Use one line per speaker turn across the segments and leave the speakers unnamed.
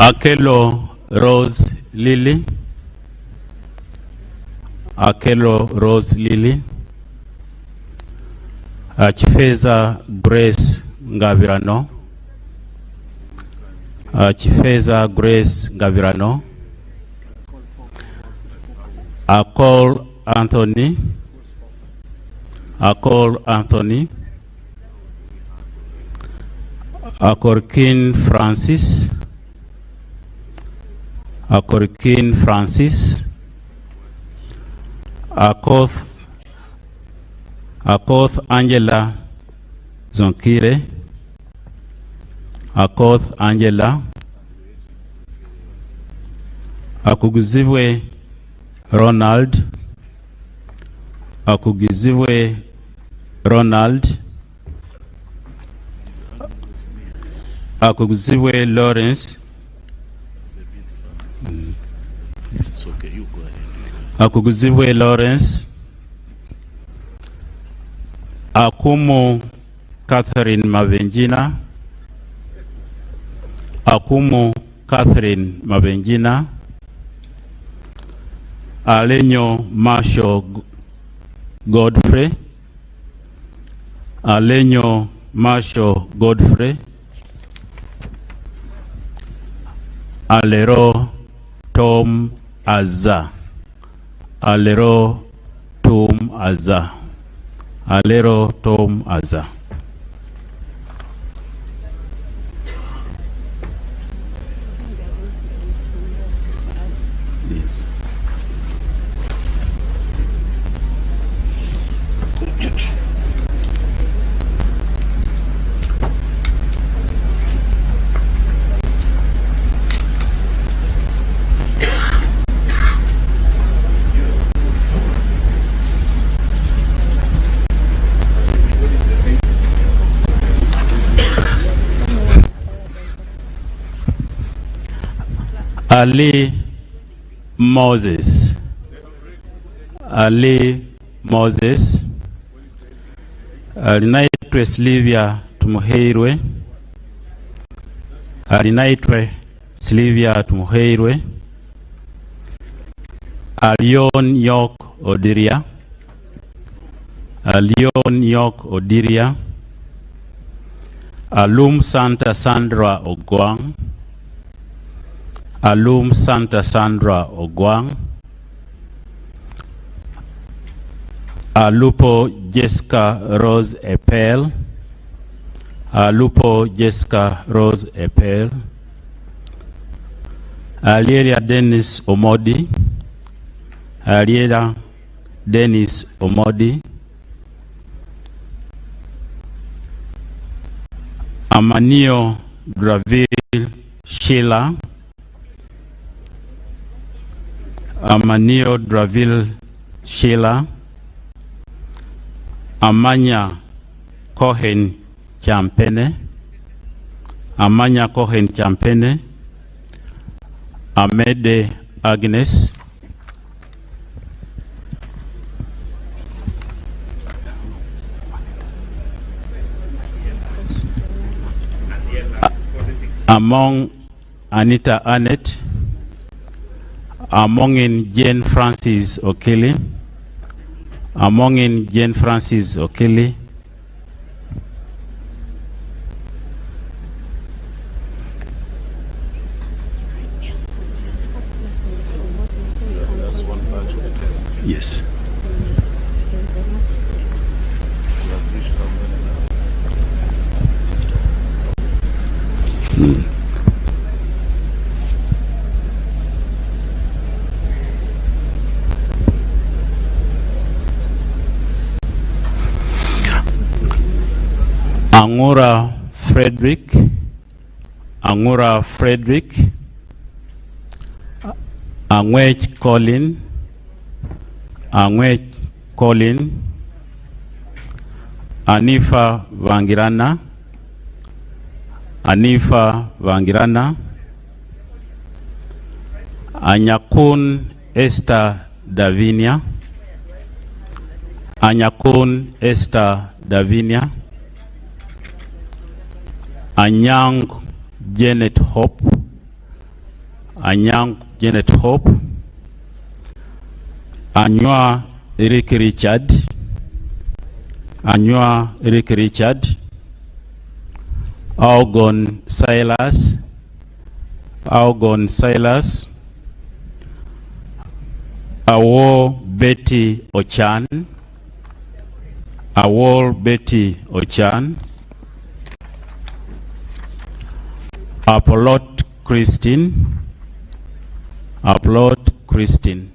Akelo Rose Lily. Akelo Rose Lily. Chifeza Grace Ngabirano. Chifeza Grace Ngabirano. Akol Anthony. Akol Anthony. Akorkin Francis. Akorkin Francis. Akoth Angela Zonkire. Akoth Angela. Akugiziwe Ronald. Akugiziwe Ronald. Akugiziwe Lawrence.
It's okay, you go ahead.
Akugiziwe Lawrence. Akumu Catherine Mavenjina. Akumu Catherine Mavenjina. Alenyo Marshall Godfrey. Alenyo Marshall Godfrey. Alero Tom Aza. Alero Tom Aza. Alero Tom Aza. Yes. Ali Moses. Ali Moses. Alinaitwe Sylvia Tumuheirwe. Alinaitwe Sylvia Tumuheirwe. Alion Yok Odiria. Alion Yok Odiria. Alum Santa Sandra Ogwang. Alum Santa Sandra Ogwang. Alupo Jessica Rose Epel. Alupo Jessica Rose Epel. Aliera Dennis Omodi. Aliera Dennis Omodi. Amanio Draville Sheila. Amanio Draville Sheila. Amanya Cohen Champene. Amanya Cohen Champene. Amede Agnes. Among Anita Annette. Among in Jane Francis Okili. Among in Jane Francis Okili.
That's one batch of it.
Yes. Angura Frederick. Angura Frederick. Angwech Colin. Angwech Colin. Anifa Vangirana. Anifa Vangirana. Anyakun Esther Davinia. Anyakun Esther Davinia. Anyang Janet Hope. Anyang Janet Hope, Anywa Eric Richard, Anywa Eric Richard, Augon Silas, Augon Silas, Awo Betty Ochan, Awol Betty Ochan, Apolot Christine, Apolot Christine.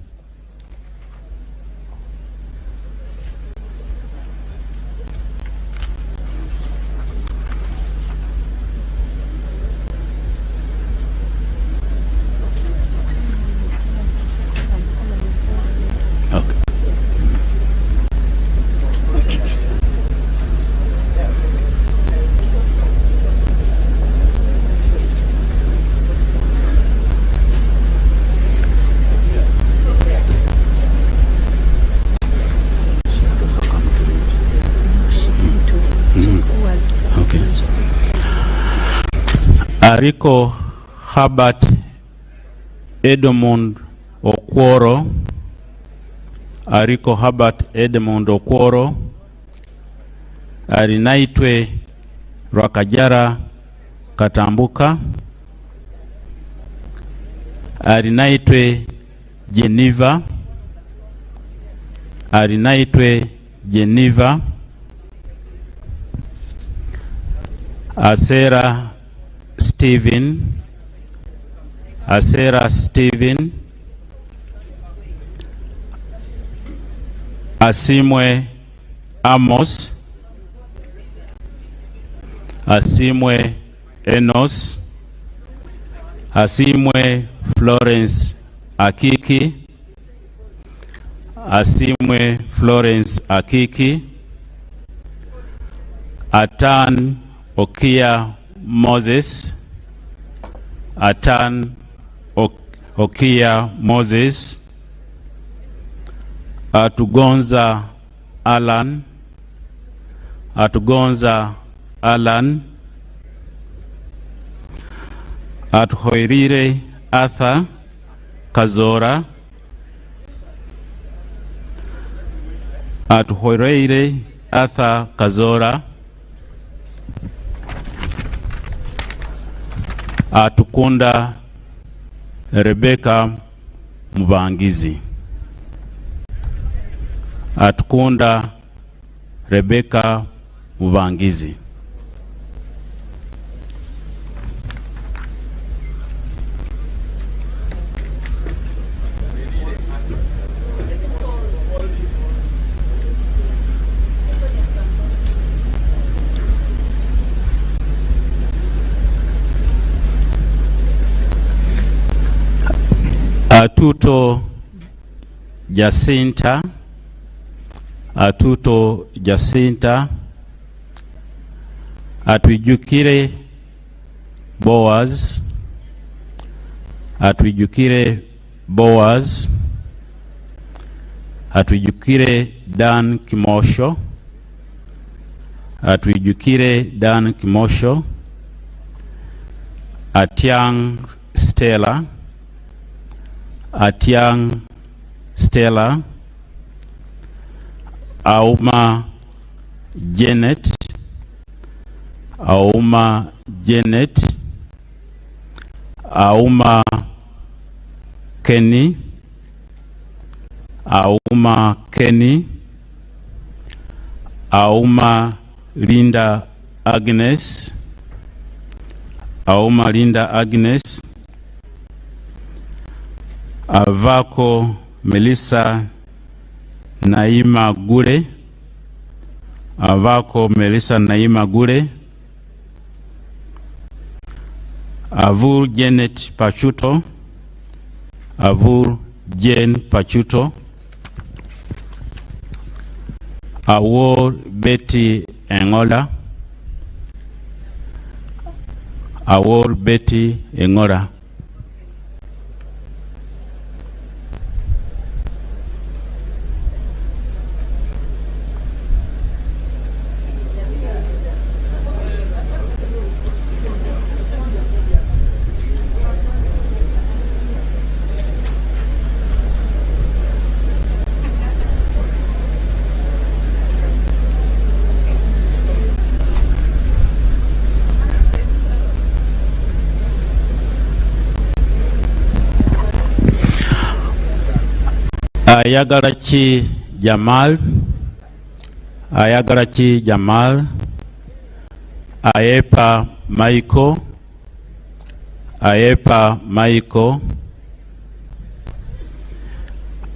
Ariko Herbert Edmund Okworo, Ariko Herbert Edmund Okworo, Arinaitwe Rwakajara Katambuka, Arinaitwe Geneva, Arinaitwe Geneva, Asera Stephen, Asera Stephen, Asimwe Amos, Asimwe Enos, Asimwe Florence Akiki, Asimwe Florence Akiki, Atan Okia Moses, Atan Okia Moses, Atugonza Alan, Atugonza Alan, Atuhoirire Arthur Kazora, Atuhoirire Arthur Kazora, Atukunda Rebecca Mubangizi, Atukunda Rebecca Mubangizi. Atuto Jacinta, Atuto Jacinta, Atwijukire Boaz, Atwijukire Boaz, Atwijukire Dan Kimosho, Atwijukire Dan Kimosho, Atiang Stella, Atiang Stella, Auma Janet, Auma Janet, Auma Kenny, Auma Kenny, Auma Linda Agnes, Auma Linda Agnes, Avako Melissa Naima Gure, Avako Melissa Naima Gure, Avur Janet Pachuto, Avur Jane Pachuto, Awor Betty Engola, Awor Betty Engola. Ayagarachi Jamal, Ayagarachi Jamal, Ayepa Michael, Ayepa Michael,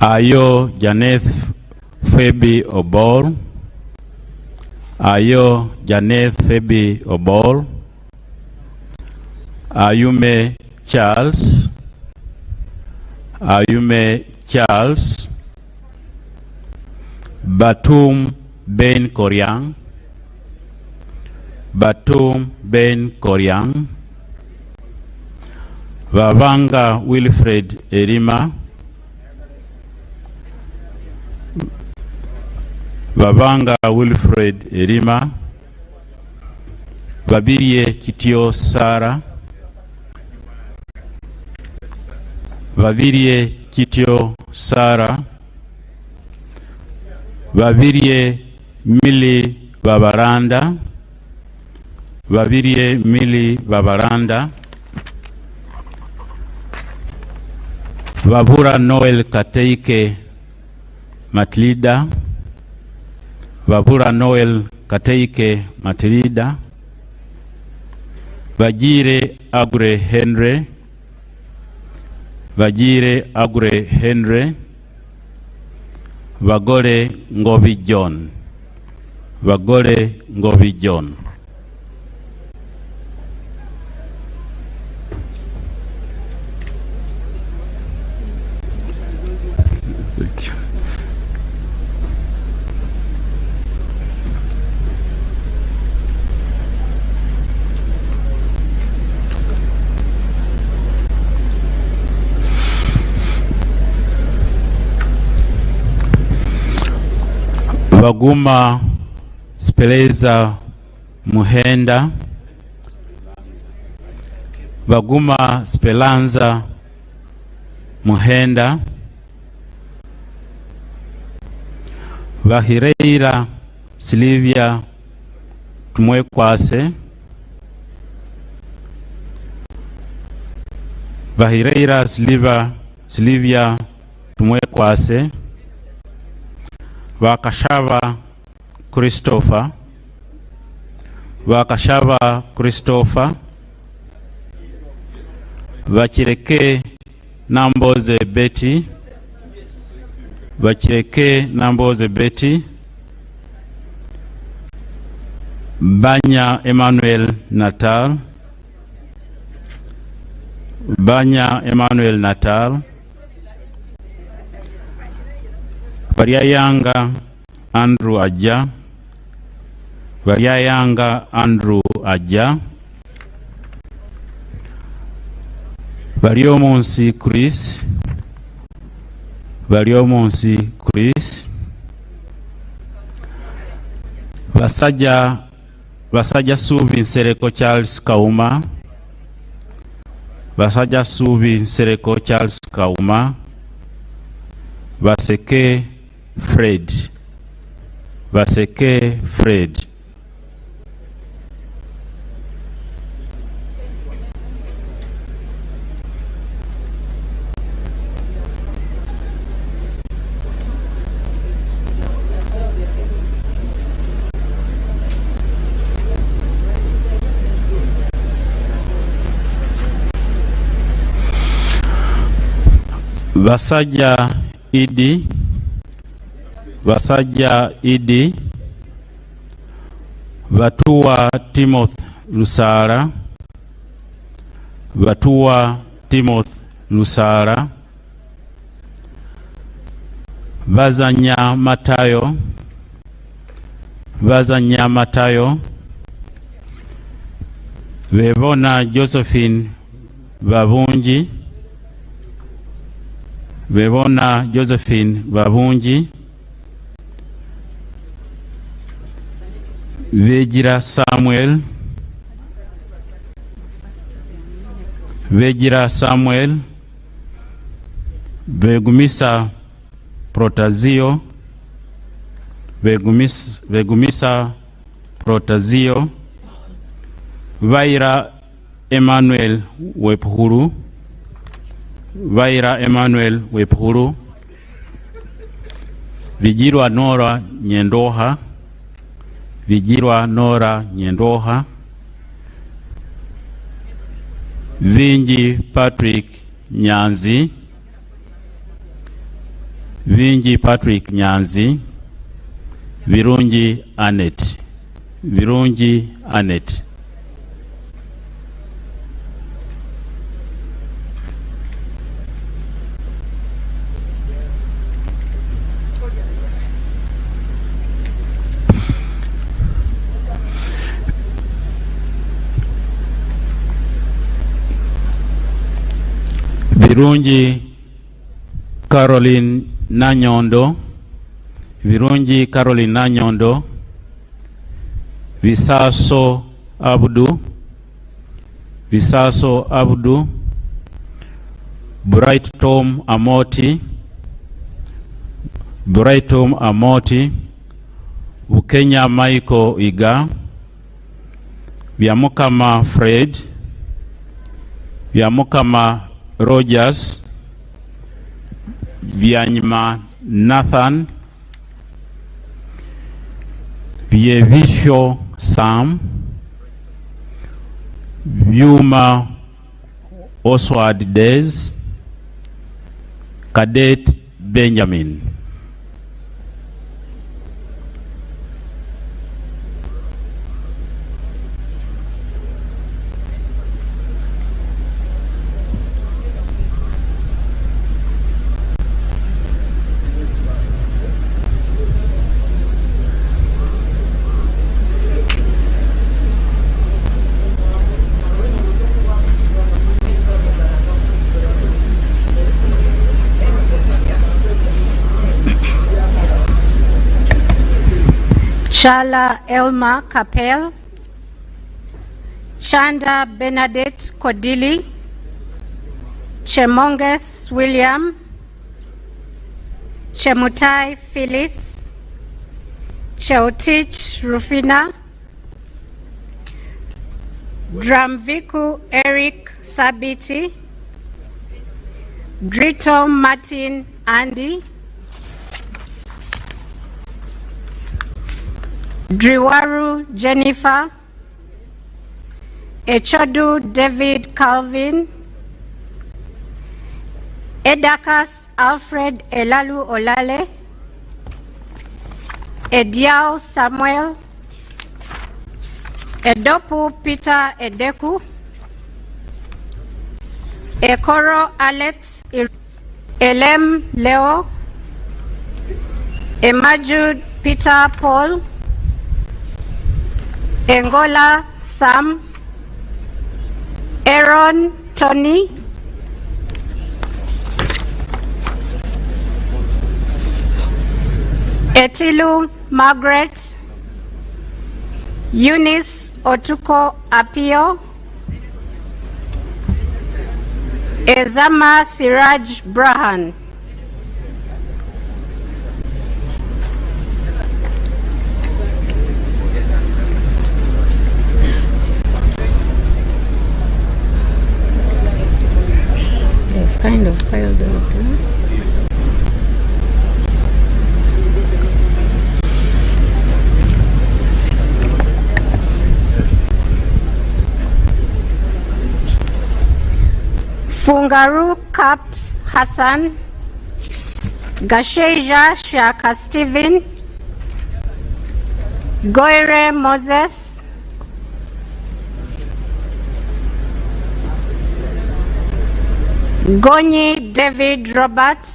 Ayo Janeth Phoebe Obol, Ayo Janeth Phoebe Obol, Ayume Charles, Ayume Charles, Batum Ben Koryang, Batum Ben Koryang, Vavanga Wilfred Erima, Vavanga Wilfred Erima, Vabirie Kitio Sara, Vabirie Kitio Sara, Vabirie Mili Babaranda, Vabirie Mili Babaranda, Vabura Noel Kateike Matlida, Vabura Noel Kateike Matlida, Vajire Agure Henry, Vajire Agure Henry, Vagore Ngobi John, Vagore Ngobi John. Thank you. Baguma Speleza Muhenda, Baguma Spelanza Muhenda, Vahireira Silvia Tumwekwase, Vahireira Silvia Tumwekwase, Vakashava Christopher, Vakashava Christopher, Vachireke Namboze Betty, Vachireke Namboze Betty, Banya Emmanuel Natal, Banya Emmanuel Natal, Variayanga Andrew Aja, Variayanga Andrew Aja, Variomonsi Chris, Variomonsi Chris, Vasaja Suvi Nsereko Charles Kauma, Vasaja Suvi Nsereko Charles Kauma, Vaseke Fred, Vaseke Fred. Vasaja Idi, Vasaja Idi, Vatua Timothy Lusara, Vatua Timothy Lusara, Vazanya Matayo, Vazanya Matayo, Vevona Josephine Vabunji, Vevona Josephine Vabunji, Vejira Samuel, Vejira Samuel, Vegumisa Protazio, Vegumisa Protazio, Vaira Emmanuel Wepuru, Vaira Emmanuel Wepuru, Vigirwa Nora Nyendoha, Vigirwa Nora Nyendoha, Vinji Patrick Nyanzi, Vinji Patrick Nyanzi, Virungi Anet, Virungi Anet. Virungi Caroline Nanyondo, Virungi Caroline Nanyondo, Visaso Abdu, Visaso Abdu, Bright Tom Amoti, Bright Tom Amoti, Ukenya Michael Iga, Vyamukama Fred, Vyamukama Rogers, Vyanyima Nathan, Vyevisho Sam, Vyuma Oswald Dez, Cadet Benjamin.
Shala Elma Capel, Chanda Bernadette Kodili, Chemonges William, Chemutai Phyllis, Cheotich Rufina, Dramviku Eric Sabiti, Drito Martin Andy, Driwaru Jennifer, Echodu David Calvin, Edakas Alfred Elalu Olale, Ediao Samuel, Edopu Peter Edeku, Ekoro Alex Elem Leo, Emajud Peter Paul, Engola Sam, Aaron Tony, Etilu Margaret, Eunice Otuko Apio, Ezama Siraj Brahan. They've kind of filed those, huh? Fungaru Caps Hassan, Gasheja Shaka Steven, Goire Moses, Gonyi David Robert,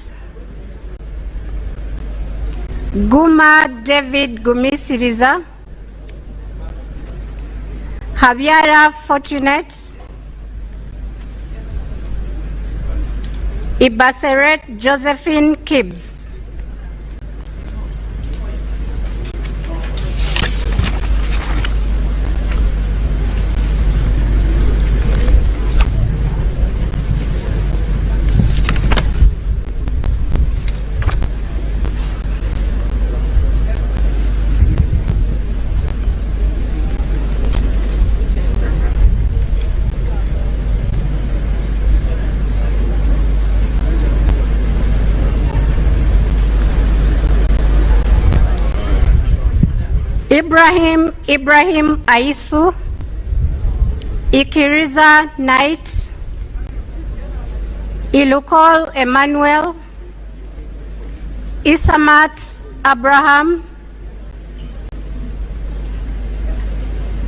Guma David Gumisiriza, Habiara Fortunate, Ibaseret Josephine Kibbs. Ibrahim Aisu, Ikiriza Knight, Ilukol Emmanuel, Isamat Abraham,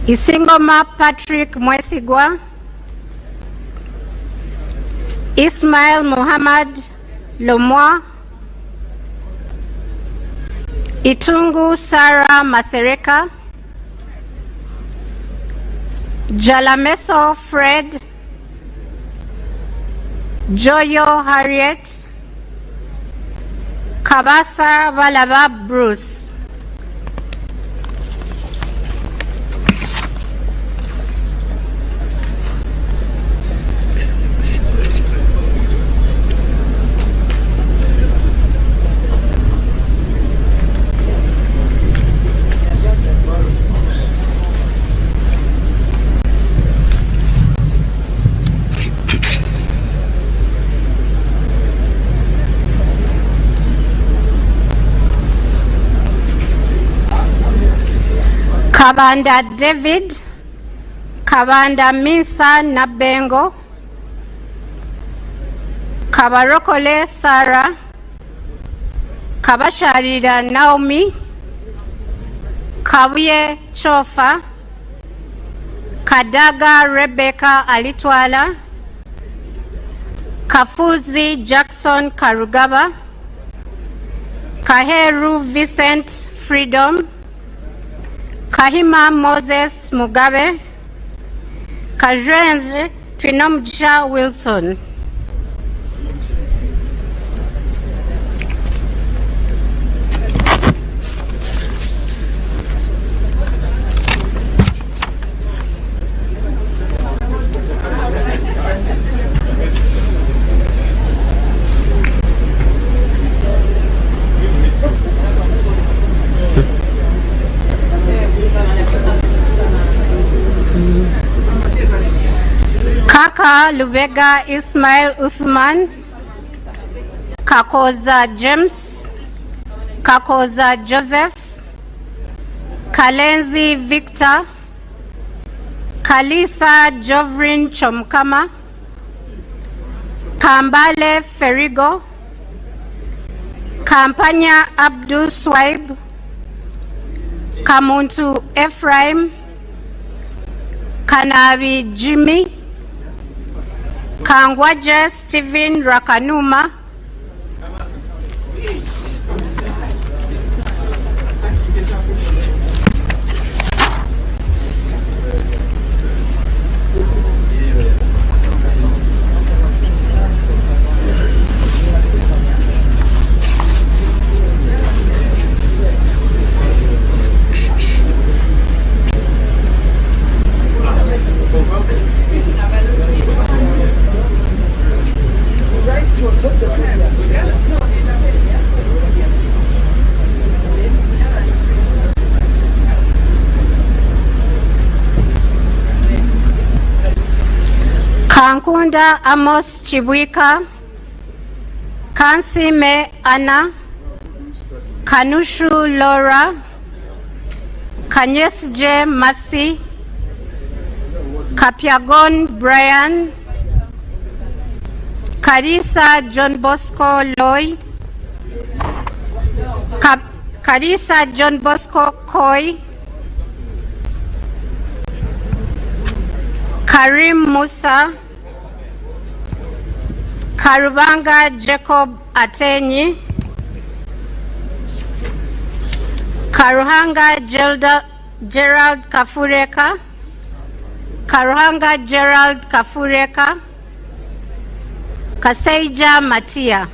Isingoma Patrick Mwesigwa, Ismail Muhammad Lomwa, Itungu Sarah Masereka, Jalameso Fred, Joyo Harriet, Kabasa Balaba Bruce. Kabanda David, Kabanda Minsa Nabengo, Kabarokole Sarah, Kabasharira Naomi, Kabuye Chofa, Kadaga Rebecca Alitwala, Kafuzi Jackson Karugaba, Kaheru Vincent Freedom, Kahima Moses Mugabe, Kajrenze Trinomja Wilson. Kaka Lubega Ismail Uthman, Kakoza James, Kakoza Joseph, Kalenzi Victor, Kalisa Jovrin Chomkama, Kambale Ferigo, Kampanya Abdul Swaib, Kamuntu Ephraim, Kanabi Jimmy, Kangwaja Stephen Rakanuma, Kankunda Amos Chibwika, Kansime Anna, Kanushu Laura, Kanyesje Masi, Kapiagon Brian, Karisa John Bosco Loy, Karisa John Bosco Koi, Karim Musa, Karubanga Jacob Atenyi, Karuhanga Gerald Kafureka, Karuhanga Gerald Kafureka, Kaseija Matia.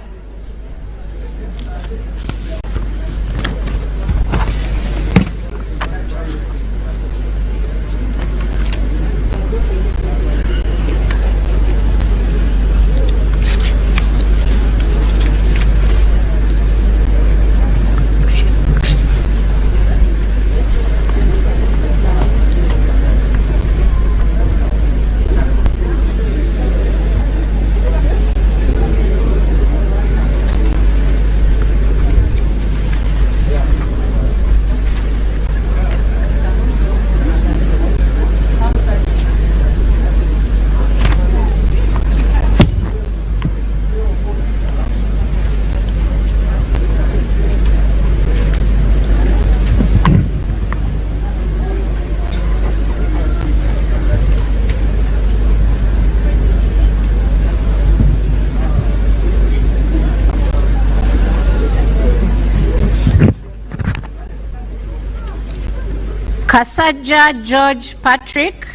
Kasaja George Patrick,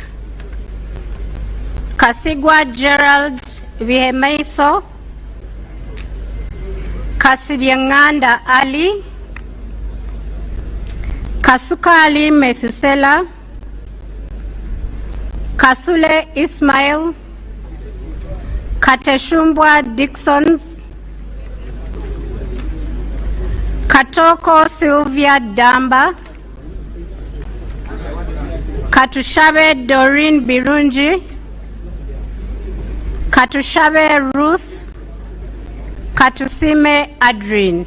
Kasigwa Gerald Vihemeiso, Kasiryanganda Ali, Kasukali Methusela, Kasule Ismail, Kateshumbwa Dixons, Katoko Sylvia Damba, Katushabe Doreen Birunji, Katushabe Ruth, Katusime Adrien.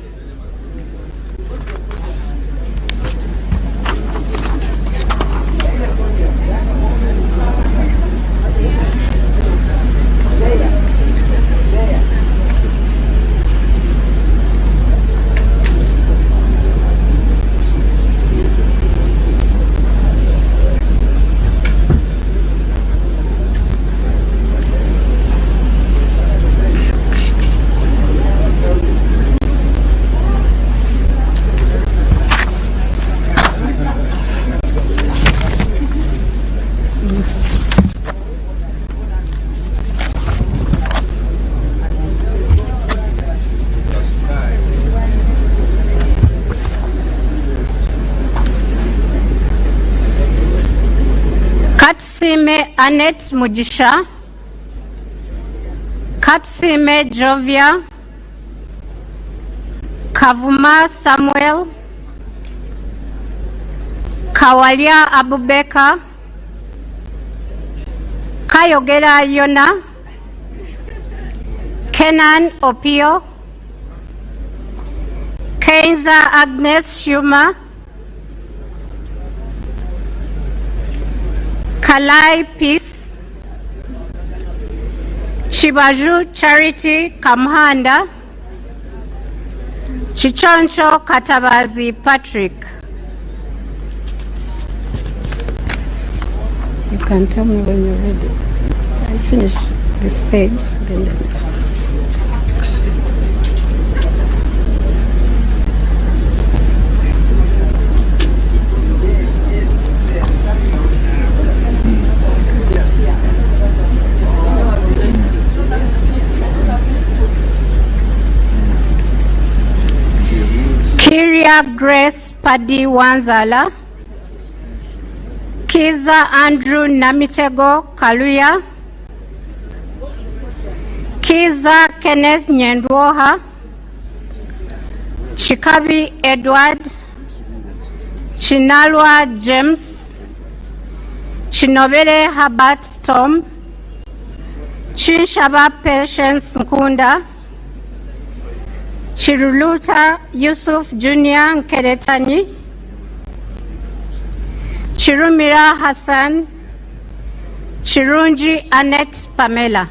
Katusime Annette Mujisha, Katusime Jovia, Kavuma Samuel, Kawalia Abubeka, Kayogera Yona, Kenan Opio, Kenza Agnes Shuma, Kalai Peace, Chibaju Charity Kamhanda, Chichoncho Katabazi Patrick. You can tell me when you're ready. I finish this page, then the next one. Kiria Grace Padi Wanzala, Kiza Andrew Namitego Kaluya, Kiza Kenneth Nyendwoha, Chikabi Edward, Chinalwa James, Chinobere Herbert Tom, Chinshaba Patience Nkunda, Chiruluta Yusuf Junior Nkeretani, Chirumira Hassan, Chirunji Annette Pamela.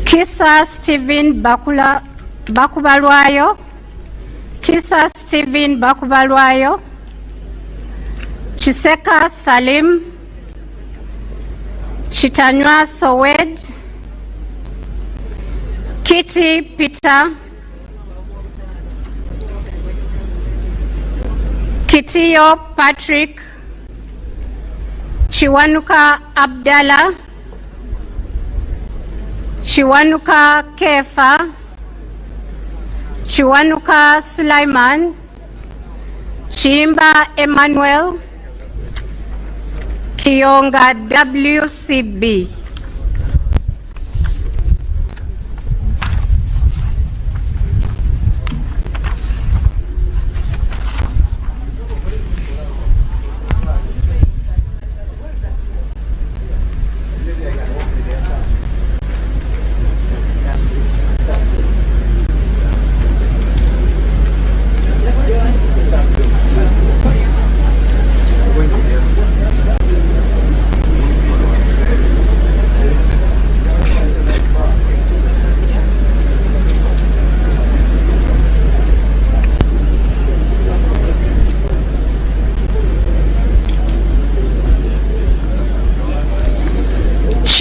Kisa Stephen Bakubalwayo, Kisa Stephen Bakubalwayo, Chiseka Salim, Chitanywa Sowed, Kitty Peter, Kitiyo Patrick, Chiwanuka Abdallah, Chiwanuka Kefa, Chiwanuka Sulaiman, Chimba Emmanuel, Kionga WCB.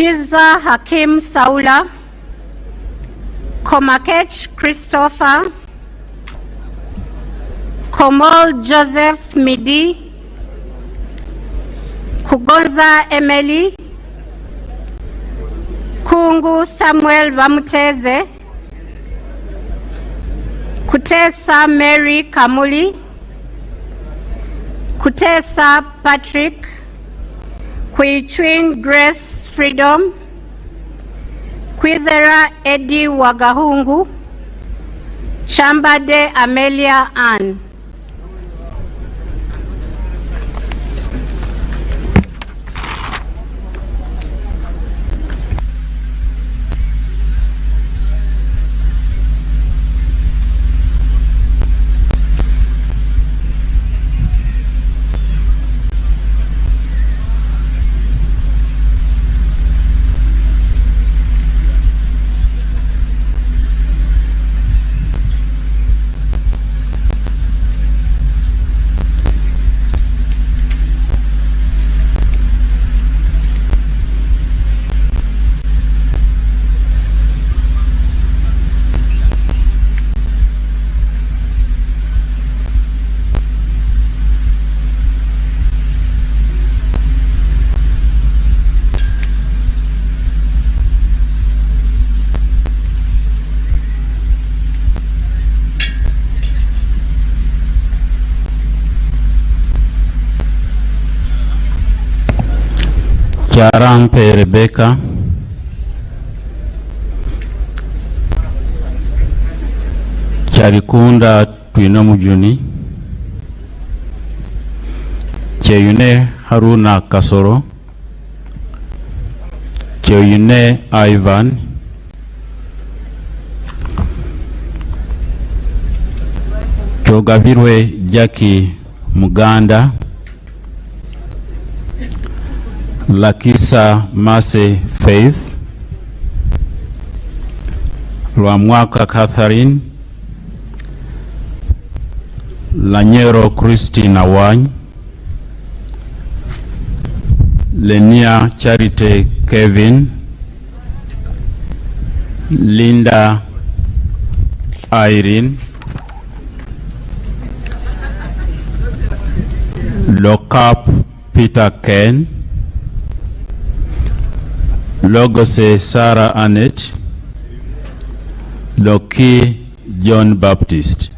Chiza Hakim Saula, Komakech Christopher, Komol Joseph Midi, Kugonza Emily, Kungu Samuel Bamuteze, Kutesa Mary Kamuli, Kutesa Patrick, Kuichwin Grace Freedom, Kwizera Eddie Wagahungu, Chambade Amelia Ann.
Charampe Rebecca, Charikunda Twina Mujuni, Cheyune Haruna Kasoro, Cheyune Ivan, Chogavirwe Jackie Muganda, Lakisa Mase Faith, Lwamwaka Catherine, Lanyero Christina Wany, Lenia Charity Kevin, Linda Irene, Lokap Peter Ken, Logose Sarah Annette, Loki John Baptist.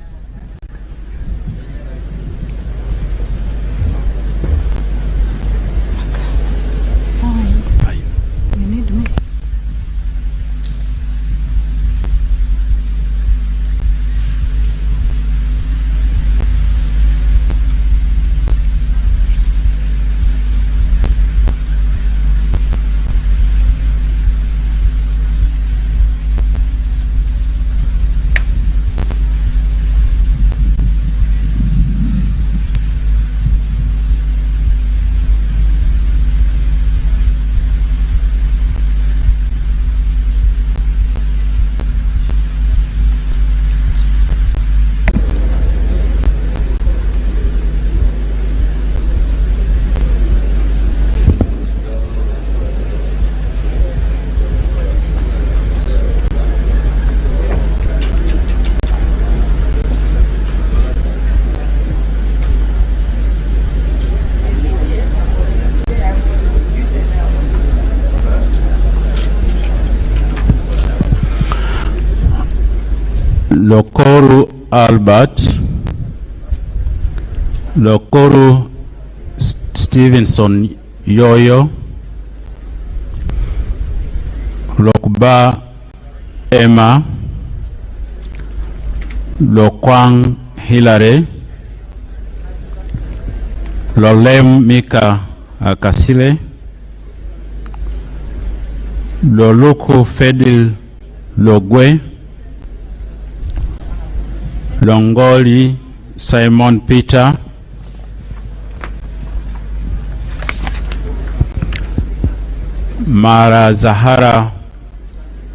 Lokoru Albert, Lokoru Stevenson Yoyo, Lokba Emma, Lokwang Hilary, Lolem Mika Akasile, Loluku Fedil Logwe, Longoli Simon Peter, Mara Zahara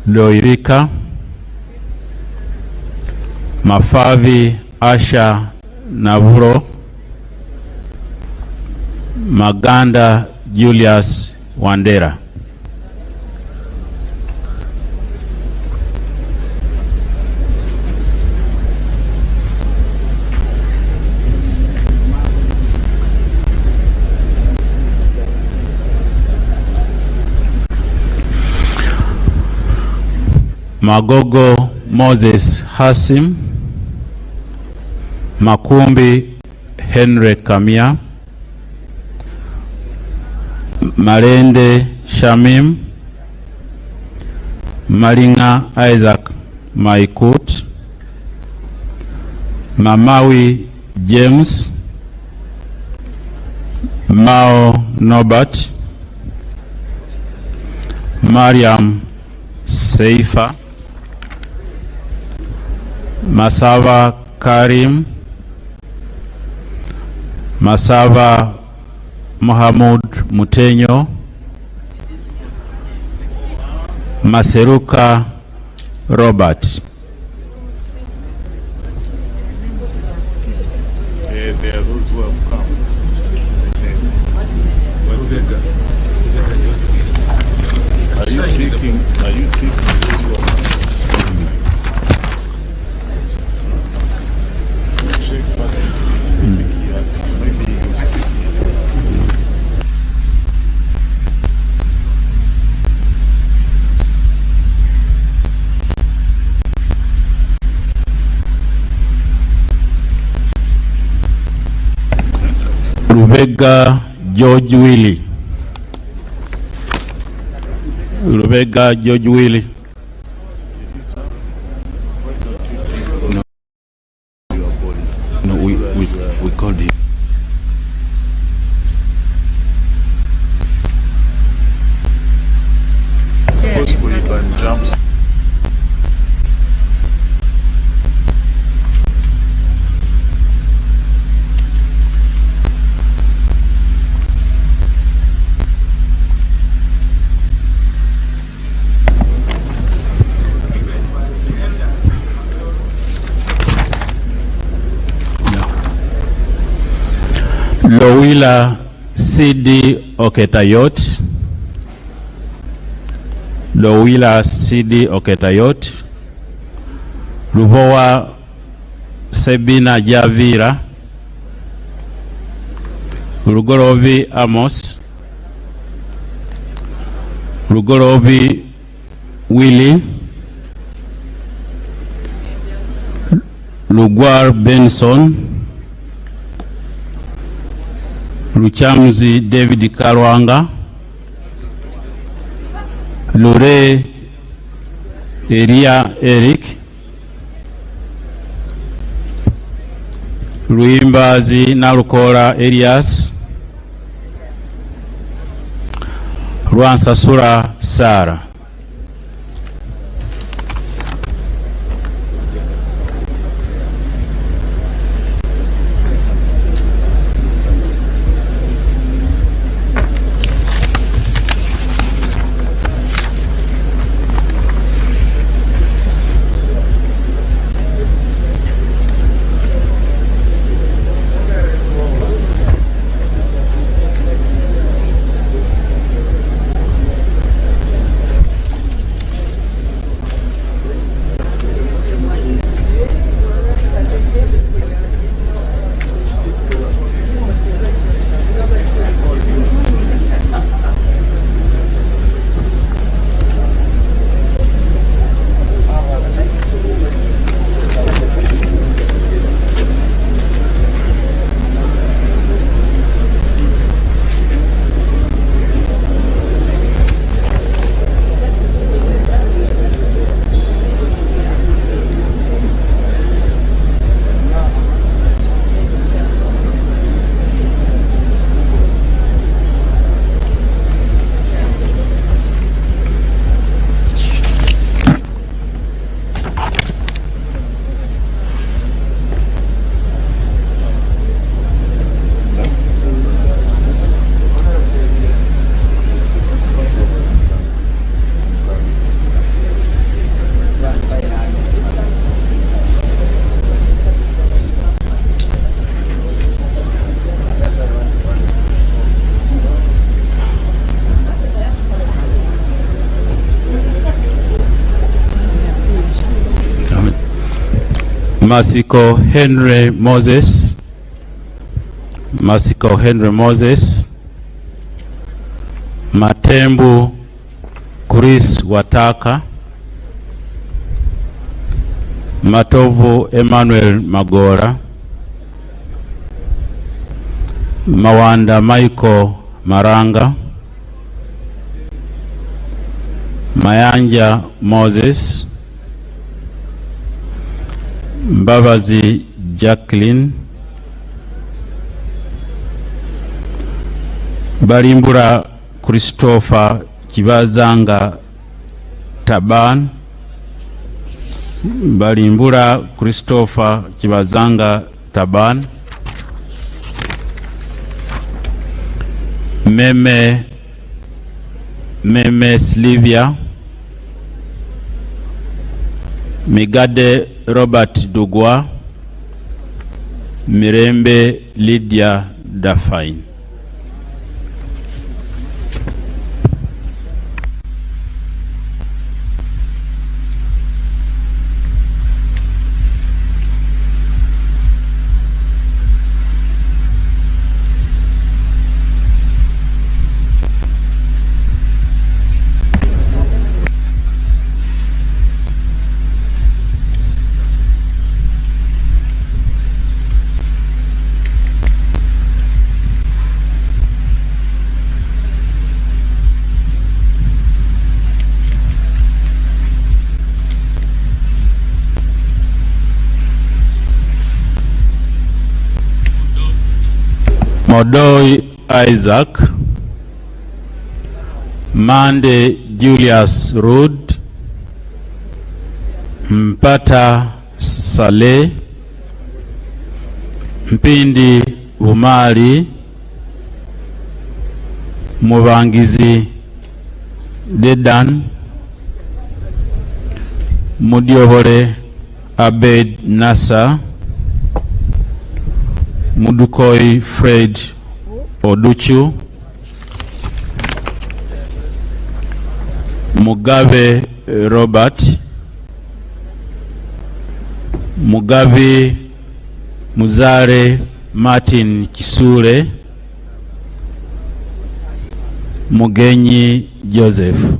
Loirika, Mafavi Asha Navuro, Maganda Julius Wandera. Magogo Moses Hasim, Makumbi Henry Kamia, Malende Shamim, Malinga Isaac Maikut, Mamawi James, Mao Norbert, Mariam Seifa, Masava Karim, Masava Mohamud Mutenyo, Maseruka Robert.
There are those who have come. Are you taking those who have come? Check first if maybe you stick here.
Lubega George Willy. Lubega George Willy. No, we called him.
It's possible you can jump.
Lowila Sidi Oketayot, Lowila Sidi Oketayot, Lubowa Sebina Javira, Lugorovi Amos, Lugorovi Willie, Lugwar Benson, Luchamzi David Karwanga, Lure Eria Eric, Luimbazi Nalukora Elias, Rwansasura Sara. Masiko Henry Moses, Masiko Henry Moses, Matembu Chris Wataka, Matovu Emmanuel Magora, Mawanda Michael Maranga, Mayanja Moses, Mbabazi Jacqueline, Balimbura Christopher Kibazanga Taban, Balimbura Christopher Kibazanga Taban, Meme Slivia, Migade Robert Dugwa, Mirembe Lydia Dafain. Modoi Isaac, Mande Julius Rud, Mpata Saleh, Mpindi Umali, Mubangizi Dedan, Mudiobore Abed Nasa, Mudukoi Fred Oduchu, Mugabe Robert, Mugabe Muzare Martin Kisure, Mugenyi Joseph.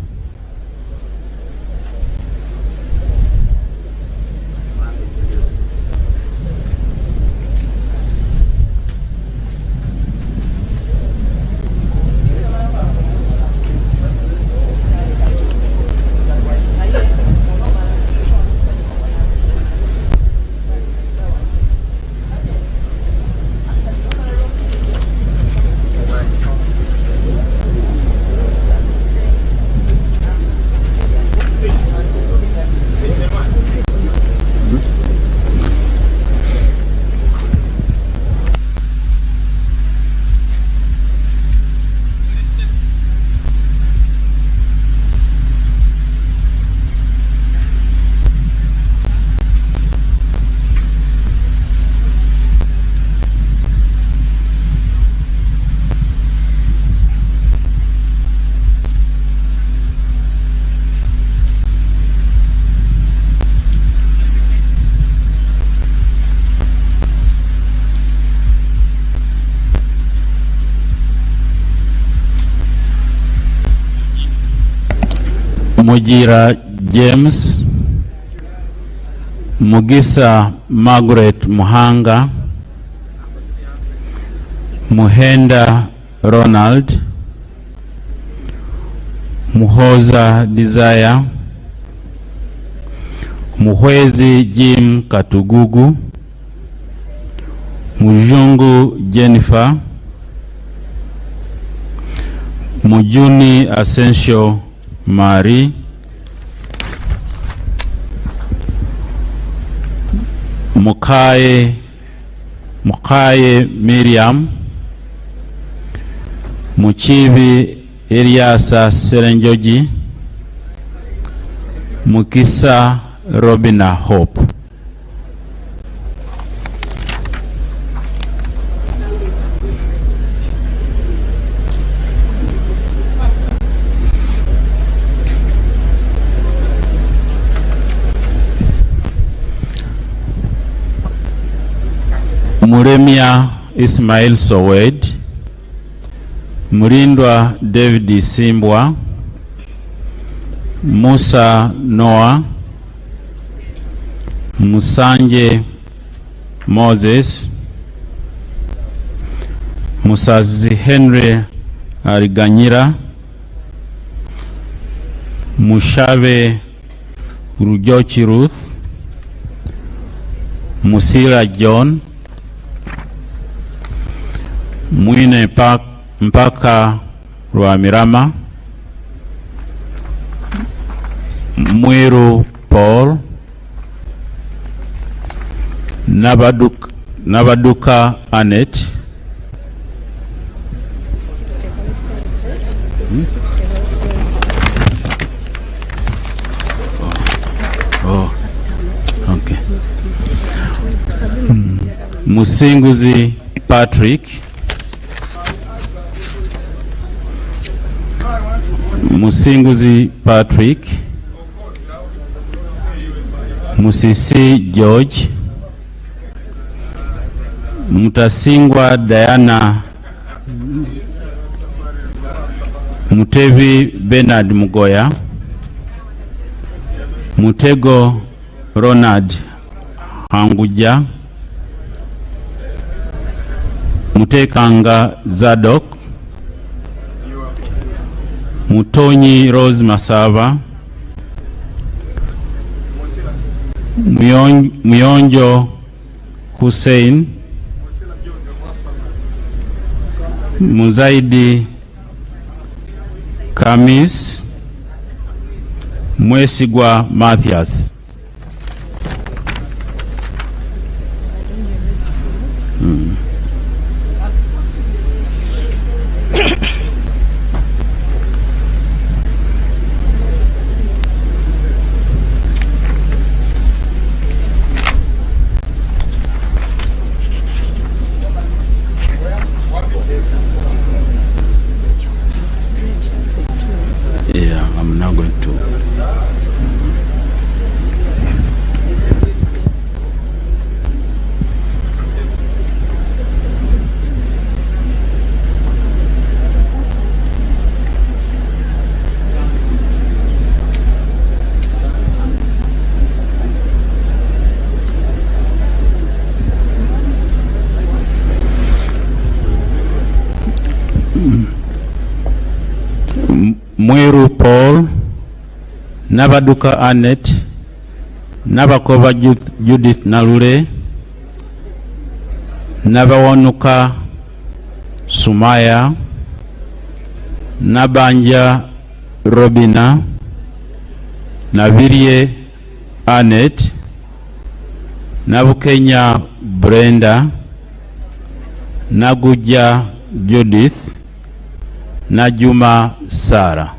Mujira James, Mugisa Margaret Muhanga, Muhenda Ronald, Muhoza Desire, Muhwezi Jim Katugugu, Mujungu Jennifer, Mujuni Asensio Mari, Mukaye Miriam, Muchibi Eliasa Serenjoji, Mukisa Robina Hope. Muremia Ismail Sowed, Murindwa David Simbwa, Musa Noah, Musanje Moses, Musazi Henry Ariganyira, Mushabe Rujochi Ruth, Musira John, Mwine Mpaka Rwamirama, Mwiru Paul, Nabaduka Annette, okay. Musinguzi Patrick, Musinguzi Patrick, Musisi George, Mutasingwa Diana, Mutevi Bernard Mugoya, Mutego Ronald Hanguja, Mutekanga Zadok, Mutonyi Rose Masava, Muyonjo Hussein, Muzaidi Kamis, Mwesigwa Mathias. Yeah, I'm not going to. Mwiru Paul, Nabaduka Annette, Nabakova Judith Nalure, Nabawanuka Sumaya, Nabanja Robina, Navirie Annette, Nabukenya Brenda, Naguja Judith, Najuma Sara.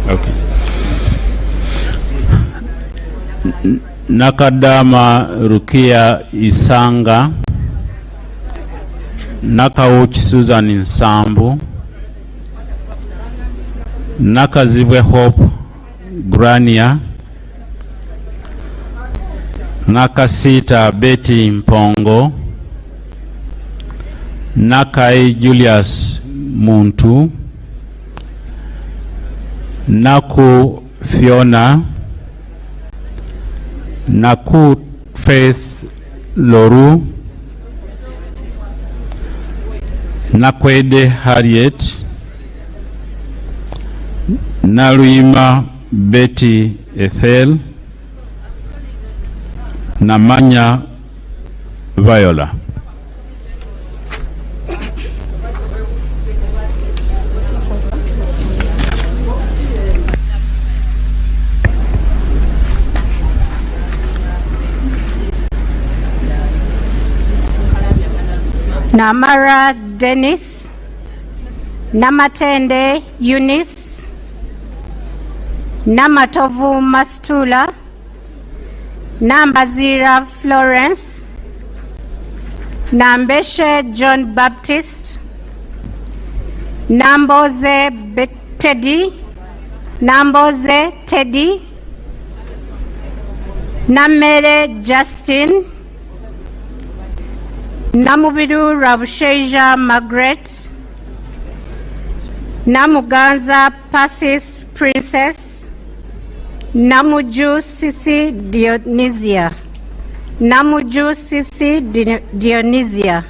Okay. Nakadama Rukia Isanga, Nakauchi Susan Nsambu, Nakazibwe Hope Grania, Nakasita Betty Mpongo, Nakai Julius Muntu, Naku Fiona, Naku Faith Loru, Nakwede Harriet, Naluima Betty Ethel, Namanya Viola.
Namara Dennis, Namatende Eunice, Namatovu Mastula, Nambazira Florence, Nambeshe John Baptist, Namboze Teddy, Namboze Teddy, Namere Justin, Namubiru Rabusheja Margaret, Namuganza Persis Princess, Namuju Sisi Dionysia, Namuju Sisi Dionysia.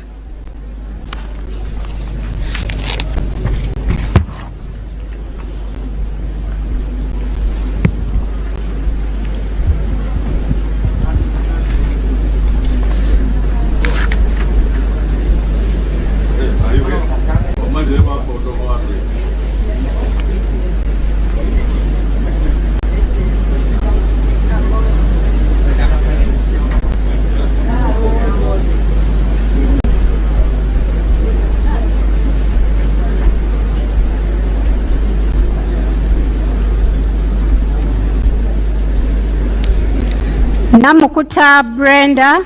Namukuta Brenda,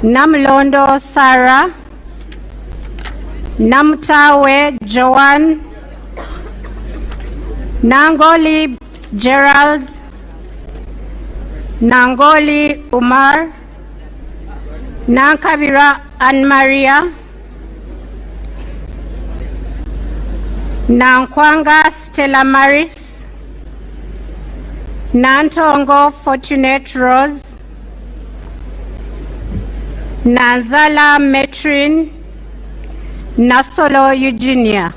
Namlondo Sarah, Namtawe Joan, Nangoli Gerald, Nangoli Umar, Nankabira Anne Maria, Nankwanga Stella Maris, Nantongo Fortunate Rose, Nanzala Metrin, Nasolo Eugenia.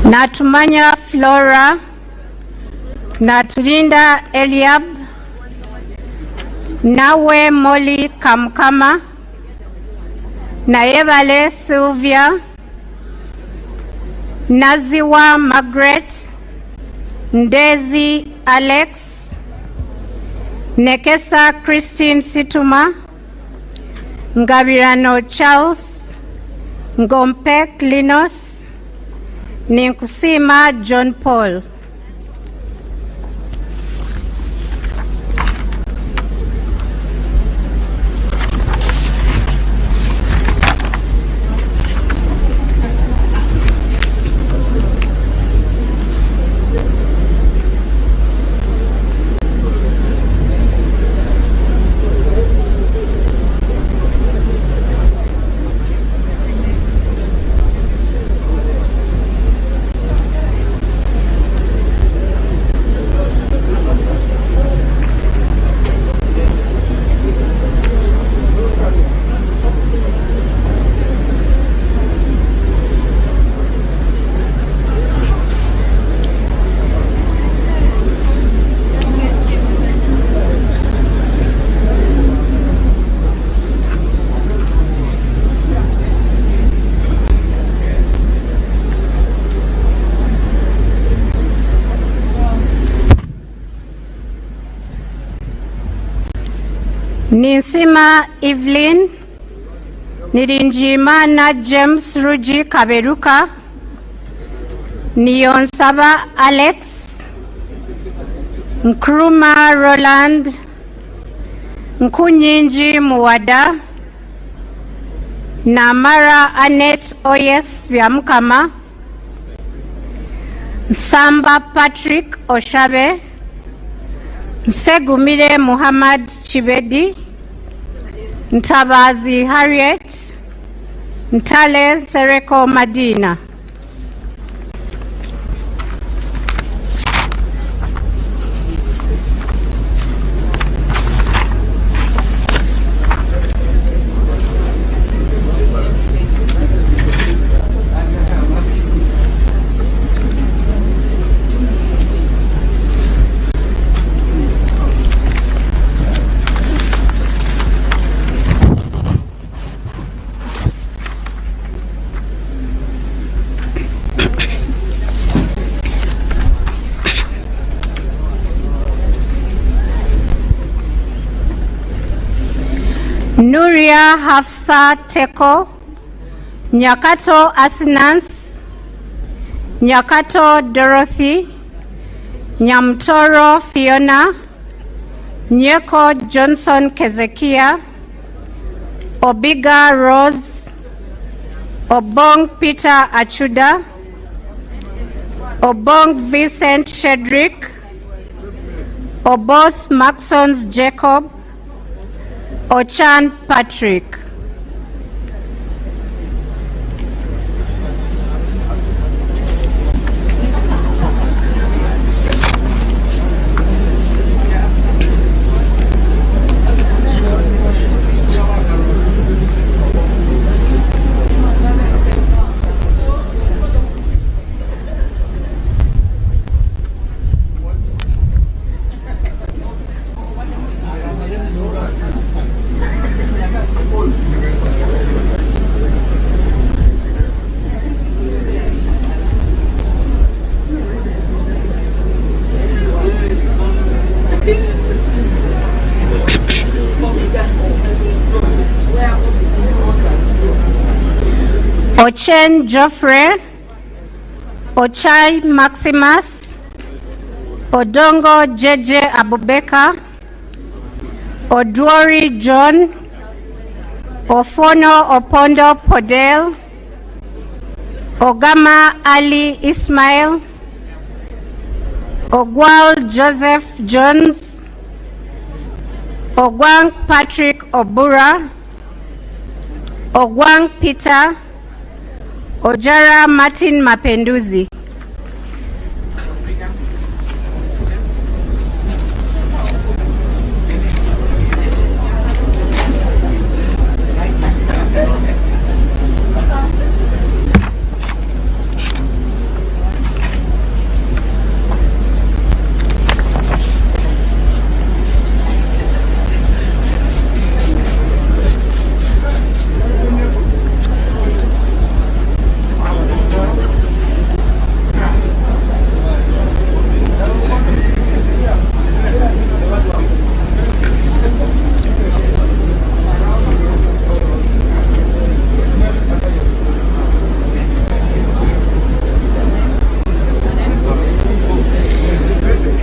Natumanya Flora, Natulinda Eliab, Nawe Molly Kamkama, Nayevale Sylvia, Naziwa Margaret, Ndezi Alex, Nekesa Christine Situma, Ngabirano Charles, Ngompek Linus, Ninkusima John Paul. Ninsima Evelyn, Nirinjimana James Ruji Kaberuka, Niyonsaba Alex, Nkrumah Roland, Nkunyinji Muwada, Namara Annette Oyes Byamukama, Samba Patrick Oshabe, Segumire Muhammad Chibedi, Ntabazi Harriet, Ntale Sereko Madina. Nuria Hafsa Teko, Nyakato Asinance, Nyakato Dorothy, Nyamtoro Fiona, Nyeko Johnson Kezekia, Obiga Rose, Obong Peter Achuda, Obong Vincent Shedrick, Oboth Maxons Jacob, Ochan Patrick. Ochen Geoffrey, Ochai Maximus, Odongo JJ Abubeka, Odwori John, Ofono Opondo Podel, Ogama Ali Ismail, Ogwal Joseph Jones, Ogwang Patrick Obura, Ogwang Peter, Ojara Martin Mapenduzi.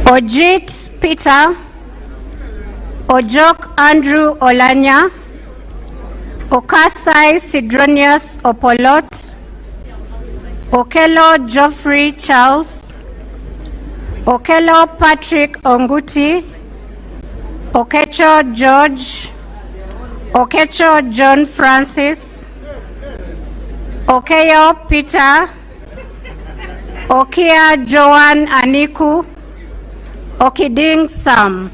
Ojit Peter, Ojok Andrew Olanya, Okasai Sidronius Opolot, Okelo Geoffrey Charles, Okelo Patrick Onguti, Okecho George, Okecho John Francis, Okeyo Peter, Okia Joan Aniku, Okiding Sam.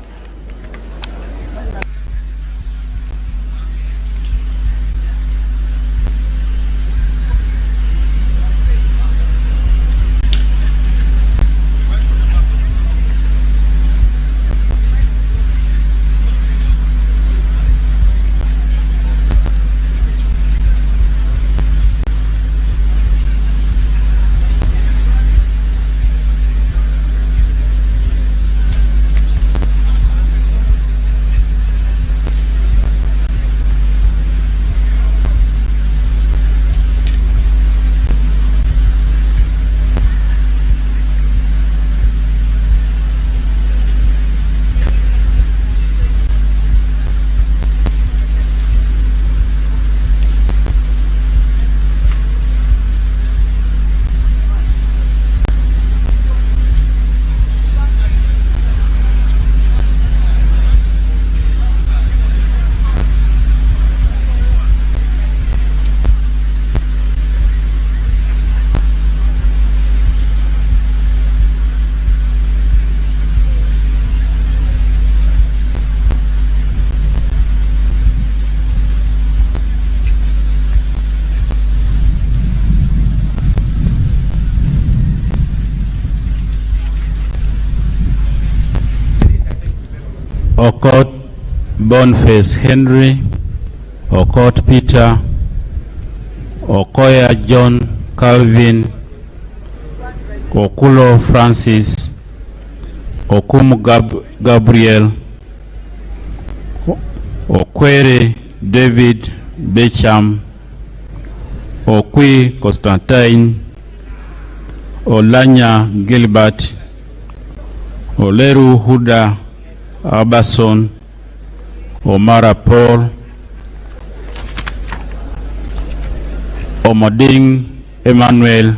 Okot Boniface Henry, Okot Peter, Okoya John Calvin, Okulo Francis, Okumu Gabriel, Okwere David Becham, Okwi Constantine, Olanya Gilbert, Oleru Huda Abason, Omara Paul, Omoding Emmanuel,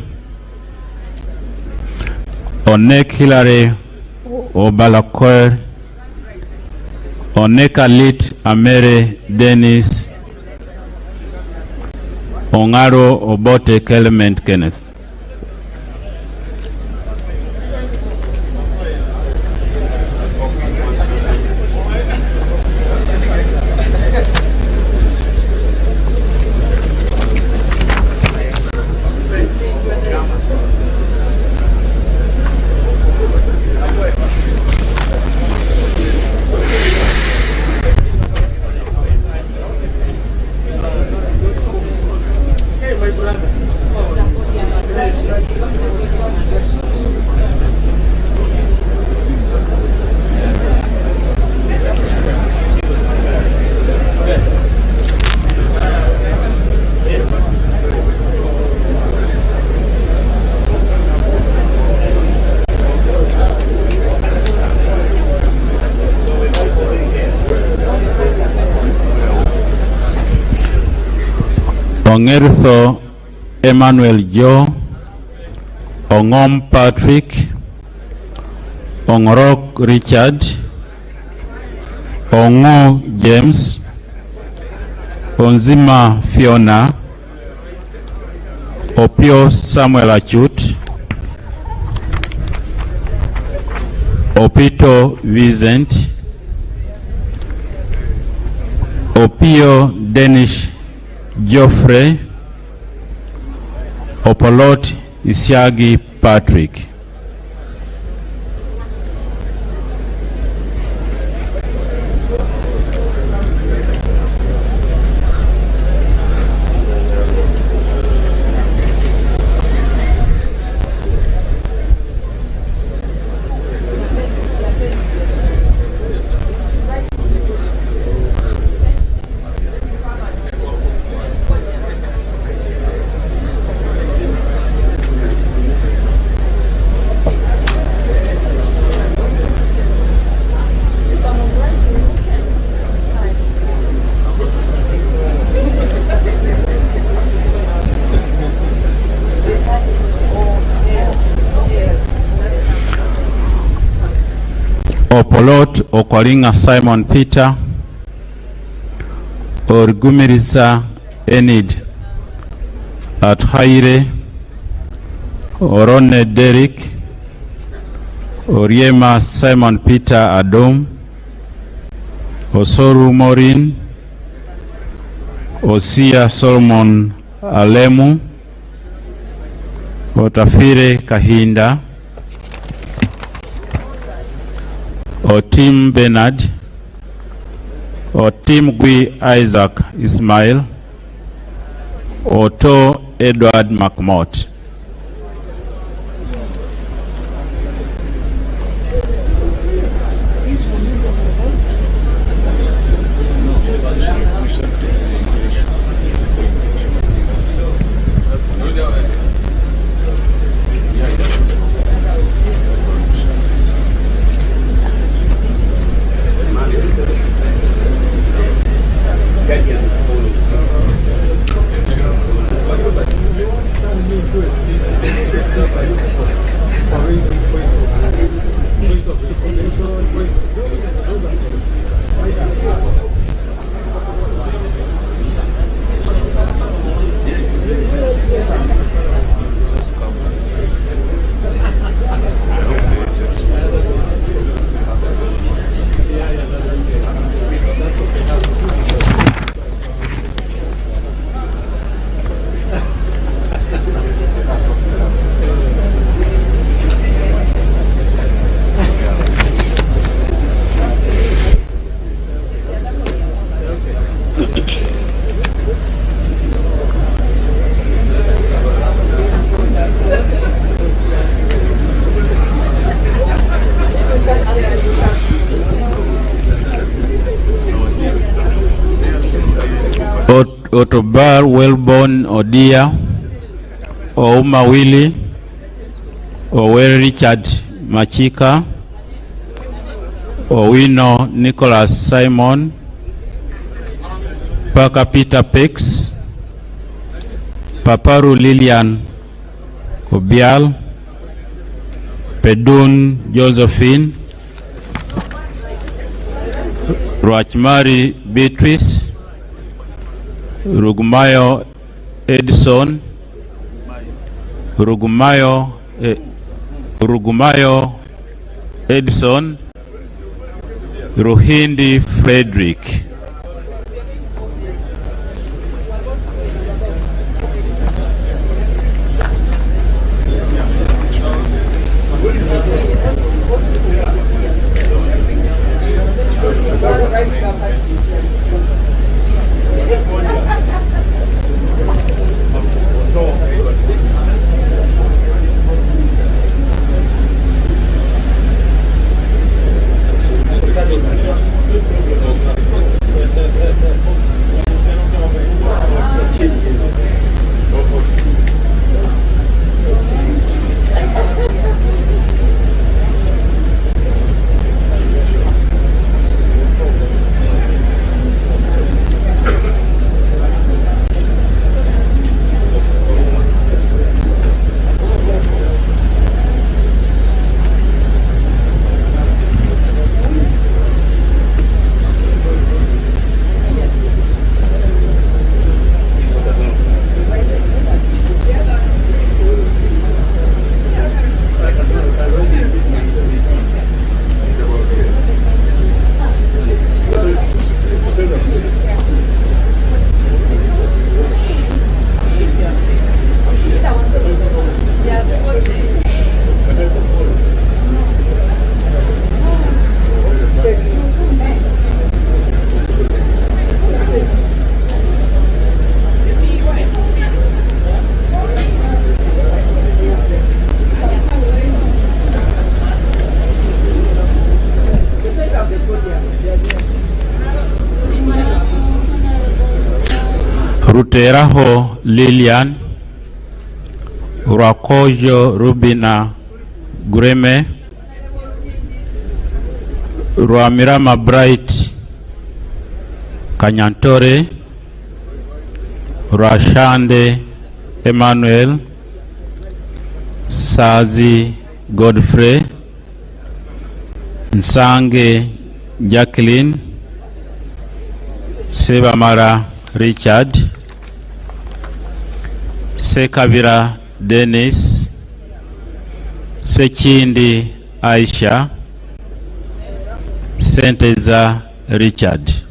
Onek Hilary Obalakoer, Onekalit Amere Dennis, Ongaro Obote Clement Kenneth. Ongertho Emmanuel Joe, Ongom Patrick, Ongrok Richard, Ongo James, Onzima Fiona, Opio Samuel Achut, Opito Vincent, Opio Danish Geoffrey, Opolot Isiagi Patrick. Opolot Okwaringa Simon Peter, Orgumiriza Enid Athaire, Orone Derek, Oriema Simon Peter Adom, Osoru Morin, Osia Solomon Alemu, Otafire Kahinda, Otim Bernard, Otim Gui Isaac Ismail, Otto Edward McMott. Otobar Wellborn Odia, Ouma Willie, Ower Richard Machika, Owino Nicholas Simon, Paka Peter Pex, Paparu Lilian Obial, Pedun Josephine, Rachmari Beatrice, Rugumayo Edison, Rugumayo Edison, Ruhindi Frederick. Ruteraho Lilian, Rakojo Rubina Gureme, Ruamirama Bright Kanyantore, Rashande Emmanuel, Sazi Godfrey, Nsange Jacqueline, Sebamara Richard, Sekabira Dennis, Sekindi Aisha, Senteza Richard.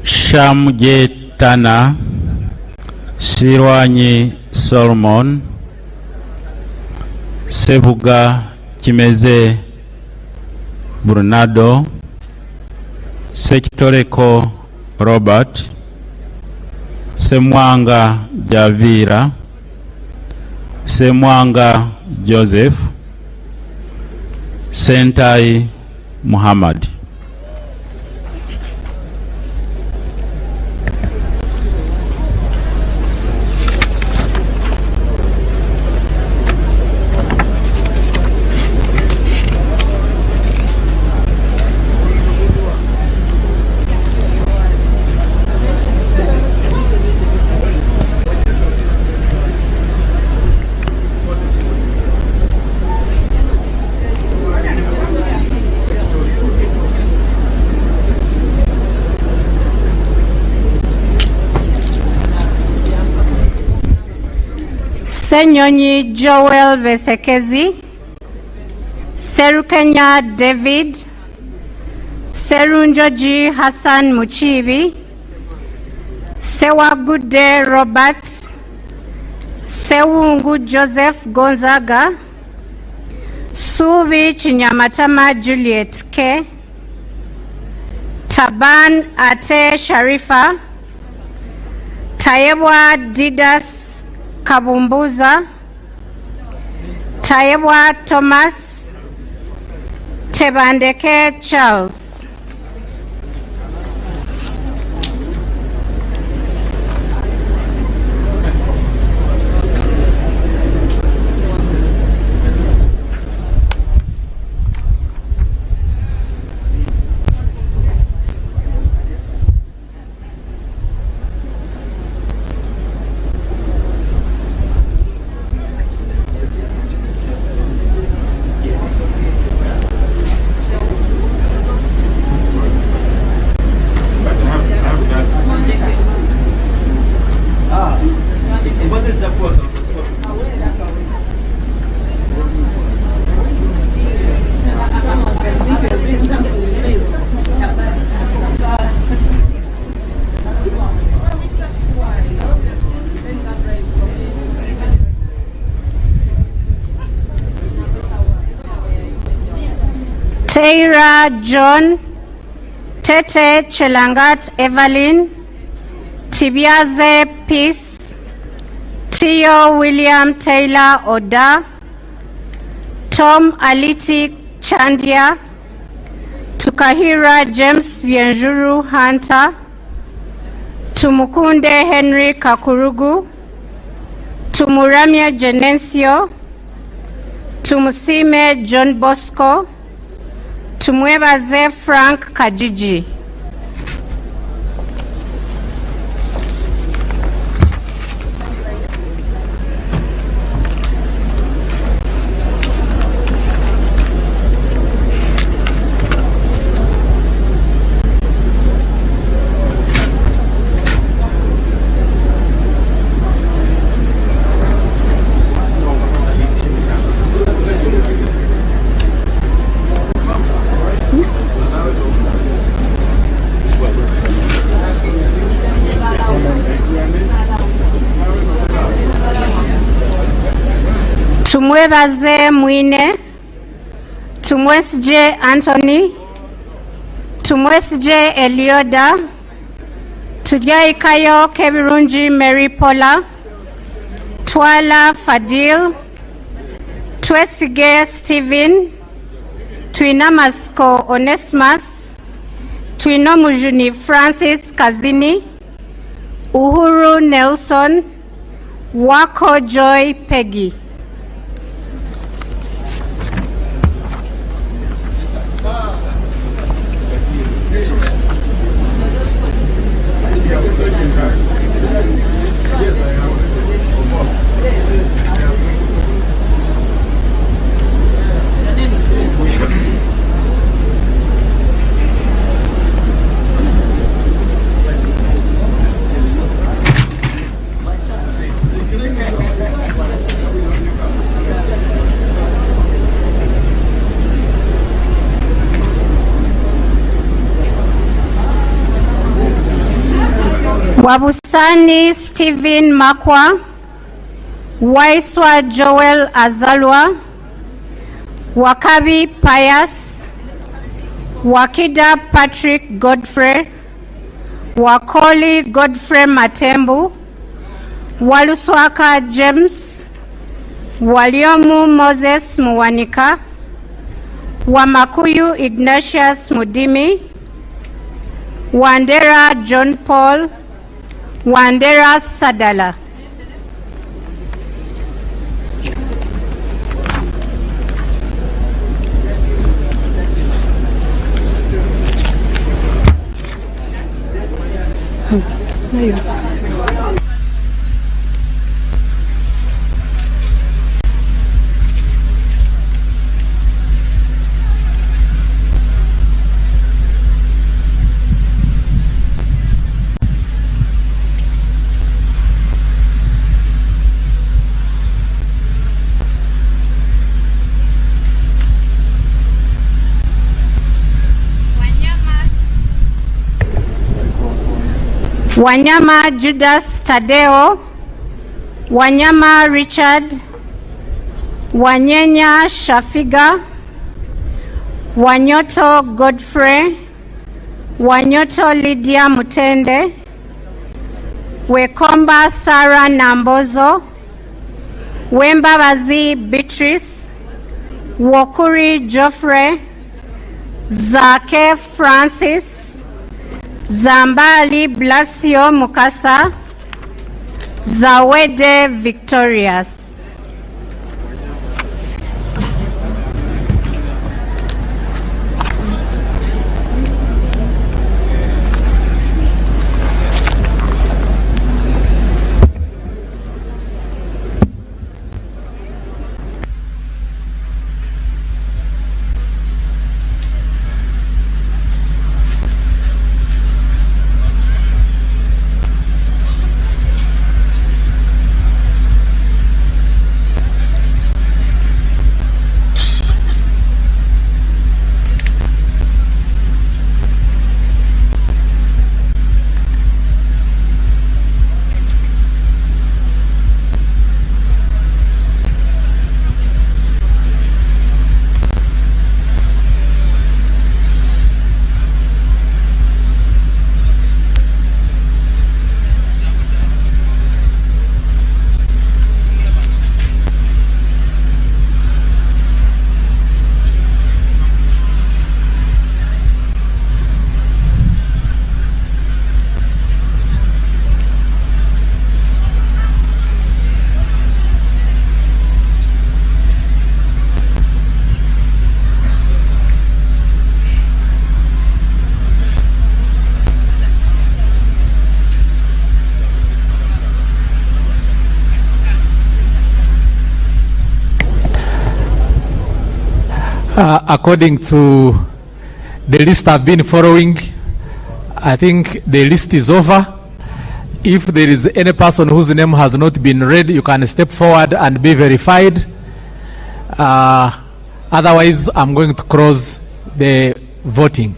Shamje Tana, Sirwanyi Solomon, Sebuga Kimeze Bernardo, Sekitoreko Robert, Semwanga Javira, Semwanga Joseph, Sentai Muhammad.
Senyonyi Joel Besekezi, Serukenya David, Serunjoji Hassan Muchibi, Sewagude Robert, Sewungu Joseph Gonzaga, Subi Chinyamatama Juliet K, Taban Ate Sharifa, Tayebwa Didas Kabumbuza, Tayebwa Thomas, Tebandeke Charles. Teira John, Tete Chelangat Evelyn, Tibiaze Peace, Tio William Taylor Oda, Tom Aliti Chandia, Tukahira James Vienjuru Hunter, Tumukunde Henry Kakurugu, Tumuramia Genensio, Tumusime John Bosco, Tumwebaze Frank Kajiji. Tumwebaze Mwine, Tumwesje Anthony, Tumwesje Elioda, Tujaikayo Kebirunji Mary Paula, Twala Fadil, Twesige Stephen, Twinamasko Onesmus, Twinomujuni Francis Kazini, Uhuru Nelson, Wako Joy Peggy. Wabusani Stephen Makwa, Waiswa Joel Azalwa, Wakabi Pius, Wakida Patrick Godfrey, Wakoli Godfrey Matembu, Waluswaka James, Waliomu Moses Muwanika, Wamakuyu Ignatius Mudimi, Wandera John Paul, Wandera Sadala. Wanyama Judas Tadeo, Wanyama Richard, Wanyenya Shafiga, Wanyoto Godfrey, Wanyoto Lydia Mutende, Wekomba Sarah Nambozo, Wembabazi Beatrice, Wokuri Geoffrey, Zake Francis, Zambali Blasio Mukasa, Zawede Victorious.
According to the list I've been following, I think the list is over. If there is any person whose name has not been read, you can step forward and be verified. Otherwise, I'm going to close the voting.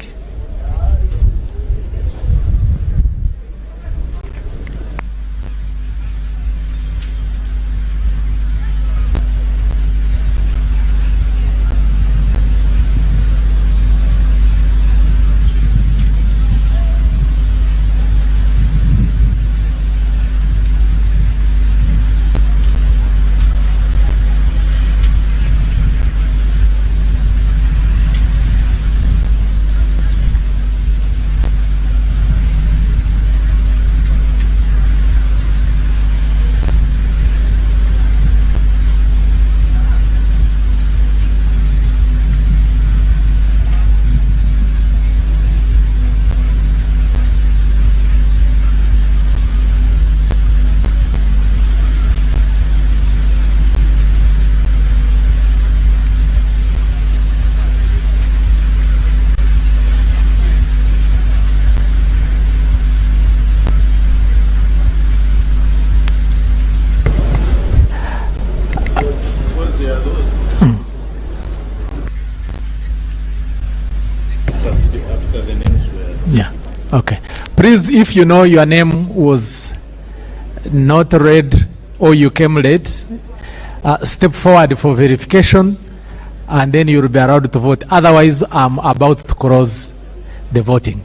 Okay. Please, if you know your name was not read or you came late, step forward for verification and then you will be allowed to vote. Otherwise, I'm about to close the voting.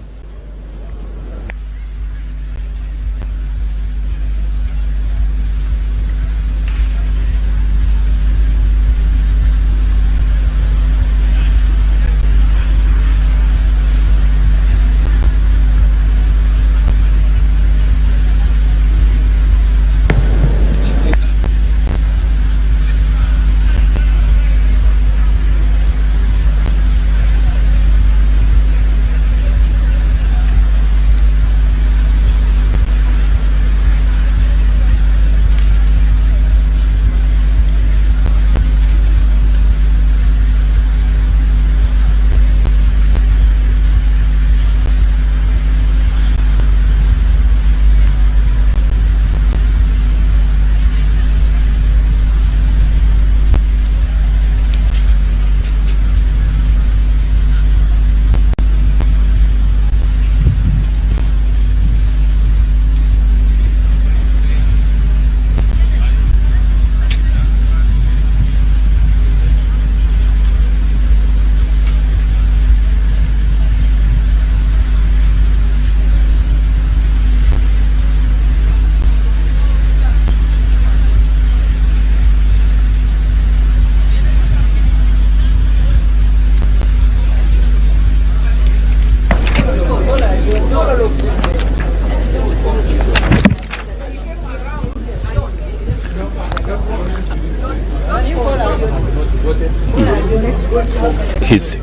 He's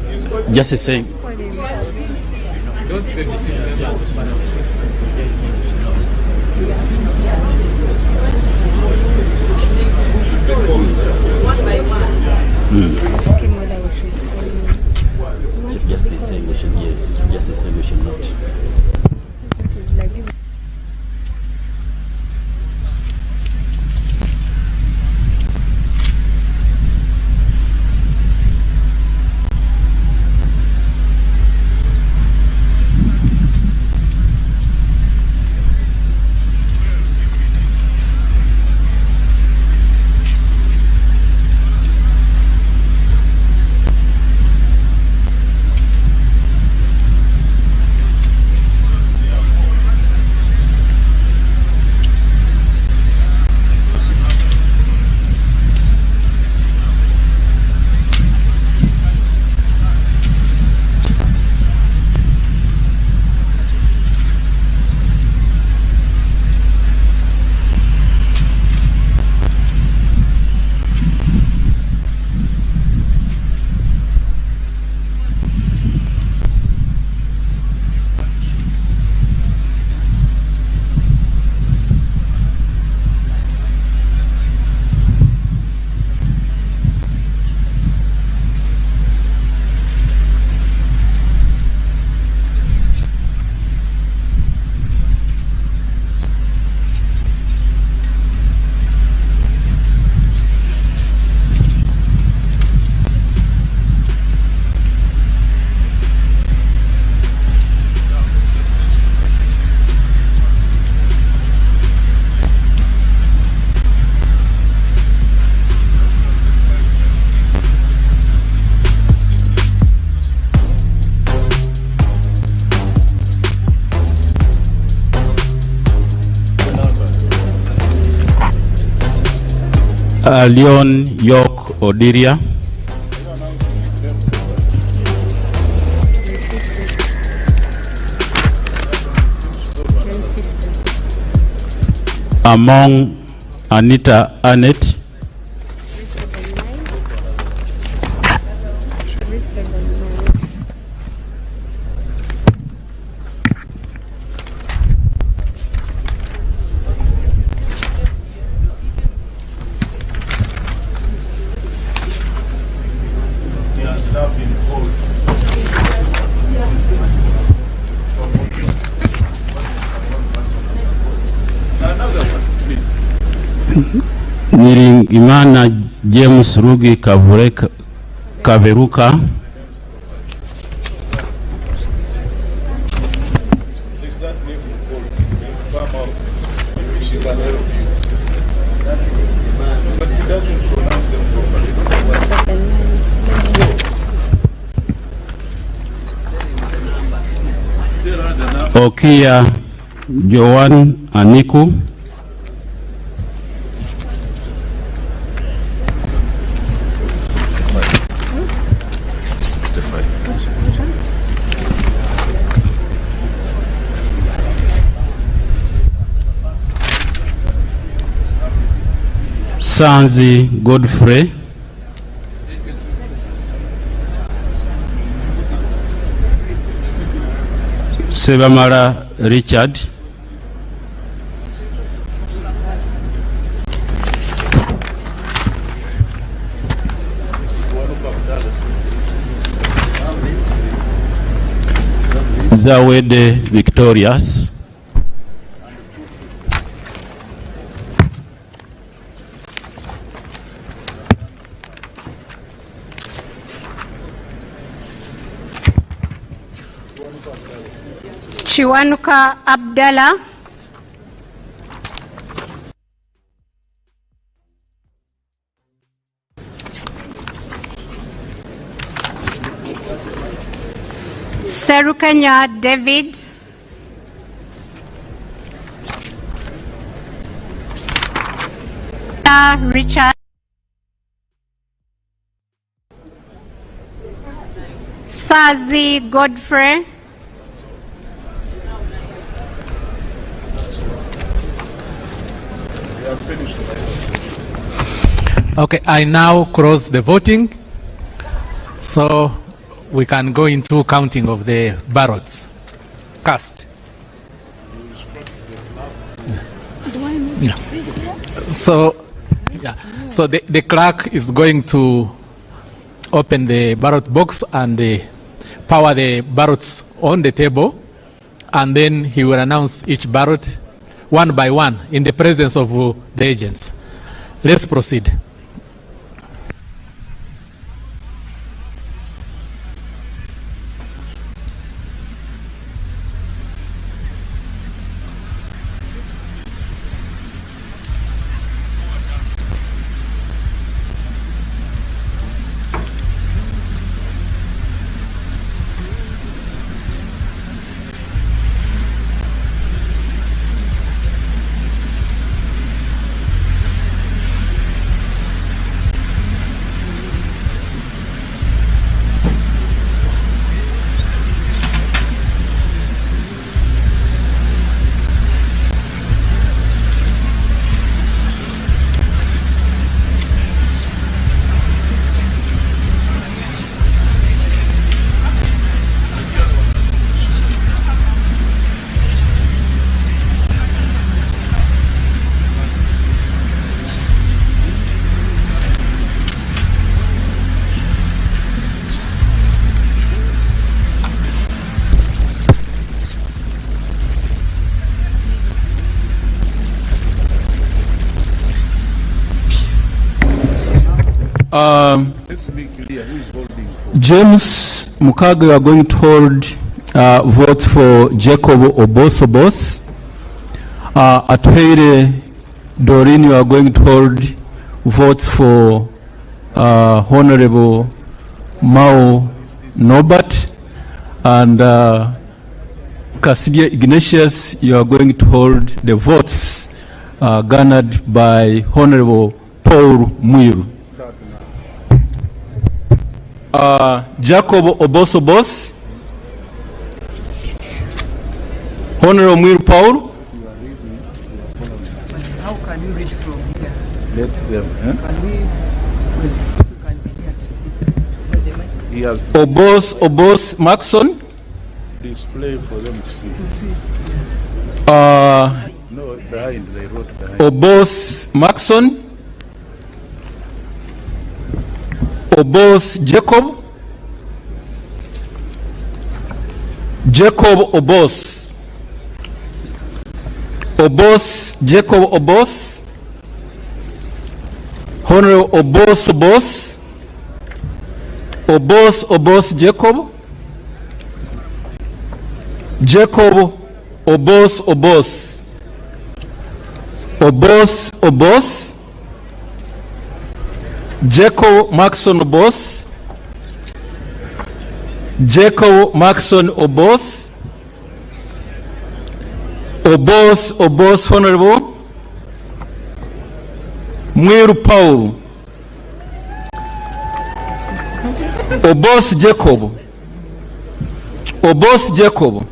just saying. Justice saying we should, yes. Justice saying we should not. Leon York Odiria. Among Anita Annette. Imana James Rugi Kaveruka. Okia Joan Aniku. Sanzi Godfrey. Sebamara Richard. Zawede Victorious.
Chiwanuka Abdallah. Serukanya David. Richard. Sazi Godfrey.
Okay, I now close the voting. So we can go into counting of the ballots cast. Yeah. So the clerk is going to open the ballot box and power the ballots on the table, and then he will announce each ballot one by one in the presence of the agents. Let's proceed.
Let's be clear who is holding for.
James Mukaga, you are going to hold votes for Jacob Obosobos. Atuheire Doreen, you are going to hold votes for Honorable Mao Norbert. And Kasidia Ignatius, you are going to hold the votes garnered by Honorable Paul Muiru. Jacob Obosobos, Honorable Muiru Paul.
How can you read from here?
Let them.
Can we can be here to see?
He has
Obos Maxon.
display for them to see. No, behind, they wrote behind.
Obos Maxon. Obos Jacob. Jacob Obos. Obos Jacob Obos. Honorable Obos Obos. Obos Obos Jacob. Jacob Obos Obos. Obos Obos. Jacob Maxon Obos. Jacob Maxon Obos. Obos Obos Honorable Muiru Paul. Obos Jacob. Obos Jacob.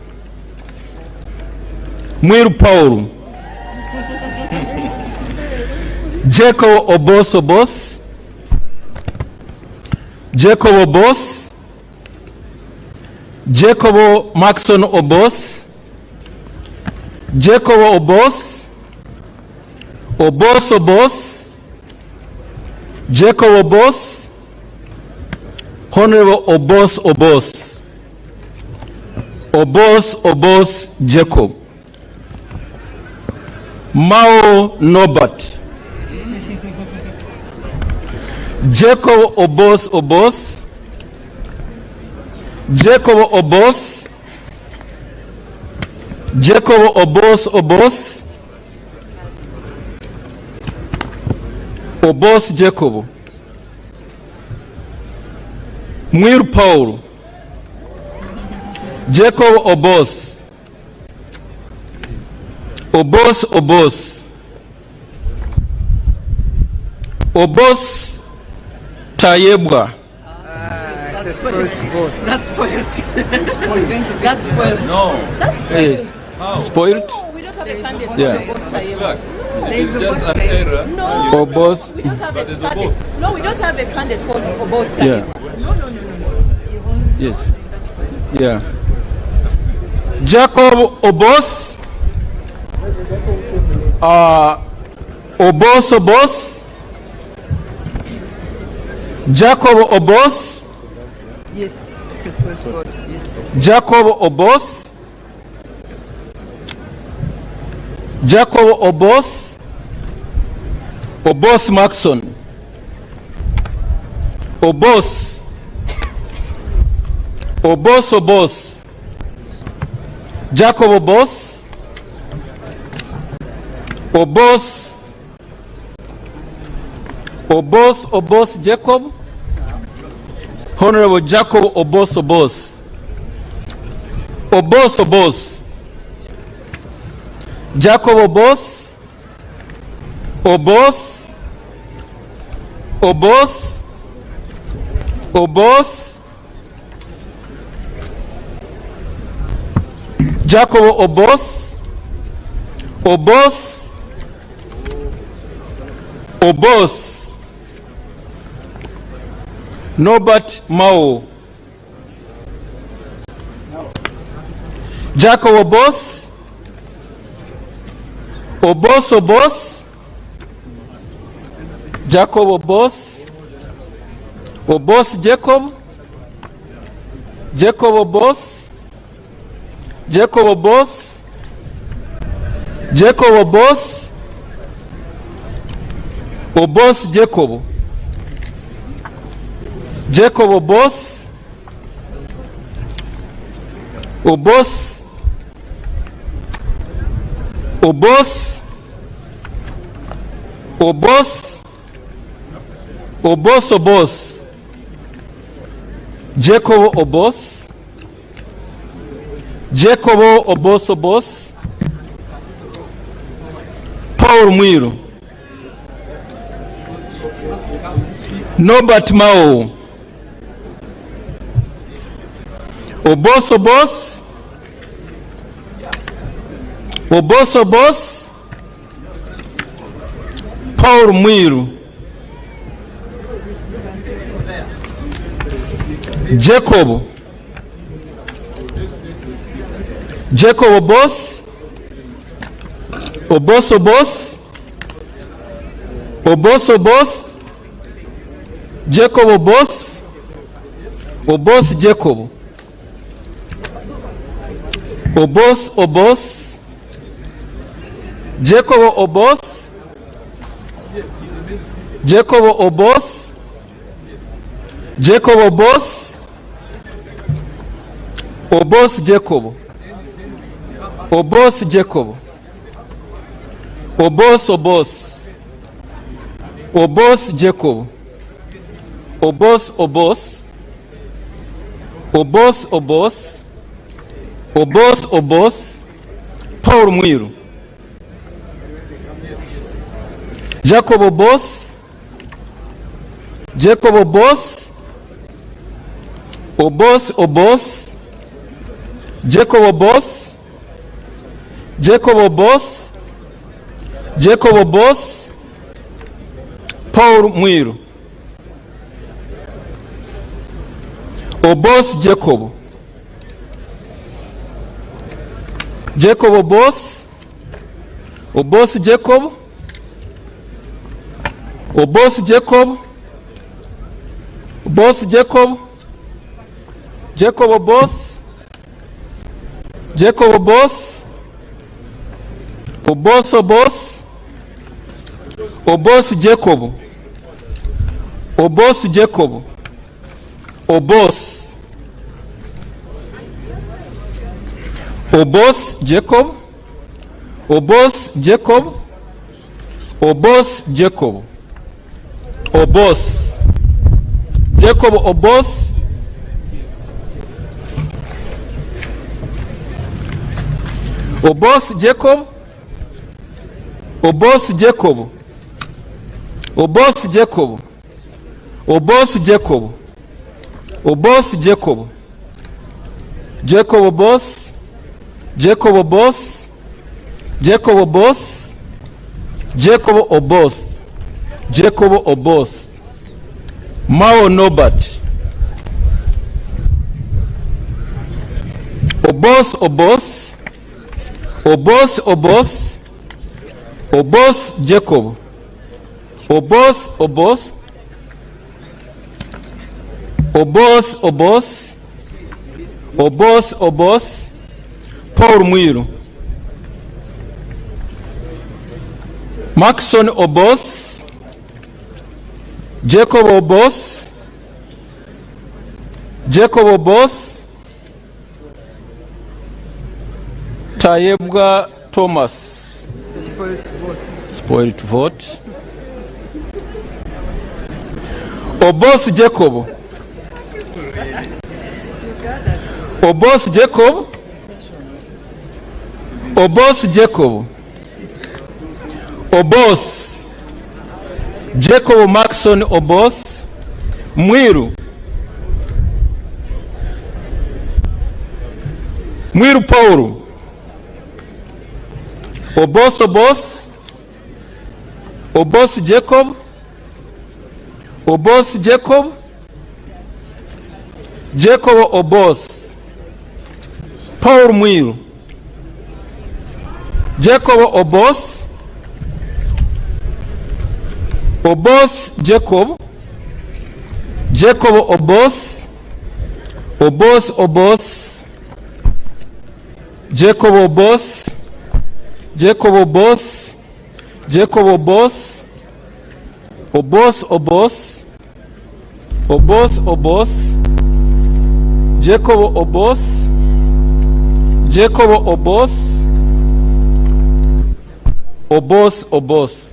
Muiru Paul. Jacob Obos Obos. Jacob Obos. Jacob Maxon Obos. Jacob Obos. Obos Obos. Jacob Obos. Honorable Obos Obos. Obos Obos Jacob. Mao Norbert. Jacob Obos Obos. Jacob Obos. Jacob Obos Obos. Obos Jacob. Muiru Paul. Jacob Obos. Obos Obos. Obos Tayebwa.
That's spoiled. That's spoiled. That's spoiled.
Yes. Spoiled?
We don't have a candidate.
Yeah.
There is a
just
vote
an
type.
error.
No,
Obos.
we don't have a
But there's a
candidate.
vote.
No, we don't have a candidate called Obos.
Yeah.
No. It's only-
Yes. Yeah. Jacob Obos. Obos. Jacob Obos.
Yes, it's his first vote. Yes.
Jacob Obos. Jacob Obos. Obos Maxon. Obos. Obos. Jacob Obos. Obos Jacob. Honorable Jacob Obos. Obos. Jacob Obos. Jacob Obos. Norbert Mao. Jacob Obos. Jacob Obos. Jacob. Jacob Obos. Jacob Obos. Jacob. Jacob Obos. Jacob Obos. Paul Mwiru. Norbert Mao. Obos. Paul Mwiru. Jacob Obos. Jacob Obos. Jacob. Jacob Obos. Paul Mwiru. Jacob Obos. Paul Mwiru. Obos Jacob. Jacob Obos. Jacob. Jacob. Jacob Obos. Jacob. Jacob Oboth. Jacob Oboth. Mao Norbert. Oboth Oboth. Oboth Oboth. Oboth Jacob. Oboth Oboth. Oboth Oboth. Oboth Oboth. Paul Mwiru. Maxon Oboth. Jacob Oboth. Jacob Oboth. Tayebwa Thomas. Spoiled vote. Oboth Jacob. Oboth Jacob. Oboth Jacob. Oboth Jacob Maxon Oboth. Mwiru. Mwiru Paul. Oboth Oboth. Oboth Jacob. Oboth Jacob. Jacob Oboth. Paul Mwiru. Jacob Oboth. Oboth Jacob. Jacob Oboth. Oboth Oboth. Jacob Oboth. Jacob Oboth. Jacob Oboth. Oboth Oboth. Oboth Oboth. Jacob Oboth. Jacob Oboth. Oboth Oboth.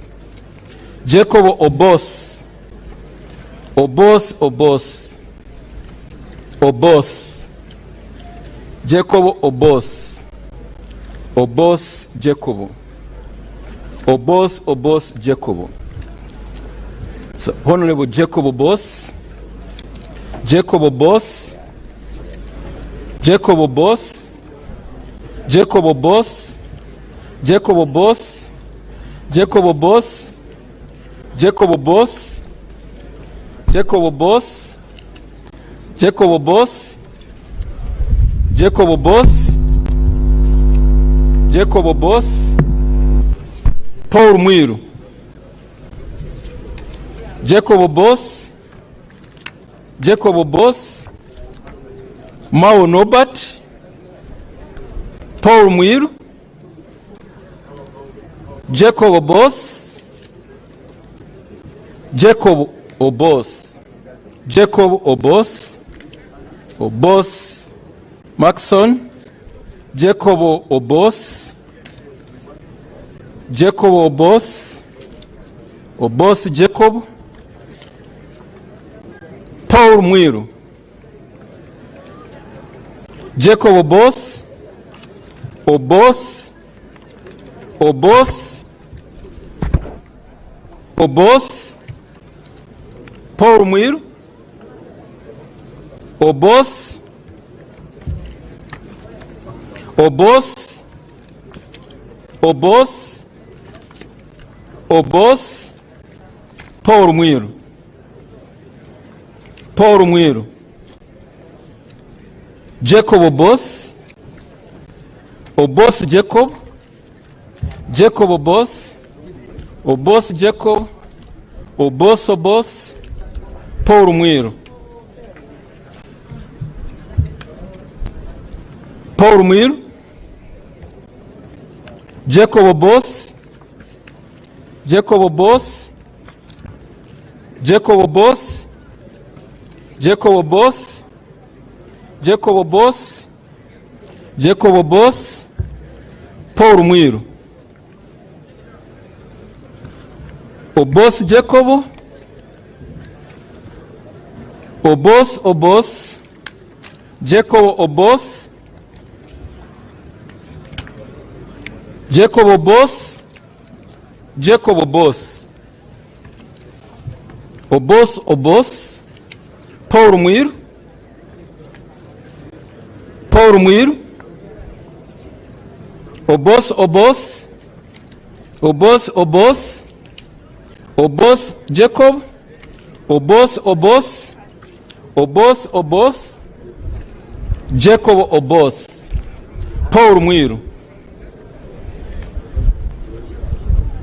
Jacob Oboth. Oboth Oboth. Oboth. Jacob Oboth. Oboth Jacob. Oboth Oboth Jacob. So, Honorable Jacob Oboth. Jacob Oboth. Jacob Oboth. Jacob Oboth. Jacob Oboth. Jacob Oboth. Jacob Oboth. Jacob Oboth. Jacob Oboth. Jacob Oboth. Jacob Oboth. Paul Mwiru. Jacob Oboth. Jacob Oboth. Mao Norbert. Paul Mwiru. Jacob Oboth. Jacob Oboth. Jacob Oboth. Oboth Maxon. Jacob Oboth. Jacob Oboth. Oboth Jacob. Paul Mwiru. Jacob Oboth. Oboth. Oboth. Oboth. Paul Mwiru. Oboth. Oboth. Oboth. Oboth. Paul Mwiru. Paul Mwiru. Jacob Oboth. Oboth Jacob. Jacob Oboth. Oboth Jacob. Oboth Oboth. Paul Mwiru. Paul Mwiru. Jacob Oboth. Jacob Oboth. Jacob Oboth. Jacob Oboth. Jacob Oboth. Jacob Oboth. Paul Mwiru. Oboth Jacob. Oboth Oboth. Jacob Oboth. Jacob Oboth. Jacob Oboth. Oboth Oboth. Paul Mwiru. Paul Mwiru. Oboth Oboth.
Obos, Obos, Obos Jacob, Obos, Obos, Obos, Obos, Jacob Obos, Paul Mwiru.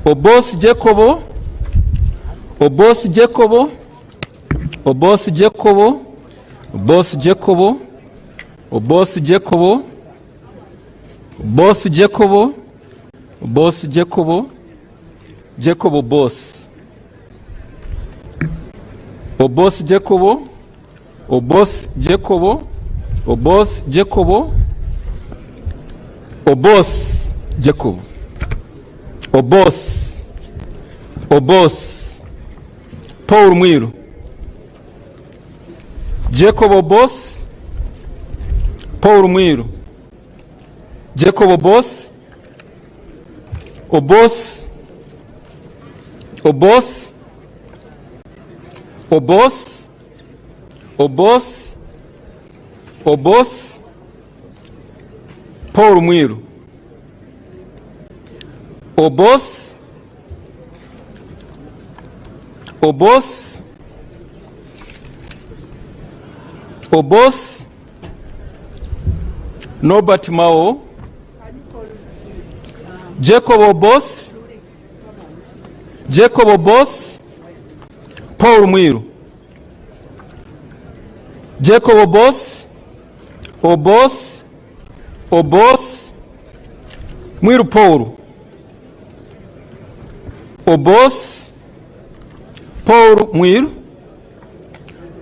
Obos Jacobo, Obos Jacobo, Obos Jacobo, Obos Jacobo, Obos Jacobo, Obos Jacobo, Obos Jacobo, Jacobo Boss. Obos Jacobo, Obos Jacobo, Obos Jacobo, Obos Jacobo, Obos, Obos, Paul Mwiru. Jacob Obos, Paul Mwiru. Jacob Obos, Obos, Obos, Obos, Obos, Obos, Paul Mwiru. Obos, Obos, Obos, Norbert Mao. Jacob Obos, Jacob Obos, Paul Mwiru. Jacob Obos, Obos, Obos, Mwiru Paul. Obos, Paul Mwiru,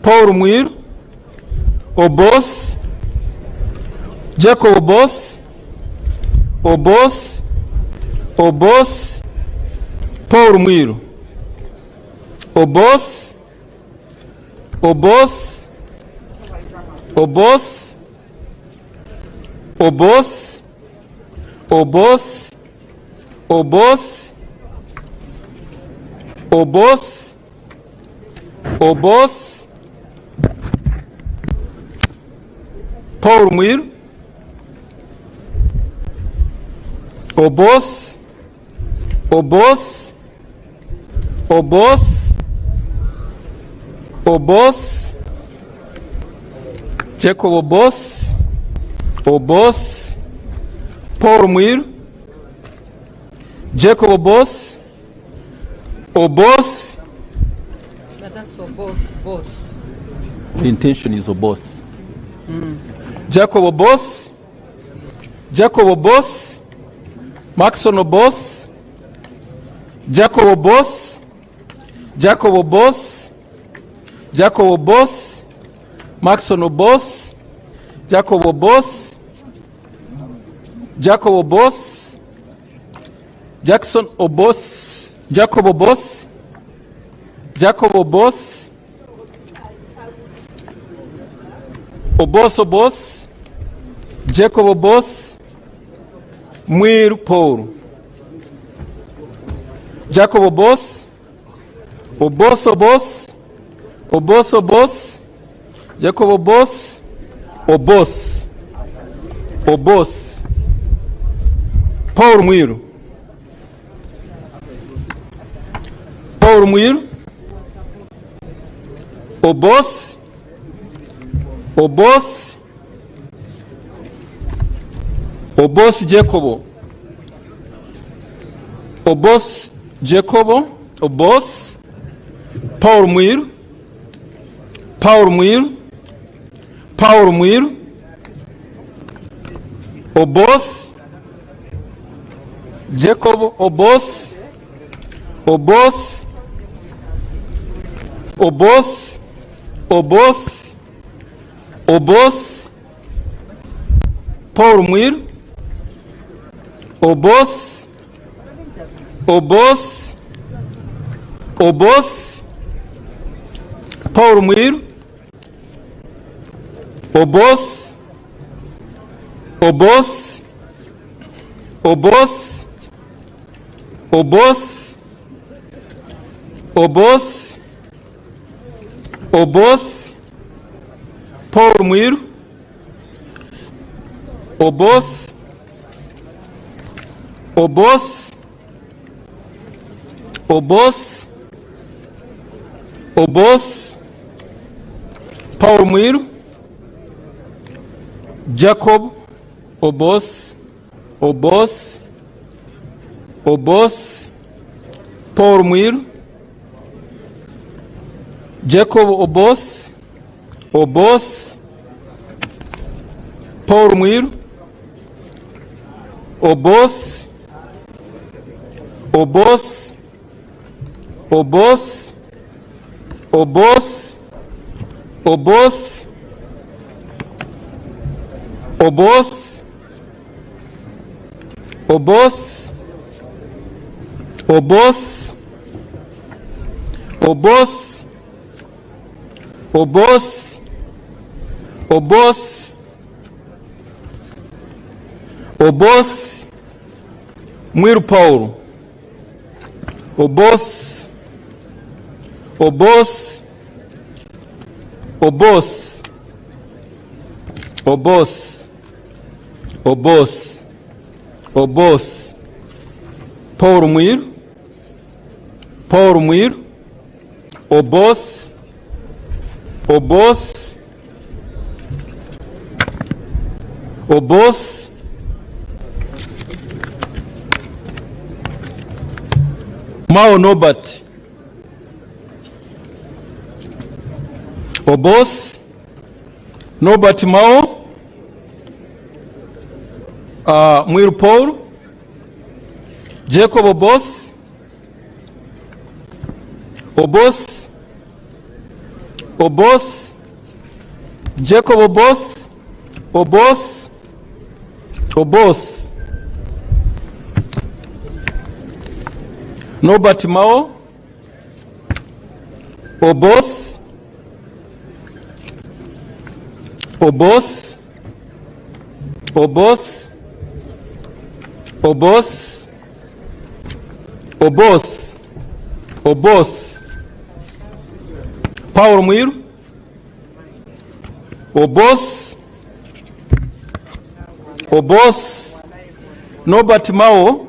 Paul Mwiru, Obos, Jacob Obos, Obos, Obos, Paul Mwiru. Obos, Obos, Obos, Obos, Obos, Obos, Obos, Obos, Paul Mwiru. Obos, Obos, Obos, Obos, Jacob Obos, Obos, Paul Mwiru. Jacob Obos, Obos.
But that's Obos.
The intention is Obos. Jacob Obos, Jacob Obos, Maxon Obos, Jacob Obos, Jacob Obos, Jacob Obos, Maxon Obos, Jacob Obos, Jacob Obos, Jackson Obos, Jacob Obos, Jacob Obos, Obos Obos, Jacob Obos, Mwiru Paul. Jacob Obos, Obos Obos, Obos Obos, Jacob Obos, Obos, Obos, Paul Mwiru. Paul Mwiru, Obos, Obos, Obos Jacobo, Obos Jacobo, Obos, Paul Mwiru, Paul Mwiru, Paul Mwiru, Obos, Jacob Obos, Obos, Obos, Obos, Obos, Paul Mwiru, Obos, Obos, Obos, Paul Mwiru, Obos, Obos, Obos, Obos, Obos, Obos, Paul Mwiru, Obos, Obos, Obos, Obos, Paul Mwiru, Jacob Obos, Obos, Obos, Paul Mwiru, Jacob Obos, Obos, Paul Mwiru, Obos, Obos, Obos, Obos, Obos, Obos, Obos, Obos, Obos, Obos, Obos, Obos, Mwiru Paulo, Obos, Obos, Obos, Obos, Obos, Obos, Paulo Mwiru, Paulo Mwiru, Obos, Obos, Obos, Mao Norbert, Obos, Norbert Mao, Mwiru Paul, Jacob Obos, Obos, Obos, Jacob Obos, Obos, Obos, Norbert Mao, Obos, Obos, Obos, Obos, Obos, Obos, Paulo Mwiru, Obos, Obos, Norbert Mao,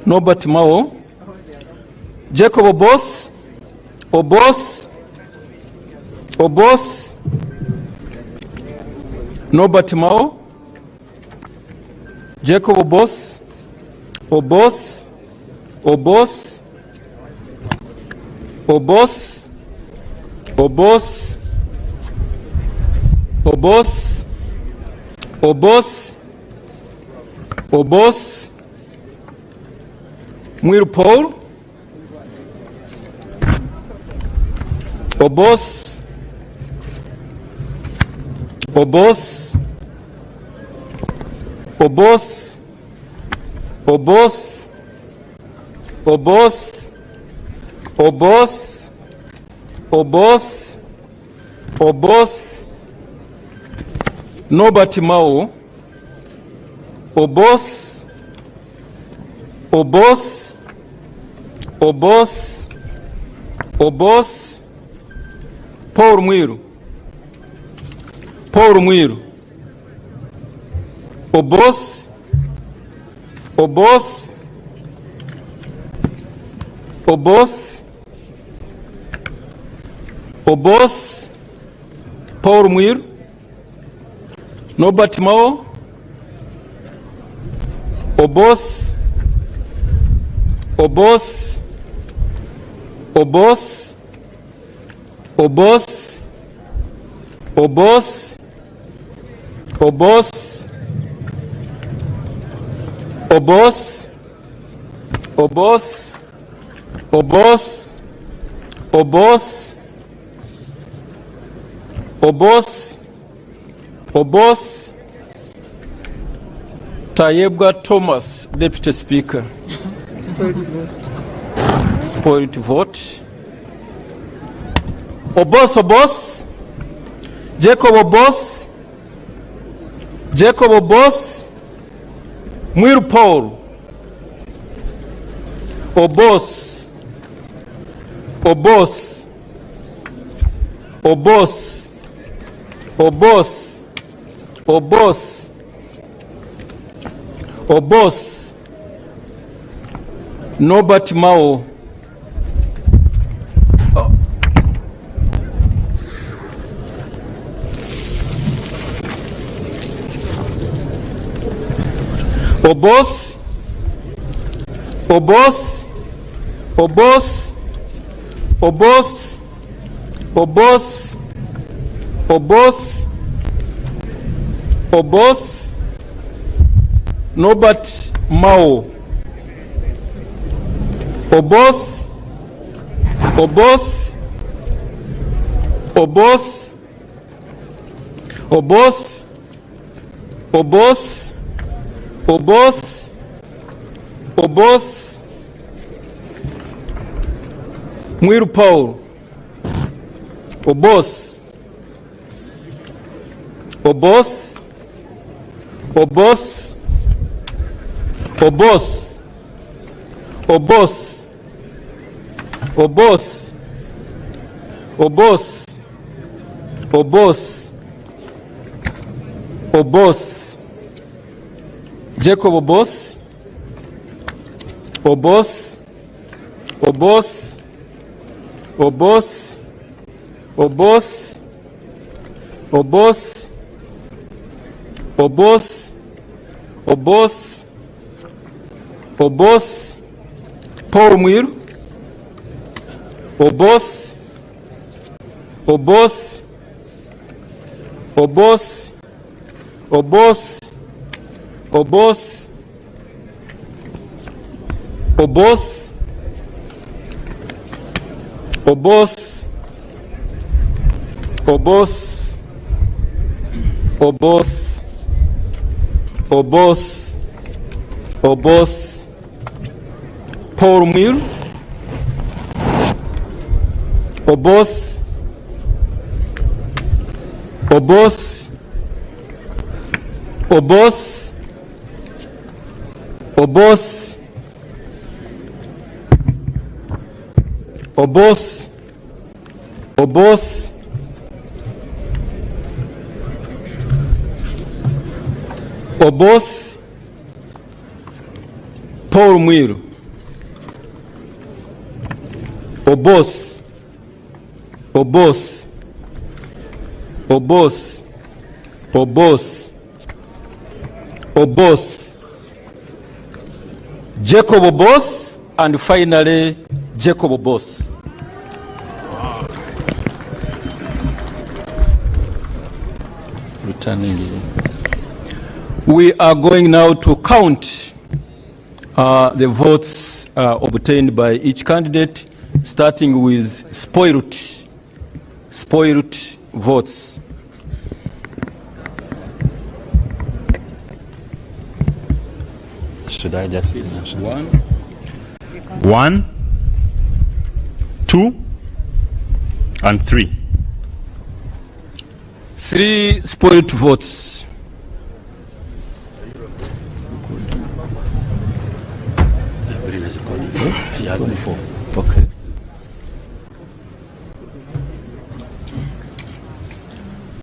Norbert Mao, Jacob Obos, Obos, Obos, Norbert Mao, Jacob Obos, Obos, Obos, Obos, Obos, Obos, Obos, Obos, Mwiru Paul, Obos, Obos, Obos, Obos, Obos, Obos, Obos, Obos, Norbert Mao, Obos, Obos, Obos, Obos, Paul Mwiru, Paul Mwiru, Obos, Obos, Obos, Obos, Paul Mwiru, Norbert Mao, Obos, Obos, Obos, Obos, Obos, Obos, Obos, Obos, Obos, Obos, Obos, Obos, Tayebwa Thomas, Deputy Speaker. Spoiled vote. Obos, Obos, Jacob Obos, Jacob Obos, Mwiru Paul, Obos, Obos, Obos, Obos, Obos, Obos, Norbert Mao. Obos, Obos, Obos, Obos, Obos, Obos, Obos, Norbert Mao. Obos, Obos, Obos, Obos, Obos, Obos, Obos, Mwiru Paul. Obos, Obos, Obos, Obos, Obos, Obos, Obos, Obos, Obos, Jacob Obos, Obos, Obos, Obos, Obos, Obos, Obos, Obos, Obos, Paul Mwiru. Obos, Obos, Obos, Obos, Obos, Obos, Obos, Obos, Obos, Obos, Obos, Paul Mwiru. Obos, Obos, Obos, Obos, Obos, Obos, Obos, Paul Mwiru. Obos, Obos, Obos, Obos, Obos, Jacob Obos, and finally Jacob Obos. Returning. We are going now to count the votes obtained by each candidate, starting with spoiled votes.
Should I just
One,
1, 2, and 3?
3 spoiled votes.
She has before.
Okay.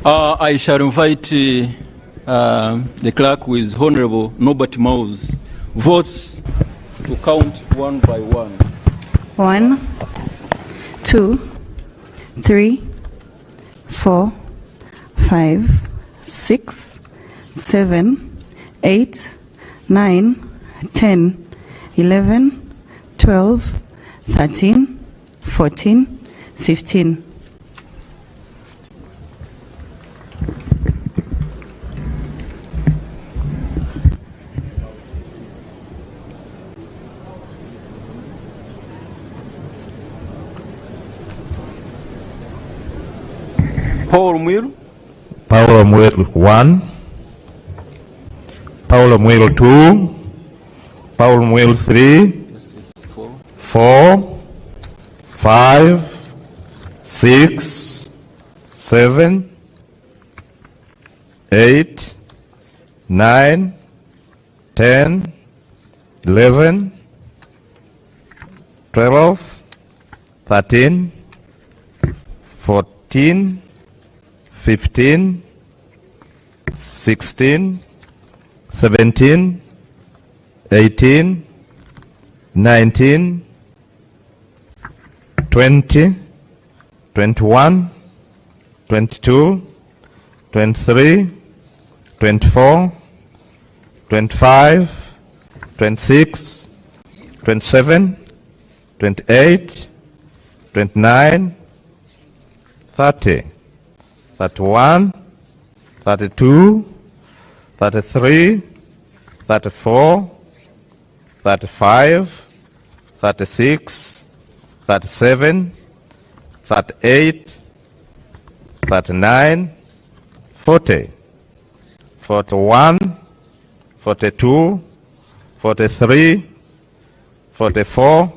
I shall invite the clerk with Honorable Norbert Mao's votes to count one by one.
1, 2, 3, 4, 5, 6, 7, 8, 9, 10, 11, 12, 13, 14, 15.
Paul Mwiru.
Paulo Mwiru 1, Paulo Mwiru 2, Paulo Mwiru 3, 4, 5, 6, 7, 8, 9, 10, 11, 12, 13, 14, 15, 16, 17, 18, 19, 20, 21, 22, 23, 24, 25, 26, 27, 28, 29, 30, 31, 32, 33, 34, 35, 36, 37, 38, 39, 40, 41, 42, 43, 44,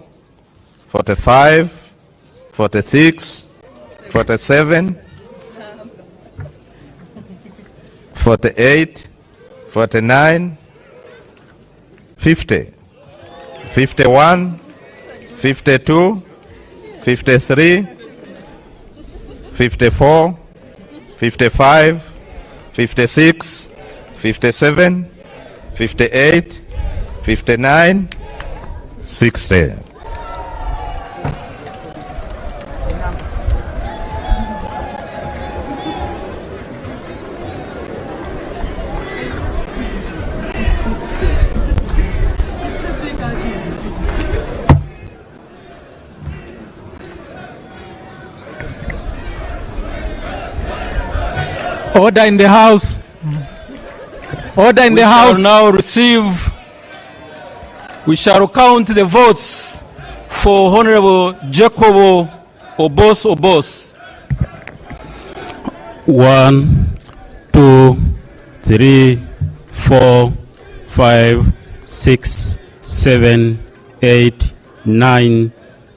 45, 46, 47, 48, 49, 50, 51, 52, 53, 54, 55, 56, 57, 58, 59, 60.
Order in the house. Order in the house.
We shall now receive, we shall count the votes for Honorable Jacobo Obos.
1, 2, 3, 4, 5, 6, 7, 8, 9,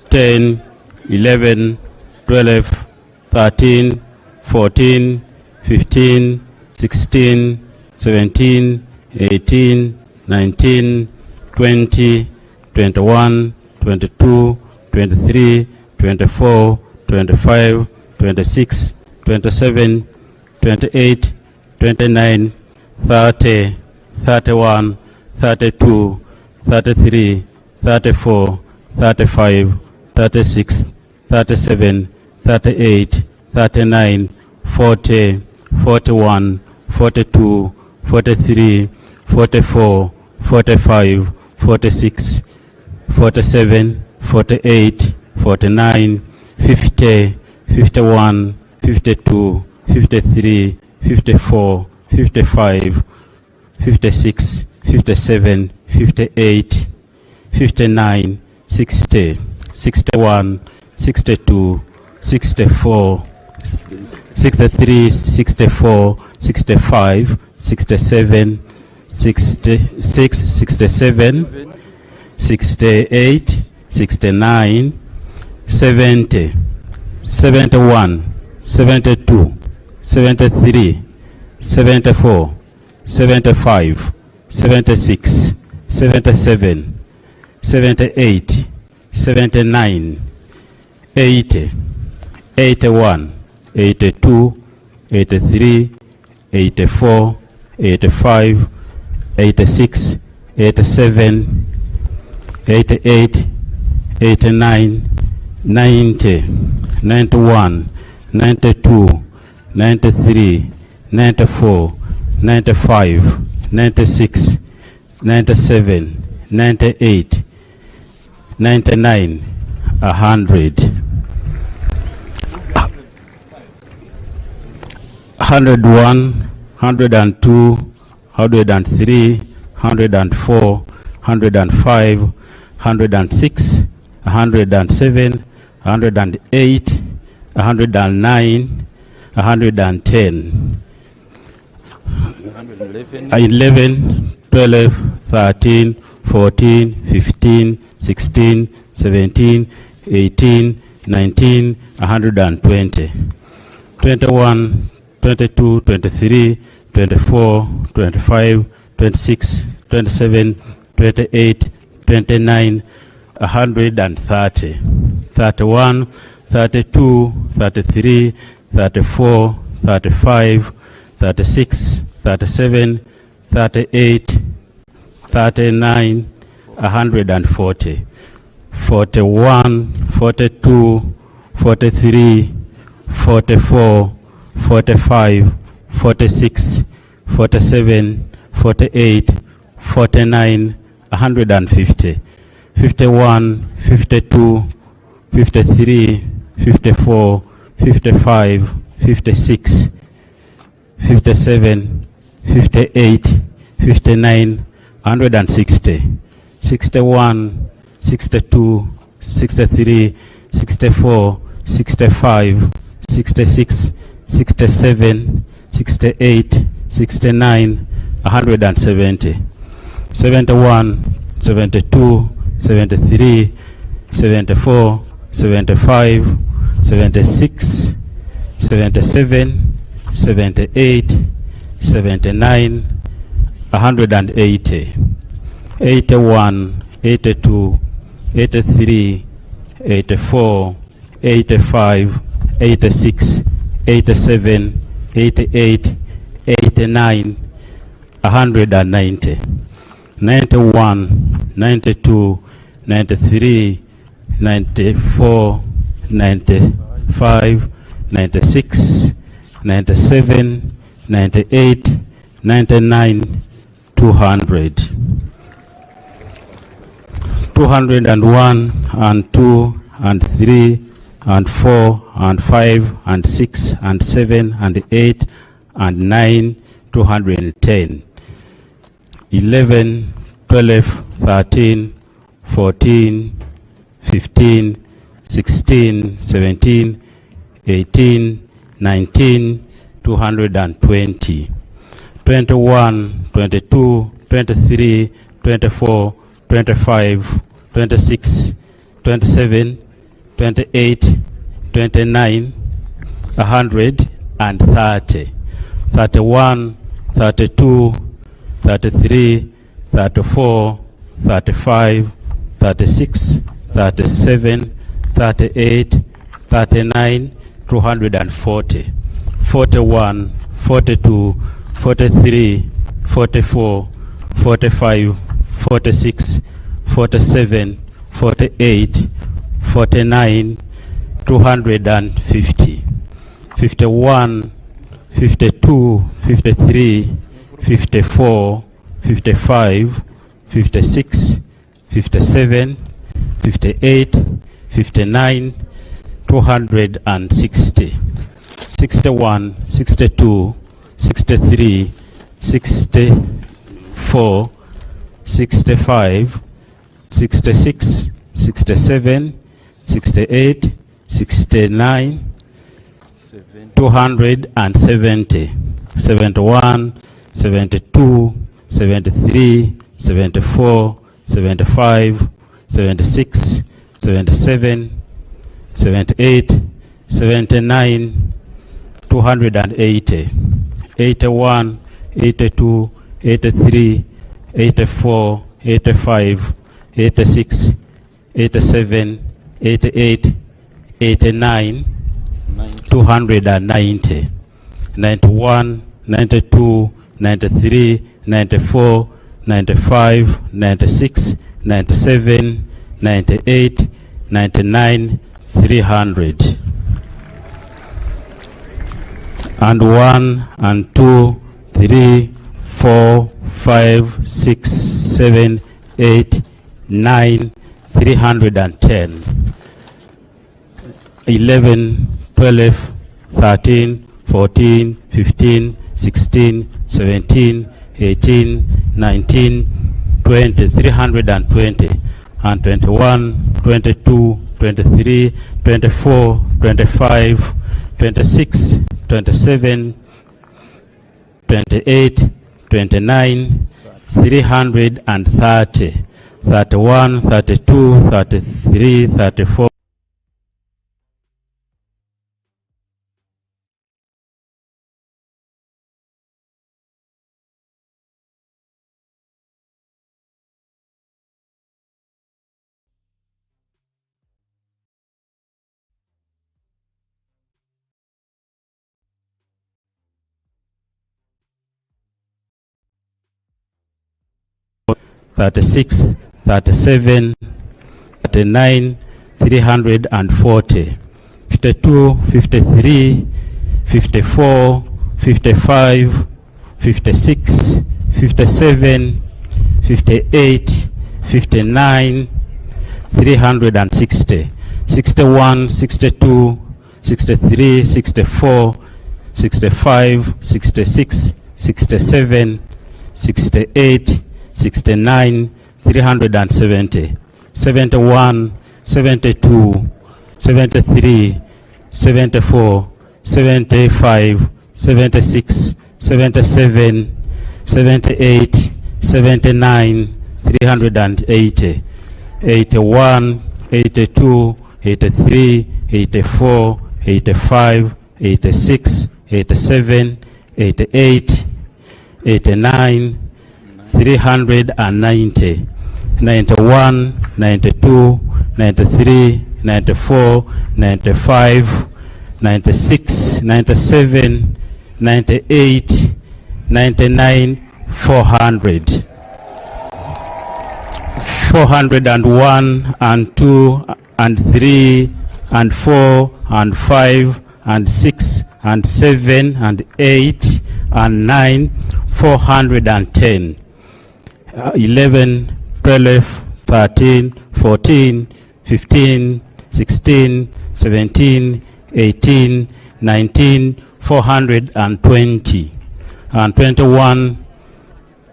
10, 11, 12, 13, 14, 15, 16, 17, 18, 19, 20, 21, 22, 23, 24, 25, 26, 27, 28, 29, 30, 31, 32, 33, 34, 35, 36, 37, 38, 39, 40, 41, 42, 43, 44, 45, 46, 47, 48, 49, 50, 51, 52, 53, 54, 55, 56, 57, 58, 59, 60, 61, 62, 64, 63, 64, 65, 67, 66, 67, 68, 69, 70, 71, 72, 73, 74, 75, 76, 77, 78, 79, 80, 81, 82, 83, 84, 85, 86, 87, 88, 89, 90, 91, 92, 93, 94, 95, 96, 97, 98, 99, 100. 101, 102, 103, 104, 105, 106, 107, 108, 109, 110, 11, 12, 13, 14, 15, 16, 17, 18, 19, 120, 21, 22, 23, 24, 25, 26, 27, 28, 29, 130, 31, 32, 33, 34, 35, 36, 37, 38, 39, 140. 41, 42, 43, 44, 45, 46, 47, 48, 49, 150. 51, 52, 53, 54, 55, 56, 57, 58, 59, 160. 61, 62, 63, 64, 65, 66, 67, 68, 69, 170. 71, 72, 73, 74, 75, 76, 77, 78, 79, 180. 81, 82, 83, 84, 85, 86, 87, 88, 89, 190. 91, 92, 93, 94, 95, 96, 97, 98, 99, 200. 201 and 2 and 3 and 4 and 5 and 6 and 7 and 8 and 9, 210. 11, 12, 13, 14, 15, 16, 17, 18, 19, 220. 21, 22, 23, 24, 25, 26, 27, 28, 29, 130. 31, 32, 33, 34, 35, 36, 37, 38, 39, 240. 41, 42, 43, 44, 45, 46, 47, 48, 49, 250. 51, 52, 53, 54, 55, 56, 57, 58, 59, 260. 61, 62, 63, 64, 65, 66, 67, 68, 69, 270, 71, 72, 73, 74, 75, 76, 77, 78, 79, 280, 81, 82, 83, 84, 85, 86, 87, 88, 89, 290, 91, 92, 93, 94, 95, 96, 97, 98, 99, 300. And 1 and 2, 3, 4, 5, 6, 7, 8, 9, 310. 11, 12, 13, 14, 15, 16, 17, 18, 19, 20, 320. And 21, 22, 23, 24, 25, 26, 27, 28, 29, 330, 31, 32, 33, 34, 37, 39, 340, 52, 53, 54, 55, 56, 57, 58, 59, 360, 61, 62, 63, 64, 65, 66, 67, 68, 69, 370, 71, 72, 73, 74, 75, 76, 77, 78, 79, 380, 81, 82, 83, 84, 85, 86, 87, 88, 89, 390, 91, 92, 93, 94, 95, 96, 97, 98, 99, 400. 401 and 2 and 3 and 4 and 5 and 6 and 7 and 8 and 9, 410. 11, 12, 13, 14, 15, 16, 17, 18, 19, 420. And 21,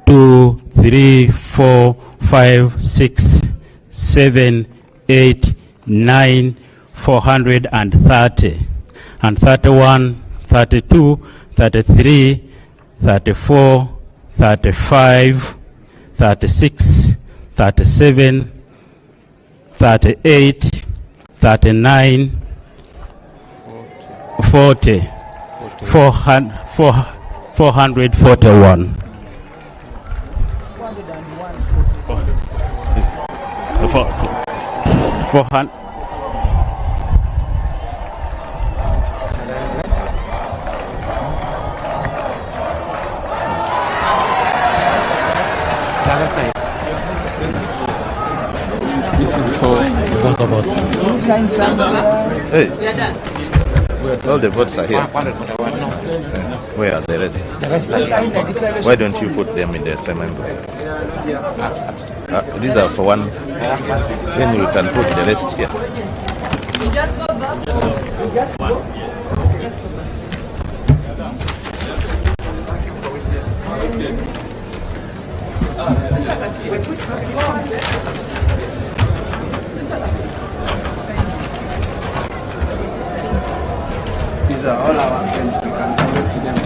2, 3, 4, 5, 6, 7, 8, 9, 430. And 31, 32, 33, 34, 35, 36, 37, 38, 39, 40, 441. 400.
This is for
Hey, all the votes are here. Where are the rest? Why don't you put them in the same envelope? These are for one. Then you can put the rest here.
You just go back. You just go. Yes.
These are all our friends. We can connect to them.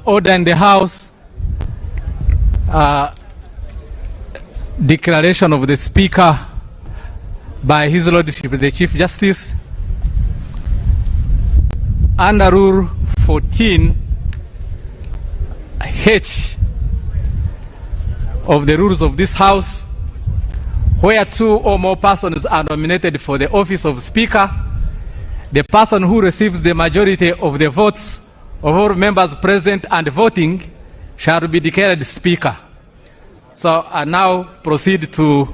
Order in the House. Declaration of the Speaker by His Lordship the Chief Justice. Under Rule 14H of the rules of this House, where two or more persons are nominated for the office of Speaker, the person who receives the majority of the votes of all members present and voting shall be declared Speaker. So I now proceed to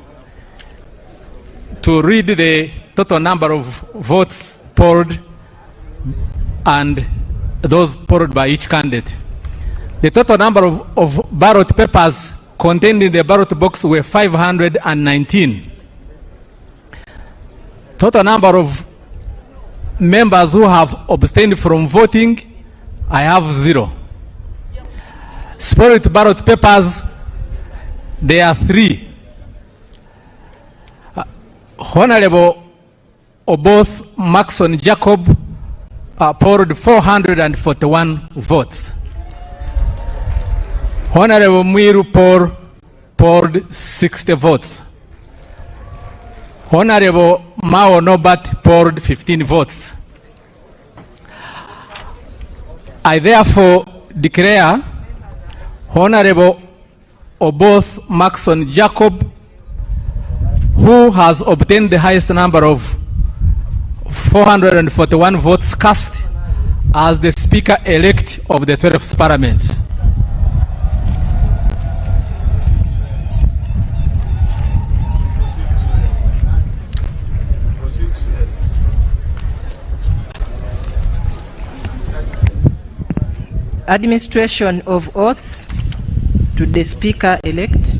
read the total number of votes polled and those polled by each candidate. The total number of ballot papers contained in the ballot box were 519. Total number of members who have abstained from voting, I have 0. Spoiled ballot papers, there are 3. Honorable Oboth Maxon Jacob polled 441 votes. Honorable Mwiru Paul polled 60 votes. Honorable Mao Nobat polled 15 votes. I therefore declare Honorable Oboth Maxon Jacob, who has obtained the highest number of 441 votes cast, as the Speaker-elect of the 12th Parliament.
Administration of oath to the Speaker-elect.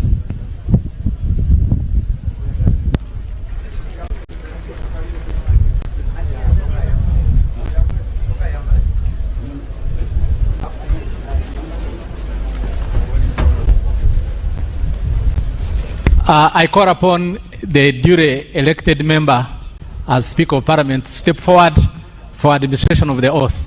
I call upon the duly elected member as Speaker of Parliament to step forward for administration of the oath.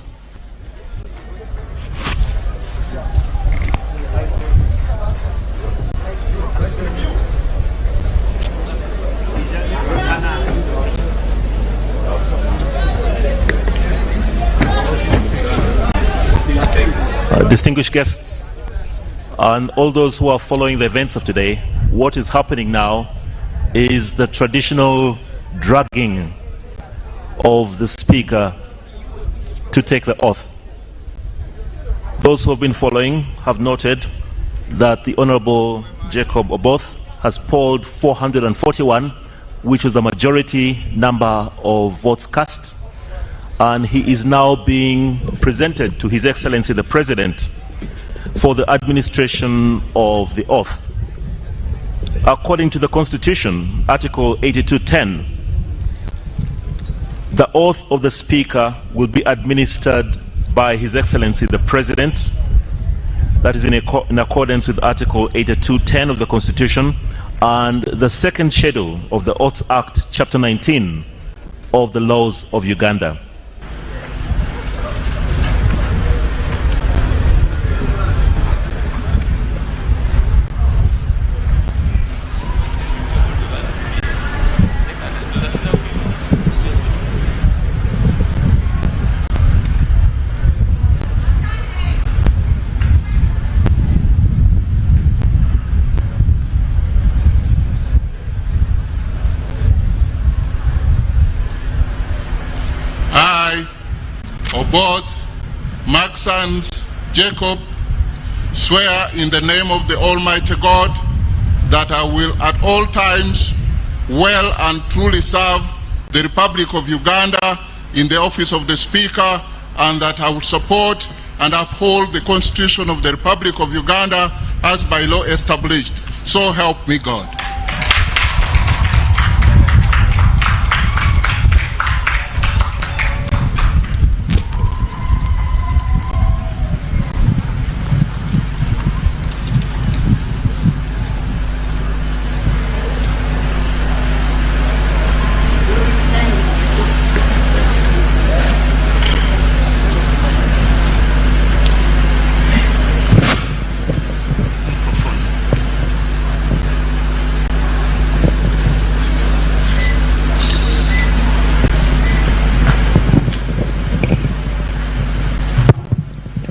Distinguished guests and all those who are following the events of today, what is happening now is the traditional dragging of the Speaker to take the oath. Those who have been following have noted that the Honorable Jacob Oboth has polled 441, which is the majority number of votes cast, and he is now being presented to His Excellency the President for the administration of the oath. According to the Constitution, Article 82:10, the oath of the Speaker will be administered by His Excellency the President. That is in accordance with Article 82:10 of the Constitution and the second schedule of the Oaths Act, Chapter 19 of the laws of Uganda.
Oboth Maxon Jacob swear in the name of the Almighty God that I will at all times well and truly serve the Republic of Uganda in the office of the Speaker, and that I will support and uphold the Constitution of the Republic of Uganda as by law established. So help me God.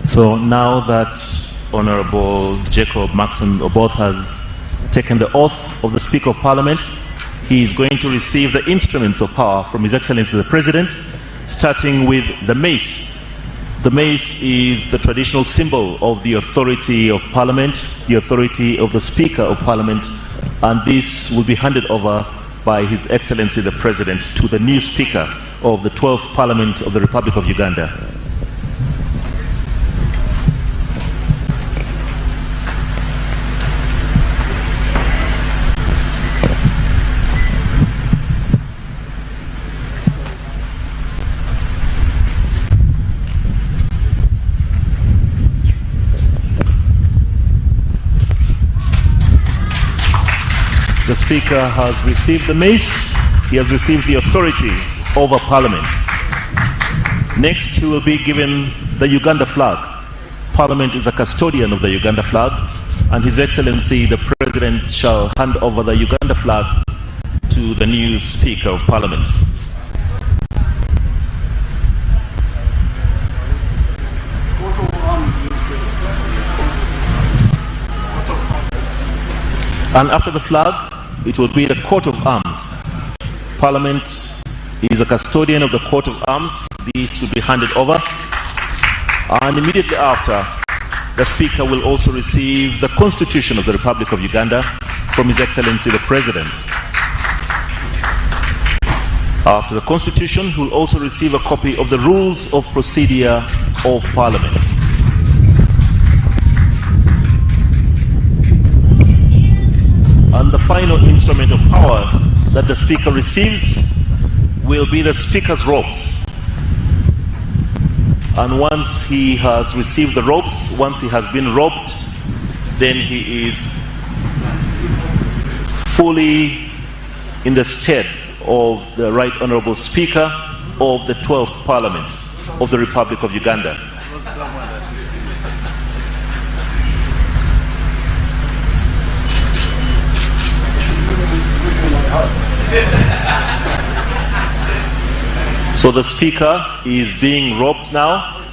So now that Honorable Jacob Maxon Oboth has taken the oath of the Speaker of Parliament, he is going to receive the instruments of power from His Excellency the President, starting with the mace. The mace is the traditional symbol of the authority of Parliament, the authority of the Speaker of Parliament, and this will be handed over by His Excellency the President to the new Speaker of the 12th Parliament of the Republic of Uganda. The Speaker has received the mace. He has received the authority over Parliament. Next, he will be given the Uganda flag. Parliament is a custodian of the Uganda flag, and His Excellency the President shall hand over the Uganda flag to the new Speaker of Parliament. And after the flag, it will be the coat of arms. Parliament is a custodian of the coat of arms. These will be handed over. And immediately after, the Speaker will also receive the Constitution of the Republic of Uganda from His Excellency the President. After the Constitution, he will also receive a copy of the Rules of Procedure of Parliament. And the final instrument of power that the Speaker receives will be the Speaker's robes. And once he has received the robes, once he has been robed, then he is fully in the stead of the Right Honourable Speaker of the 12th Parliament of the Republic of Uganda. So the Speaker is being robed now.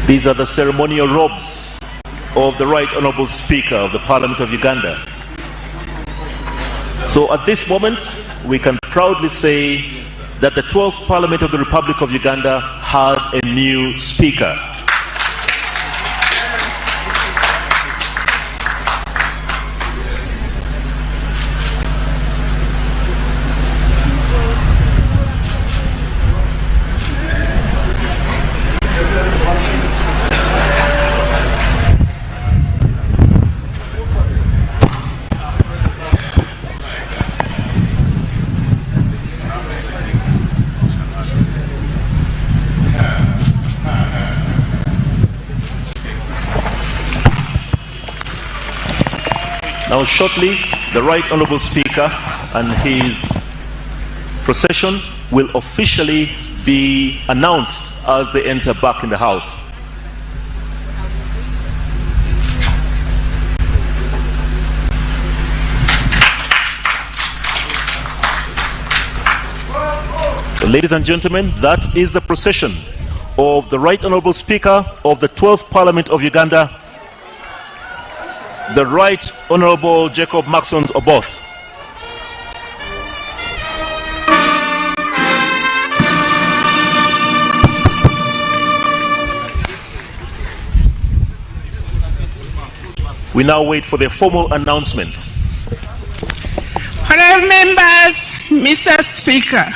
These are the ceremonial robes of the Right Honourable Speaker of the Parliament of Uganda. So at this moment, we can proudly say that the 12th Parliament of the Republic of Uganda has a new Speaker. Now shortly, the Right Honourable Speaker and his procession will officially be announced as they enter back in the House. So, ladies and gentlemen, that is the procession of the Right Honourable Speaker of the 12th Parliament of Uganda, the Right Honourable Jacob Maxons Oboth. We now wait for the formal announcement.
Honourable members, Mr. Speaker.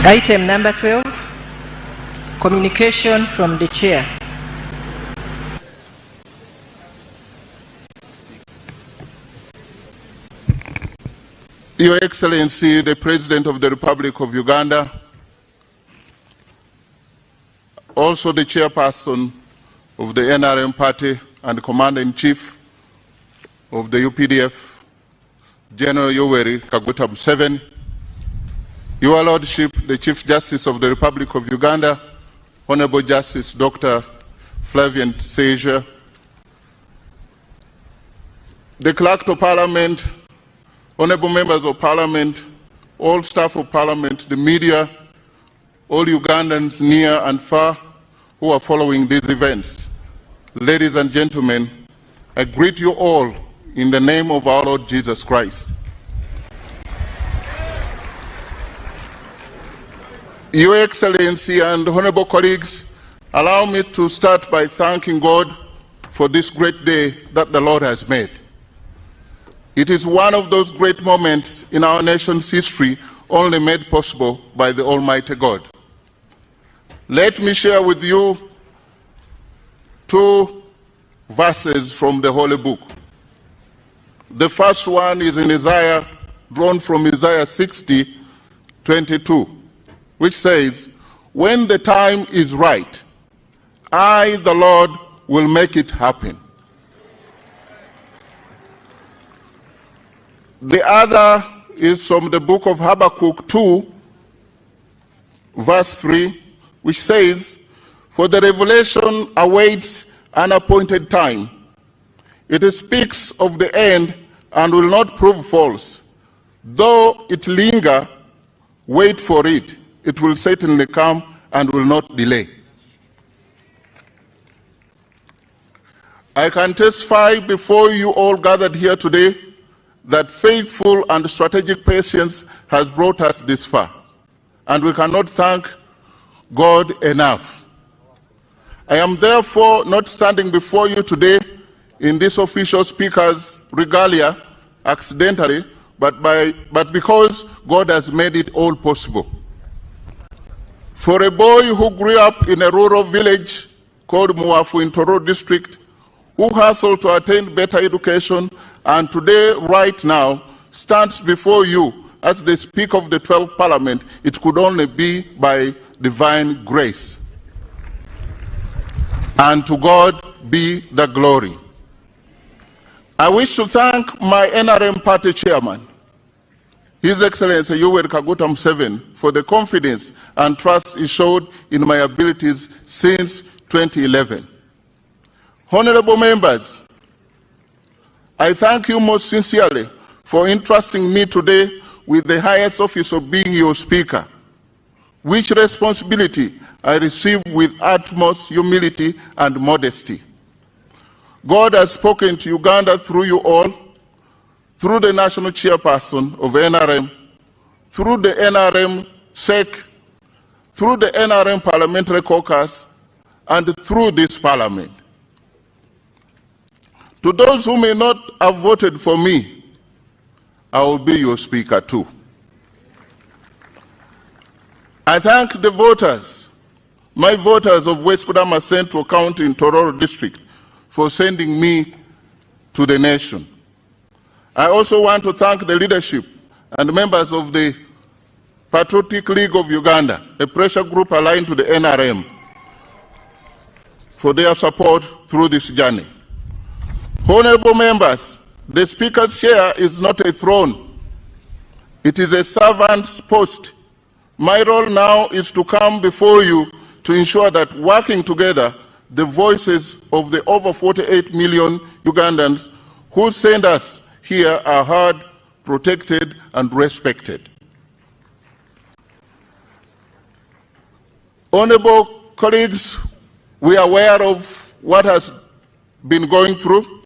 Item number 12, communication from the chair.
Your Excellency, the President of the Republic of Uganda, also the chairperson of the NRM party and Commander-in-Chief of the UPDF, General Yoweri Kaguta Museveni, Your Lordship, the Chief Justice of the Republic of Uganda, Honorable Justice Dr. Flavian Seja, the Clerk of Parliament, Honorable Members of Parliament, all staff of Parliament, the media, all Ugandans near and far who are following these events. Ladies and gentlemen, I greet you all in the name of our Lord Jesus Christ. Your Excellency and honorable colleagues, allow me to start by thanking God for this great day that the Lord has made. It is one of those great moments in our nation's history only made possible by the Almighty God. Let me share with you two verses from the Holy Book. The first one is in Isaiah, drawn from Isaiah 60:22. Which says, when the time is right, I, the Lord, will make it happen. The other is from the book of Habakkuk 2, verse 3, which says, for the revelation awaits an appointed time. It speaks of the end and will not prove false. Though it linger, wait for it. It will certainly come and will not delay. I can testify before you all gathered here today that faithful and strategic patience has brought us this far, and we cannot thank God enough. I am therefore not standing before you today in this official speaker's regalia accidentally, but because God has made it all possible. For a boy who grew up in a rural village called Muafu in Toro district, who hustled to attain better education, and today, right now, stands before you as the Speaker of the 12th Parliament, it could only be by divine grace. And to God be the glory. I wish to thank my NRM party chairman, His Excellency Yoweri Kaguta Museveni, for the confidence and trust he showed in my abilities since 2011. Honorable members, I thank you most sincerely for entrusting me today with the highest office of being your Speaker, which responsibility I receive with utmost humility and modesty. God has spoken to Uganda through you all, through the national chairperson of NRM, through the NRM SEC, through the NRM Parliamentary Caucus, and through this Parliament. To those who may not have voted for me, I will be your Speaker too. I thank the voters, my voters of West Kudama Central County in Tororo District, for sending me to the nation. I also want to thank the leadership and members of the Patriotic League of Uganda, a pressure group aligned to the NRM, for their support through this journey. Honorable members, the Speaker's chair is not a throne. It is a servant's post. My role now is to come before you to ensure that working together, the voices of the over 48 million Ugandans who send us here are heard, protected, and respected. Honorable colleagues, we are aware of what has been going through.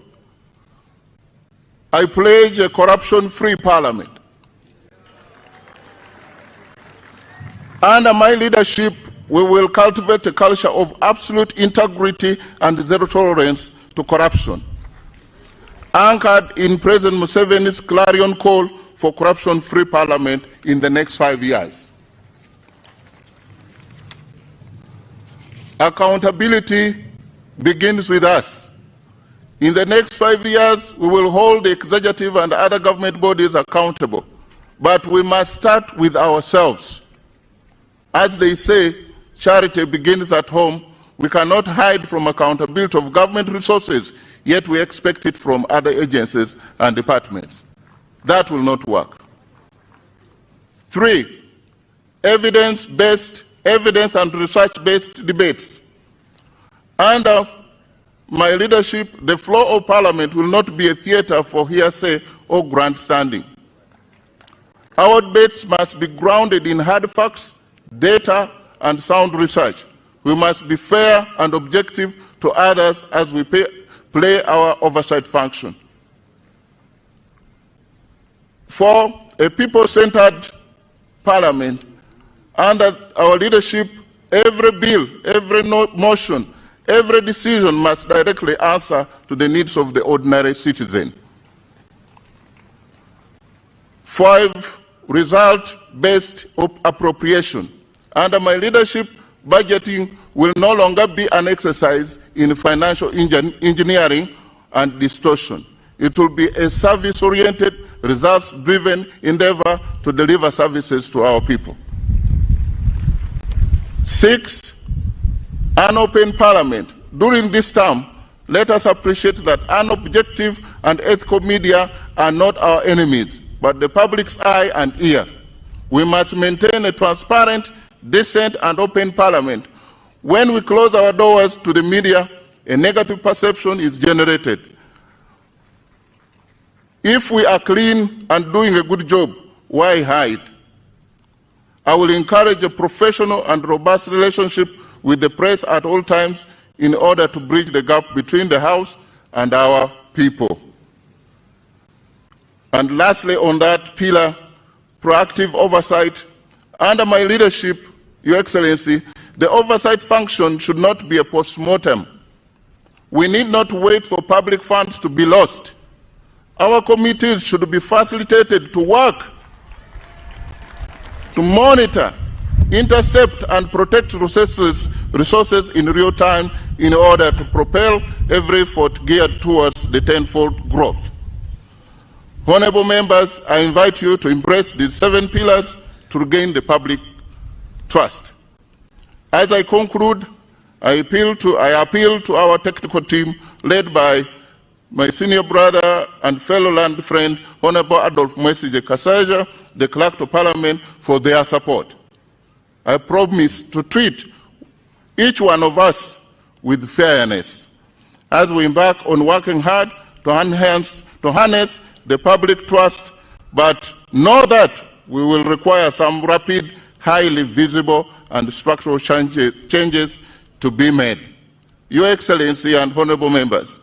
I pledge a corruption-free parliament. Under my leadership, we will cultivate a culture of absolute integrity and zero tolerance to corruption, anchored in President Museveni's clarion call for corruption-free parliament in the next 5 years. Accountability begins with us. In the next 5 years, we will hold the executive and other government bodies accountable, but we must start with ourselves. As they say, charity begins at home. We cannot hide from accountability of government resources, yet we expect it from other agencies and departments. That will not work. 3, evidence and research-based debates. Under my leadership, the floor of Parliament will not be a theatre for hearsay or grandstanding. Our debates must be grounded in hard facts, data, and sound research. We must be fair and objective to others as we play our oversight function. 4, a people-centered Parliament. Under our leadership, every bill, every motion, every decision must directly answer to the needs of the ordinary citizen. 5, result-based appropriation. Under my leadership, budgeting will no longer be an exercise in financial engineering and distortion. It will be a service-oriented, results-driven endeavor to deliver services to our people. 6, an open Parliament. During this term, let us appreciate that unobjective and ethical media are not our enemies, but the public's eye and ear. We must maintain a transparent, decent, and open Parliament. When we close our doors to the media, a negative perception is generated. If we are clean and doing a good job, why hide? I will encourage a professional and robust relationship with the press at all times in order to bridge the gap between the House and our people. And lastly, on that pillar, proactive oversight. Under my leadership, Your Excellency, the oversight function should not be a post-mortem. We need not wait for public funds to be lost. Our committees should be facilitated to work, to monitor, intercept, and protect resources in real time in order to propel every effort geared towards the tenfold growth. Honorable members, I invite you to embrace these 7 pillars to regain the public trust. As I conclude, I appeal to our technical team led by my senior brother and fellow land friend, Honorable Adolf Mwesige Kasaja, the Clerk of Parliament, for their support. I promise to treat each one of us with fairness as we embark on working hard to harness the public trust, but know that we will require some rapid, highly visible and structural changes to be made. Your Excellency and honorable members,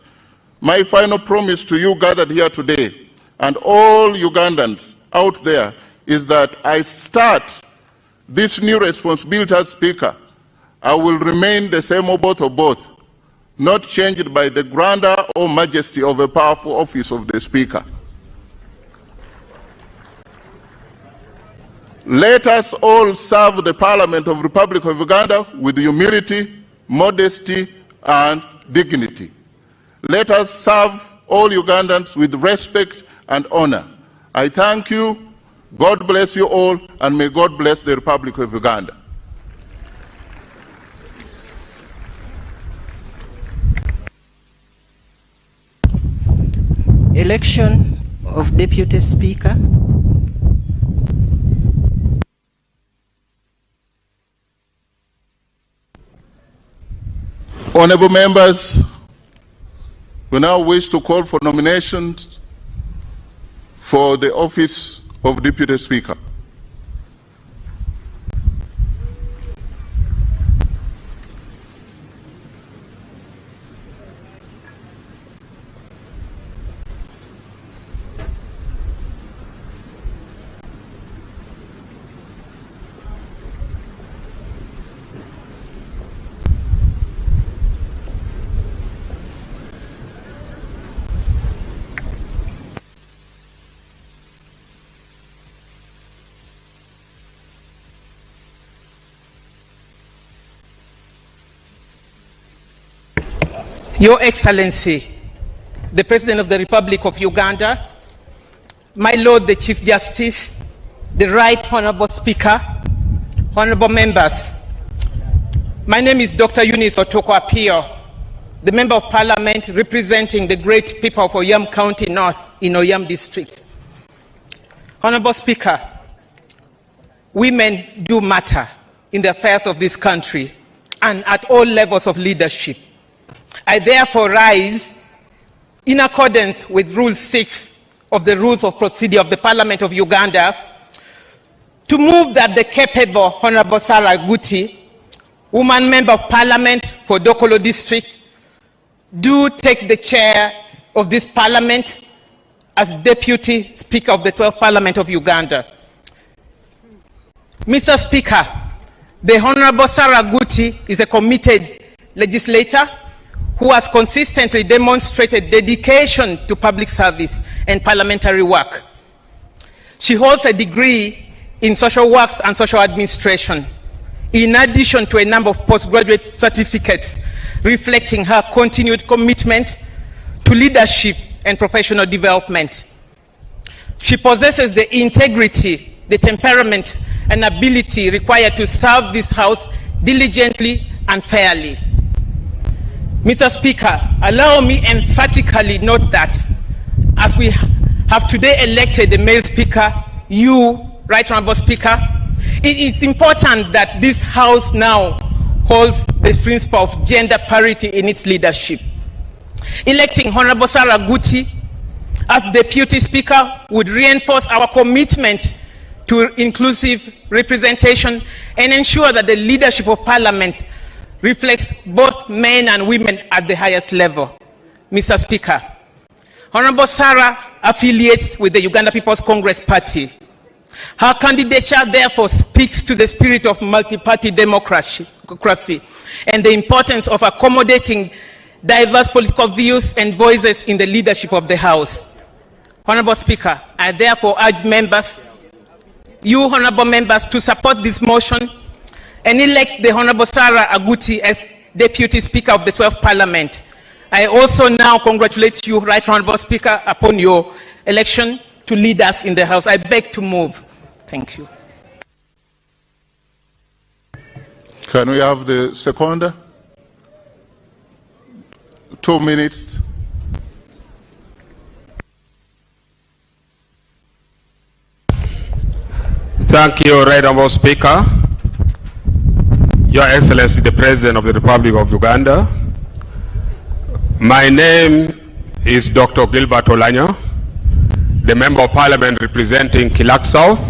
my final promise to you gathered here today and all Ugandans out there is that I start this new responsibility as Speaker. I will remain the same Obote Obote, not changed by the grandeur or majesty of a powerful office of the Speaker. Let us all serve the Parliament of the Republic of Uganda with humility, modesty, and dignity. Let us serve all Ugandans with respect and honor. I thank you. God bless you all, and may God bless the Republic of Uganda.
Election of Deputy Speaker.
Honorable members, we now wish to call for nominations for the office of Deputy Speaker.
Your Excellency, the President of the Republic of Uganda, my Lord the Chief Justice, the Right Honorable Speaker, honorable members, my name is Dr. Eunice Otoko Apio, the Member of Parliament representing the great people of Oyam County North in Oyam District. Honorable Speaker, women do matter in the affairs of this country and at all levels of leadership. I therefore rise in accordance with Rule 6 of the Rules of Procedure of the Parliament of Uganda to move that the capable Honorable Sarah Guti, woman Member of Parliament for Dokolo District, do take the chair of this Parliament as Deputy Speaker of the 12th Parliament of Uganda. Mr. Speaker, the Honorable Sarah Guti is a committed legislator who has consistently demonstrated dedication to public service and parliamentary work. She holds a degree in social works and social administration, in addition to a number of postgraduate certificates reflecting her continued commitment to leadership and professional development. She possesses the integrity, the temperament, and ability required to serve this House diligently and fairly. Mr. Speaker, allow me emphatically note that as we have today elected the male Speaker, you, Right Honorable Speaker, it is important that this House now holds the principle of gender parity in its leadership. Electing Honorable Sarah Guti as Deputy Speaker would reinforce our commitment to inclusive representation and ensure that the leadership of Parliament reflects both men and women at the highest level. Mr. Speaker, Honorable Sarah affiliates with the Uganda People's Congress Party. Her candidature therefore speaks to the spirit of multi-party democracy and the importance of accommodating diverse political views and voices in the leadership of the House. Honorable Speaker, I therefore urge members, you honorable members, to support this motion and elect the Honorable Sarah Guti as Deputy Speaker of the 12th Parliament. I also now congratulate you, Right Honorable Speaker, upon your election to lead us in the House. I beg to move. Thank you.
Can we have the seconder? 2 minutes.
Thank you, Right Honorable Speaker. Your Excellency, the President of the Republic of Uganda. My name is Dr. Gilbert Olanyo, the Member of Parliament representing Kilak South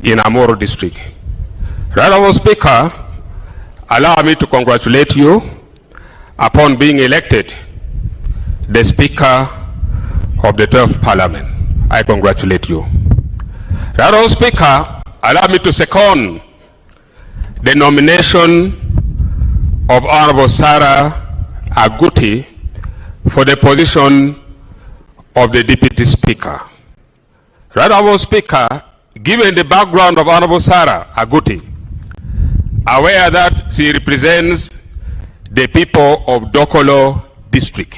in Amoro District. Right Honourable Speaker, allow me to congratulate you upon being elected the Speaker of the 12th Parliament. I congratulate you. Right Honourable Speaker, allow me to second the nomination of Honourable Sarah Aguti for the position of the Deputy Speaker. Right Honourable Speaker, given the background of Honourable Sarah Aguti, aware that she represents the people of Dokolo District.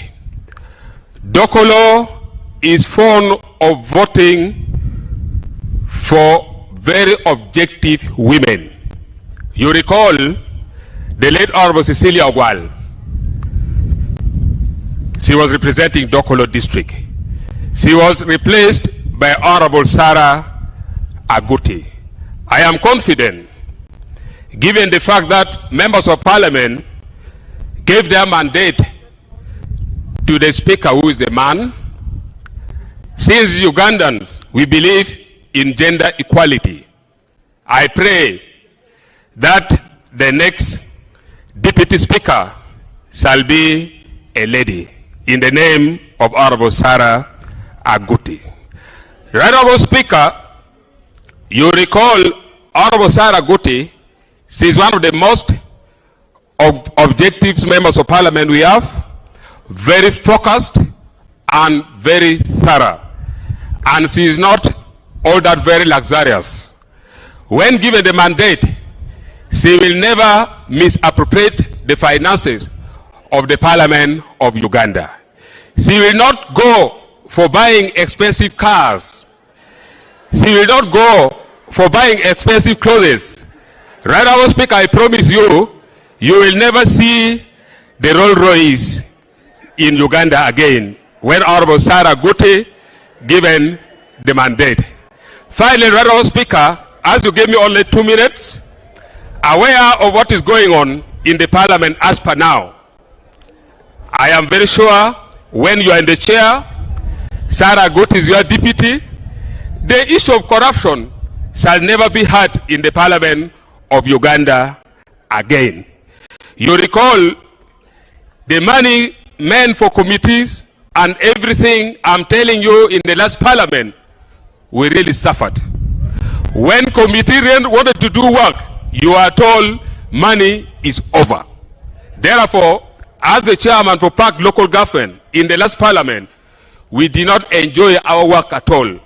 Dokolo is fond of voting for very objective women. You recall the late Honorable Cecilia Ogwal. She was representing Dokolo District. She was replaced by Honorable Sarah Aguti. I am confident, given the fact that members of Parliament gave their mandate to the Speaker, who is a man. Since Ugandans, we believe in gender equality. I pray that the next Deputy Speaker shall be a lady, in the name of Honorable Sarah Aguti. Right Honourable Speaker, you recall Honorable Sarah Aguti. She is one of the most objective members of Parliament we have, very focused and very thorough. And she is not all that very luxurious. When given the mandate, she will never misappropriate the finances of the Parliament of Uganda. She will not go for buying expensive cars. She will not go for buying expensive clothes. Right Honourable Speaker, I promise you, you will never see the Rolls Royce in Uganda again when Honourable Sarah Aguti given the mandate. Finally, Right Honourable Speaker, as you gave me only 2 minutes, aware of what is going on in the Parliament as per now, I am very sure when you are in the chair, Sarah Aguti is your deputy, the issue of corruption shall never be heard in the Parliament of Uganda again. You recall the money meant for committees and everything. I'm telling you, in the last Parliament, we really suffered. When committee wanted to do work, you are told money is over. Therefore, as the chairman for Park local government in the last Parliament, we did not enjoy our work at all.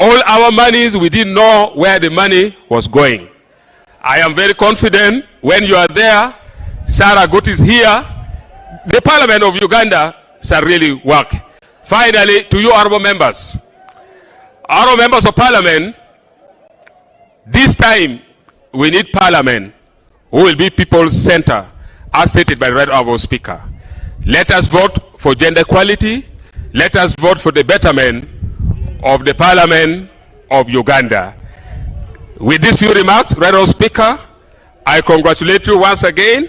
All our monies, we didn't know where the money was going. I am very confident when you are there, Sarah Aguti is here, the Parliament of Uganda shall really work. Finally, to you honorable members of Parliament, this time we need Parliament who will be people's center, as stated by the Right Honourable Speaker. Let us vote for gender equality. Let us vote for the betterment of the Parliament of Uganda. With these few remarks, Right Honourable Speaker, I congratulate you once again,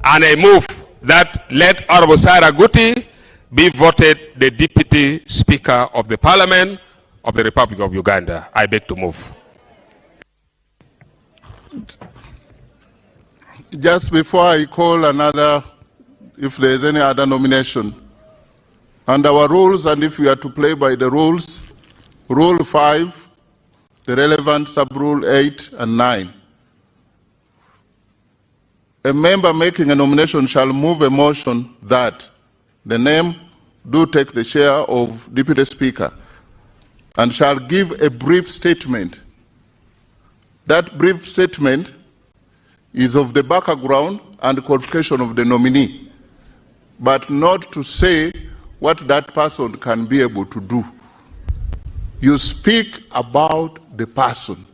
and I move that let Honourable Sarah Aguti be voted the Deputy Speaker of the Parliament of the Republic of Uganda. I beg to move.
Just before I call another, if there is any other nomination, and our rules, and if we are to play by the rules, Rule 5, the relevant sub-rule 8 and 9. A member making a nomination shall move a motion that the name do take the chair of Deputy Speaker and shall give a brief statement. That brief statement is of the background and qualification of the nominee, but not to say what that person can be able to do. You speak about the person.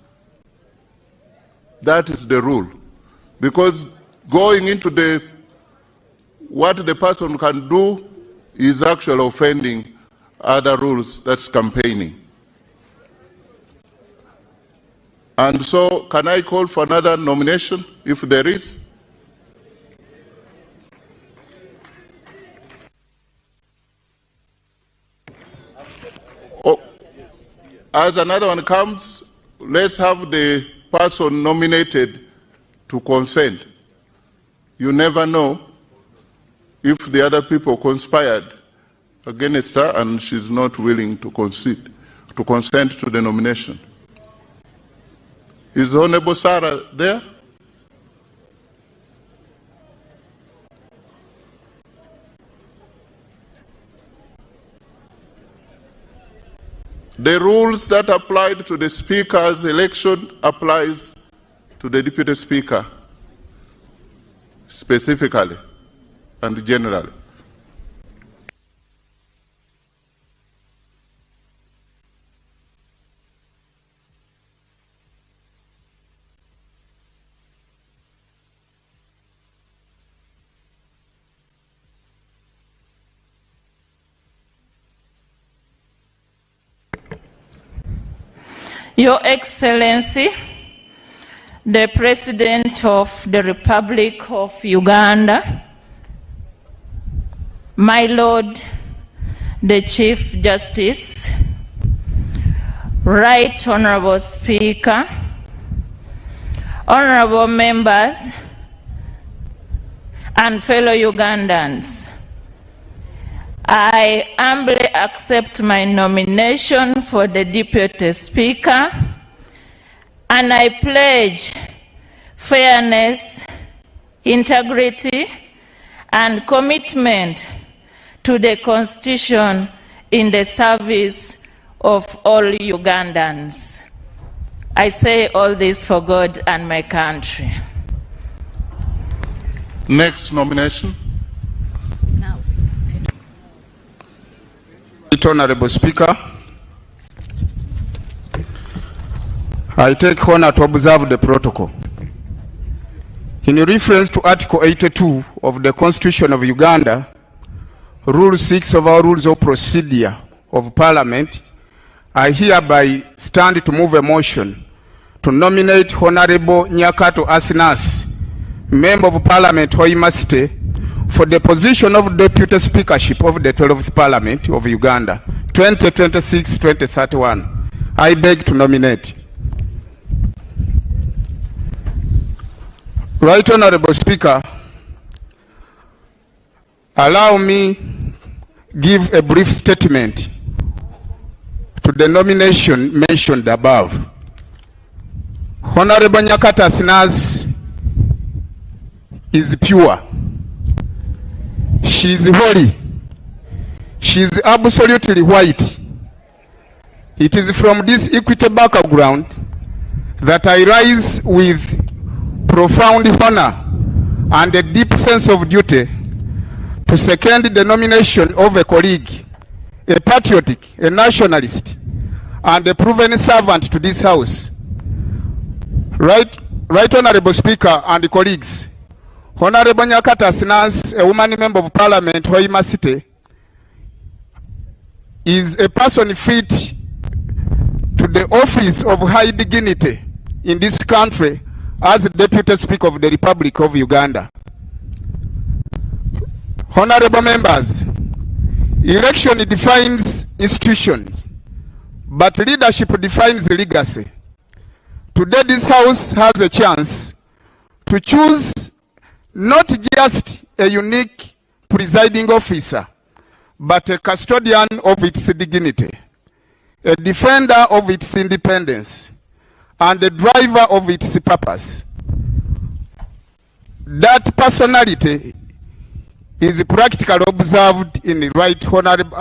That is the rule. Because going into what the person can do is actually offending other rules, that's campaigning. And so, can I call for another nomination, if there is? as another one comes, let's have the person nominated to consent. You never know if the other people conspired against her and she's not willing to consent to the nomination. Is Honorable Sarah there? The rules that applied to the Speaker's election applies to the Deputy Speaker specifically and generally.
Your Excellency, the President of the Republic of Uganda, my Lord, the Chief Justice, Right Honorable Speaker, honorable members, and fellow Ugandans, I humbly accept my nomination for the Deputy Speaker, and I pledge fairness, integrity, and commitment to the Constitution in the service of all Ugandans. I say all this for God and my country.
Next nomination.
Honorable Speaker, I take honor to observe the protocol. In reference to Article 82 of the Constitution of Uganda, Rule 6 of our Rules of Procedure of Parliament, I hereby stand to move a motion to nominate Honorable Nyakato Asinas, Member of Parliament, Hoima City, for the position of Deputy Speakership of the 12th Parliament of Uganda, 2026-2031. I beg to nominate. Right Honorable Speaker, allow me give a brief statement to the nomination mentioned above. Honorable Nyakato Asinas is pure. She is holy. She is absolutely white. It is from this equity background that I rise with profound honor and a deep sense of duty to second the nomination of a colleague, a patriotic, a nationalist, and a proven servant to this House. Right Honorable Speaker and colleagues, Honorable Nyakato Asinas, a woman member of Parliament, Hoima City, is a person fit to the office of high dignity in this country as Deputy Speaker of the Republic of Uganda. Honorable members, election defines institutions, but leadership defines legacy. Today this House has a chance to choose not just a unique presiding officer, but a custodian of its dignity, a defender of its independence, and a driver of its purpose. That personality is practically observed in the right honorable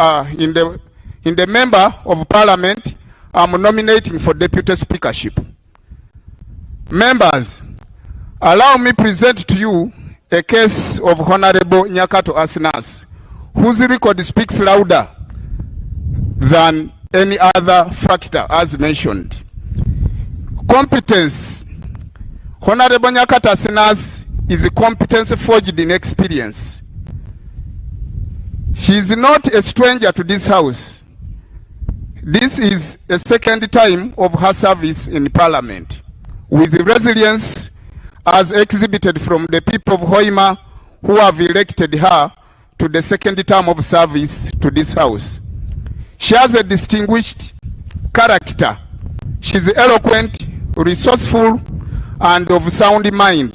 in the member of Parliament I'm nominating for Deputy Speakership. Members, allow me present to you a case of Honorable Nyakato Asinas, whose record speaks louder than any other factor as mentioned. Competence. Honorable Nyakato Asinas is a competence forged in experience. He is not a stranger to this House. This is a second time of her service in Parliament, with resilience as exhibited from the people of Hoima who have elected her to the second term of service to this House. She has a distinguished character. She's eloquent, resourceful, and of sound mind.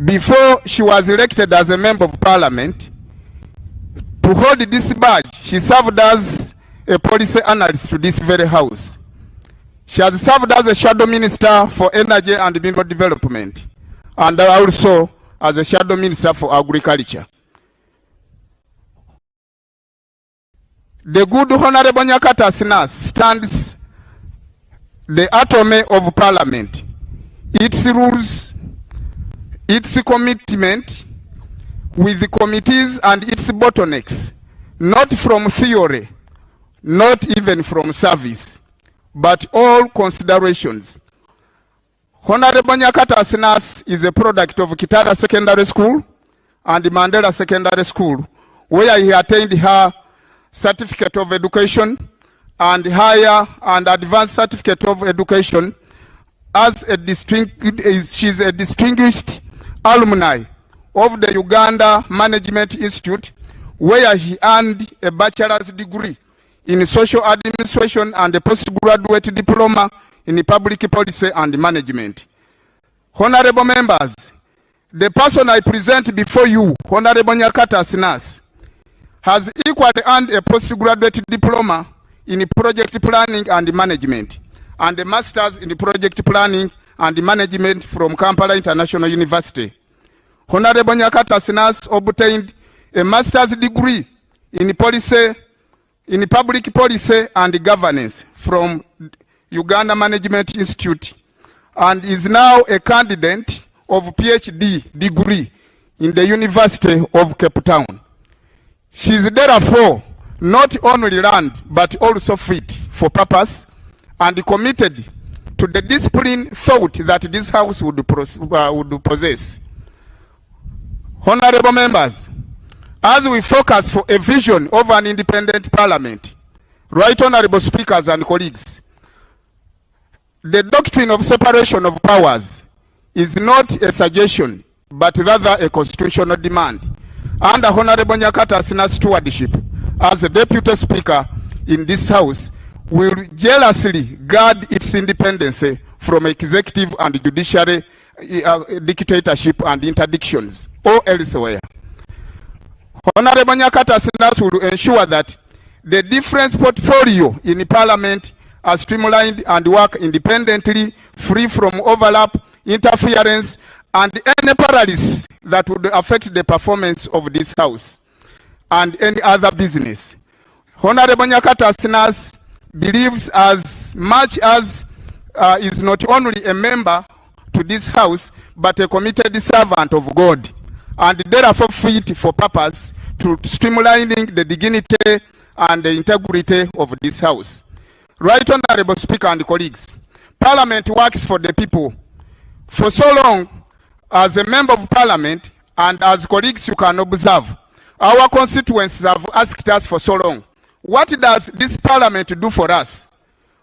Before she was elected as a member of parliament, to hold this badge, she served as a policy analyst to this very house. She has served as a shadow minister for energy and mineral development, and also as a shadow minister for agriculture. The good Honorable Nyakata Sinas stands the atomy of parliament, its rules, its commitment with the committees and its bottlenecks, not from theory, not even from service, but all considerations. Honorable Nyakata Sinas is a product of Kitara Secondary School and Mandela Secondary School, where he attained her certificate of education and higher and advanced certificate of education as she's a distinguished alumni of the Uganda Management Institute, where he earned a bachelor's degree in social administration and a postgraduate diploma in public policy and management. Honorable members, the person I present before you, Honorable Nyakata Sinas, has equally earned a postgraduate diploma in project planning and management and a master's in project planning and management from Kampala International University. Honorable Nyakata Sinas obtained a master's degree in public policy and governance from Uganda Management Institute and is now a candidate of PhD degree in the University of Cape Town. She is therefore not only learned but also fit for purpose and committed to the discipline thought that this house would possess. Honorable members, as we focus for a vision of an independent parliament, right honorable speakers and colleagues, the doctrine of separation of powers is not a suggestion but rather a constitutional demand. Under Honorable Nyakata Sinas' stewardship as a deputy speaker in this house, will jealously guard its independence from executive and judiciary dictatorship and interdictions or elsewhere. Honorable Nyakata Sinas will ensure that the different portfolio in the parliament are streamlined and work independently, free from overlap, interference, and any paralysis that would affect the performance of this house and any other business. Honorable Nyakata Sinas believes as much as is not only a member to this house, but a committed servant of God, and therefore fit for purpose to streamlining the dignity and the integrity of this house. Right honorable speaker and colleagues, Parliament works for the people. For so long, as a member of Parliament and as colleagues you can observe, our constituents have asked us for so long, what does this Parliament do for us?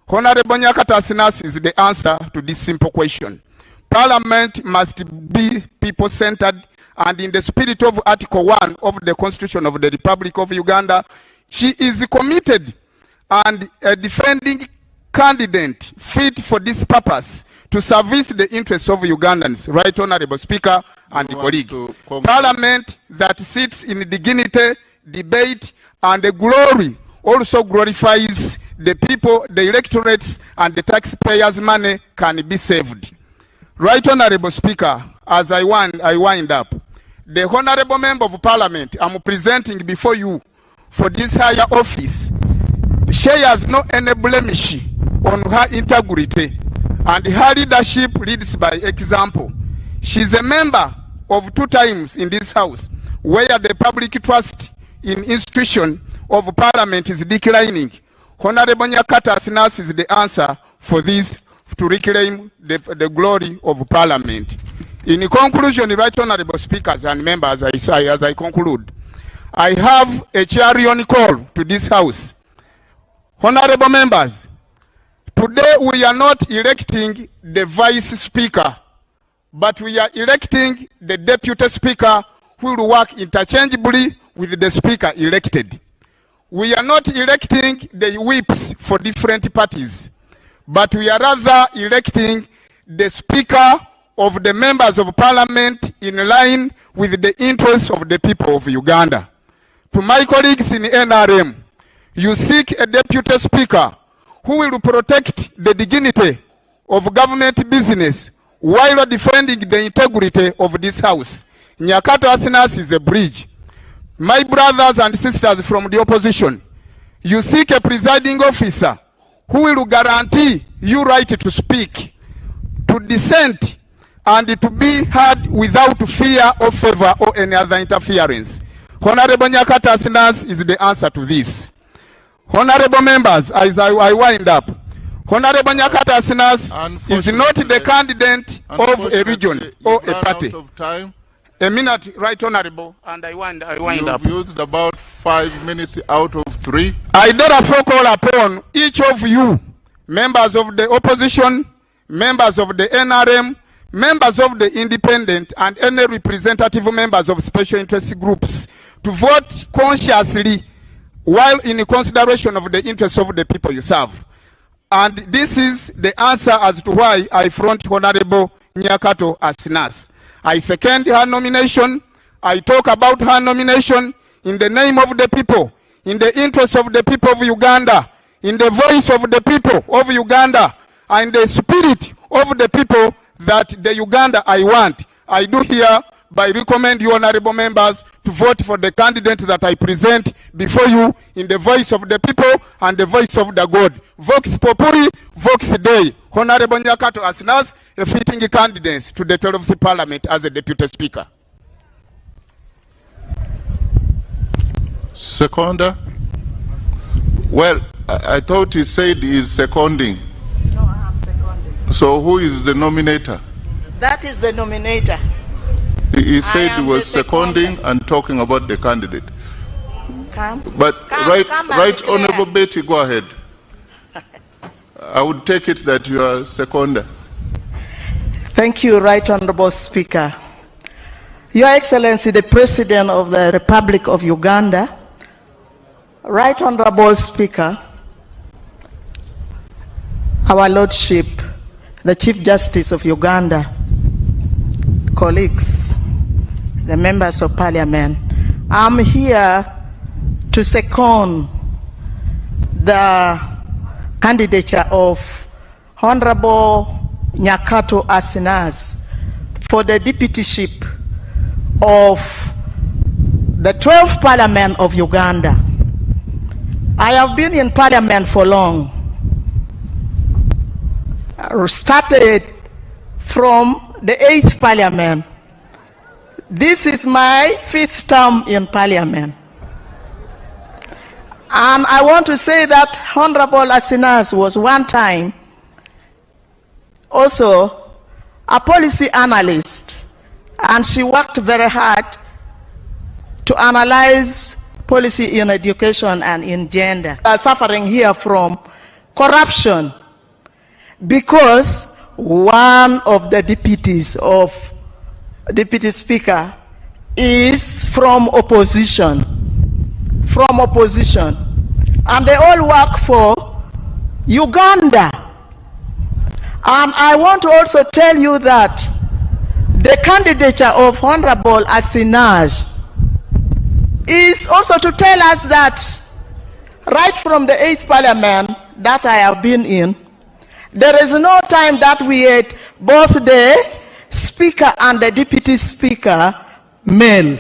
Honorable Nyakata Sinas is the answer to this simple question. Parliament must be people-centered, and in the spirit of Article 1 of the Constitution of the Republic of Uganda, she is committed and a defending candidate fit for this purpose to service the interests of Ugandans. Right honorable speaker and colleague. Parliament that sits in dignity, debate, and the glory also glorifies the people, the electorates, and the taxpayers' money can be saved. Right honorable speaker, as I wind up, the honorable member of Parliament I'm presenting before you for this higher office shares no any blemish on her integrity, and her leadership leads by example. She's a member of 2 times in this house where the public trust in institution of Parliament is declining. Honorable Nyakata Sinas is the answer for this, to reclaim the glory of Parliament. In conclusion, right honorable speakers and members, as I conclude, I have a clarion call to this house. Honorable members, today we are not electing the vice speaker, but we are electing the deputy speaker who will work interchangeably with the speaker elected. we are not electing the whips for different parties, but we are rather electing the Speaker of the members of Parliament in line with the interests of the people of Uganda. To my colleagues in NRM, you seek a Deputy Speaker who will protect the dignity of government business while defending the integrity of this House. Nyakato Asinas is a bridge. My brothers and sisters from the opposition, you seek a presiding officer who will guarantee you right to speak, to dissent, and to be heard without fear or favor or any other interference. Honorable Nyakato Asinas is the answer to this. Honorable members, as I wind up, Honorable Nyakato Asinas is not the candidate of a region or a party. A minute, right, Honorable, and I wind up.
You've used about 5 minutes out of 3.
I therefore call upon each of you, members of the opposition, members of the NRM, members of the independent, and any representative members of special interest groups, to vote consciously while in consideration of the interests of the people you serve. And this is the answer as to why I front Honorable Nyakato Asinas. I second her nomination. I talk about her nomination in the name of the people, in the interest of the people of Uganda, in the voice of the people of Uganda, and the spirit of the people that the Uganda I want. I do hereby recommend you, honorable members, to vote for the candidate that I present before you in the voice of the people and the voice of the God. Vox Populi, Vox Dei. Honorable Nyakato Asinas, a fitting candidate to the 12th Parliament as a Deputy Speaker.
Seconder? Well, I thought he said he is seconding.
No, I am seconding.
So who is the nominator?
That is the nominator.
He said he was seconding and talking about the candidate. But right, Honorable Betty, go ahead. I would take it that you are seconder.
Thank you, Right Honorable Speaker. Your Excellency, the President of the Republic of Uganda, Right Honorable Speaker, our Lordship, the Chief Justice of Uganda, colleagues, the members of Parliament, I'm here to second the candidature of Honorable Nyakato Asinas for the deputyship of the 12th Parliament of Uganda. I have been in Parliament for long. I started from the 8th Parliament. This is my 5th term in Parliament. And I want to say that Honorable Asinas was one time also a policy analyst, and she worked very hard to analyze policy in education and in gender. We are suffering here from corruption because one of the deputies of Deputy Speaker is from opposition. And they all work for Uganda. And I want to also tell you that the candidature of Honorable Asinas is also to tell us that right from the 8th Parliament that I have been in, there is no time that we had both the Speaker and the Deputy Speaker male.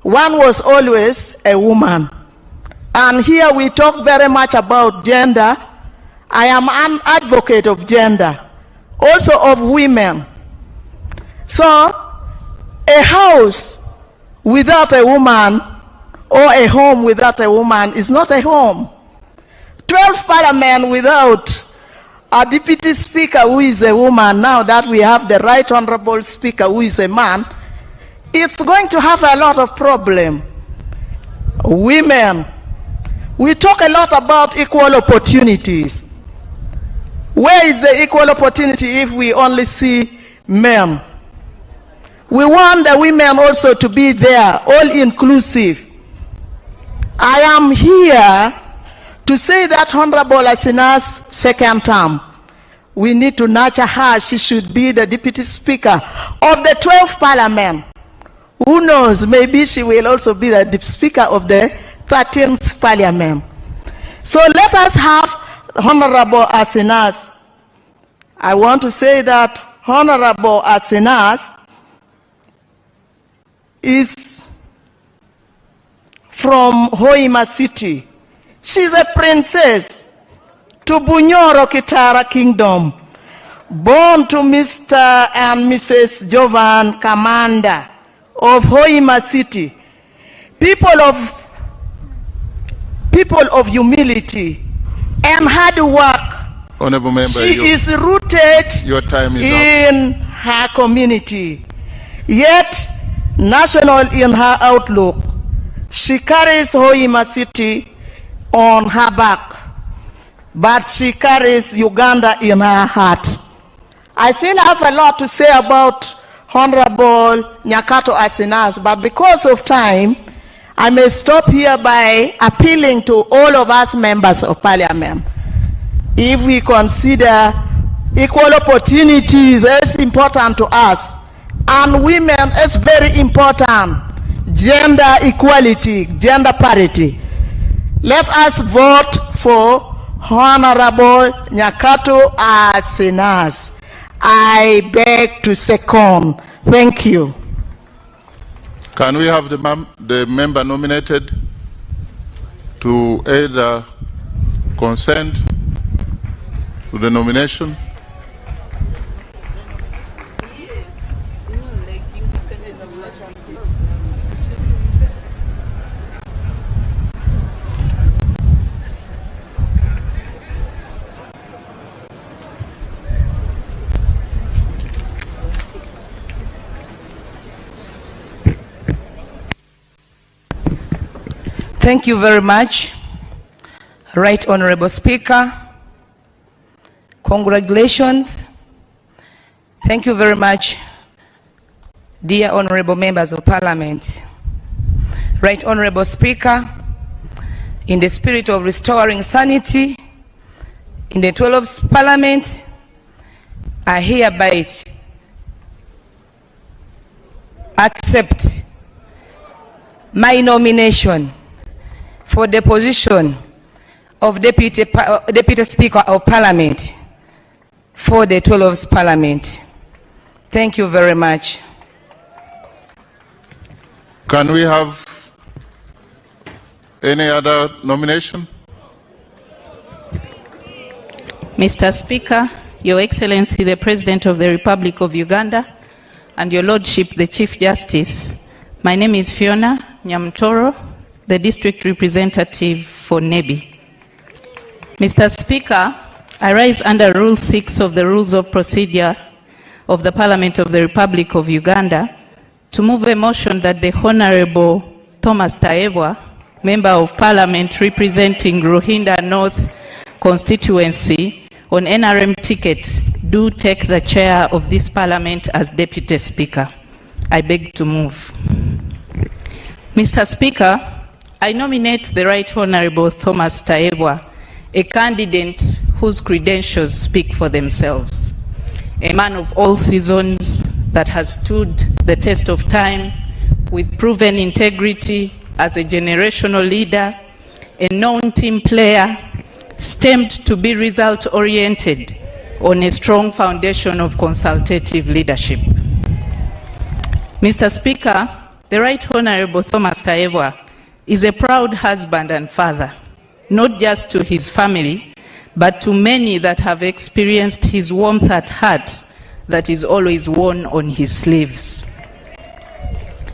One was always a woman. And here we talk very much about gender. I am an advocate of gender, also of women. So, a house without a woman or a home without a woman is not a home. 12th Parliament without a Deputy Speaker who is a woman, now that we have the Right Honorable Speaker who is a man, it's going to have a lot of problem. Women, we talk a lot about equal opportunities. Where is the equal opportunity if we only see men? We want the women also to be there, all inclusive. I am here to say that Honorable Asina's second term, we need to nurture her. She should be the Deputy Speaker of the 12th Parliament. Who knows, maybe she will also be the Speaker of the 13th Parliament. So let us have Honorable Asinas. I want to say that Honorable Asinas is from Hoima City. She's a princess to Bunyoro Kitara Kingdom, born to Mr. and Mrs. Jovan Kamanda of Hoima City. People of humility and hard work.
Honorable Member,
she is rooted
your time is
in her community, yet national in her outlook. She carries Hoima City on her back, but she carries Uganda in her heart. I still have a lot to say about Honorable Nyakato Asinas, but because of time, I may stop here by appealing to all of us members of Parliament. If we consider equal opportunities as important to us, and women as very important, gender equality, gender parity, let us vote for Honorable Nyakato Asinas. I beg to second. Thank you.
Can we have the member nominated to either consent to the nomination?
Thank you very much, Right Honorable Speaker. Congratulations. Thank you very much, dear Honorable Members of Parliament. Right Honorable Speaker, in the spirit of restoring sanity in the 12th Parliament, I hereby accept my nomination for the position of Deputy Speaker of Parliament for the 12th Parliament. Thank you very much.
Can we have any other nomination?
Mr. Speaker, Your Excellency, the President of the Republic of Uganda, and Your Lordship, the Chief Justice, my name is Fiona Nyamtoro, the District Representative for Nebi. Mr. Speaker, I rise under Rule 6 of the Rules of Procedure of the Parliament of the Republic of Uganda to move a motion that the Honorable Thomas Taebwa, Member of Parliament representing Ruhinda North constituency on NRM ticket, do take the chair of this Parliament as Deputy Speaker. I beg to move. Mr. Speaker, I nominate the Right Honorable Thomas Taebwa, a candidate whose credentials speak for themselves. A man of all seasons that has stood the test of time with proven integrity as a generational leader, a known team player, stemmed to be result-oriented on a strong foundation of consultative leadership. Mr. Speaker, the Right Honorable Thomas Taebwa is a proud husband and father, not just to his family, but to many that have experienced his warmth at heart that is always worn on his sleeves.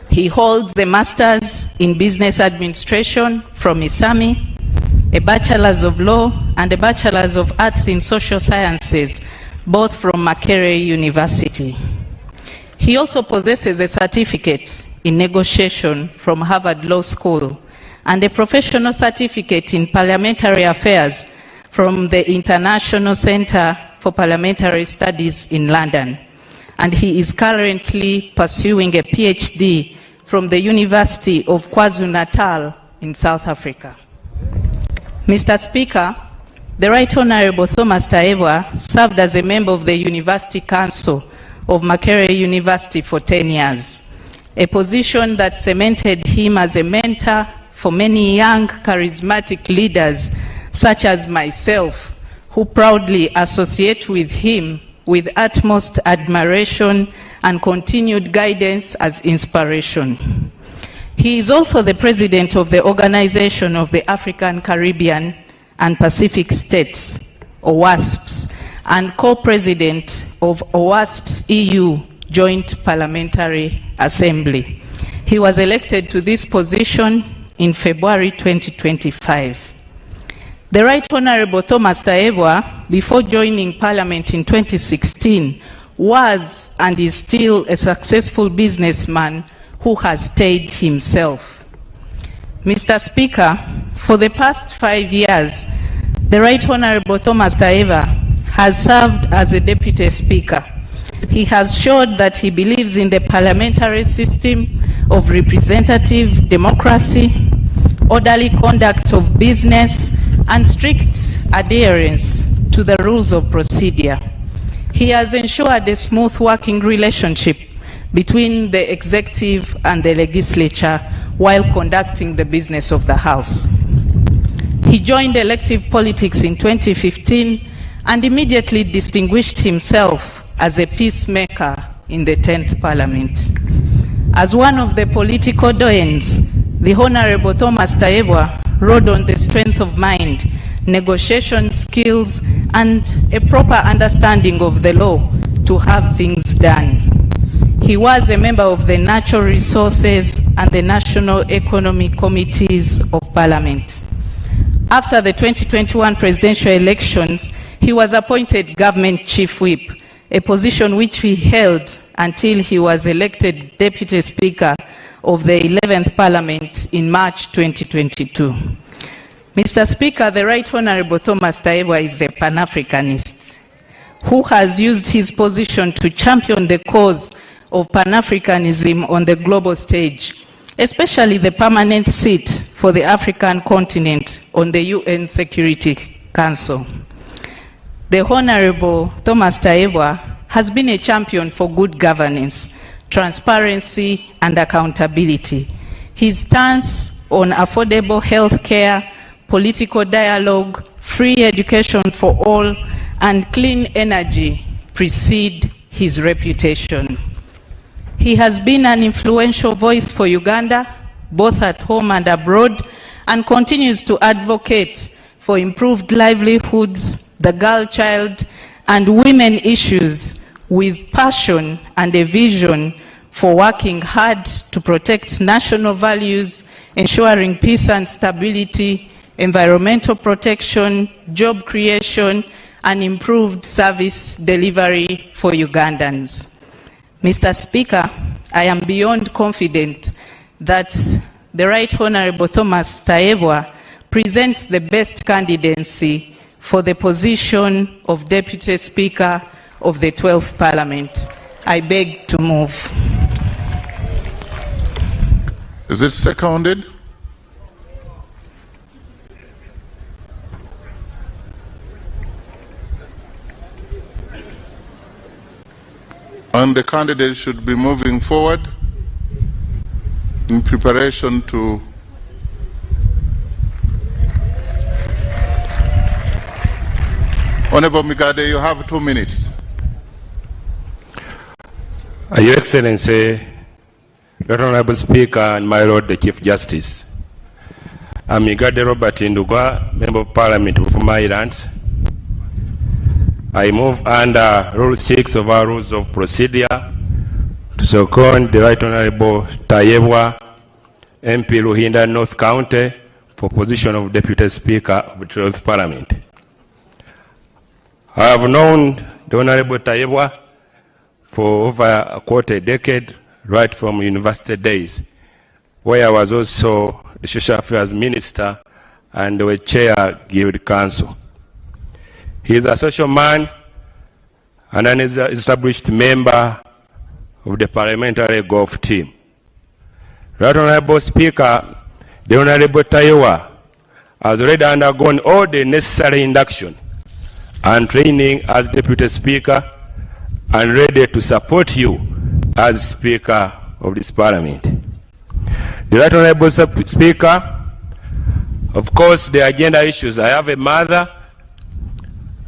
He holds a master's in business administration from ISAMI, a bachelor's of law, and a bachelor's of arts in social sciences, both from Makerere University. He also possesses a certificate in negotiation from Harvard Law School and a professional certificate in parliamentary affairs from the International Center for Parliamentary Studies in London. And he is currently pursuing a PhD from the University of KwaZulu-Natal in South Africa. Mr. Speaker, the Right Honorable Thomas Tayebwa served as a member of the University Council of Makerere University for 10 years, a position that cemented him as a mentor for many young, charismatic leaders such as myself, who proudly associate with him with utmost admiration and continued guidance as inspiration. He is also the president of the Organization of the African, Caribbean, and Pacific States, OWASPs, and co-president of OWASP's EU Joint Parliamentary Assembly. He was elected to this position in February 2025. The Right Honorable Thomas Tayebwa, before joining Parliament in 2016, was and is still a successful businessman who has stayed himself. Mr. Speaker, for the past 5 years, the Right Honorable Thomas Tayebwa has served as a Deputy Speaker. He has showed that he believes in the parliamentary system of representative democracy, orderly conduct of business, and strict adherence to the rules of procedure. He has ensured a smooth working relationship between the executive and the legislature while conducting the business of the House. He joined elective politics in 2015 and immediately distinguished himself as a peacemaker in the 10th Parliament. As one of the political doyens, the Honorable Thomas Tayebwa rode on the strength of mind, negotiation skills, and a proper understanding of the law to have things done. He was a member of the Natural Resources and the National Economic Committees of Parliament. After the 2021 presidential elections, he was appointed Government Chief Whip, a position which he held until he was elected Deputy Speaker of the 11th Parliament in March 2022. Mr. Speaker, the Right Honorable Thomas Tayebwa is a Pan-Africanist who has used his position to champion the cause of Pan-Africanism on the global stage, especially the permanent seat for the African continent on the UN Security Council. The Honorable Thomas Tayebwa has been a champion for good governance, transparency, and accountability. His stance on affordable health care, political dialogue, free education for all, and clean energy precede his reputation. He has been an influential voice for Uganda, both at home and abroad, and continues to advocate for improved livelihoods, the girl child, and women issues with passion and a vision for working hard to protect national values, ensuring peace and stability, environmental protection, job creation, and improved service delivery for Ugandans. Mr. Speaker, I am beyond confident that the Right Honorable Thomas Tayebwa presents the best candidacy for the position of Deputy Speaker of the 12th Parliament. I beg to move.
Is it seconded? And the candidate should be moving forward in preparation to Honorable Migade, you have 2 minutes.
Your Excellency, Lord Honorable Speaker, and my Lord the Chief Justice, I'm Migade Robert Ndugwa, Member of Parliament of Maryland. I move under Rule 6 of our Rules of Procedure to second the Right Honorable Tayebwa, MP Luhinda North County, for position of Deputy Speaker of the 12th Parliament. I have known the Honorable Tayebwa for over a quarter decade, right from university days, where I was also the Social Affairs Minister and the Chair Guild Council. He is a social man and an established member of the parliamentary golf team. Right Honorable Speaker, The Honorable Tayewa has already undergone all the necessary induction and training as Deputy Speaker and ready to support you as Speaker of this Parliament. The Right Honorable Speaker, of course, the agenda issues. I have a mother,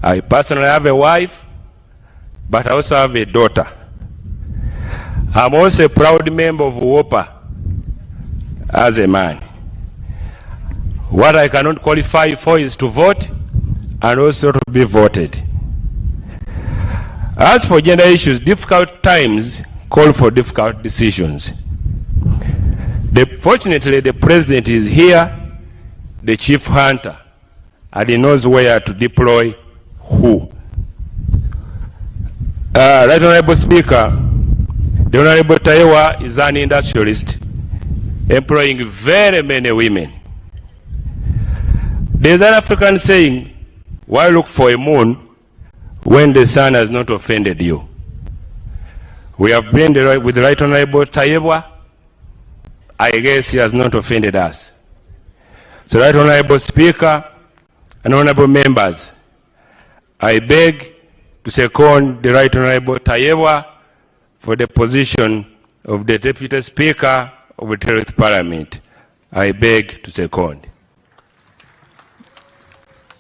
I personally have a wife, but I also have a daughter. I'm also a proud member of WOPA as a man. What I cannot qualify for is to vote and also to be voted. As for gender issues, difficult times call for difficult decisions. Fortunately, the President is here, the Chief Hunter, and he knows where to deploy who. Right Honorable Speaker, the Honorable Tayewa is an industrialist employing very many women. There's an African saying, why look for a moon when the sun has not offended you? We have been with the Right Honorable Tayewa. I guess he has not offended us. So, Right Honorable Speaker and honorable members, I beg to second the Right Honorable Tayewa for the position of the Deputy Speaker of the 12th Parliament. I beg to second.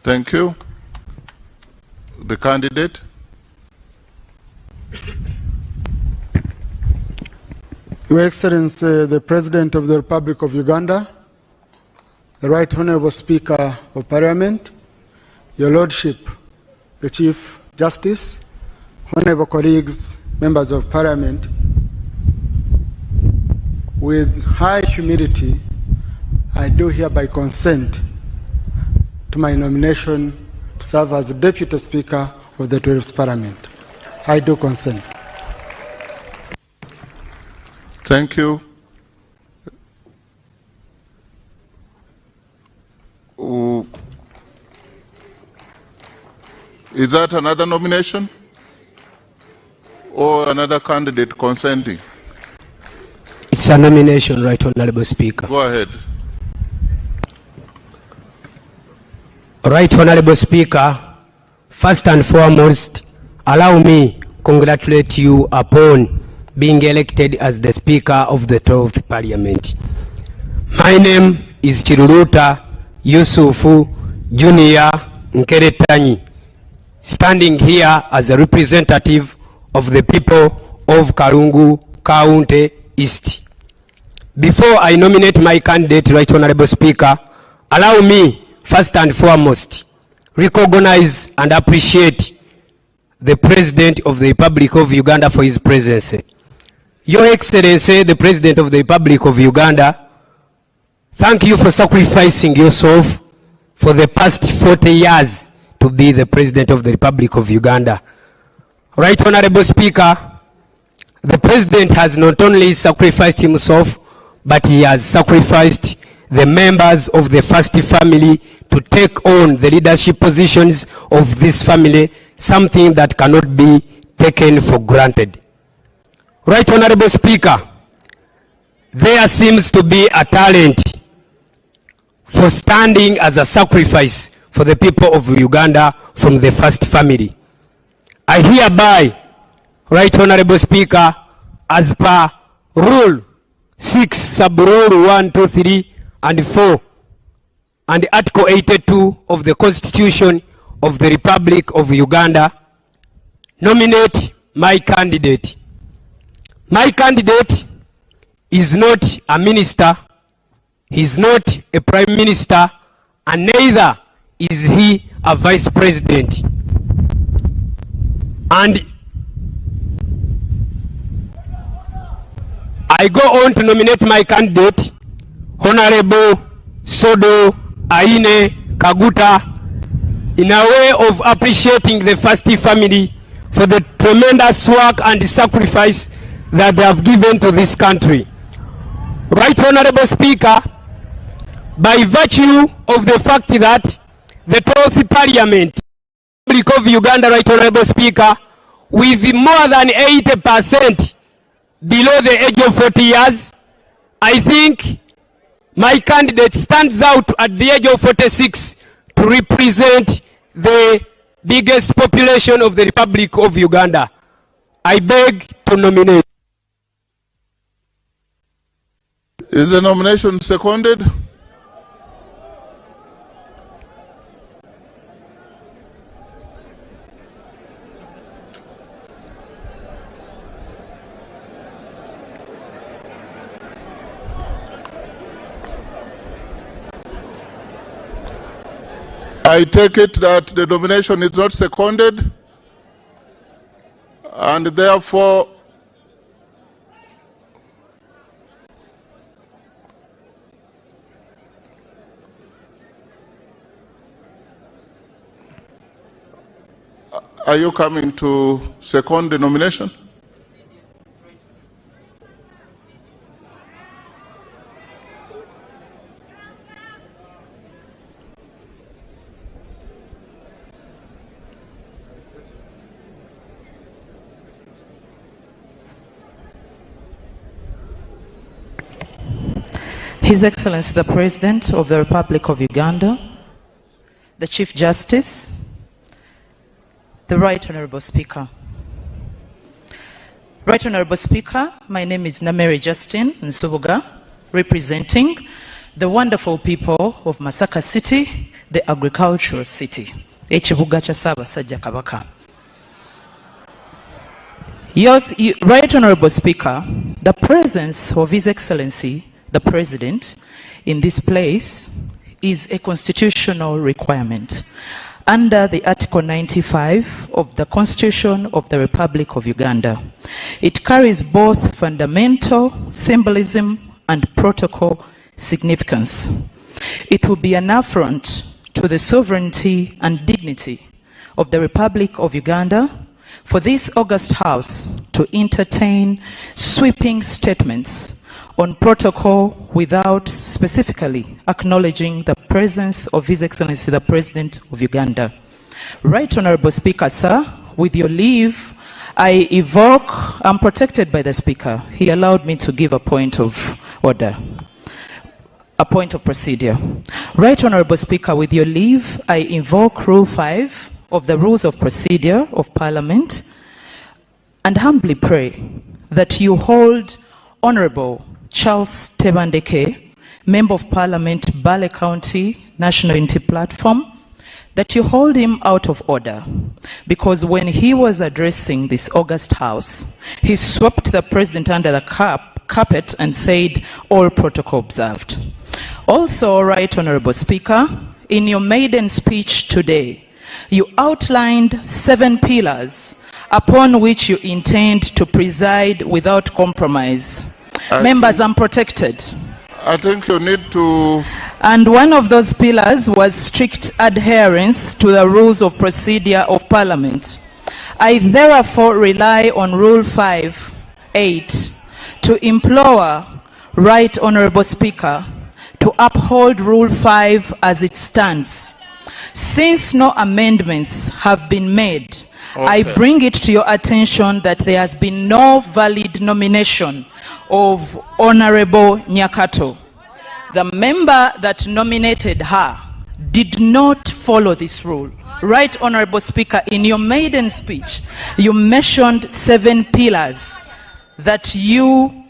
Thank you. The candidate.
Your Excellency, the President of the Republic of Uganda, the Right Honorable Speaker of Parliament, Your Lordship, the Chief Justice, honorable colleagues, members of Parliament, with high humility, I do hereby consent to my nomination to serve as the Deputy Speaker of the 12th Parliament. I do consent.
Thank you. Is that another nomination or another candidate consenting?
It's a nomination, Right Honorable Speaker.
Go ahead.
Right Honorable Speaker, first and foremost, allow me congratulate you upon being elected as the Speaker of the 12th Parliament. My name is Chiruruta Yusufu Junior Nkeretanyi, standing here as a representative of the people of Karungu County East. Before I nominate my candidate, Right Honorable Speaker, allow me first and foremost recognize and appreciate the President of the Republic of Uganda for his presence. Your Excellency, the President of the Republic of Uganda, thank you for sacrificing yourself for the past 40 years to be the President of the Republic of Uganda. Right Honorable Speaker, the President has not only sacrificed himself, but he has sacrificed the members of the first family to take on the leadership positions of this family, something that cannot be taken for granted. Right Honorable Speaker, there seems to be a talent for standing as a sacrifice for the people of Uganda from the first family. I hereby, Right Honorable Speaker, as per Rule 6, Sub-Rule 1, 2, 3, and 4, and Article 82 of the Constitution of the Republic of Uganda, nominate my candidate. My candidate is not a minister, he is not a prime minister, and neither is he a vice president. And I go on to nominate my candidate, Honorable Sodo Aine Kaguta, in a way of appreciating the first family for the tremendous work and sacrifice that they have given to this country. Right Honorable Speaker, by virtue of the fact that the 12th Parliament of Uganda, Right Honorable Speaker, with more than 80% below the age of 40 years, I think my candidate stands out at the age of 46 to represent the biggest population of the Republic of Uganda. I beg to nominate.
Is the nomination seconded? I take it that the nomination is not seconded, and therefore are you coming to second the nomination?
His Excellency the President of the Republic of Uganda, the Chief Justice, the Right Honourable Speaker. Right Honourable Speaker, my name is Namere Justin Nsubuga, representing the wonderful people of Masaka City, the agricultural city. Ekibuga kya Ssaabasajja Kabaka. Right Honourable Speaker, the presence of His Excellency the President in this place is a constitutional requirement. Under the Article 95 of the Constitution of the Republic of Uganda, it carries both fundamental symbolism and protocol significance. It will be an affront to the sovereignty and dignity of the Republic of Uganda for this august House to entertain sweeping statements on protocol without specifically acknowledging the presence of His Excellency the President of Uganda. Right Honourable Speaker, sir, with your leave, I evoke, I'm protected by the Speaker. He allowed me to give a point of order, a point of procedure. Right Honourable Speaker, with your leave, I invoke Rule 5 of the Rules of Procedure of Parliament and humbly pray that you hold Honourable Charles Tebandeke, Member of Parliament, Bale County, National Unity Platform, that you hold him out of order, because when he was addressing this august House, he swept the President under the carpet and said, all protocol observed. Also, Right Honourable Speaker, in your maiden speech today, you outlined 7 pillars upon which you intend to preside without compromise. Members, I'm protected.
I think you need to...
And one of those pillars was strict adherence to the rules of procedure of Parliament. I therefore rely on Rule 5(8) to implore Right Honourable Speaker to uphold Rule 5 as it stands. Since no amendments have been made, I bring it to your attention that there has been no valid nomination of Honourable Nyakato. The member that nominated her did not follow this rule. Right Honourable Speaker, in your maiden speech, you mentioned 7 pillars that you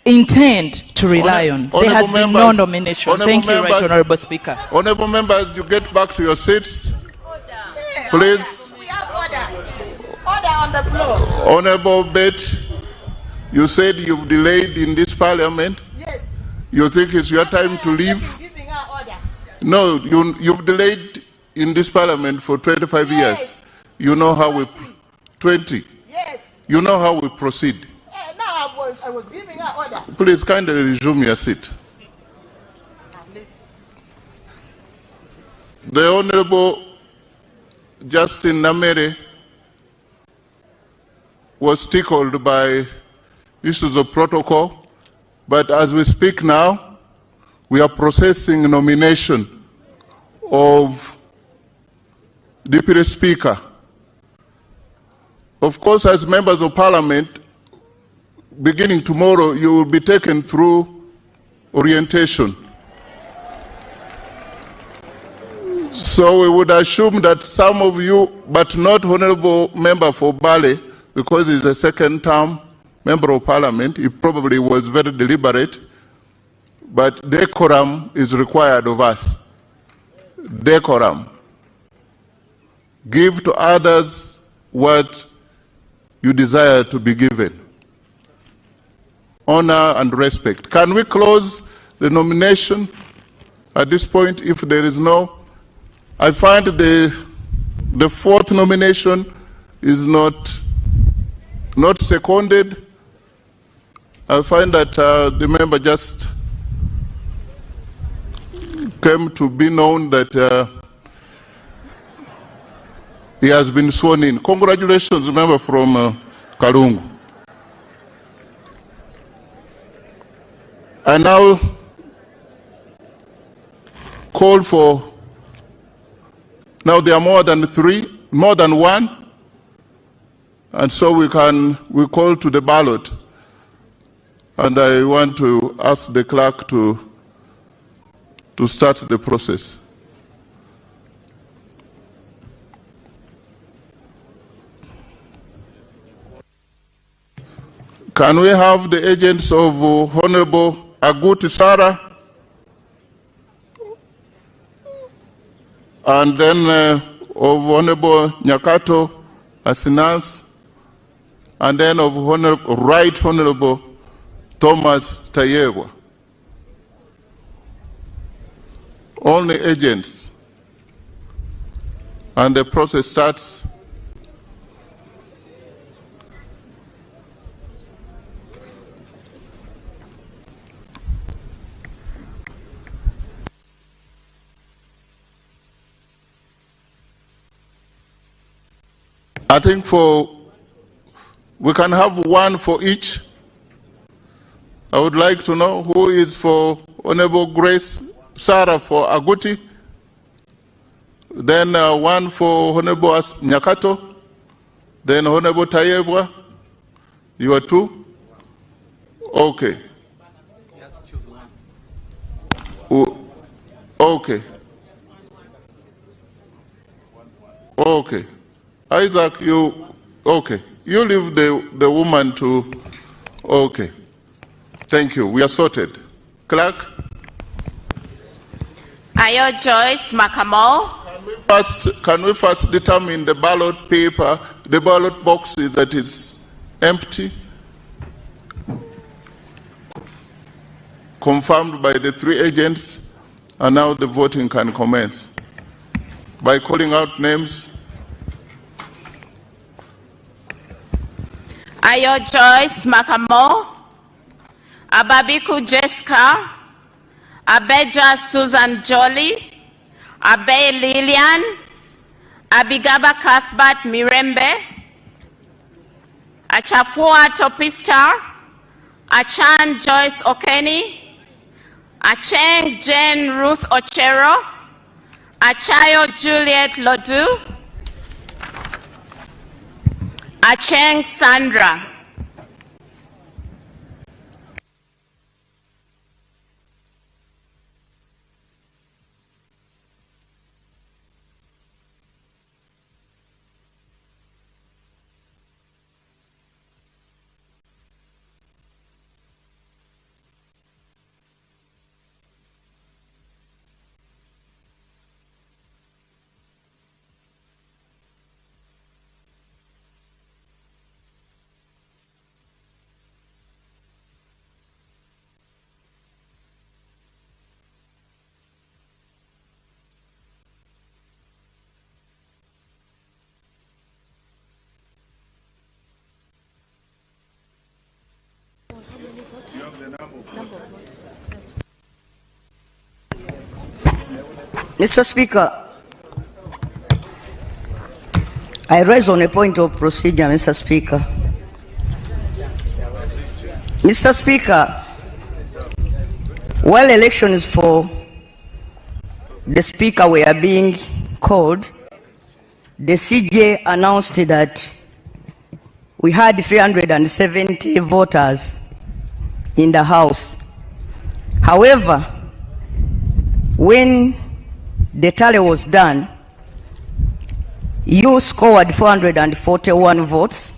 intend to rely on. There has been no nomination. Thank you, Right Honourable Speaker.
Honourable members, you get back to your seats, please.
Order on the floor.
Honourable Bet, you said you've delayed in this Parliament.
Yes.
You think it's your time to leave?
Giving her order.
No, you've delayed in this Parliament for 25 years. You know how we... 20.
Yes.
You know how we proceed.
Now I was giving her order.
Please kindly resume your seat. The Honourable Justin Namere was tickled by issues of protocol, but as we speak now, we are processing nomination of Deputy Speaker. Of course, as members of Parliament, beginning tomorrow, you will be taken through orientation. So we would assume that some of you, but not Honorable Member for Bale, because he's a second term Member of Parliament, he probably was very deliberate, but decorum is required of us. Decorum. Give to others what you desire to be given. Honor and respect. Can we close the nomination at this point if there is no? I find the fourth nomination is not seconded. I find that the member just came to be known that he has been sworn in. Congratulations, member from Kalungu. I now call for. Now there are more than one, and so we call to the ballot. And I want to ask the clerk to start the process. Can we have the agents of Honorable Aguti Sarah? And then of Honorable Nyakato Asinas, and then of Right Honorable Thomas Tayebwa. Only agents. And the process starts. I think we can have one for each. I would like to know who is for Honorable Grace Sarah for Aguti, then one for Honorable Nyakato, then Honorable Tayebwa. You are two? Okay. Okay. Okay. Isaac, okay. You leave the woman to, okay. Thank you. We are sorted. Clerk?
Ayo Joyce Makamo.
Can we first determine the ballot paper, the ballot box that is empty? Confirmed by the three agents, and now the voting can commence. By calling out names.
Ayo Joyce Makamo, Ababiku Jessica, Abeja Susan Jolly, Abe Lillian, Abigaba Cuthbert Mirembe, Achafua Topista, Achan Joyce Okeni, Acheng Jane Ruth Ochero, Achayo Juliet Lodu, Acheng Sandra.
Mr. Speaker, I raise on a point of procedure, Mr. Speaker. Mr. Speaker, while elections for the Speaker were being called, the CJ announced that we had 370 voters in the House. However, when the tally was done, you scored 441 votes.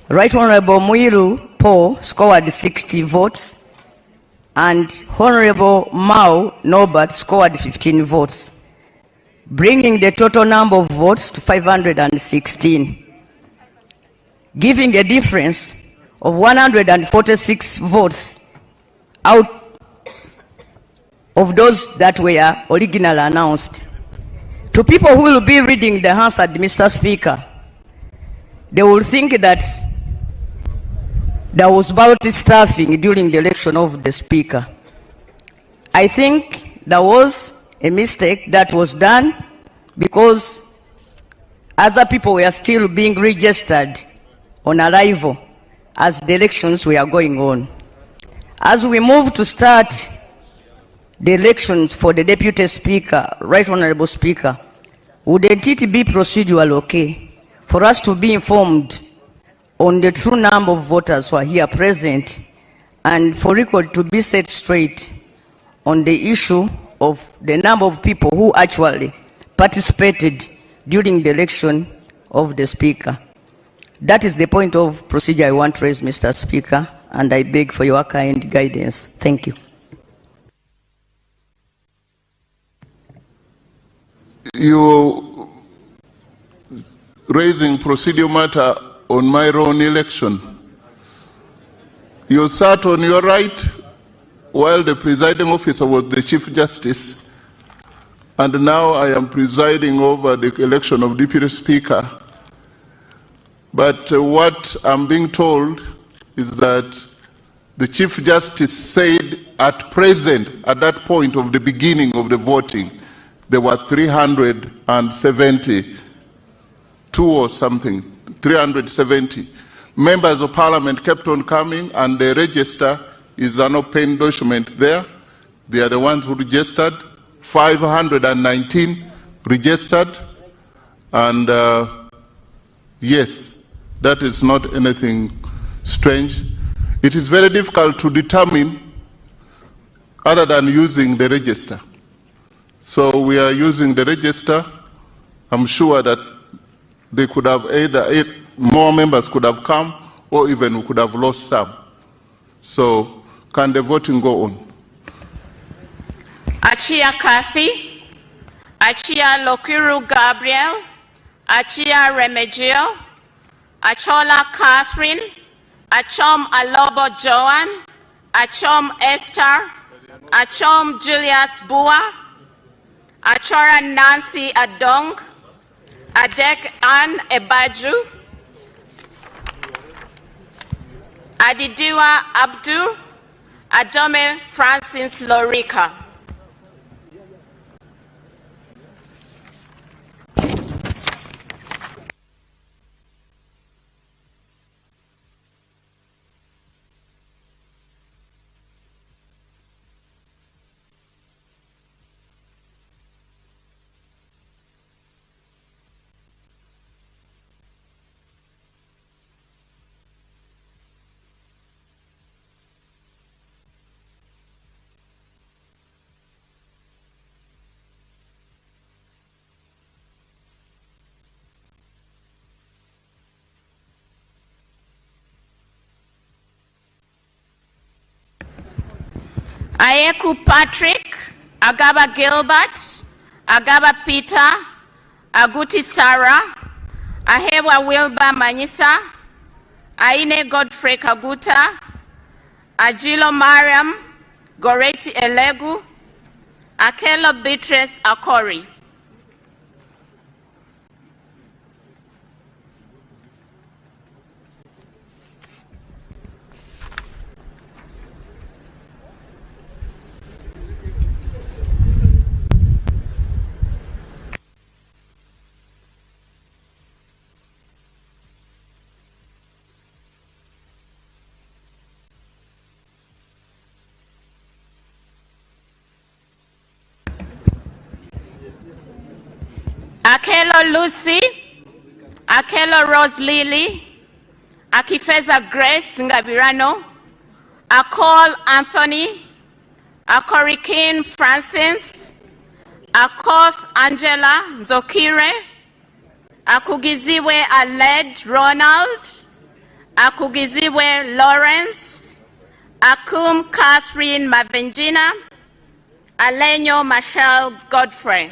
Right Honorable Muiru Paul scored 60 votes, and Honorable Mao Norbert scored 15 votes, bringing the total number of votes to 516, giving a difference of 146 votes out of those that were originally announced. To people who will be reading the answer, Mr. Speaker, they will think that there was ballot stuffing during the election of the Speaker. I think there was a mistake that was done because other people were still being registered on arrival as the elections were going on. As we move to start the elections for the Deputy Speaker, Right Honorable Speaker, wouldn't it be procedural okay for us to be informed on the true number of voters who are here present, and for record to be set straight on the issue of the number of people who actually participated during the election of the Speaker? That is the point of procedure I want to raise, Mr. Speaker, and I beg for your kind guidance. Thank you.
You raising procedural matter on my own election. You sat on your right while the presiding officer was the Chief Justice, and now I am presiding over the election of Deputy Speaker. But what I'm being told is that the Chief Justice said at present, at that point of the beginning of the voting, there were 372 or something, 370. Members of Parliament kept on coming, and the register is an open document there. They are the ones who registered. 519 registered, and yes, that is not anything strange. It is very difficult to determine other than using the register. So we are using the register. I'm sure that they could have either more members could have come, or even we could have lost some. So can the voting go on?
Achia Kathy, Achia Lokiru Gabriel, Achia Remigio, Achola Catherine, Achom Alobo Joan, Achom Esther, Achom Julius Bua, Achora Nancy Adong, Adek Ann Ebaju, Adidiwa Abdu, Adome Francis Lorica. Ayeku Patrick, Agaba Gilbert, Agaba Peter, Aguti Sarah, Ahewa Wilba Manyisa, Aine Godfrey Kaguta, Ajilo Mariam, Goreti Elegu, Akelo Beatrice Akori. Akelo Lucy, Akelo Rose Lily, Akifeza Grace Ngabirano, Akol Anthony, Akorikin Francis, Akoth Angela Nzokire, Akugiziwe Aled Ronald, Akugiziwe Lawrence, Akum Catherine Mavenjina, Alenyo Michelle Godfrey.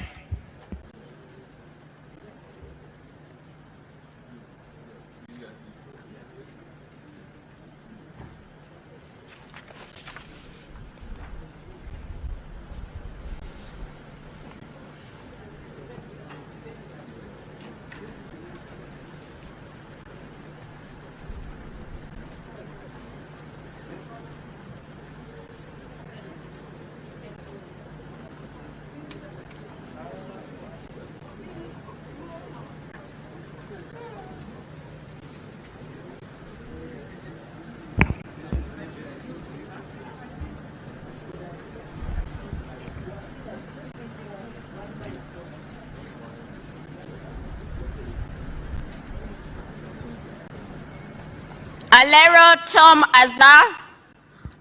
Alero Tom Azar,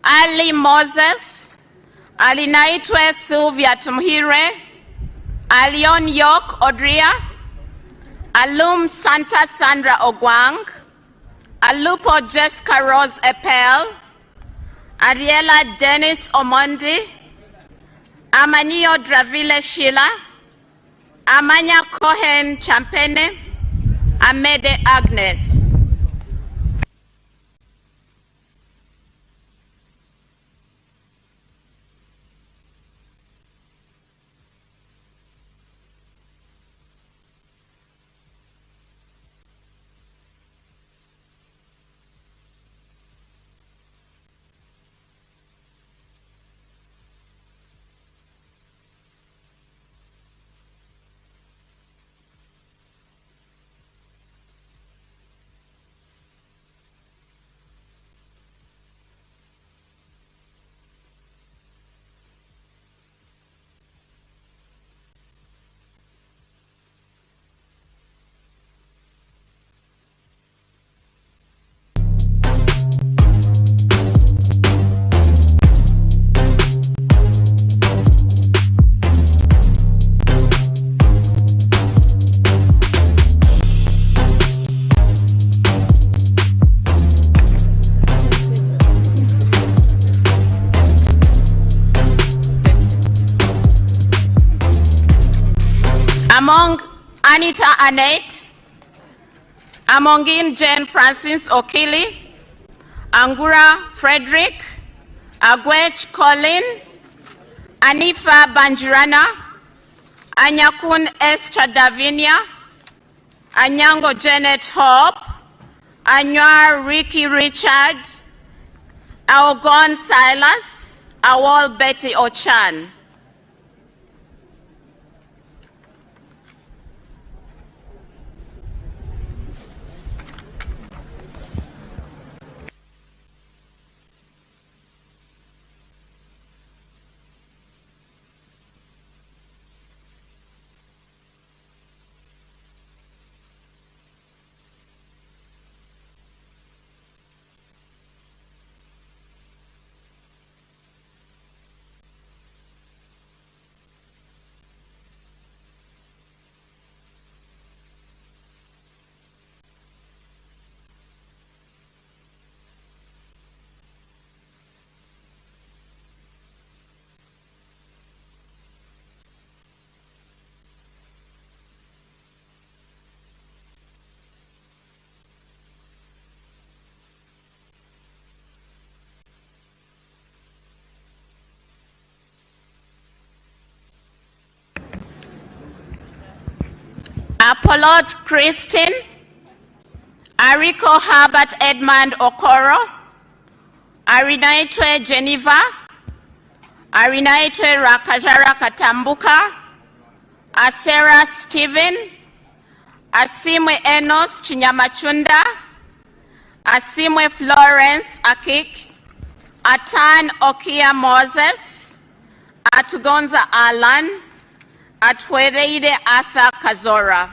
Ali Moses, Alinaitwe Sylvia Tumhire, Alion York Odria, Alum Santa Sandra Ogwang, Alupo Jessica Rose Epel, Ariela Dennis Omondi, Amanio Dravile Sheila, Amanya Cohen Champene, Amede Agnes. Among Anita Annette, Amongin Jane Francis Okili, Angura Frederick, Agwech Colin, Anifa Banjirana, Anyakun Esther Davinia, Anyango Janet Hope, Anwar Ricky Richard, Aogon Silas, Awol Betty Ochan. Apollot Christine, Ariko Herbert Edmund Okoro, Arinaitwe Geneva, Arinaitwe Rakajara Katambuka, Asera Stephen, Asimwe Enos Chinyamachunda, Asimwe Florence Akik, Atan Okia Moses, Atugonza Alan, Atwereide Arthur Kazora.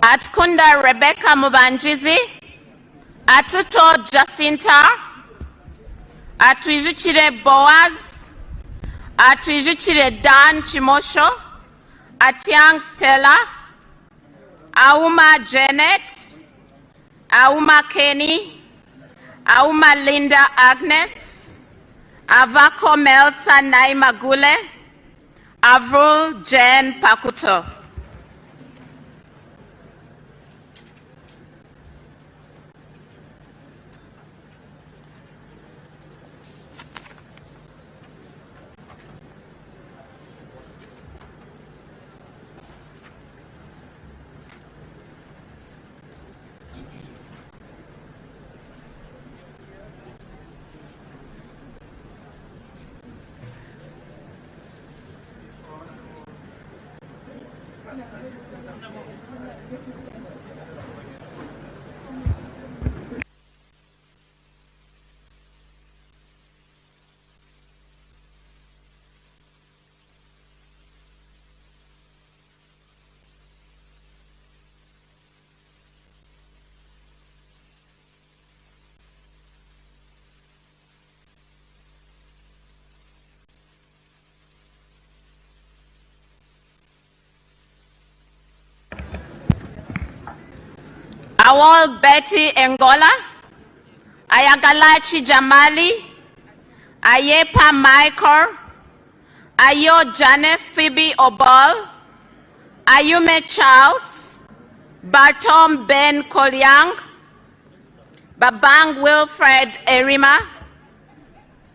Atkunda Rebecca Mubanjizi, Atuto Jacinta, Atwijukire Boaz, Atwijukire Dan Chimosho, Atiang Stella, Auma Janet, Auma Kenny, Auma Linda Agnes, Avako Melsa Naima Gule, Avril Jen Pakuto. Awal Betty Engola, Ayagalachi Jamali, Ayepa Michael, Ayo Janet Phoebe Obol, Ayume Charles, Bartom Ben Kolyang, Babang Wilfred Erima,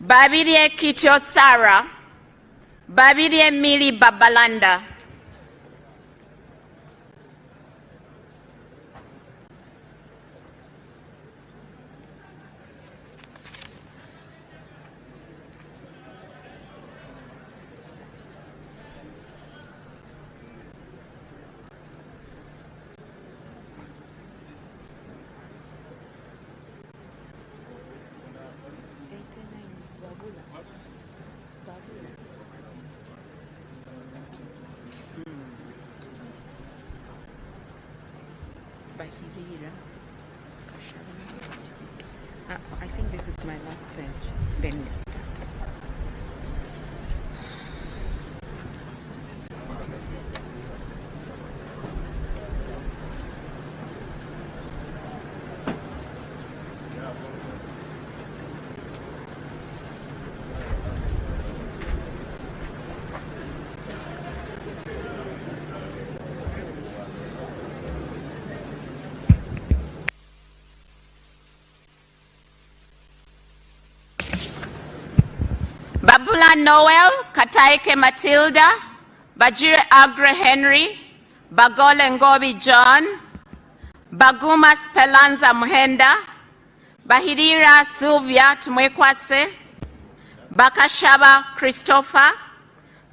Babidie Kitio Sarah, Babidie Mili Babalanda.
I think this is my last page. Then you start.
Babula Noel, Kataike Matilda, Bajire Agre Henry, Bagole Ngobi John, Baguma Spelanza Muhenda, Bahirira Sylvia Tumwekwase, Bakashaba Christopher,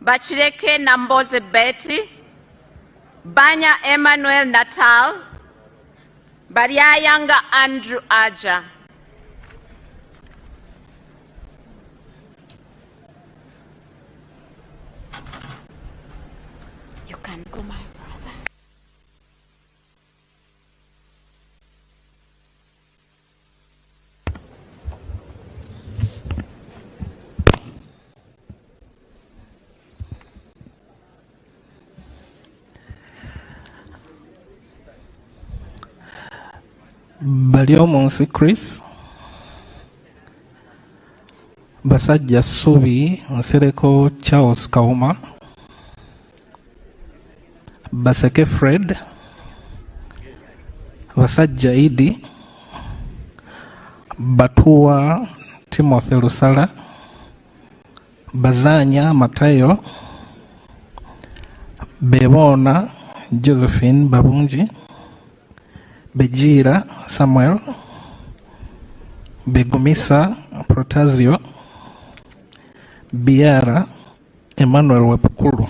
Bachireke Namboze Betty, Banya Emmanuel Natal, Bariayanga Andrew Aja.
You can go, my brother.
Baliomonsi Chris, Basajja Subi Nsereko Charles Kauma, Baseke Fred, Basajja Idi, Batua Timothy Lusala, Bazanya Matayo, Bebona Josephine Babunji, Bejira Samuel, Begumisa Protasio, Biara Emmanuel Wapukulu.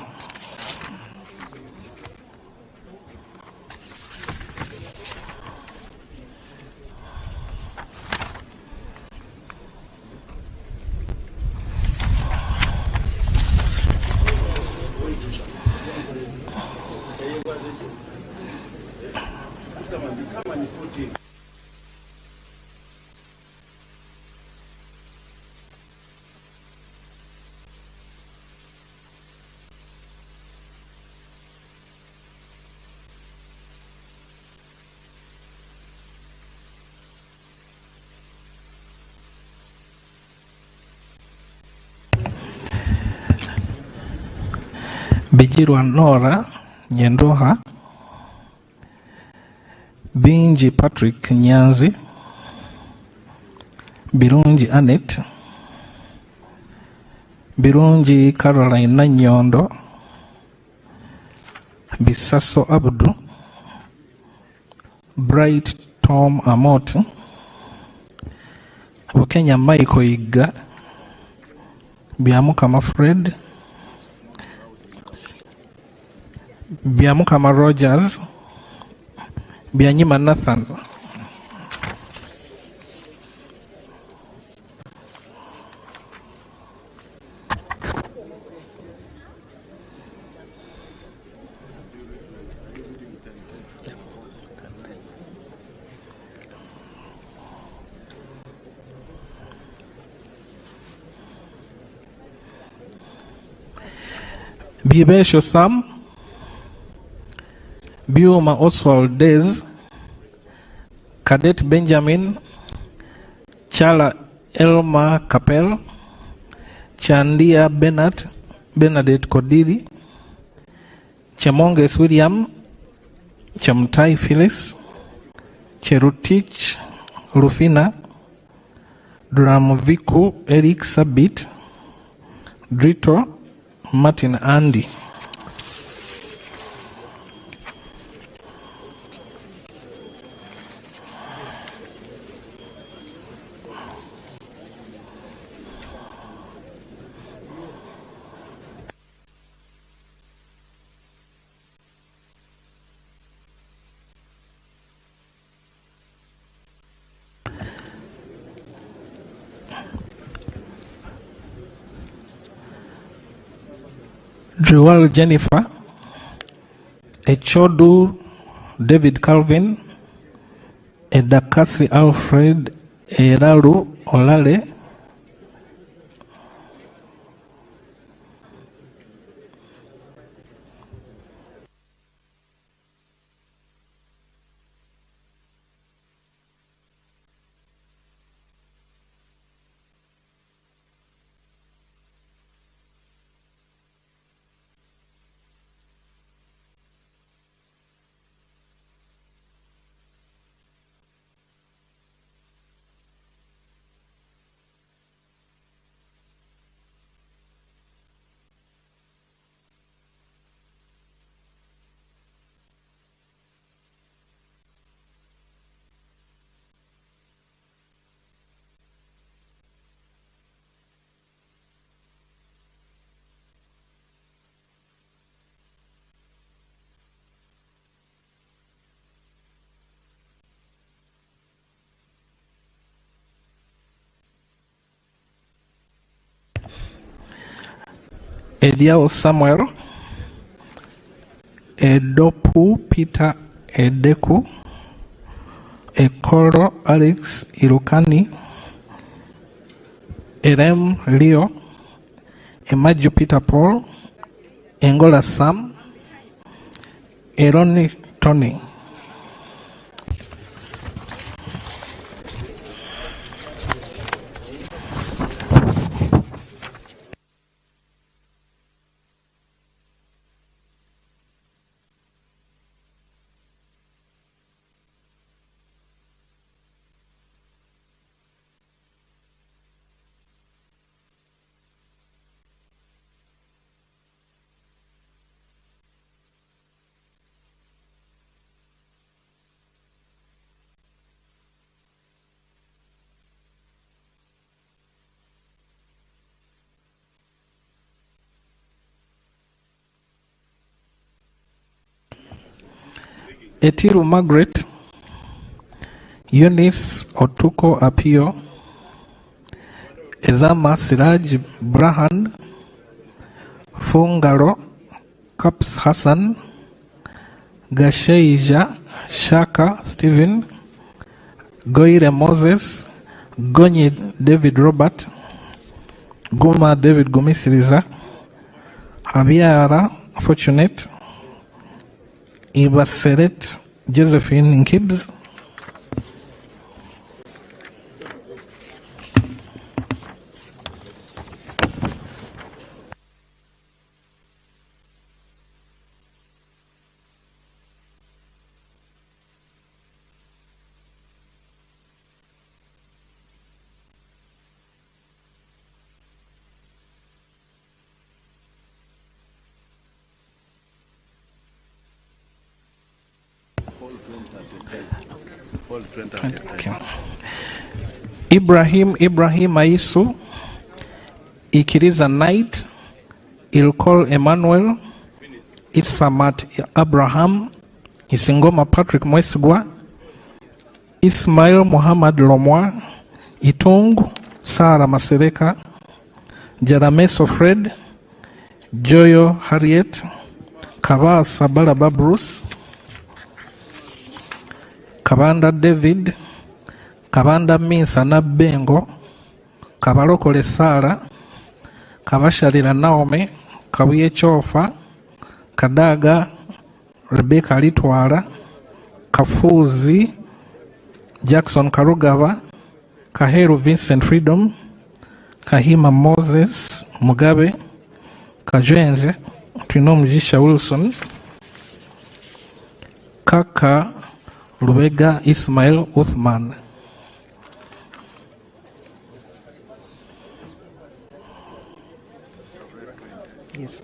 Bijirwa Nora Nyendoha, Binji Patrick Nyanzi, Birungi Annette, Birungi Caroline Nanyondo, Bisaso Abdu, Bright Tom Amot, Wakenya Michael Iga, Biamukama Fred, Biamukama Rogers, Bianyima Nathan. Bibesho Sam, Biuma Oswald Dez, Cadet Benjamin, Chala Elma Capel, Chandia Bernadette Kodiri, Chemonges William, Chamtai Phyllis, Cherutich Rufina, Dramviku Eric Sabit, Drito Martin Andy. Driwal Jennifer, Echodu David Calvin, Edakasi Alfred Eralu Olale, Ediao Samuel, Edopu Peter Edeku, Ekoro Alex Irukani, Erem Leo, Emaju Peter Paul, Engola Sam, Eroni Tony. Etiru Margaret, Eunice Otuko Apio, Ezama Siraj Brahan, Fungaro, Kaps Hassan, Gasheija Shaka Stephen, Goire Moses, Gonyi David Robert, Guma David Gumisiriza, Javiera Fortunate, Ibaseret Josephine Gibbs, Okay. Ibrahim Aisu, Ikiriza Knight, Ilkol Emmanuel, Isamat Abraham, Isingoma Patrick Mwesgwa, Ismail Muhammad Lomwa, Itung Sara Masereka, Jarameso Fred, Joyo Harriet, Kava Sabala Babrus, Kabanda David, Kabanda Minsa Nabengo, Kabalokole Sara, Kabasharira Naomi, Kabuye Chofa, Kadaga Rebecca Litwala, Kafuzi Jackson Karugaba, Kaheru Vincent Freedom, Kahima Moses Mugabe, Kajwenje Trinomjisha Wilson, Kaka Lubega Ismail Uthman. Yes.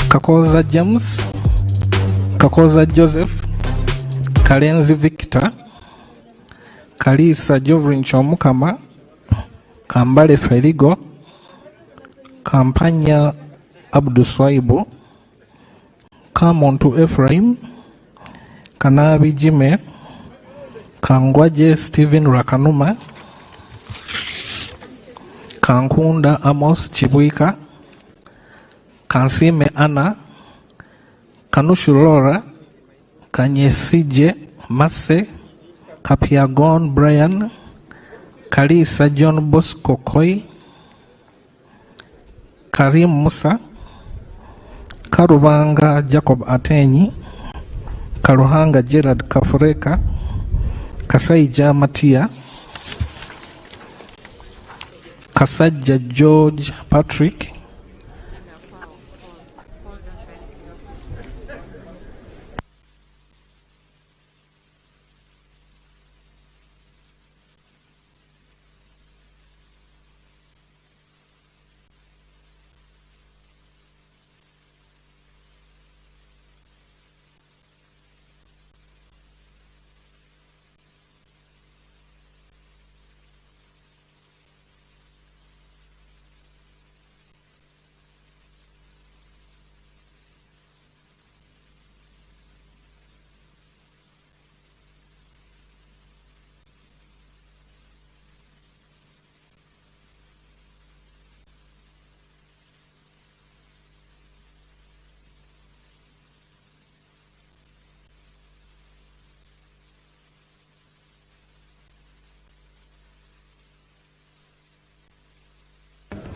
Kakoza James, Kakoza Joseph, Kalenzi Victor, Kalisa Jovrin Chomukama, Kambale Feligo, Kampanya Abduswaibu, Kamontu Ephraim, Kanabi Jime, Kangwaje Stephen Rakanuma, Kankunda Amos Chibuika, Kansime Anna, Kanushu Laura, Kanyesije Mase, Kapiagon Brian, Kalisa John Bosco Koi, Karim Musa, Karubanga Jacob Atenyi, Karuhanga Gerard Kafureka, Kasaija Matia, Kasaja George Patrick,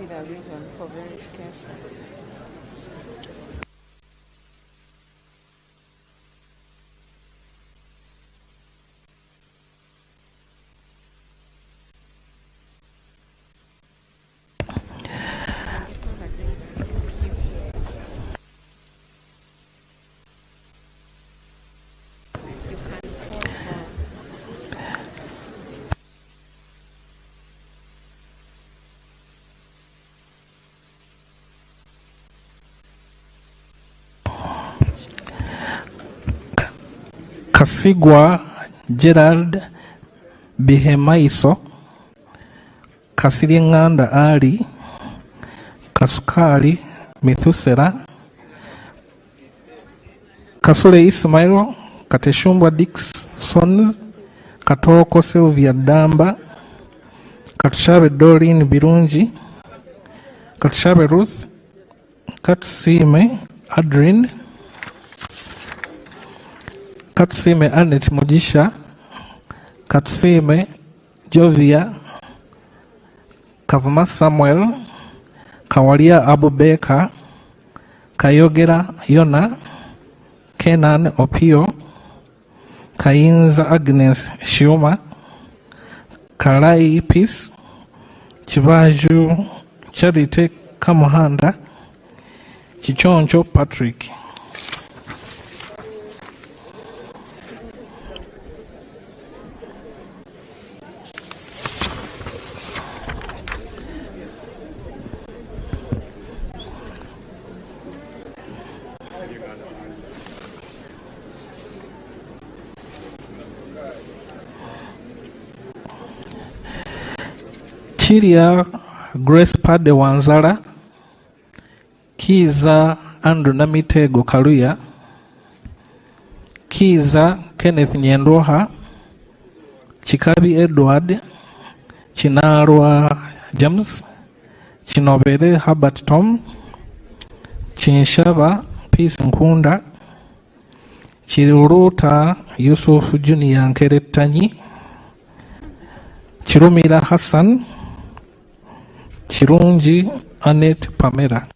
see the reason for verification.
Kasigwa Gerald Bihemaiso, Kasiringanda Ali, Kasukali Mithusera, Kasule Ismail, Kateshumbwa Dickson, Katoko Sylvia Damba, Katushabe Doreen Birunji, Katushabe Ruth, Katusime Adrin, Katusime Anet Mujisha, Katusime Jovia, Kavuma Samuel, Kawalia Abubeka, Kayogera Yona, Kenan Opio, Kayinza Agnes Shiuma, Kalai Peace, Chibaju Charity Kamuhanda, Chichoncho Patrick. Chiria Grace Pade Wanzala, Kiza Andrew Namitego Kaluya, Kiza Kenneth Nyendoha, Chikabi Edward, Chinarwa James, Chinobere Herbert Tom, Chinshaba Peace Nkunda, Chiruruta Yusuf Junior Nkeretanyi, Chirumira Hassan, Chirunji Anet Pamela.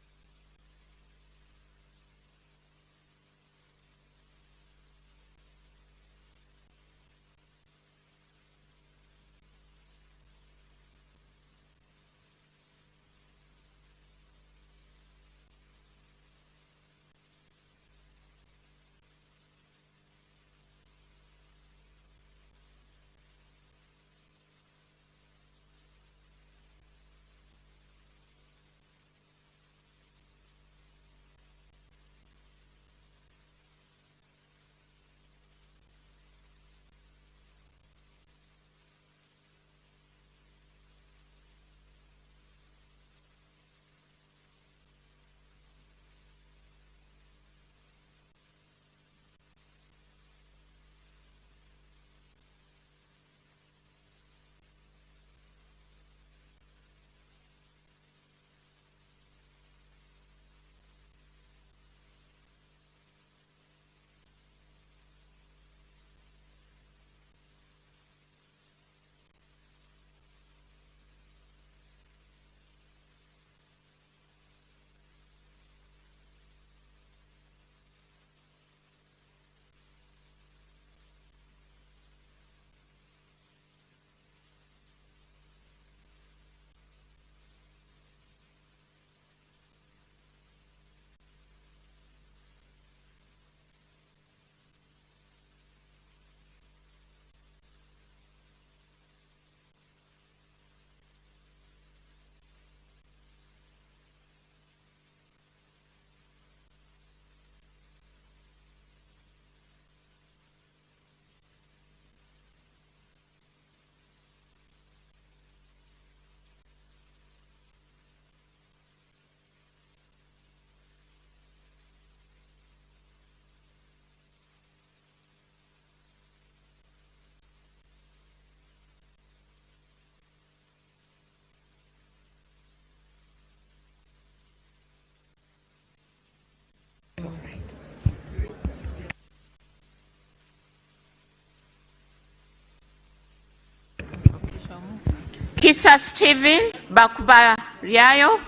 Kisa Stephen Bakubaryayo,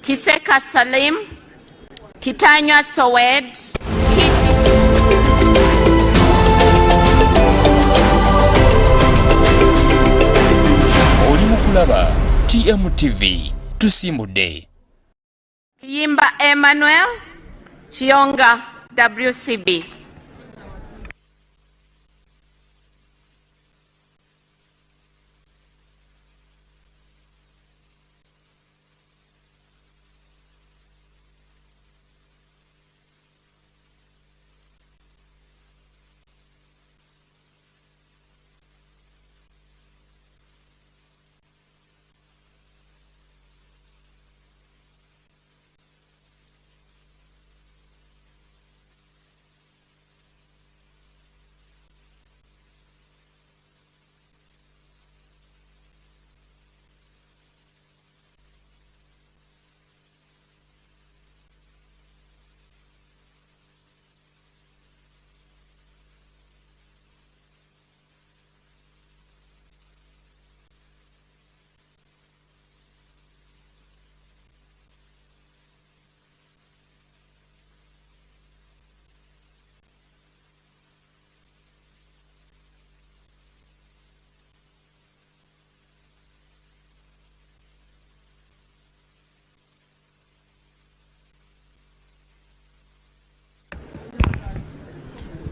Kiseka Salim, Kitanywa Sowed,
Oli mukulaba TMTV tusimude.
Kiyimba Emmanuel, Chionga WCB.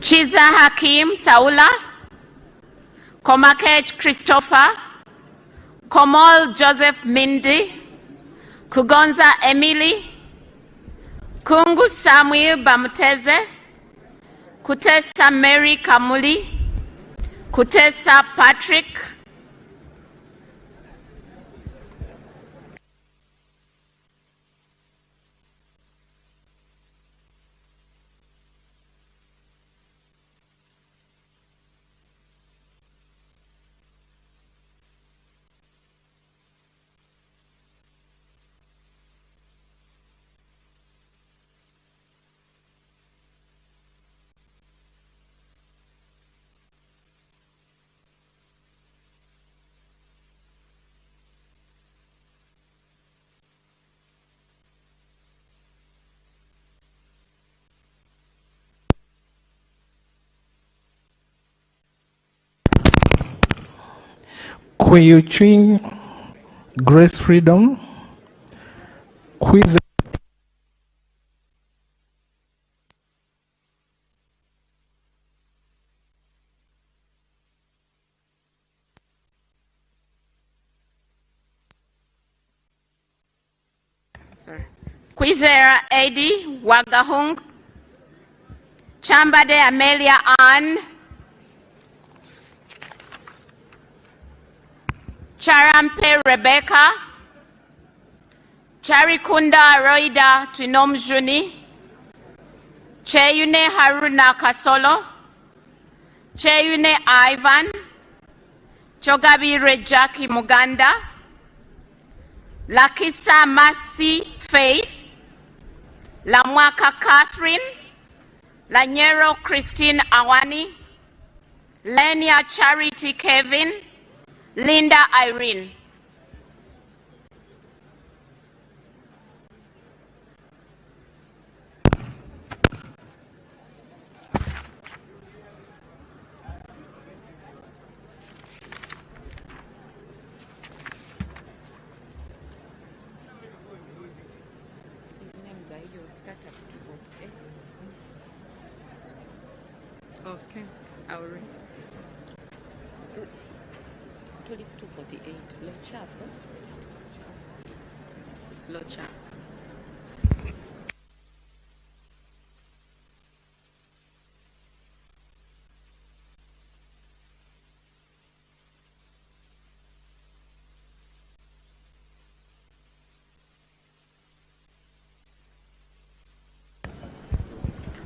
Chiza Hakim Saula, Komakej Christopher, Komol Joseph Mindi, Kugonza Emily, Kungu Samuel Bamuteze, Kutesa Mary Kamuli, Kutesa Patrick,
Kweyuching Grace Freedom, Quiz
Kwizera Eddie Wagahung, Chambade Amelia Ann, Charampe Rebecca, Charikunda Roida Twinomjuni, Cheyune Haruna Kasolo, Cheyune Ivan, Chogabi Rejaki Muganda, Lakisa Masi Faith, Lamwaka Catherine, Lanyero Christine Awani, Lenia Charity Kevin, Linda Irene.
Okay, I'll read. 2248, Lochap. Lochap.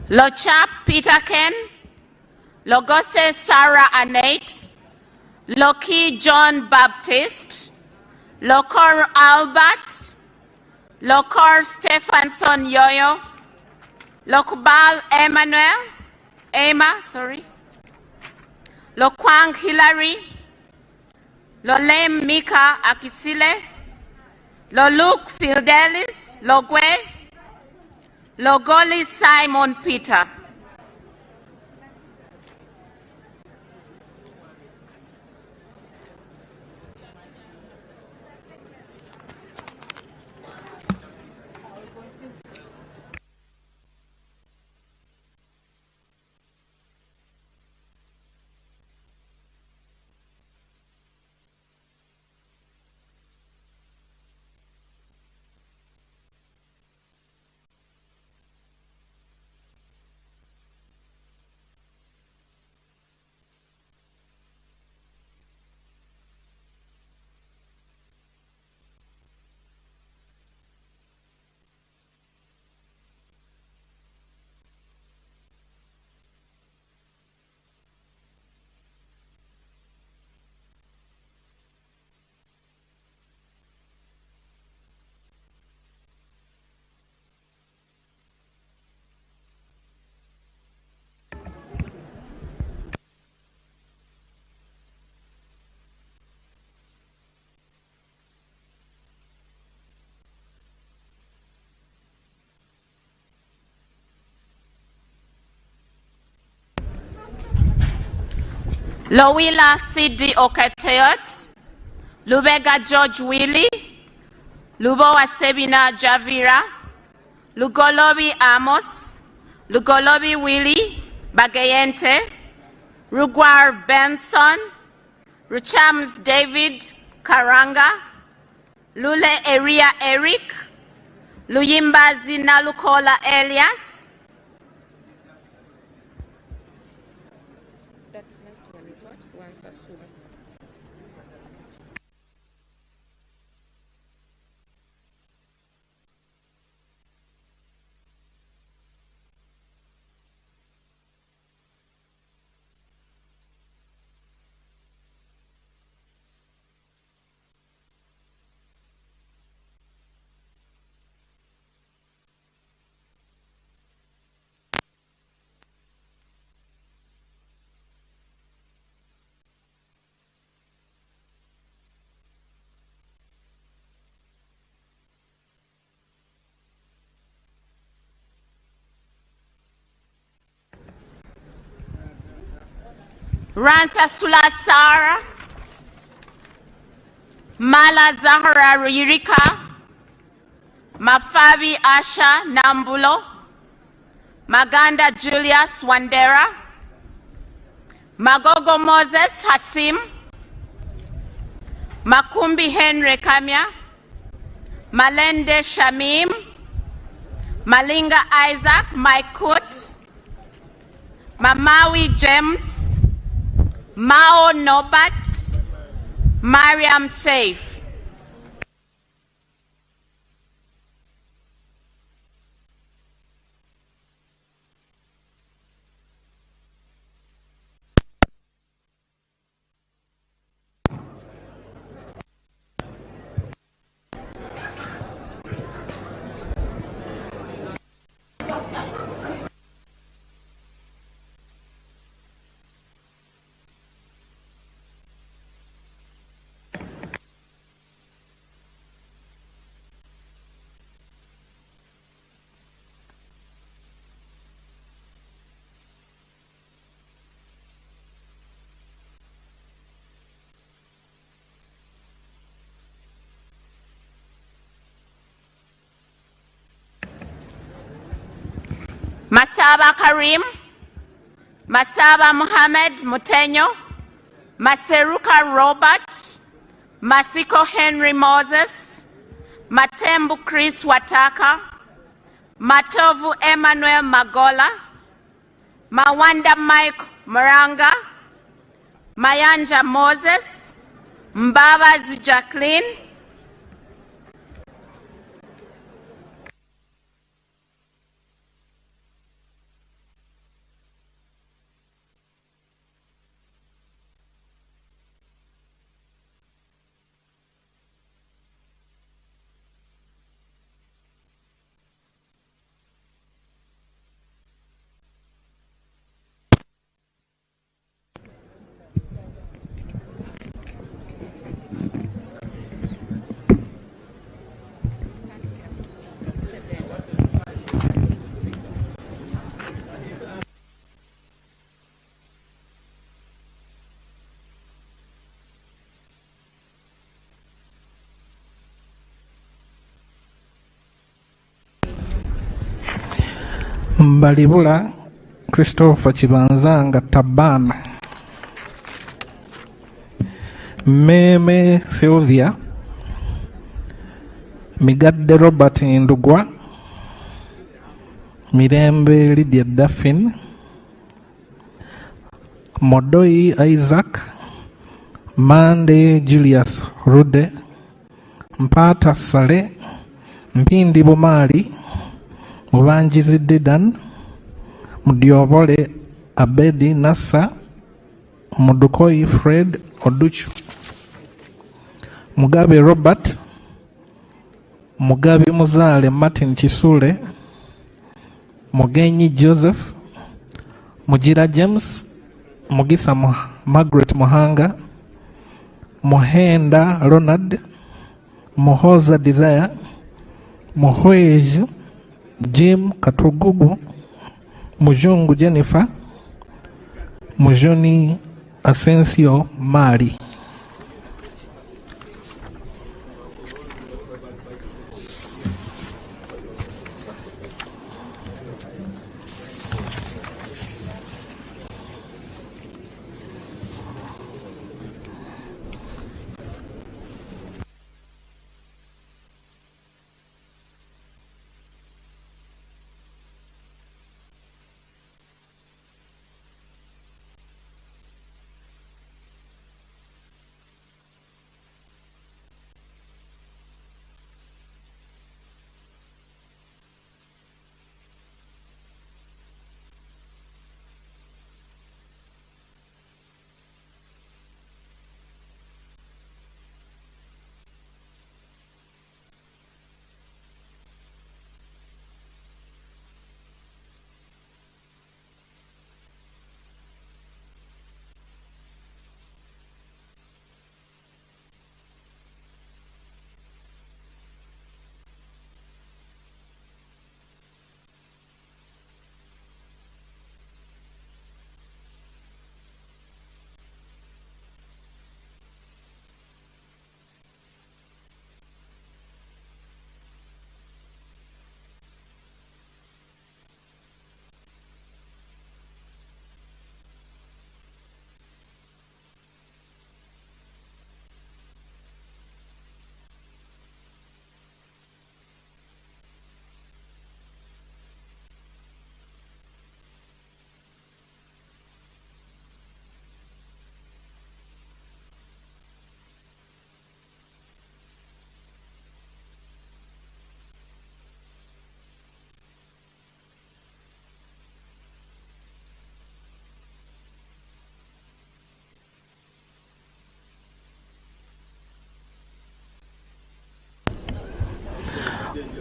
Lochap Peter Ken, Logose Sarah Anate, Loki John Baptist, Lokor Albert, Lokor Stephenson Yoyo, Lokbal Emma, Lokwang Hillary, Lolem Mika Akisile, Loluk Fidelis, Logwe, Logoli Simon Peter. Lowila Sidi Oketeot, Lubega George Willie, Lubowa Sebina Javira, Lugolobi Amos, Lugolobi Willie Bagayente, Rugwar Benson, Ruchams David Karanga, Lule Eria Eric, Luyimba Zina Lukola Elias, Ransa Sulasara, Mala Zahara Ririka, Mafavi Asha Nambulo, Maganda Julius Wandera, Magogo Moses Hasim, Makumbi Henry Kamya, Malende Shamim, Malinga Isaac Maikut, Mamawi James, Mao Nobat, Mariam Saif. Masaba Karim, Masaba Muhammad Mutenyo, Maseruka Robert, Masiko Henry Moses, Matembu Chris Wataka, Matovu Emmanuel Magola, Mawanda Mike Maranga, Mayanja Moses, Mbaba Jacqueline,
Mbalibula Christopher Chibanzanga Tabana, Meme Sylvia, Migadde Robert Ndugwa, Mirembe Lydia Daffin, Modoi Isaac, Mande Julius Rude, Mpata Sale, Mpindi Bomali, Mubanjizi Didan, Mudiobole Abedi Nassa, Mudukoi Fred Oduchu, Mugabe Robert, Mugabe Muzale Martin Chisule, Mugenyi Joseph, Mujira James, Mugisa Margaret Muhanga, Muhenda Ronald, Muhoza Desire, Muhwej Jim Katugugu, Mujungu Jennifer, Mujoni Asensio Mari.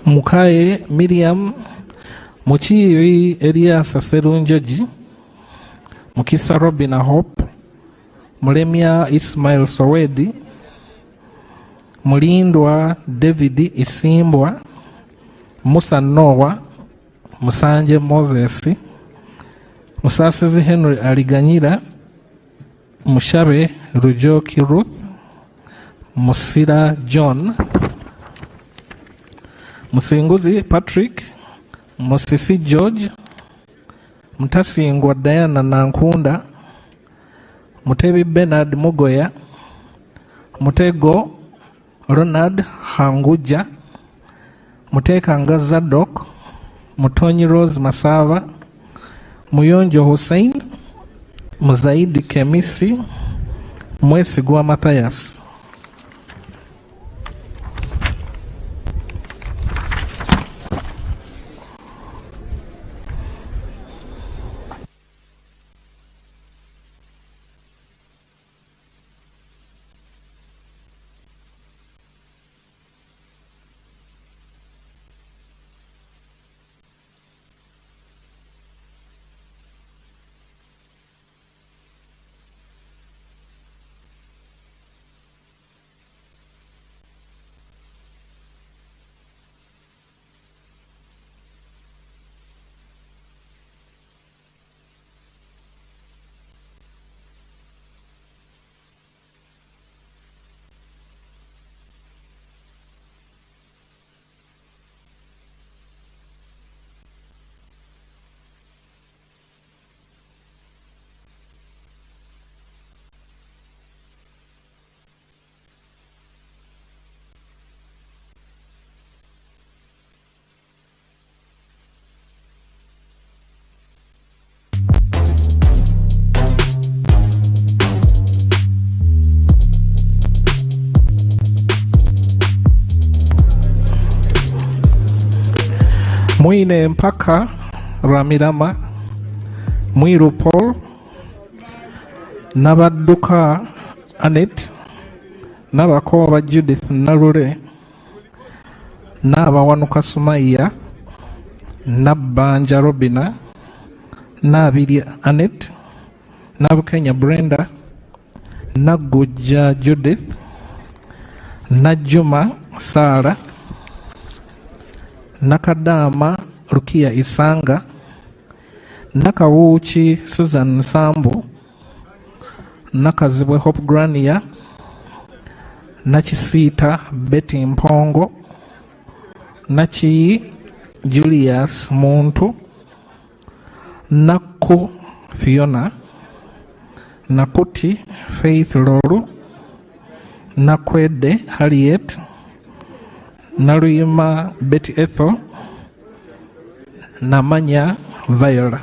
Mukaye Miriam, Muchiri Elias Serunjoji, Mukisa Robina Hope, Mulemia Ismail Sowedi, Mulindwa David Isimbwa, Musa Noah, Musanje Moses, Musasizi Henry Aliganyira, Mushabe Rujoki Ruth, Musira John, Musinguzi Patrick, Musisi George, Mtasingwa Diana Nankunda, Mutebi Bernard Mugoya, Mutego Ronald Hanguja, Mutekanga Zadok, Mutonyi Rose Masava, Muyonjo Hussein, Muzaidi Kemisi, Mwesigwa Matthias. Mwine Mpaka Ramirama, Mwiru Paul, Nabaduka Anet, Nabakoba Judith Narure, Nabawanuka Sumaya, Nabanja Robina, Nabidi Anet, Nabukenya Brenda, Naguja Judith, Najuma Sara, Nakadama Rukia Isanga, Nakawuchi Susan Sambu, Nakazibwe Hope Grania, Nachisita Betty Mpongo, Nachi Julius Muntu, Naku Fiona, Nakuti Faith Loru, Nakwede Harriet, Narima Betty Ethel, Namanya Viola.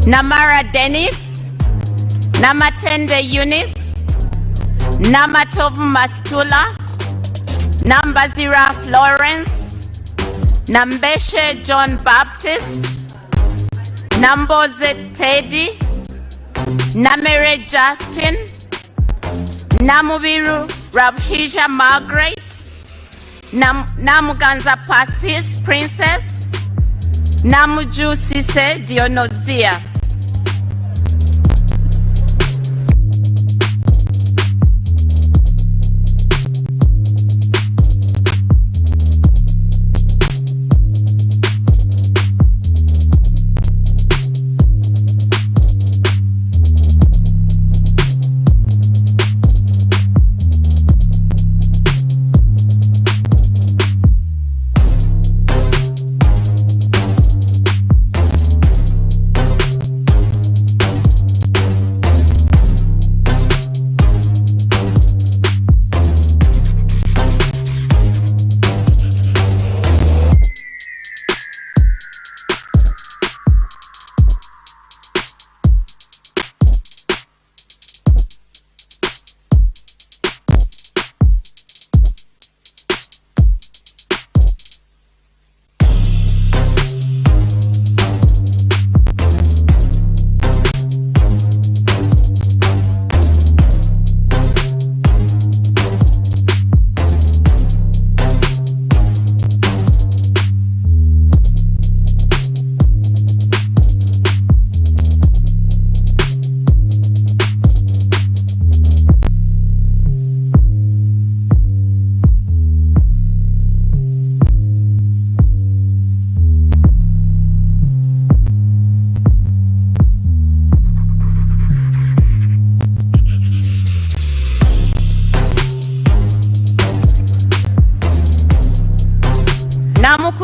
Namara Dennis, Namatende Eunice, Namatov Mastula, Nambazira Florence, Nambeshe John Baptist, Namboze Teddy, Namere Justin, Namubiru Rabshisha Margaret, Namuganza Pasis Princess, Namuju Sise Dionozia.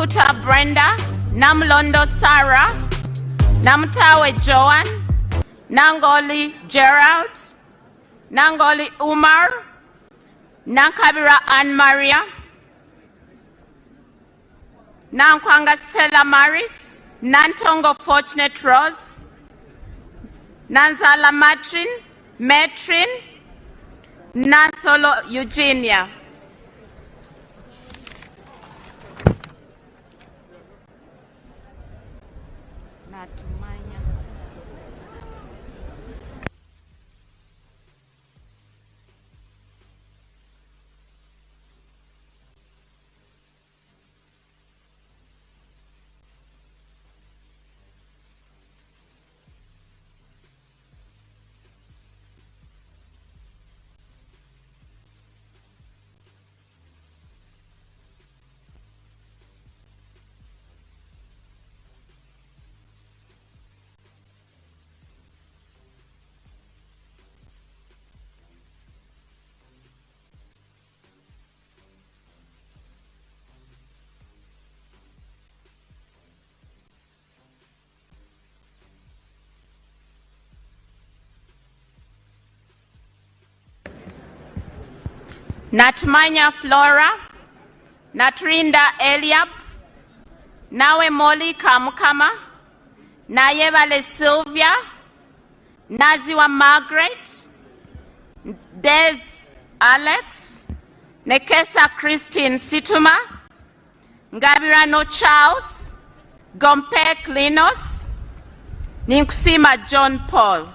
Guta Brenda, Namlondo Sarah, Namtawe Joan, Nangoli Gerald, Nangoli Umar, Nankabira Anne Maria, Nankwanga Stella Maris, Nantongo Fortunate Rose, Nanzala Matrin, Nansolo Eugenia. Natmanya Flora, Natrinda Eliab, Nawe Molly Kamukama, Nayevale Sylvia, Naziwa Margaret, Des Alex, Nekesa Christine Situma, Ngabirano Charles, Gompek Linos, Ninkusima John Paul.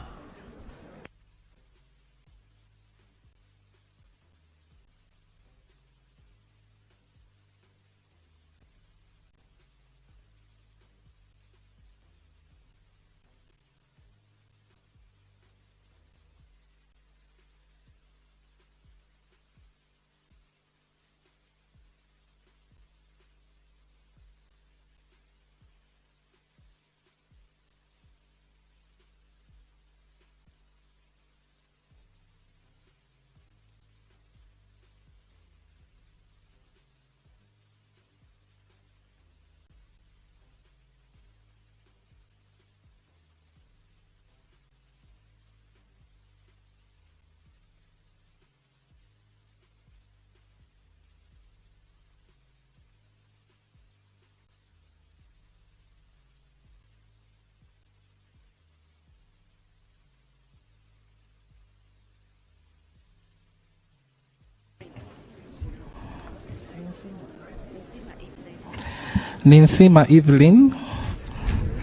Ninsima Evelyn,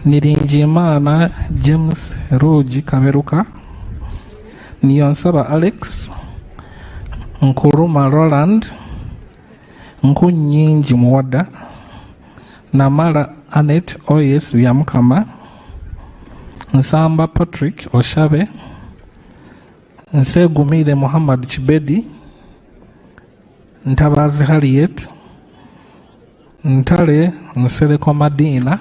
Nirinjimana James Roji Kameruka, Niyonsaba Alex, Nkuruma Roland, Nkunyinji Mwada, Namara Annette Oyes Vyamkama, Nsamba Patrick Oshabe, Nsegumile Muhammad Chibedi, Ntabazi Harriet, Ntale Nseleko Madina,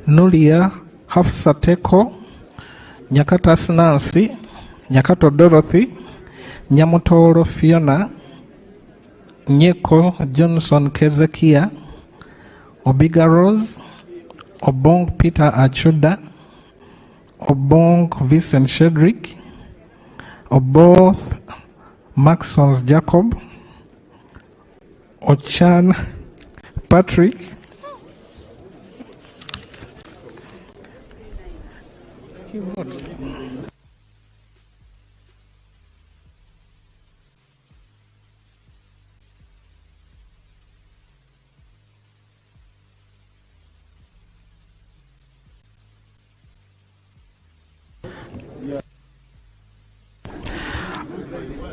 Nulia Hafsateko, Nyakatas Nancy, Nyakato Dorothy, Nyamotoro Fiona, Nyeko Johnson Kezekia, Obiga Rose, Obong Peter Achuda, Obong Vincent Shedrick, Oboth Maxons Jacob, Ochan Patrick,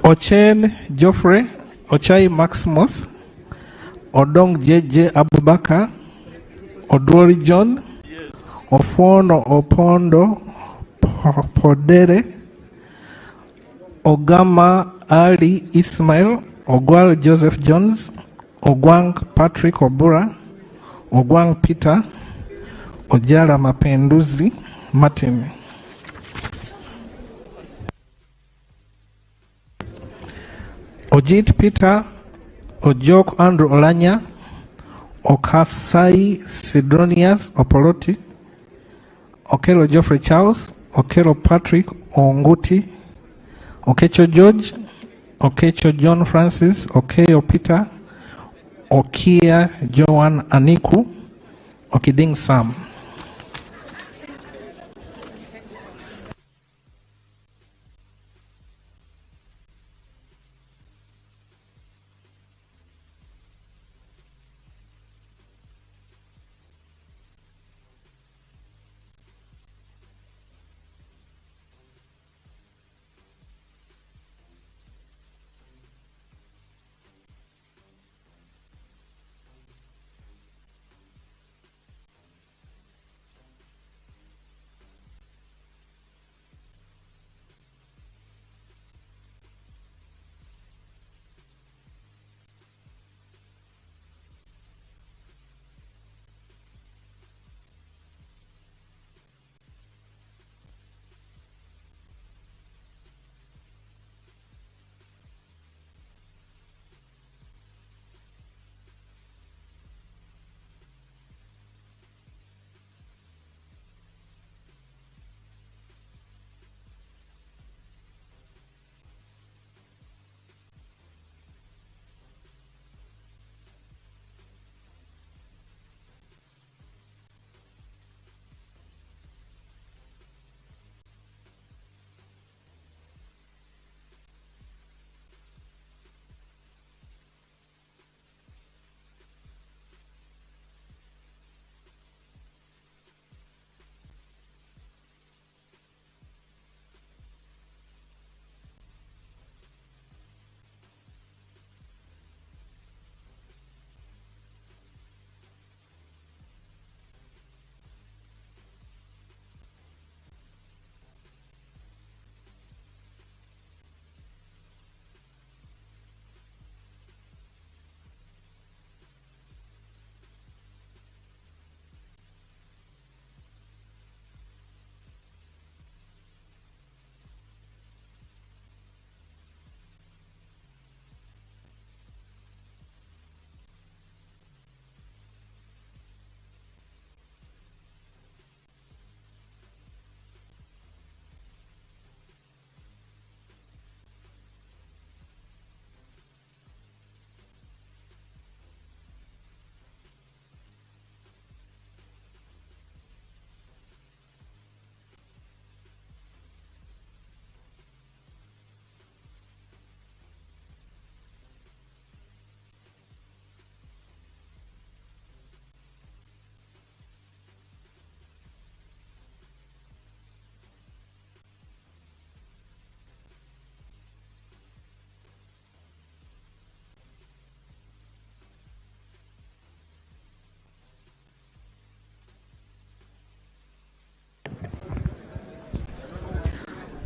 Ochen Geoffrey, Ochai Maximus, Odong JJ Abubakar, Odori John, Ofono Opondo Podere, Ogama Ali Ismail, Ogwal Joseph Jones, Ogwang Patrick Obura, Ogwang Peter, Ojala Mapenduzi Martin. Ojit Peter, Ojok Andrew Olanya, Okasai Sidronius Opoloti, Okelo Geoffrey Charles, Okelo Patrick Onguti, Okecho George, Okecho John Francis, Okeyo Peter, Okia Joan Aniku, Okiding Sam.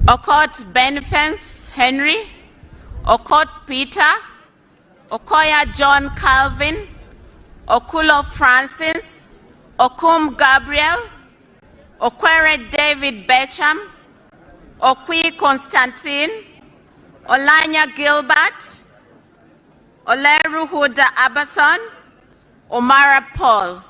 Okot Benfence Henry, Okot Peter, Okoya John Calvin, Okulo Francis, Okum Gabriel, Okwere David Becham, Okwi Constantine, Olanya Gilbert, Oleru Huda Abason, Omara Paul.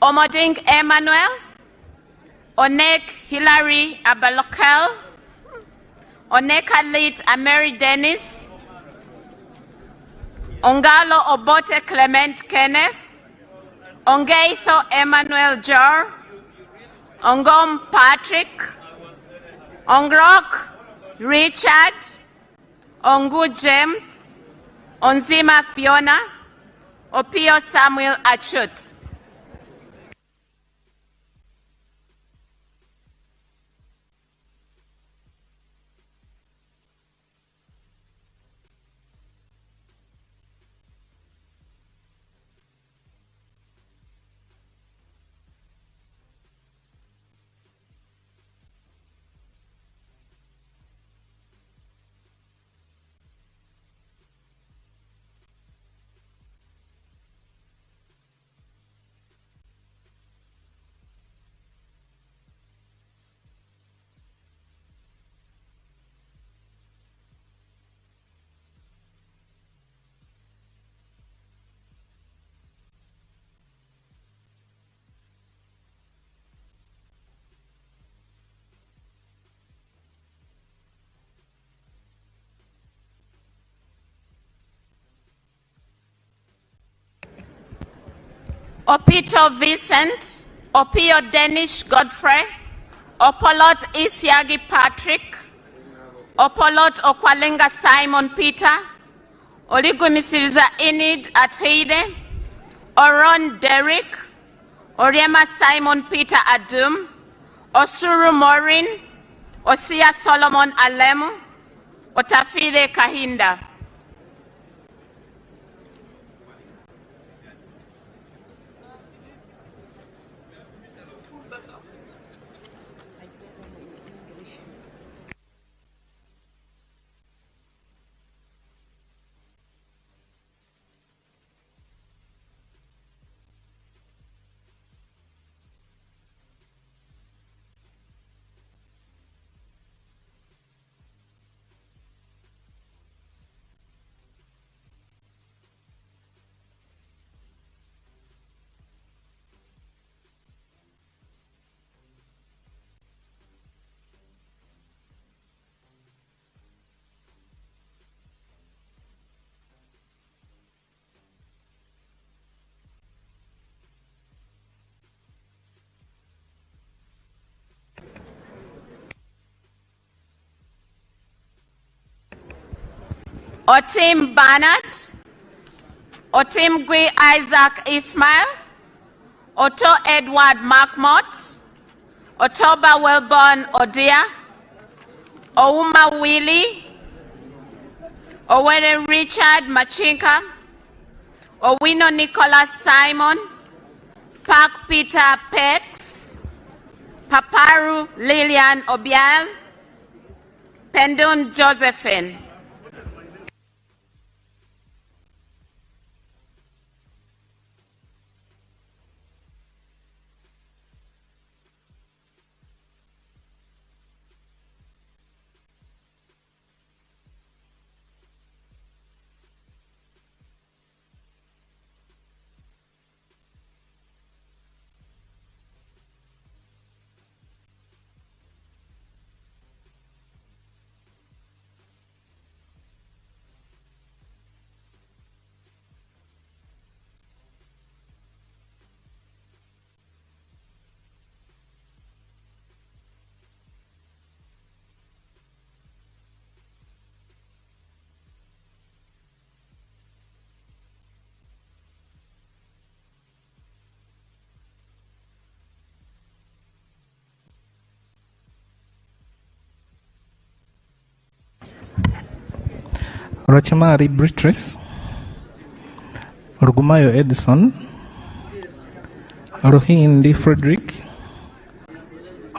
Omoding Emmanuel, Onek Hilary Abalokel, Onek Khalid Ameri Dennis, Ongalo Obote Clement Kenneth, Ongeitho Emmanuel Jor, Ongom Patrick, Ongrok Richard, Ongu James, Onzima Fiona, Opio Samuel Achut. Opito Vincent, Opio Danish Godfrey, Opolot Isiagi Patrick, Opolot Okwalenga Simon Peter, Oligumisiriza Enid Atheide, Oron Derek, Oriema Simon Peter Adum, Osuru Maureen, Osia Solomon Alemu, Otafide Kahinda. Otim Bernard, Otim Gui Isaac Ismail, Otto Edward Markmott, Otoba Wellborn Odia, Ouma Willie, Owere Richard Machinka, Owino Nicholas Simon, Park Peter Pex, Paparu Lillian Obial, Pendun Josephine.
Rochemari Beatrice, Rugumayo Edison, Rohindi Frederick,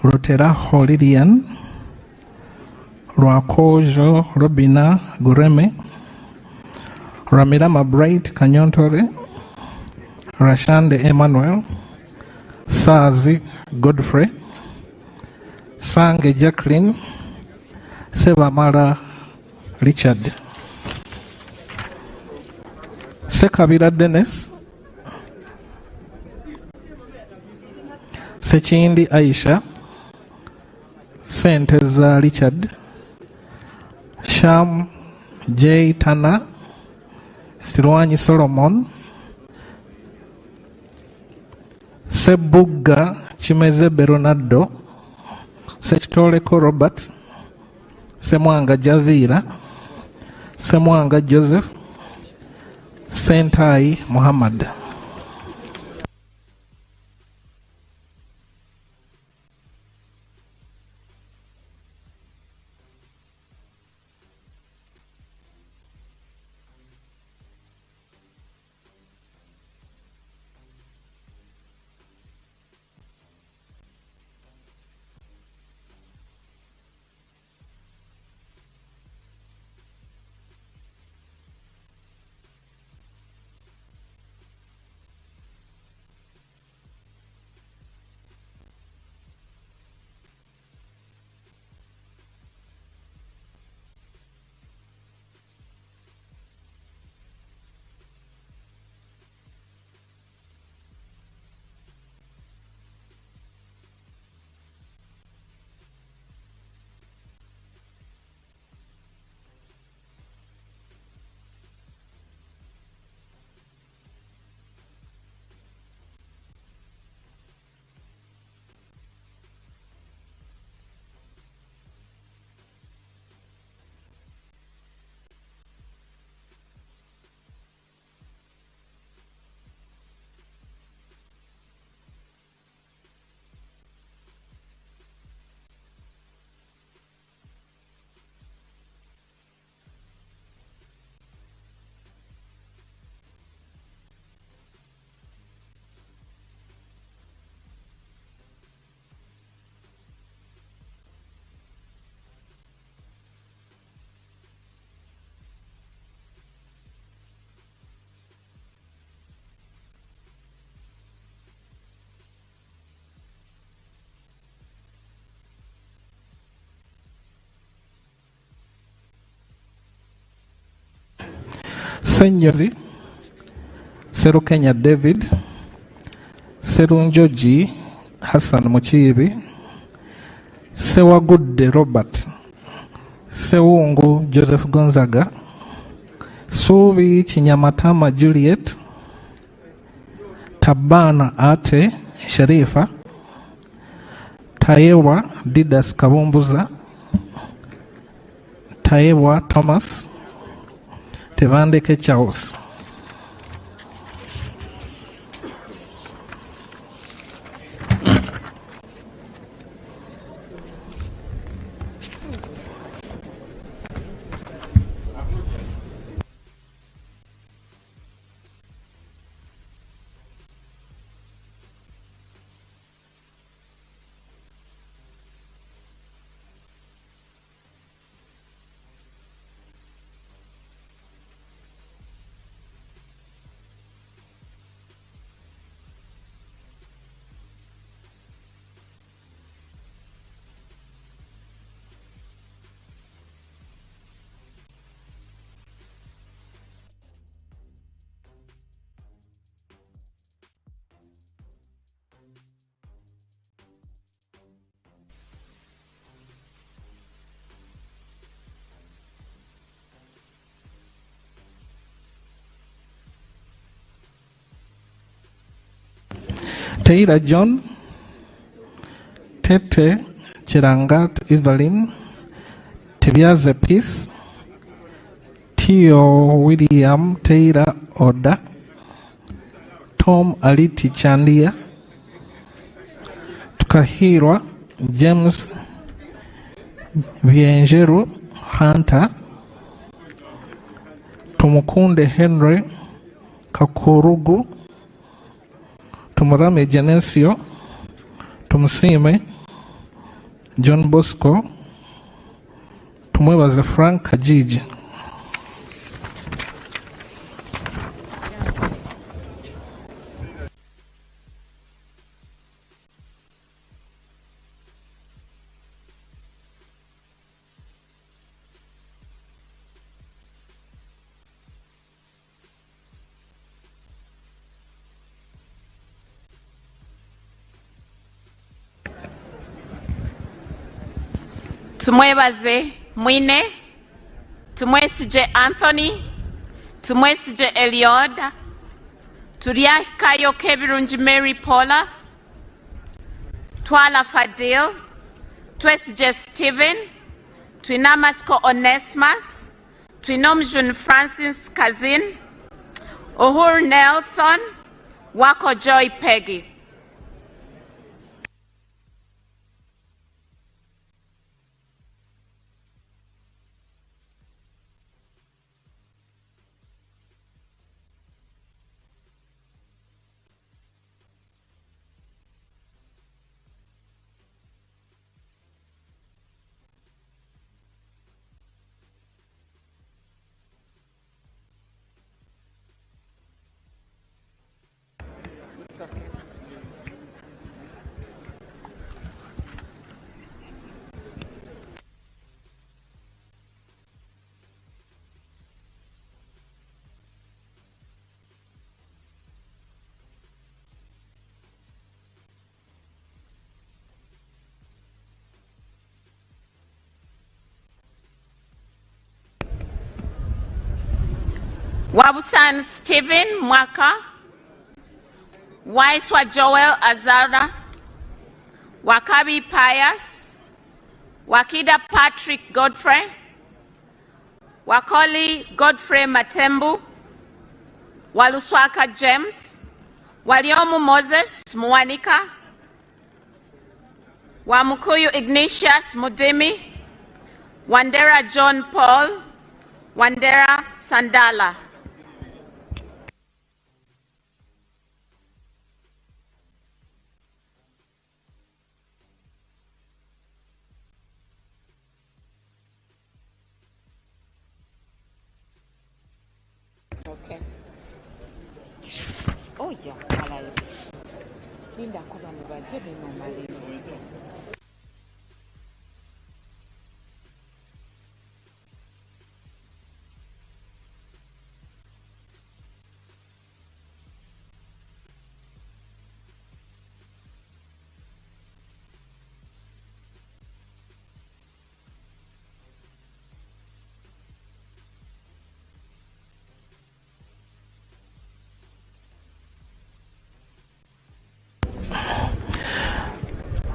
Roteraho Lilian, Rwakojo Robina Gureme, Ramirama Bright Kanyontore, Rashande Emmanuel, Sazi Godfrey, Sange Jacqueline, Sevamara Richard, Sekabira Dennis, Sechindi Aisha, Senteza Richard, Sham J. Tana, Sirwanyi Solomon, Sebuga Chimeze Beronado, Sechitoleko Robert, Semwanga Javira, Semwanga Joseph, Sentai Muhammad. Senyozi, Seru Kenya David, Serunjoji Hassan Muchibi, Sewagudde Robert, Sewungu Joseph Gonzaga, Subi Chinyamatama Juliet, Tabana Ate Sharifa, Tayewa Didas Kabumbuza, Tayewa Thomas, Tevandeke Charles. Teira John, Tete Chirangat Evelyn, Tibiaze Peace, Tio William Teira Oda, Tom Aliti Chandia, Tukahirwa James Viengeru Hunter, Tumukunde Henry Kakurugu, Tumurame Genesio, Tumusime John Bosco, Tumwebaze Frank Kajiji.
Tumwebaze Mwine, tumwesije Anthony, tumwesije Eliod, Turiakayo Kebirunji Mary Paula, Twala Fadil, twesije Stephen, Twinamasko Onesmus, Twinomjun Francis Kazin, Uhur Nelson, Wako Joy Peggy. Wabusan Stephen Mwaka, Waiswa Joel Azara, Wakabi Pius, Wakida Patrick Godfrey, Wakoli Godfrey Matembu, Waluswaka James, Waliomu Moses Mwanika, Wamukuyu Ignatius Mudimi, Wandera John Paul, Wandera Sandala.
Okay. Oh yeah, malala. Linda kuba nubajebe no malala.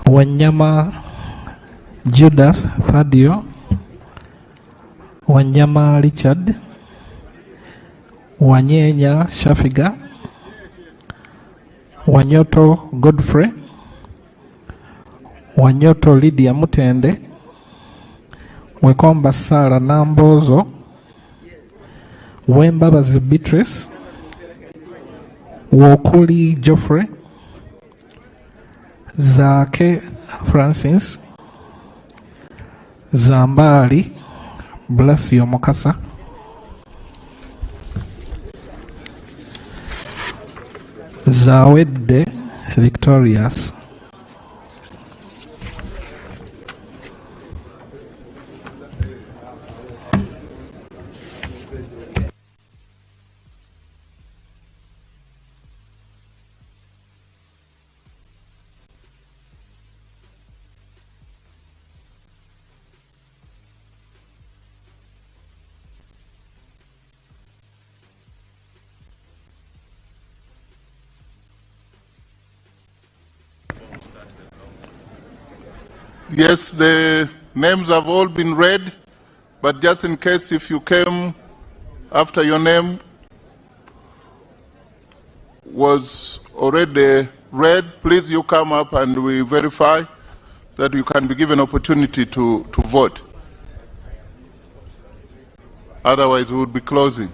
Wanyama Judas Thadio, Wanyama Richard, Wanyenya Shafiga, Wanyoto Godfrey, Wanyoto Lydia Mutende, Wekomba Sara Nambozo, Wembabazi Beatrice, Wokuli Geoffrey, Zake Francis, Zambali Blasio Mokasa, Zawede Victorious,
Yes, the names have all been read, but just in case if you came after your name was already read, please you come up and we verify that you can be given opportunity to vote. Otherwise we would be closing.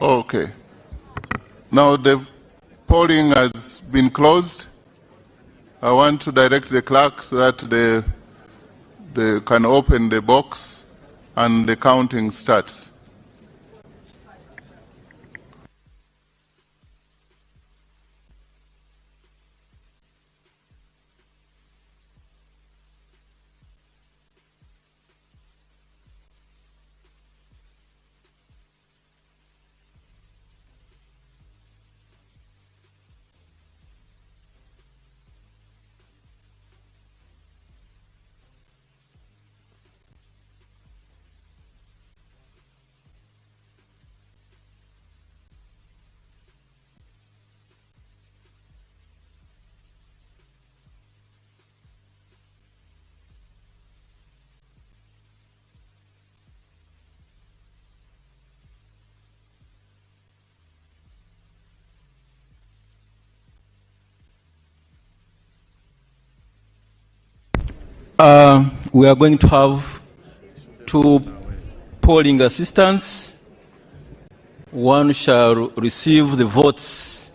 Okay. Now the polling has been closed. I want to direct the clerk so that they can open the box and the counting starts.
We are going to have 2 polling assistants. One shall receive the votes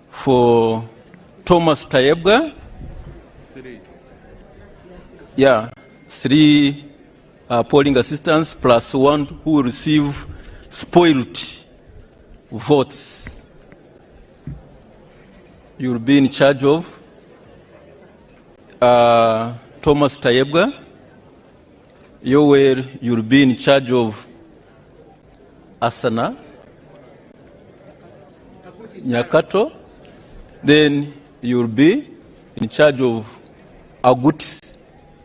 for Thomas Tayebga. 3 polling assistants plus 1 who will receive spoiled votes. You will be in charge of Thomas Tayebga. You'll be in charge of Asana Nyakato. Then you'll be in charge of Agut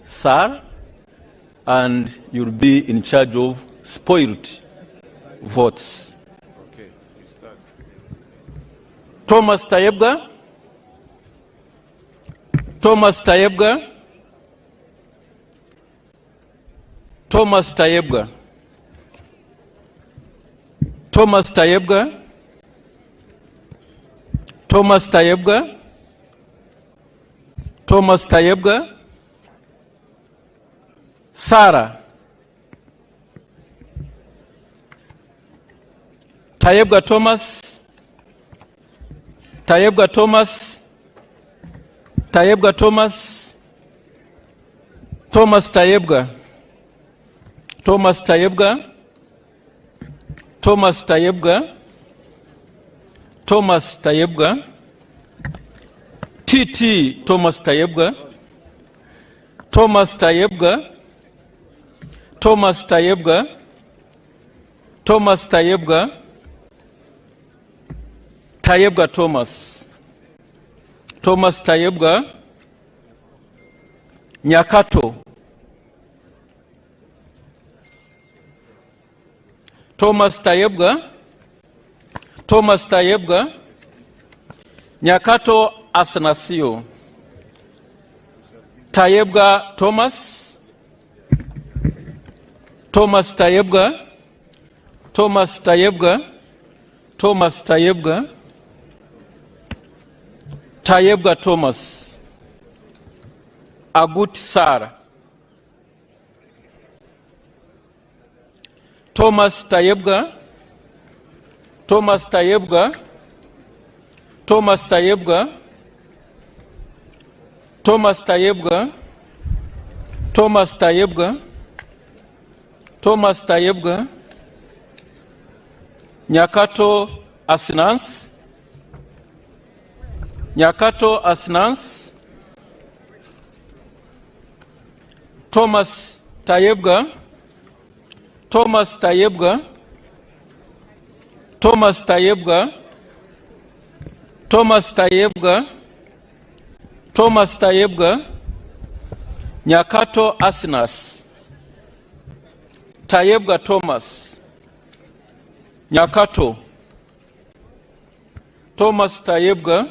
Sar, and you'll be in charge of spoiled votes.
Okay, we start.
Thomas Tayebga. Thomas Tayebga. Thomas Tayebga. Thomas Tayebga. Thomas Tayebga. Thomas Tayebga. Sarah. Tayebga Thomas. Tayebga Thomas. Tayebga Thomas. Thomas Tayebga. Thomas Tayebga. Thomas Tayebga. Thomas Tayebga. TT Thomas Tayebga. Thomas Tayebga. Thomas Tayebga. Thomas Tayebga. Tayebga Thomas. Thomas Tayebga. Nyakato. Thomas Tayebga. Thomas Tayebga. Nyakato Asanasio. Tayebga Thomas. Thomas Tayebga. Thomas Tayebga. Thomas Tayebga. Tayebga Thomas. Agut Sara. Thomas Tayebga. Thomas Tayebga. Thomas Tayebga. Thomas Tayebga. Thomas Tayebga. Thomas Tayebga. Nyakato Asinans. Nyakato Asinans. Thomas Tayebga. Thomas Tayebga. Thomas Tayebga. Thomas Tayebga. Thomas Tayebga. Nyakato Asinas. Tayebga Thomas. Nyakato. Thomas Tayebga.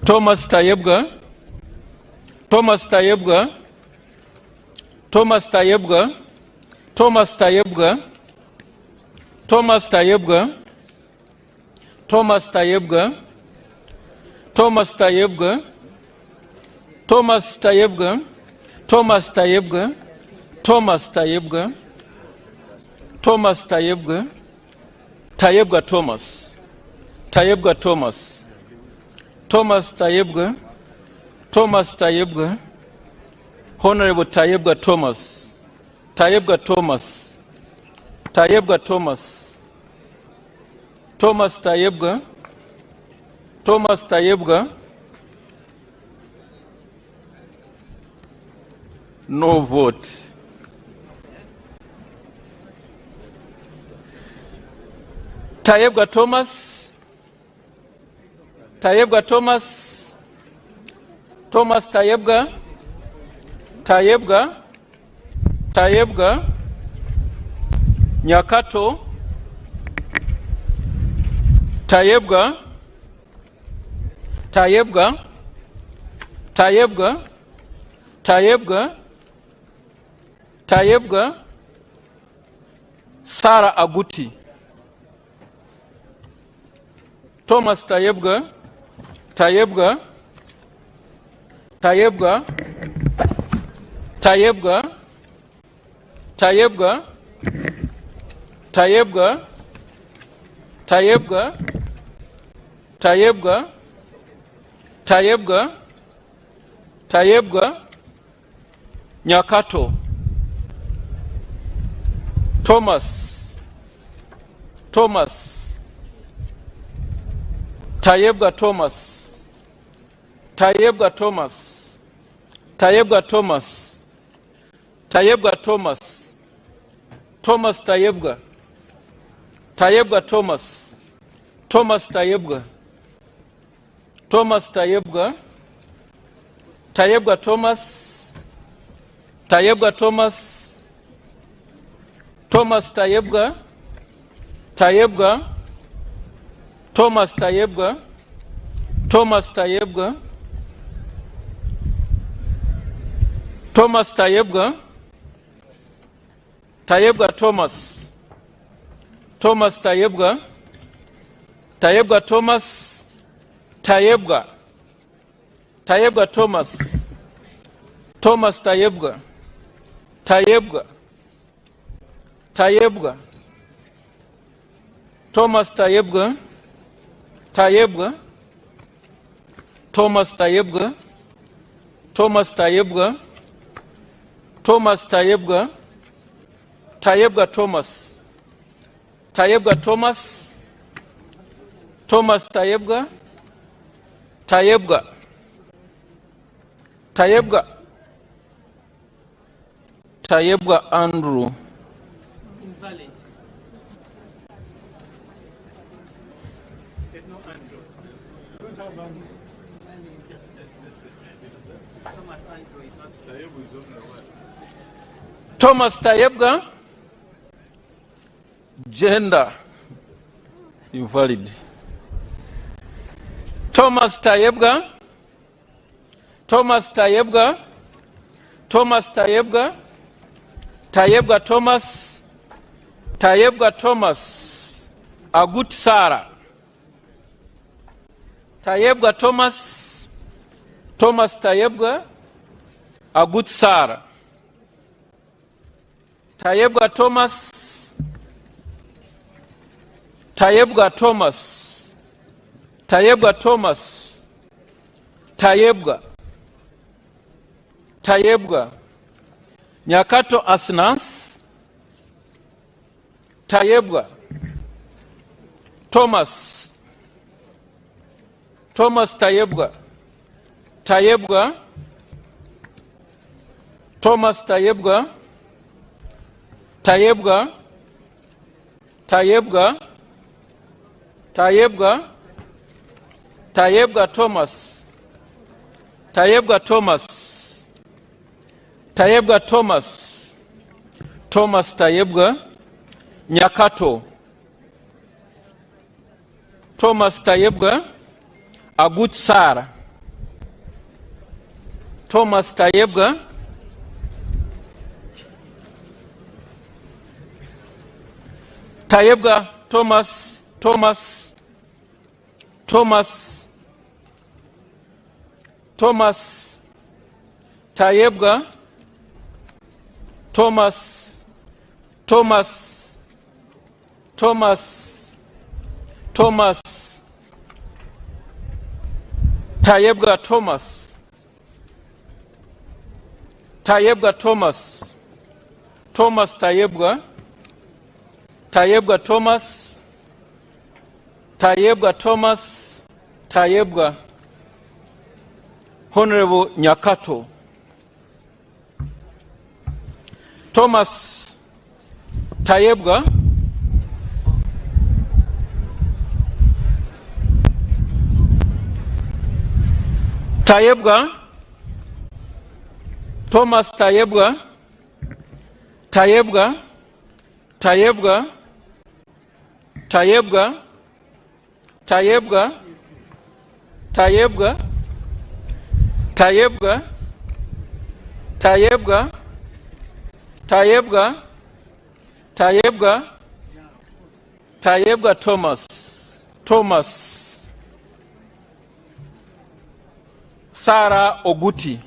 Thomas Tayebga. Thomas Tayebga. Thomas Tayebga. Thomas Tayebga. Thomas Tayebga. Thomas Tayebga. Thomas Tayebga. Thomas Tayebga. Thomas Tayebga. Thomas Tayebga, Thomas Tayebga, Tayebga Thomas, Tayebga Thomas, Thomas Tayebga, Thomas Tayebga, Honorable Tayebga Thomas, Tayebga Thomas, Tayebga Thomas, Thomas Tayebga, Thomas Tayebga, no vote. Tayebga Thomas, Tayebga Thomas, Thomas Tayebga, Tayebga, Tayebga, Nyakato, Tayebga, Tayebga, Tayebga, Tayebga, Tayebga, Sarah Aguti. Thomas Tayebga, Tayebga, Tayebga, Tayebga, Tayebga, Tayebga, Tayebga, Tayebga, Tayebga, Tayebga, Nyakato. Thomas, Thomas, Tayebga Thomas, Tayebga Thomas, Tayebga Thomas, Tayebga Thomas, Thomas Tayebga, Tayebga Thomas, Thomas Tayebga, Thomas Tayebga, Tayebga Thomas, Tayebga Thomas, Thomas Tayebga, Tayebga, Thomas Tayebga, Thomas Tayebga, Thomas Tayebga, Tayebga Thomas, Thomas Tayebga, Tayebga Thomas, Tayebga, Tayebga Thomas, Thomas Tayebga, Tayebga, Tayebga, Thomas Tayebga, Tayebga, Thomas Tayebga, Thomas Tayebga, Thomas Tayebga, Tayebga Thomas, Tayebga Thomas, Thomas Tayebga, Tayebga, Tayebga, Tayebga Andrew.
Invalid. There's no Andrew. Don't have Andrew. Thomas Andrew is not.
Thomas Tayebga, gender, invalid. Thomas Tayebga, Thomas Tayebga, Thomas Tayebga, Tayebga Thomas, Tayebga Thomas, Agut Sarah. Tayebga Thomas, Thomas Tayebga, Agut Sarah. Tayebga Thomas, Tayebga Thomas, Tayebga Thomas, Tayebga, Tayebga, Nyakato Asnas, Tayebga, Thomas, Thomas Tayebga, Tayebga, Thomas Tayebga, Tayebga, Tayebga, Tayebga, Tayebga Thomas, Tayebga Thomas, Tayebga Thomas, Thomas Tayebga, Nyakato, Thomas Tayebga, Agut Sarah, Thomas Tayebga, Tayebga Thomas, Thomas, Thomas, Thomas, Tayebga, Thomas Tayebga Thomas Tayebga Thomas Tayebga Thomas Tayebga Thomas Tayebga Honorable Nyakato Thomas Tayebga Thomas Tayebga Thomas Sarah Oguti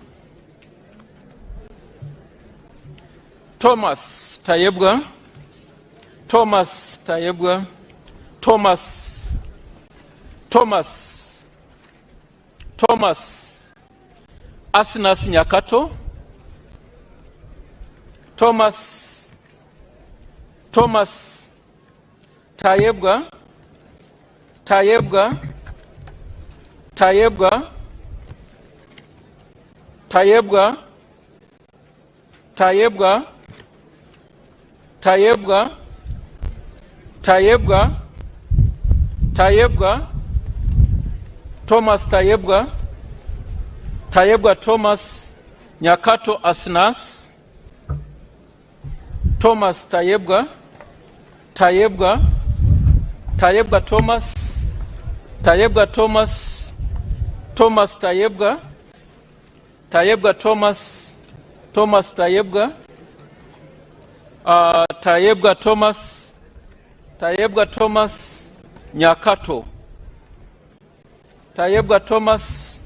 Thomas Tayebga Thomas Asnas Nyakato Thomas Tayebga Thomas Thomas Nyakato Asnas Thomas Tayebga Thomas Nyakato Tayebga Thomas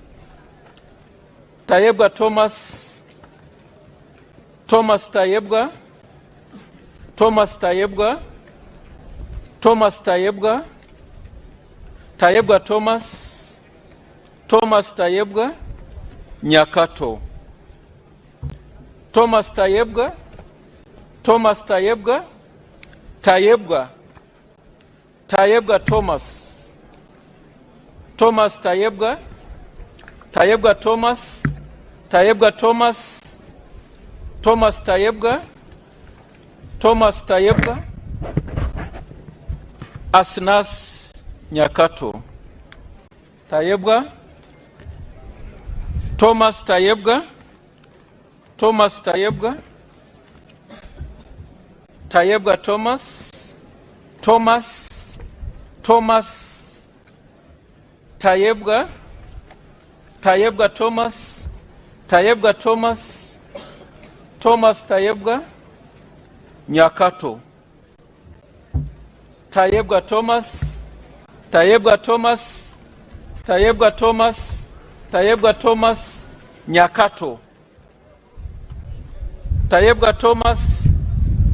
Nyakato Asnas Nyakato Tayebga Thomas Nyakato Tayebga Thomas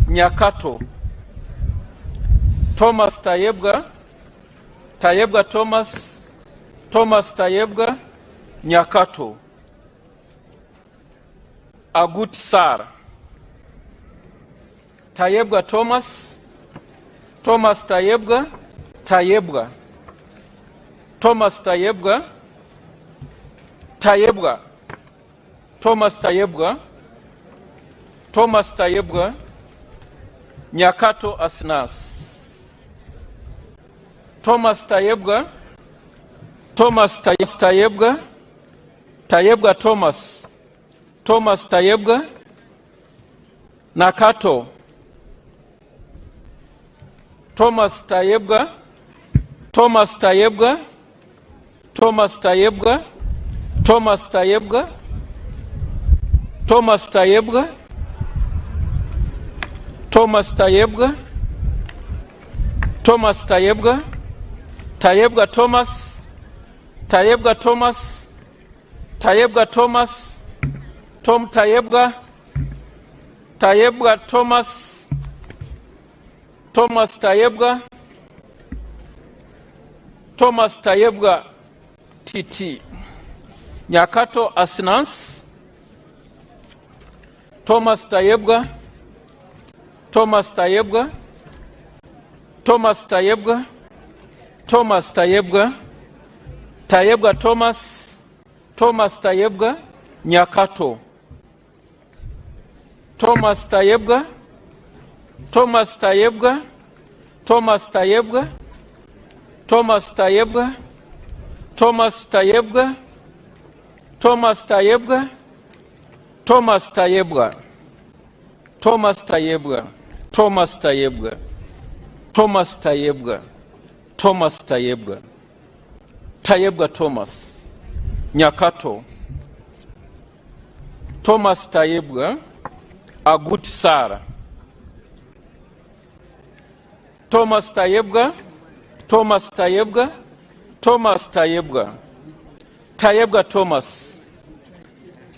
Nyakato Thomas Tayebga Nyakato Agut Sar Tayebga Thomas Tayebga Thomas Tayebga Nyakato Asnas Thomas Tayebga Thomas Tayebga Nakato Thomas Tayebga Tayebwa Thomas, Thomas Tayebwa, Thomas Tayebwa TT. Nyakato Asnans, Thomas Tayebwa, Thomas Tayebwa, Thomas Tayebwa, Thomas Tayebwa, Tayebwa Thomas, Thomas Tayebwa, Nyakato. Thomas Tayebwa, Thomas Tayebwa, Thomas Tayebwa, Thomas Tayebwa, Thomas Tayebwa, Thomas Tayebwa, Thomas Tayebwa, Thomas Tayebwa, Thomas Tayebwa, Thomas Tayebwa, Thomas Tayebwa, Tayebwa Thomas, Nyakato. Thomas Tayebwa, Agut Sara. Thomas Tayebwa, Thomas Tayebwa, Thomas Tayebwa, Tayebwa Thomas,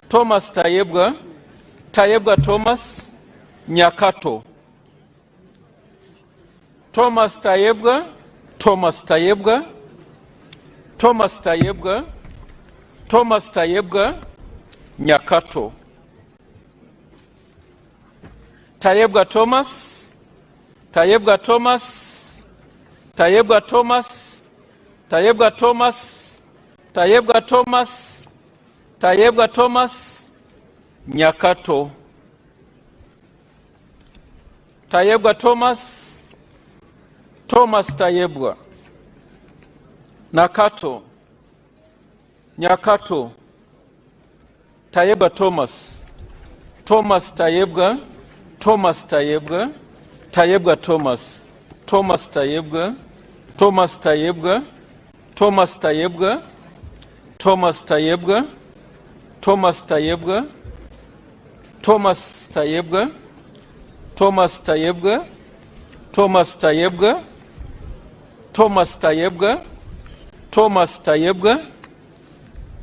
Thomas Tayebwa, Tayebwa Thomas, Nyakato. Thomas Tayebwa, Thomas Tayebwa, Thomas Tayebwa, Thomas Tayebwa, Nyakato. Tayebwa Thomas, Tayebwa Thomas, Tayebwa Thomas, Tayebwa Thomas, Tayebwa Thomas, Tayebwa Thomas, Nyakato. Tayebwa Thomas, Thomas Tayebwa, Nakato, Nyakato. Tayebwa Thomas, Thomas Tayebwa, Thomas Tayebwa, Tayebwa Thomas, Thomas Tayebwa, Thomas Tayebwa, Thomas Tayebwa, Thomas Tayebwa, Thomas Tayebwa, Thomas Tayebwa, Thomas Tayebwa, Thomas Tayebwa, Thomas Tayebwa, Thomas Tayebwa,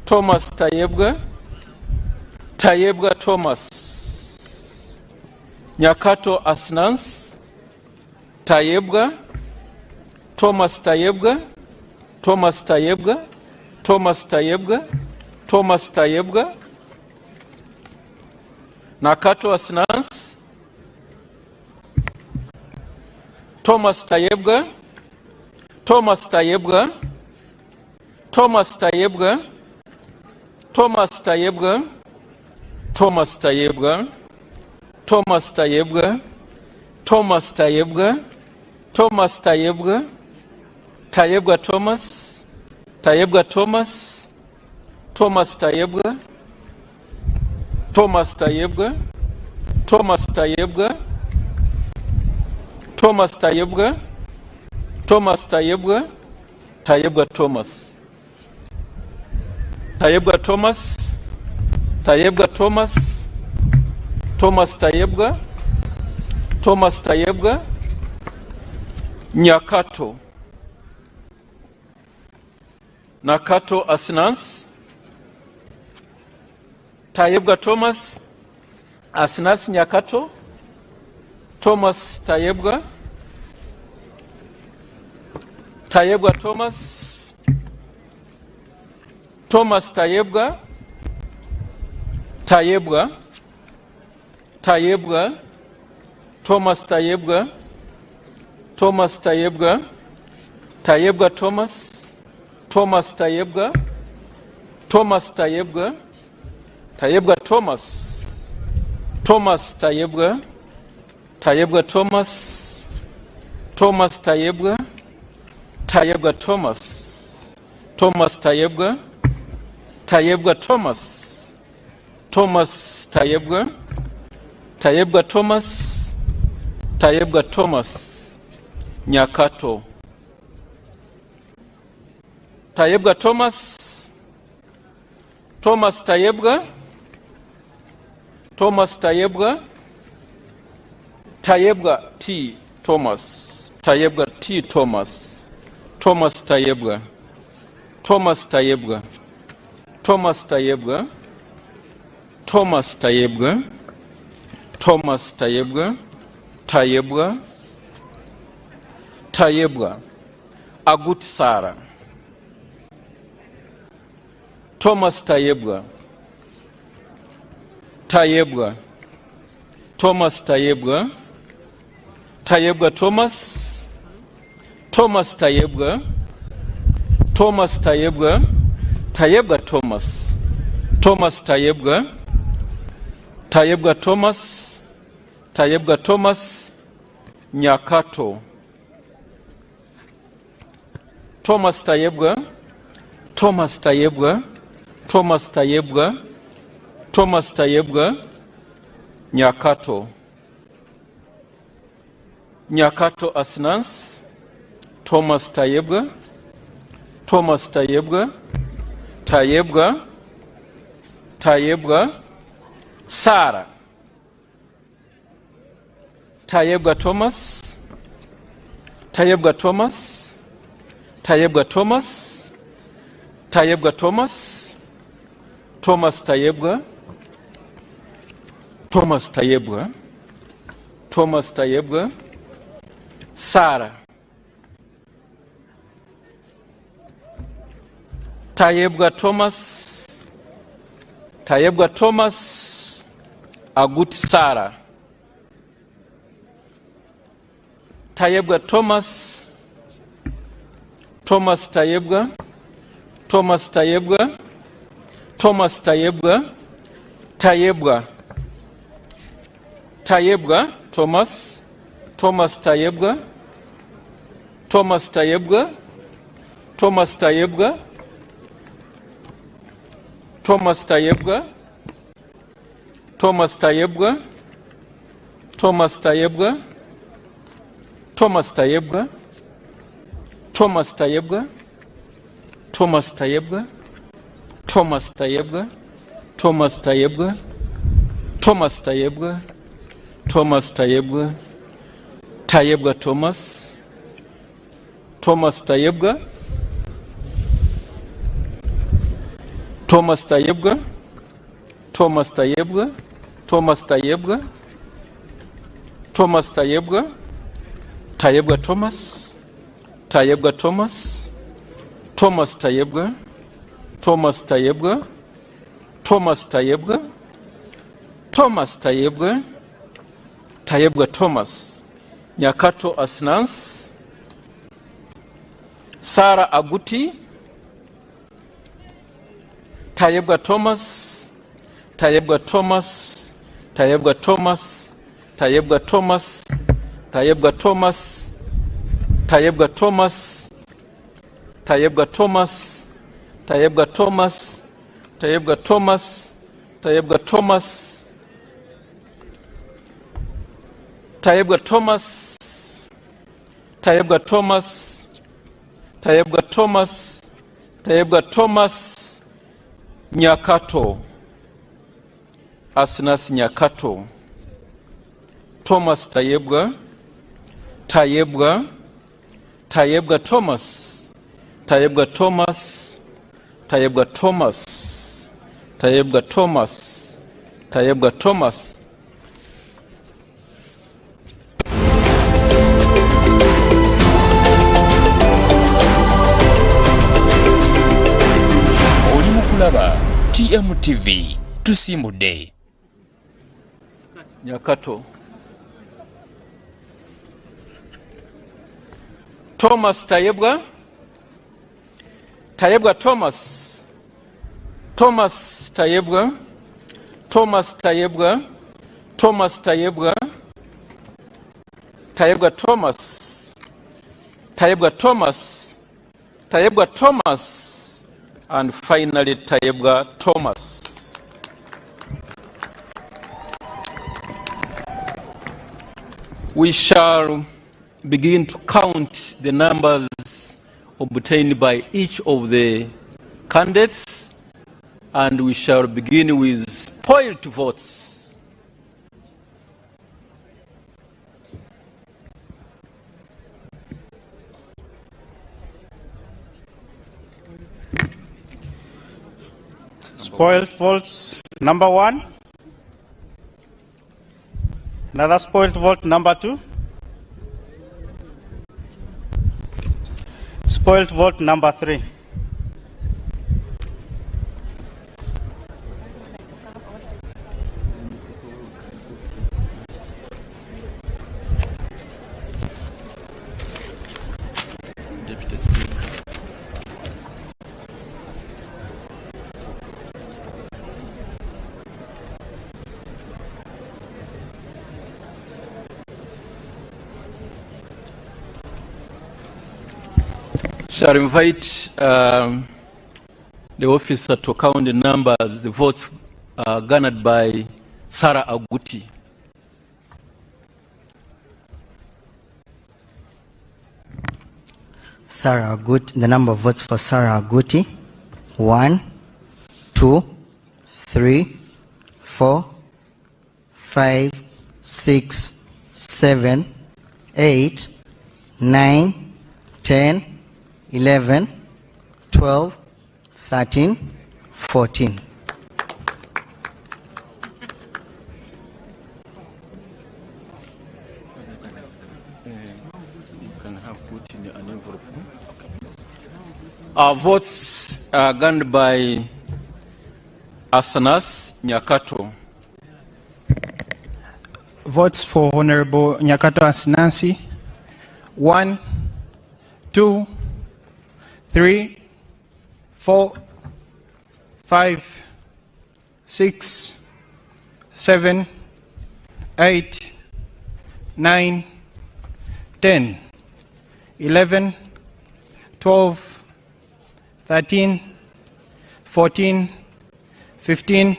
Thomas Tayebwa, Tayebwa Thomas. Nyakato Asnans, Tayebwa, Thomas Tayebwa, Thomas Tayebwa, Thomas Tayebwa, Thomas Tayebwa. Nakato Asnans, Thomas Tayebwa, Thomas Tayebwa, Thomas Tayebwa, Thomas Tayebwa, Thomas Tayebwa, Thomas Tayebwa, Thomas Tayebwa, Thomas Tayebwa, Tayebwa Thomas, Tayebwa Thomas, Thomas Tayebwa, Thomas Tayebwa, Thomas Tayebwa, Thomas Tayebwa, Thomas Tayebwa, Tayebwa Thomas, Tayebwa Thomas, Tayebwa Thomas, Thomas Tayebwa, Thomas Tayebwa, Nyakato. Nakato Asnans, Tayebwa Thomas, Asnans Nyakato, Thomas Tayebwa, Tayebwa Thomas, Thomas Tayebwa, Tayebwa, Tayebwa, Thomas Tayebwa, Thomas Tayebwa, Tayebwa Thomas, Thomas Tayebwa, Thomas Tayebwa, Tayebwa Thomas, Thomas Tayebwa, Tayebwa Thomas, Thomas Tayebwa, Tayebwa Thomas, Thomas Tayebwa, Tayebwa Thomas, Thomas Tayebwa, Tayebwa Thomas, Tayebwa Thomas, Nyakato. Tayebwa Thomas, Thomas Tayebwa, Thomas Tayebwa, Tayebwa T. Thomas, Tayebwa T. Thomas, Thomas Tayebwa, Thomas Tayebwa, Thomas Tayebwa, Thomas Tayebwa, Thomas Tayebwa, Tayebwa, Tayebwa, Agut Sarah. Thomas Tayebwa, Tayebwa, Thomas Tayebwa, Tayebwa Thomas, Thomas Tayebwa, Thomas Tayebwa, Tayebwa Thomas, Thomas Tayebwa, Tayebwa Thomas, Tayebwa Thomas, Nyakato. Thomas Tayebwa, Thomas Tayebwa, Thomas Tayebwa, Thomas Tayebwa, Nyakato. Nyakato Asnans, Thomas Tayebwa, Thomas Tayebwa, Tayebwa, Tayebwa, Sarah. Tayebwa Thomas, Tayebwa Thomas, Tayebwa Thomas, Tayebwa Thomas, Thomas Tayebwa, Thomas Tayebwa, Thomas Tayebwa, Sarah. Tayebwa Thomas, Tayebwa Thomas, Agut Sarah. Tayebwa Thomas, Thomas Tayebwa, Thomas Tayebwa, Thomas Tayebwa, Tayebwa, Tayebwa Thomas, Thomas Tayebwa, Thomas Tayebwa, Thomas Tayebwa, Thomas Tayebwa, Thomas Tayebwa, Thomas Tayebwa, Thomas Tayebwa, Thomas Tayebwa, Thomas Tayebwa, Thomas Tayebwa, Thomas Tayebwa, Thomas Tayebwa, Thomas Tayebwa, Tayebwa Thomas, Thomas Tayebwa, Thomas Tayebwa, Thomas Tayebwa, Thomas Tayebwa, Thomas Tayebwa, Tayebwa Thomas, Tayebwa Thomas, Thomas Tayebwa, Thomas Tayebwa, Thomas Tayebwa, Thomas Tayebwa, Tayebwa Thomas, Nyakato Asnans, Sarah Aguti, Tayebwa Thomas, Tayebwa Thomas, Tayebwa Thomas, Tayebwa Thomas, Tayebwa Thomas, Tayebwa Thomas, Tayebwa Thomas, Tayebwa Thomas, Tayebwa Thomas, Tayebwa Thomas, Tayebwa Thomas, Tayebwa Thomas, Tayebwa Thomas, Tayebwa Thomas, Nyakato, Asnas Nyakato, Thomas Tayebwa, Tayebwa, Tayebwa Thomas, Tayebwa Thomas, Tayebwa Thomas, Tayebwa Thomas, Tayebwa Thomas.
Oli mukulaba TMTV tusimbudde.
Nyakato. Thomas Tayebwa, Tayebwa Thomas, Thomas Tayebwa, Thomas Tayebwa, Thomas Tayebwa, Tayebwa Thomas, Tayebwa Thomas, Tayebwa Thomas, and finally Tayebwa Thomas. We shall begin to count the numbers obtained by each of the candidates, and we shall begin with spoiled votes.
Spoiled votes number 1. Another spoiled vote number 2. Spoiled vote number 3.
Deputy Speaker. Shall invite the officer to count the numbers, the votes garnered by Sarah Aguti.
Sarah Aguti, the number of votes for Sarah Aguti: 1, 2, 3, 4, 5, 6, 7, 8, 9, 10, 11, 12, 13, 14.
Votes garnered by Asanas Nyakato.
Votes for Honorable Nyakato Asanasi: 1, 2, 3, 4, 5, 6, 7, 8, 9, 10, 11, 12, 13, 14, 15,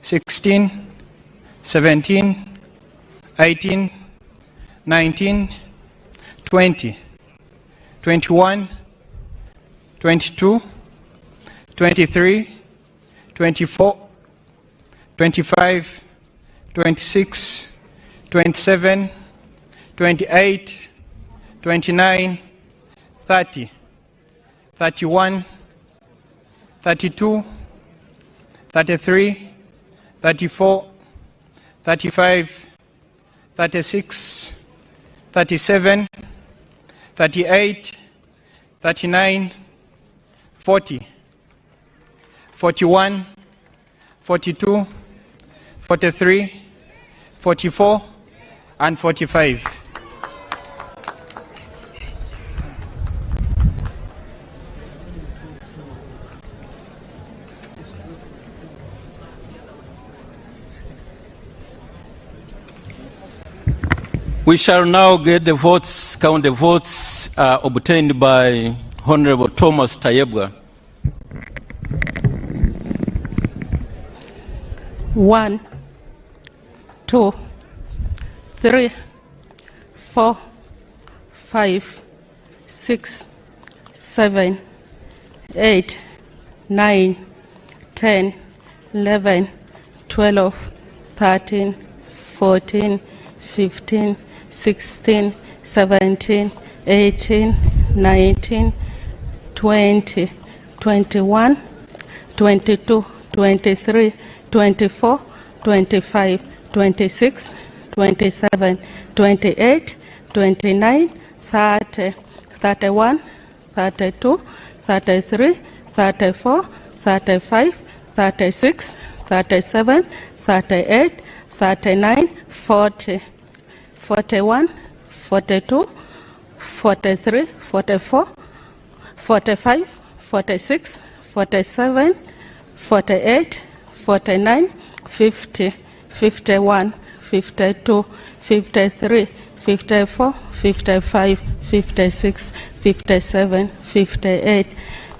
16, 17, 18, 19, 20, 21, 22, 23, 24, 25, 26, 27, 28, 29, 30, 31, 32, 33, 34, 35, 36, 37, 38, 39, 40, 41, 42, 43, 44, and 45.
We shall now get the votes, count the votes obtained by Honorable Thomas Tayebwa.
1, 2, 3, 4, 5, 6, 7, 8, 9, 10, 11, 12, 13, 14, 15, 16, 17, 18, 19, 20, 21, 22, 23, 24, 25, 26, 27, 28, 29, 30, 31, 32, 33, 34, 35, 36, 37, 38, 39, 40, 41, 42, 43, 44, 45, 46, 47, 48, 49, 50, 51, 52, 53, 54, 55, 56, 57, 58,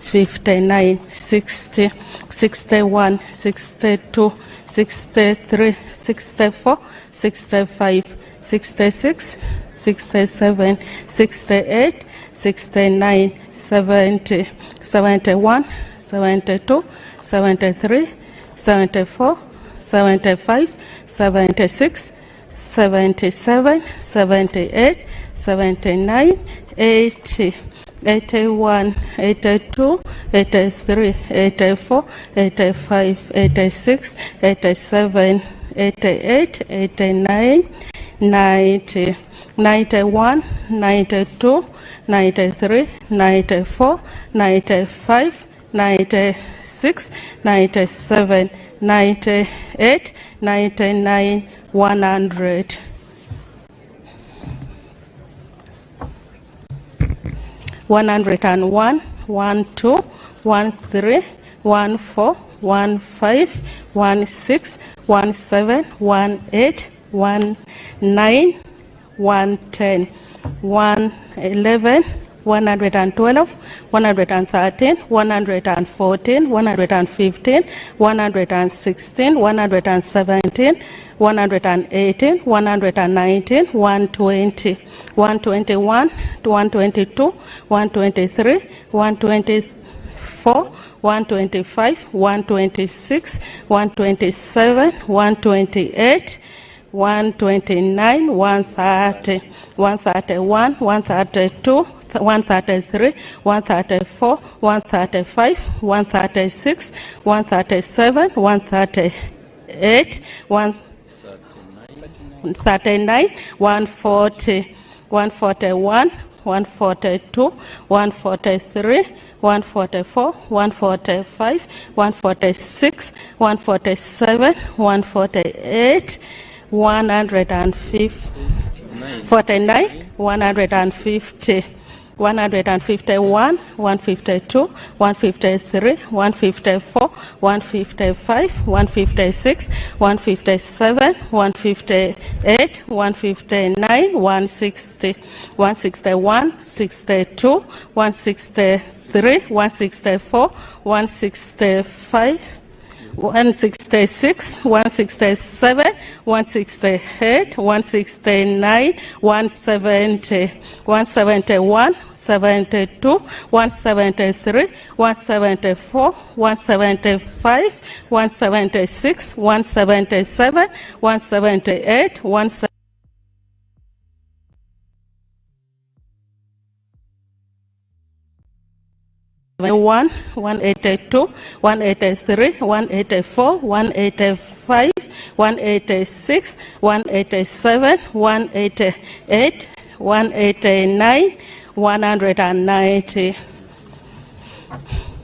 59, 60, 61, 62, 63, 64, 65, 66, 67, 68, 69, 70, 71, 72, 73, 74, 75, 76, 77, 78, 79, 80, 81, 82, 83, 84, 85, 86, 87, 88, 89, 90, 91, 92, 93, 94, 95, 96, 97, 98, 99, 100. One hundred and one, 12, 13, 14, 15, 16, 17, 18, 19, 110, 111, 112, 113, 114, 115, 116, 117, 118, 119, 120, 121, 122, 123, 124, 125, 126, 127, 128, 129, 130, 131, 132, 133, 134, 135, 136, 137, 138, 139, 140, 141, 142, 143, 144, 145, 146, 147, 148, 149, 150, 151, 152, 153, 154, 155, 156, 157, 158, 159, 160, 161, 62, 163, 164, 165, 166, 167, 168, 169, 170, 171, 72, 173, 174, 175, 176, 177, 178, 179. 182, 183, 184, 185, 186, 187, 188, 189, 190,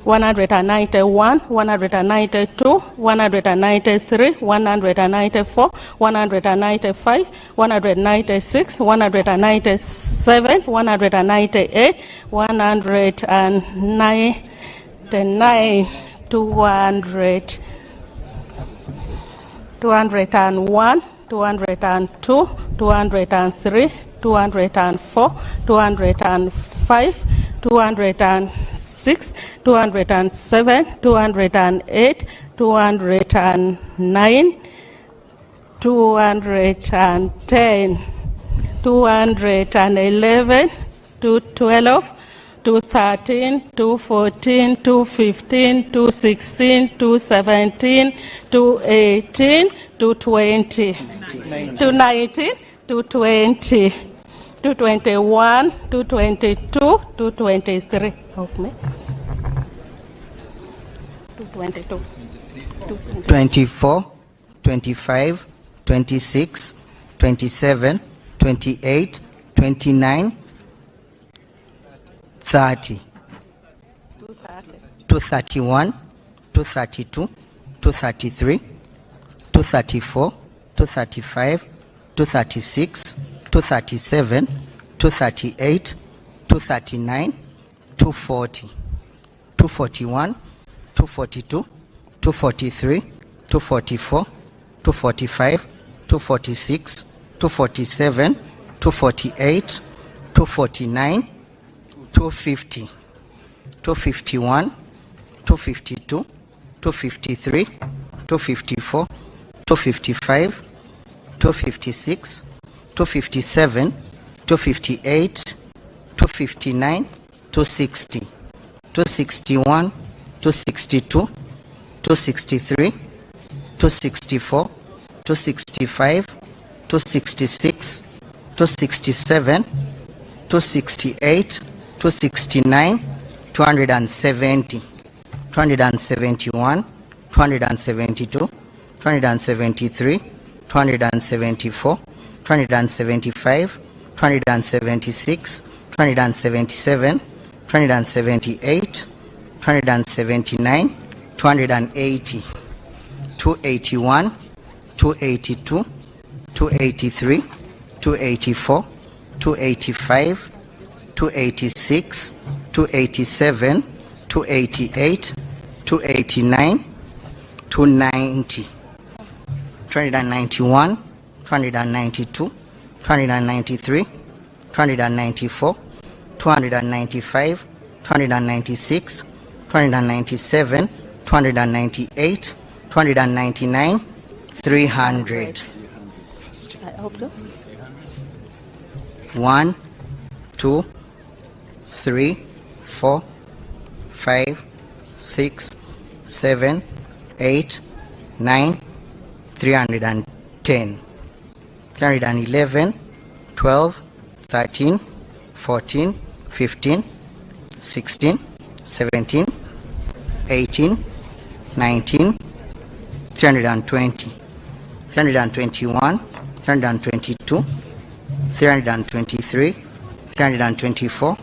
191, 192, 193, 194, 195, 196, 197, 198, 199, 200, 201, 202, 203, 204, 205, 206, 207, 208, 209, 210, 211, 212, 213, 214, 215, 216, 217, 218, 220, 219, 220, 221, 222, 223 of me. 222.
24, 25, 26, 27, 28, 29, 30, 231, 232, 233, 234, 235, 236, 237, 238, 239, 240, 241, 242, 243, 244, 245, 246, 247, 248, 249, 250, 251, 252, 253, 254, 255, 256, 257, 258, 259, 260, 261, 262, 263, 264, 265, 266, 267, 268, 269, 270, 271, 272, 273, 274, 275, 276, 277, 278, 279, 280, 281, 282, 283, 284, 285, 286, 287, 288, 289, 290, 291, 292, 293, 294, 295, 296, 297, 298, 299, 300.
I hope so.
1, 2, 3, 4, 5, 6, 7, 8, 9, 310, 311, 12, 13, 14, 15, 16, 17, 18, 19, 320, 321, 322, 323, 324,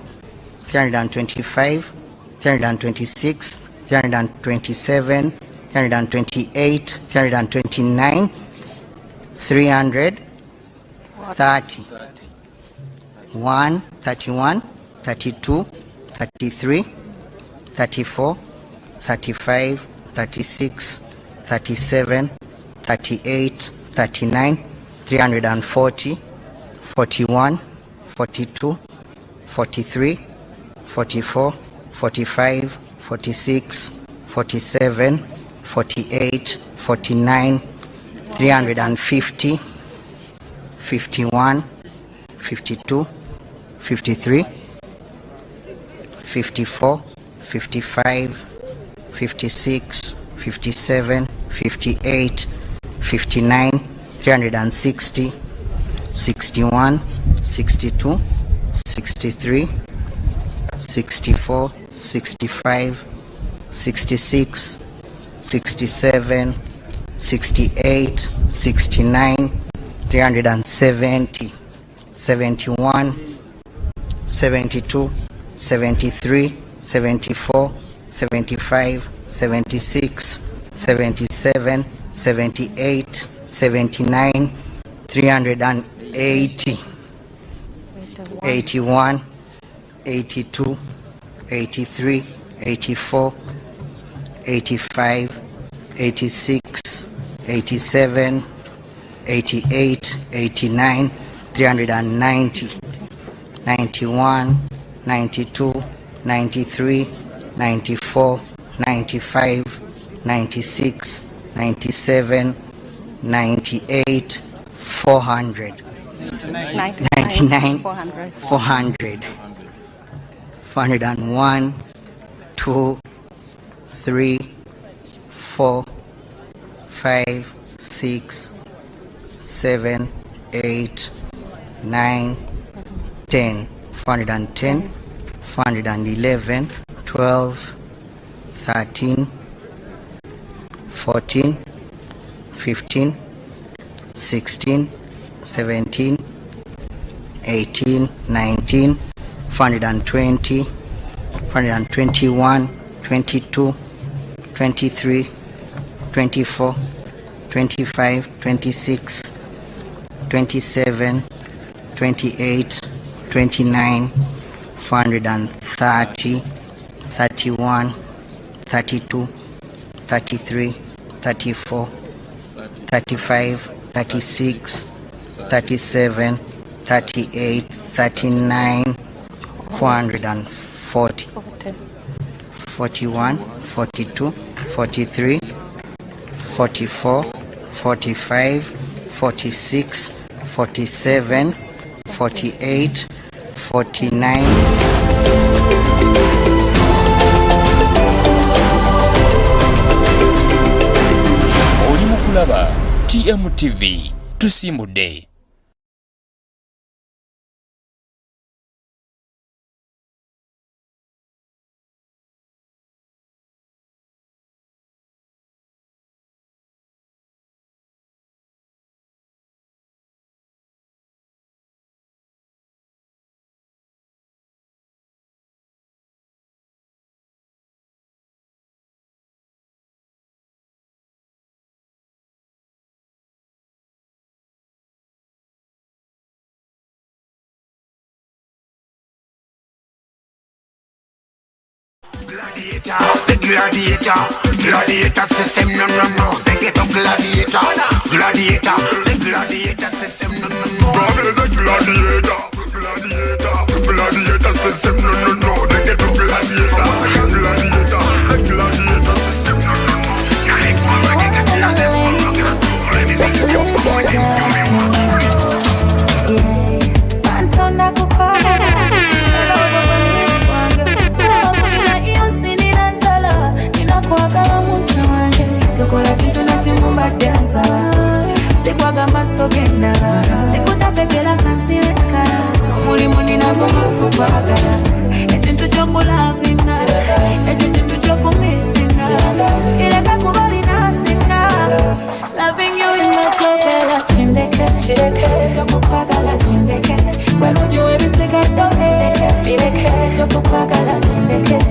325, 326, 327, 328, 329, 330, 1, 31, 32, 33, 34, 35, 36, 37, 38, 39, 340, 41, 42, 43, 44, 45, 46, 47, 48, 49, 350, 51, 52, 53, 54, 55, 56, 57, 58, 59, 360, 61, 62, 63, 64, 65, 66, 67, 68, 69, 370, 71, 72, 73, 74, 75, 76, 77, 78, 79, 380, 81, 82, 83, 84, 85, 86, 87, 88, 89, 390, 91, 92, 93, 94, 95, 96, 97, 98, 400, 99, 400, 401, 2, 3, 4, 5, 6, 7, 8, 9, 10, 410, 411, 12, 13, 14, 15, 16, 17, 18, 19, 420, 421, 22, 23, 24, 25, 26, 27, 28, 29, 430, 31, 32, 33, 34, 35, 36, 37, 38, 39, 440, 41, 42, 43, 44, 45, 46, 47, 48, 49.
Oli mu kulaba TMTV tusiimudde.
The gladiator system, no. They get a gladiator. The gladiator system, no. God is a gladiator system, no. They get a gladiator. The gladiator system, no. Now they go again, now they go again. Let me see you for them.
Pantona kukwala. Tokola chintu na chimumba danza Sikwaga masogenda Sikutapekela kansireka Mulimu ninago mukupagala Echintu chokulavina Echintu chokumisina Chileka kubali nasina Loving you in my chokela chindeke Chokukwagala chindeke Wenu juwe bisika dohe Fileke chokukwagala chindeke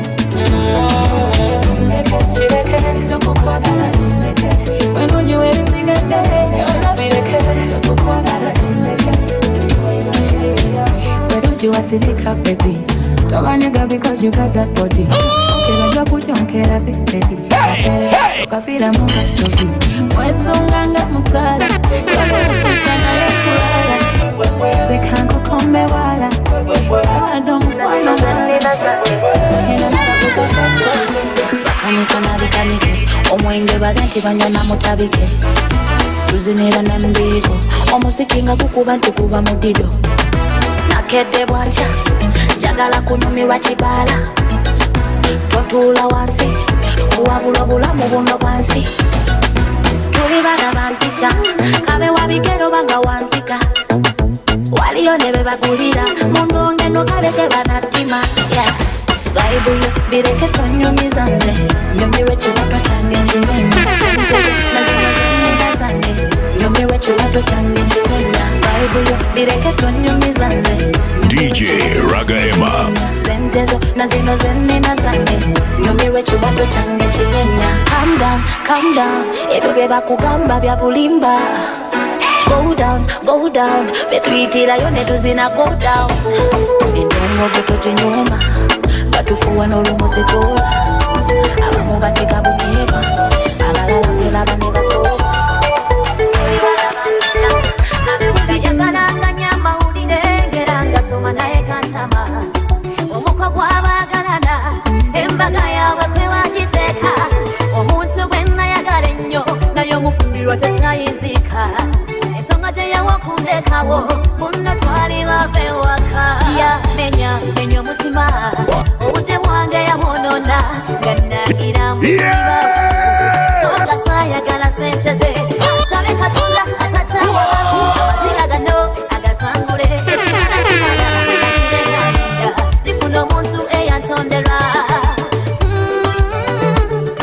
You are silika baby. Don't want nigga because you got that body. Okay, I put you on care, be steady. Look, I feel I'm on my soul. Mwesunganga musala. Mwesunganga yekulala. Zekango kombe wala. I don't want no man. Kanike omwenge bagenti banyana mutabike tuzinira nambiro omusikinga kukuba ntukuba mudido nakedde bwanja njagala kunyumirwa kibala totuula wansi kuwabula bulamu buno bwansi tuli bana bampisa kabe wabigero banga wanzika waliyo ne bebagulira mundonge nokaleke banatima Vibe yo, bireke tonyumiza nze Nyumire chiwato change nchirenya Senteze, nazima zene nazange Nyumire chiwato change nchirenya Vibe yo, bireke tonyumiza nze
DJ Raga Emma
Sentezo, nazino zene nazange Nyumire chiwato change nchirenya Calm down Ebebe bakugamba bya bulimba Go down Fetwitira yone tuzina go down Endongo geto jinyuma Batufuwa n'olumuzi tola Abamu bateka bunyeba Abalala bwela bane basoba Yagala nyama ulirengera ngasoma naye kantama Omukwa gwabagalana embaga yawe kwe wagiteeka Omuntu gwe nayagala ennyo naye omufumbirwa takyayinzika Ensonga teyawa kundekawo muno twali bava ewaka Yamenya omutima obudde bwange yabwonona nga nnagira musiba Songa saayagala sente ze Nsabe Katonda atakyawa amaziga gano agasangule Ekibala kimala akirenga lifuna omuntu eyantondera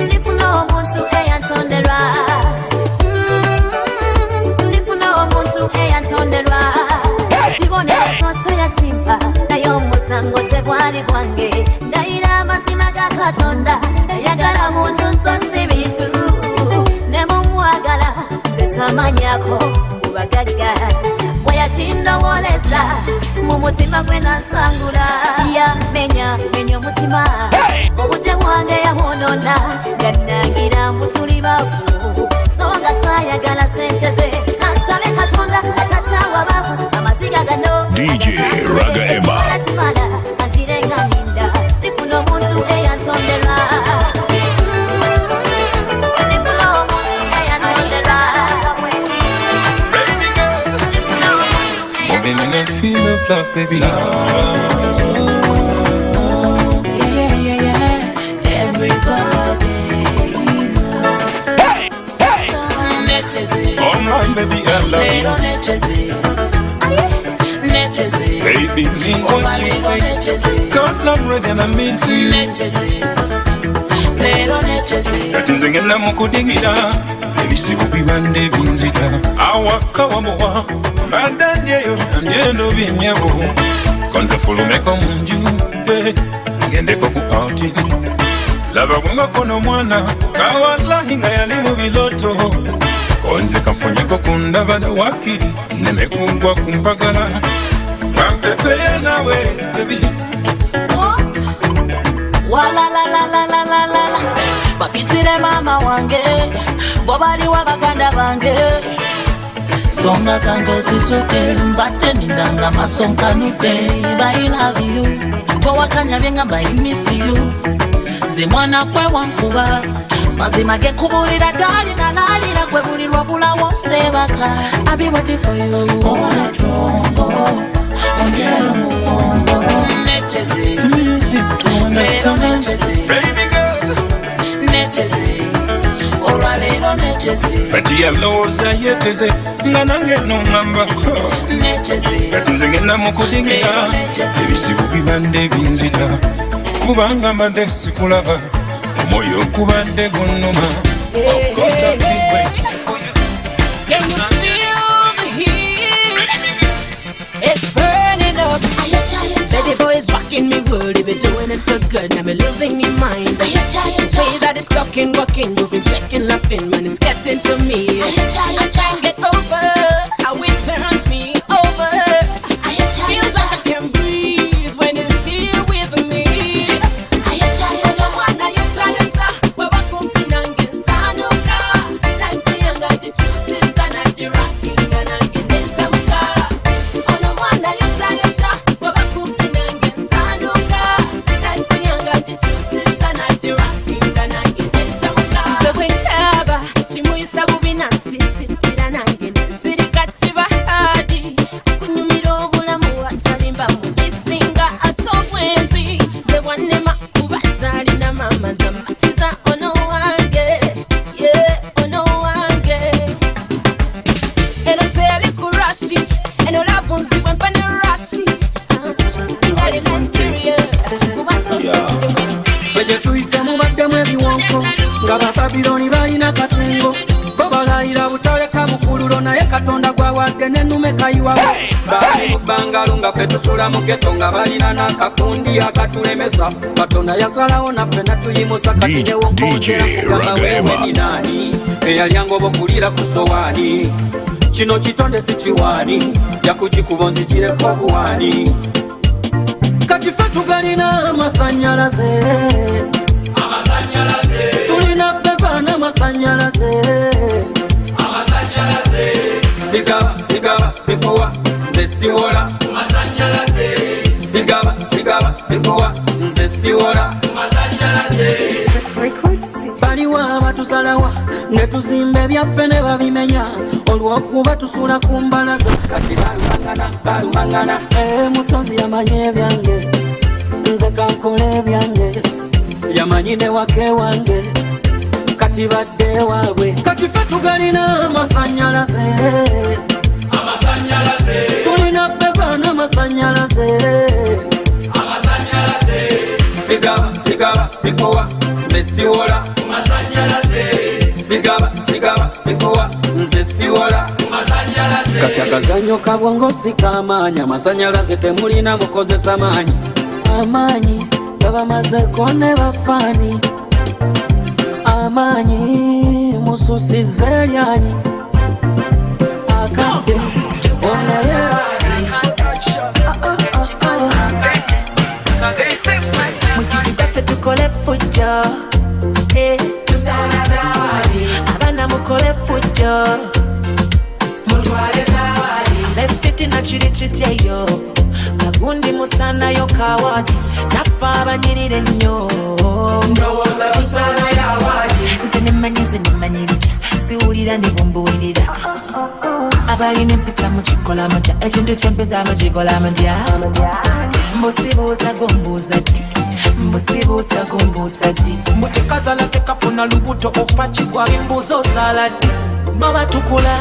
Lifuna omuntu eyantondera Lifuna omuntu eyantondera Ekibonerezo toyakimpa naye omusango tegwali gwange ndayira amazima ga Katonda ayagala muntu so si bintu ne mumwagala nze samanyako ubagagga bweyakindowoleza mu mutima gwe nansangula yamenya omutima obudde bwange yabwonona nga nangira mutuli bavu songa saayagala sente ze ansabe Katonda atakyawa bavu amaziga gano
DJ Raga Emma
anjirenga ninda lifuna omuntu eyantondera lifuna omuntu eyantondera
I've been in that feel of love, baby.
Everybody loves
Oh my baby, I love you. Baby, mean what you say. Cause I'm ready and I'm in for you. Katinze ngenda mukudigira ebisibu bibande binzita awaka wamuwa badandyeyo nambyendo binyabo konze fulumeko munju ngendeko ku outing laba bwemakono mwana kawalahi nga yali mu biloto konze kamfunyeko kundabada wakiri nemekugwa kumpagala kampepeye nawe baby
wala la la la la la la bapitire mama wange bobali wa baganda bange songa zange sisuke mbate nindanga masonka nuke I love you go wakanya benga I miss you ze mwana kwe wankuba mazima ge kubulira dali na nalira kwe bulirwa bulawo sebaka I be waiting for you all that long ongera muwongo necheze baby girl necheze olwaleero necheze kati yalowooza yeteze nga nange nongamba kati nze ngenda mu kudigira ebizibu bibadde binzita kubanga mbadde sikulaba omwoyo gubadde gunnuma of course I'll be waiting for you. Yes, I feel the heat. It's burning up. Baby boy is rocking me world. You've been doing it so good. Now me losing my mind. Way that it's talking, walking, moving, shaking, laughing. Man, it's getting to me. I try and get over how it turns me over. Feels like I can breathe when it's here with me.
Babiloni balina katungo babalayira butaleka mukululo naye katonda gwawadde n'ennume kayiwawo bali mu bbangalo nga ffe tusula mu geto nga balina n'akakundi akatulemesa katonda yasalawo naffe natuyimusa kati newonkootera kugamba wewe ni nani eyalyanga oba okulira ku sowaani kino kitonde si kiwaani yakugikuba nzigireko obuwaani kati ffe tugalina amasanyalaze tulina bevana masanyalaze sigaba sikuwa nze siwola sigaba sikuwa nze siwola baliwo abatusalawa ne tuzimba ebyaffe ne babimenya olw'okuba tusula ku mbalaza kati balumangana mutonzi yamanye ebyange nze kankole ebyange yamanyi ne wake wange kati badde waabwe kati ffe tugalina amasanyalaze tulina bevana amasanyalaze sigaba sikuwa nze siwola sigaba sikuwa nze siwola kati akazanyo kabwongo sikamaanyi amasanyalaze temulina mukozesa maanyi amaanyi babamazeko ne bafaani amaanyi mususize eryanyi akadde onaye mukijjaffe tukole fujjo abaana mukole fujjo abefitina kiri kityeyo kagundi musanayo kawadi naffe abanyirire nnyo ndowooza tusanayo awadi nze nemmanyi bitya siwulira ndibumbuwirira abalina empisa mukikola mutya ekintu kyempisa mukikola mutya mbusibuuza gombuuza ddi mbusibuuza gombuuza ddi mbutekazala tekafuna lubuto ofa kigwa bimbuuza osala ddi baba tukula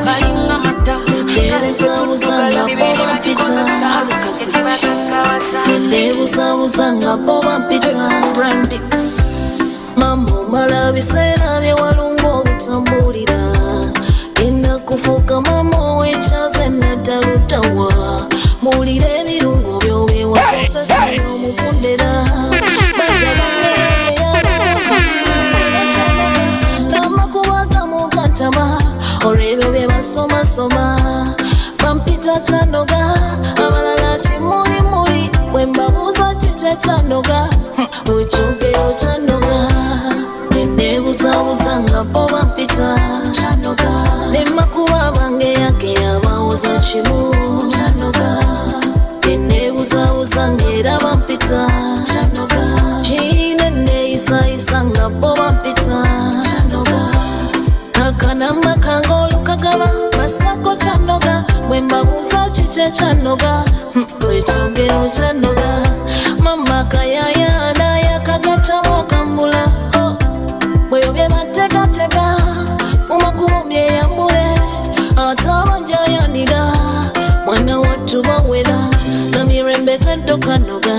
balinga mata
Nebusabusanga boba mpita mambo mala biseera bye walunga obutambulira genda kufuuka mama weekyaze naddalutawa muwulira ebirungo byo byewakozesa omukundera bajja bangeeyeyalooza kirumba amakuba gamu gatama olw'ebyo bye basomasoma bampita kyanoga abalala kimulimuli bwe mbabuuza kikye kyanoga bwekyogero kyanoga nenebuzabuza nga bo bampita kyanoga nemakuba bange yake yabawoza kimu kyanoga nenebuzabuza ng'era bampita kyanoga kiine neeyisayisa nga bo bampita kyanoga akanama kange olukagaba basako kyanoga bwe mbabuuza kikye kyanoga bwekyogero kyanoga mama kayayana yakagatamu okambula bweyobye bategatega mumakubo myeyambule ate abanjayanira mwana wattu bawera na mirembe kaddo kanoga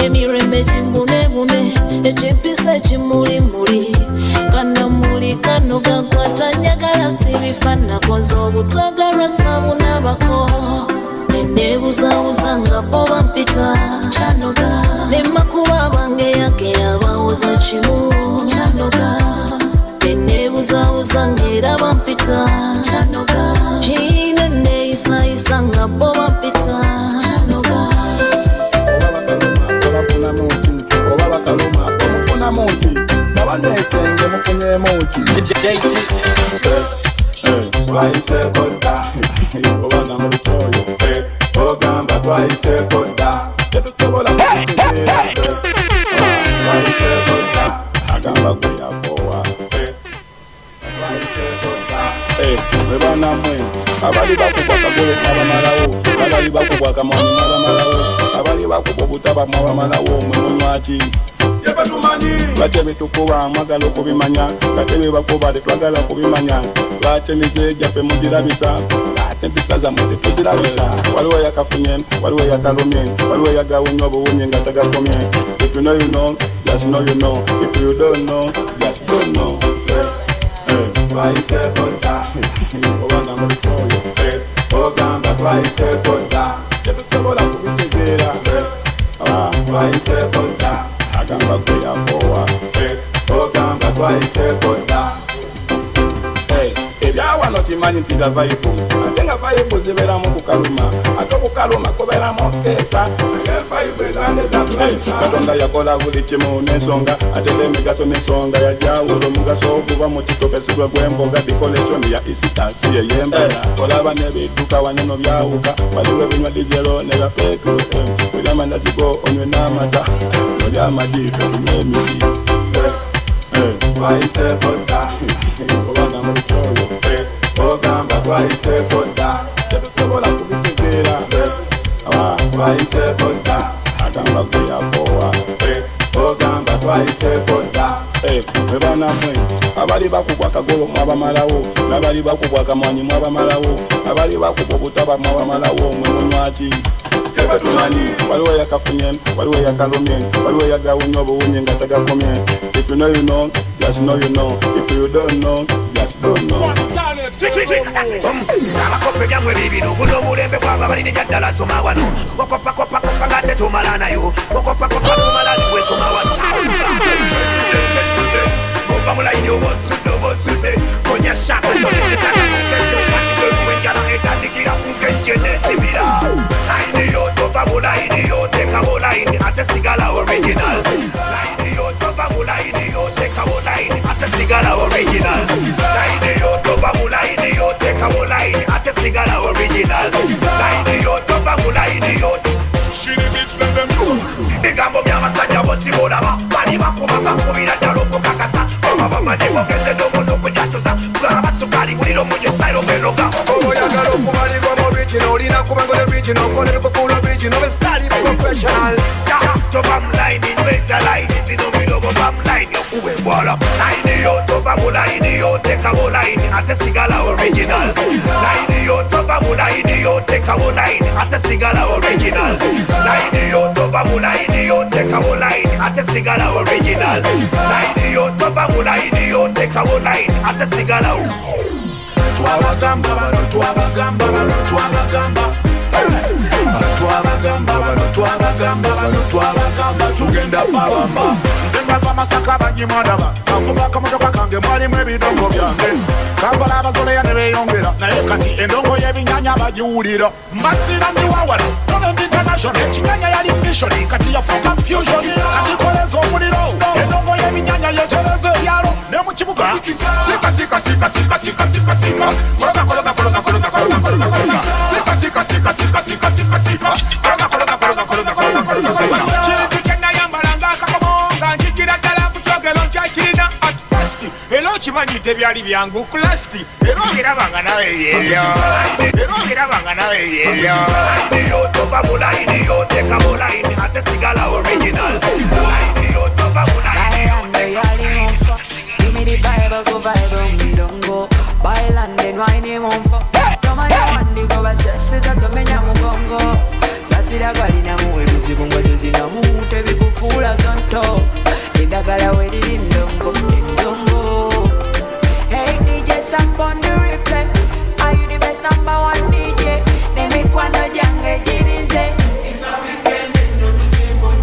emirembe kimbunebune ekimpisa ekimulimuli kanamuli kanoga kwatanjagala sibifanako nze obutagalwa samunabako nenebuzabuza nga bo bampita kyanoga nemakuba bange yake yabawoza kimu kyanoga nenebuzabuza ng'era bampita kyanoga kiine neeyisayisa nga bo bampita kyanoga
bafunamu ki oba bakaluma omufunamu ki babanetenge mufunyemu ki twayisekodda obanga mu lutoyo ffe ogamba twayisekodda tetusobola kutegeera twayisekodda agamba gwe yakowa ffe twayisekodda bwe banamwe abali bakubwa kagolo mwabamalawo abali bakubwa akamwanyi mwabamalawo abali bakubwa obutaba mwabamalawo mwe munywaki lwaki ebitukuba mwagala okubimanya kate bebakuba tetwagala kubimanya lwaki emize gyaffe mugirabisa ate empisa zammwe tetuzirabisa waliwo yakafunye waliwo yakalumye waliwo yagawunya obuwunye nga tagakomye. If you know you know, just know you know. If you don't know, just don't know. Twayisekodda obanga mu lutoyo ffe ogamba twayisekodda tetusobola kubitegeera twayisekodda agamba gwe yakowa ffe ogamba twayisekodda ebyawano kimanyi mpita vayibu ate nga vayibu zibeeramu kukaluma ate okukaluma kubeeramu keesa katonda yakola buli kimu n'ensonga ate n'emigaso n'ensonga yajawula omugaso okuva mu kitokesigwa gw'emboga dikoleshoni ya isitasi yeyembera olaba n'ebidduka waneno byawuka waliwo ebinywa dijero ne bapetulo oli amandazigo onywe n'amata oli amajife tunywe emiti twayisekodda obanga mu lutoyo ffe ogamba twayisekodda tetusobola kubitegeera twayisekodda agamba gwe yakowa ffe ogamba twayisekodda mwe banamwe abali bakubwa akagolo mwabamalawo n'abali bakubwa akamwanyi mwabamalawo abali bakubwa obutaba mwabamalawo mwe munywaki tumanyi waliwo yakafunye waliwo yakalumye waliwo yagawunya obuwunye nga tagakomye. If you know you know, just know you know. If you don't know, just don't know.
Abakope byamwe bibino guno omulembe gwaba balina nyaddala soma wano okopakopakopa nga tetumala nayo okopakopa tumala niwe soma wano gova mulayini obosudde konya shaka tolezesaka wenjala etandikira kunkenje nesibira layini yo tova mulayini yo teka mulayini ate sigala originals layini yo tova mulayini yo teka mulayini ate sigala originals layini yo tova mulayini yo teka mulayini ate sigala originals layini yo tova mulayini yo bigambo by'abasajja bosibolaba bali bakuba bakubira ddala okukakasa oba bamadde bogeze n'omuntu okujatuza bw'abasukali buliro munye style ogenoga oyagala okubalibwa mu regional olina kuba ngole regional okole bikufuula regional be style professional tova mulayini nyweza layini zino mirobo ba mulayini okuwembwala layini yo tova mulayini yo teka mulayini ate sigala originals layini yo tova mulayini yo teka mulayini ate sigala originals layini yo tova mulayini yo teka mulayini ate sigala originals layini yo tova mulayini yo teka mulayini ate sigala twabagamba bano twabagamba bano twabagamba twabagamba tugenda babamba nzenga bamasaka banyimandaba kavuga akamotoka kange mwalimu ebidongo byange kampala abazoleya ne beeyongera naye kati endongo y'ebinyanya bagiwulira mbasira ndi wawala Talent International ekinyanya yali mission kati yafuuka fusion kati koleza muliro endongo y'eminyanya yetereze yalo ne mu kibuga sika kologa chikena yambalanga akamonga njikira ddala mu kyogero nkyakirina at first era okimanyidde byali byangu kulasti era ogirabanga nawe yeyo tova bulaini yoteka bulaini ate sigala original tova bulaini give me the vibe go vibe ndongo bailando nwine mumfo tomanya wandi go basese za tomenya mugongo sasira galina muwe bizibu ngo zina mute bikufula zonto indagala we di ndongo hey DJ Samp on the replay are you the best number one DJ nemi kwano jange jirinze it's a weekend no to simple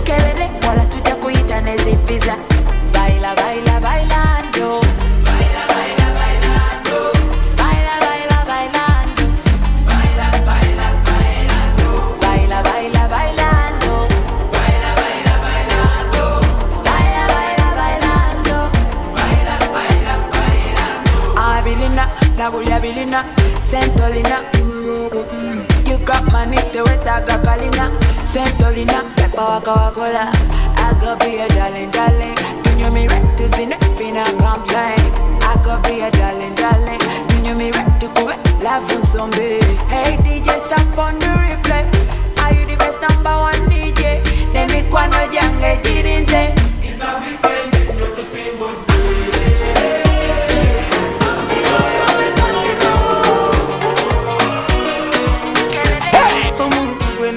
kelele wala tuja kuita nezi visa baila bailando Bilina, Santolina. You got money to it, I got Kalina, Santolina, Peppa Waka. I could be a darling. Do you me right to see nothing I complain? I could be a darling. Do you me right to go laugh on some day? Hey DJ Samp on the replay. Are you the best number one DJ? Let me kwano jange jirinze. It's a weekend, not to sing but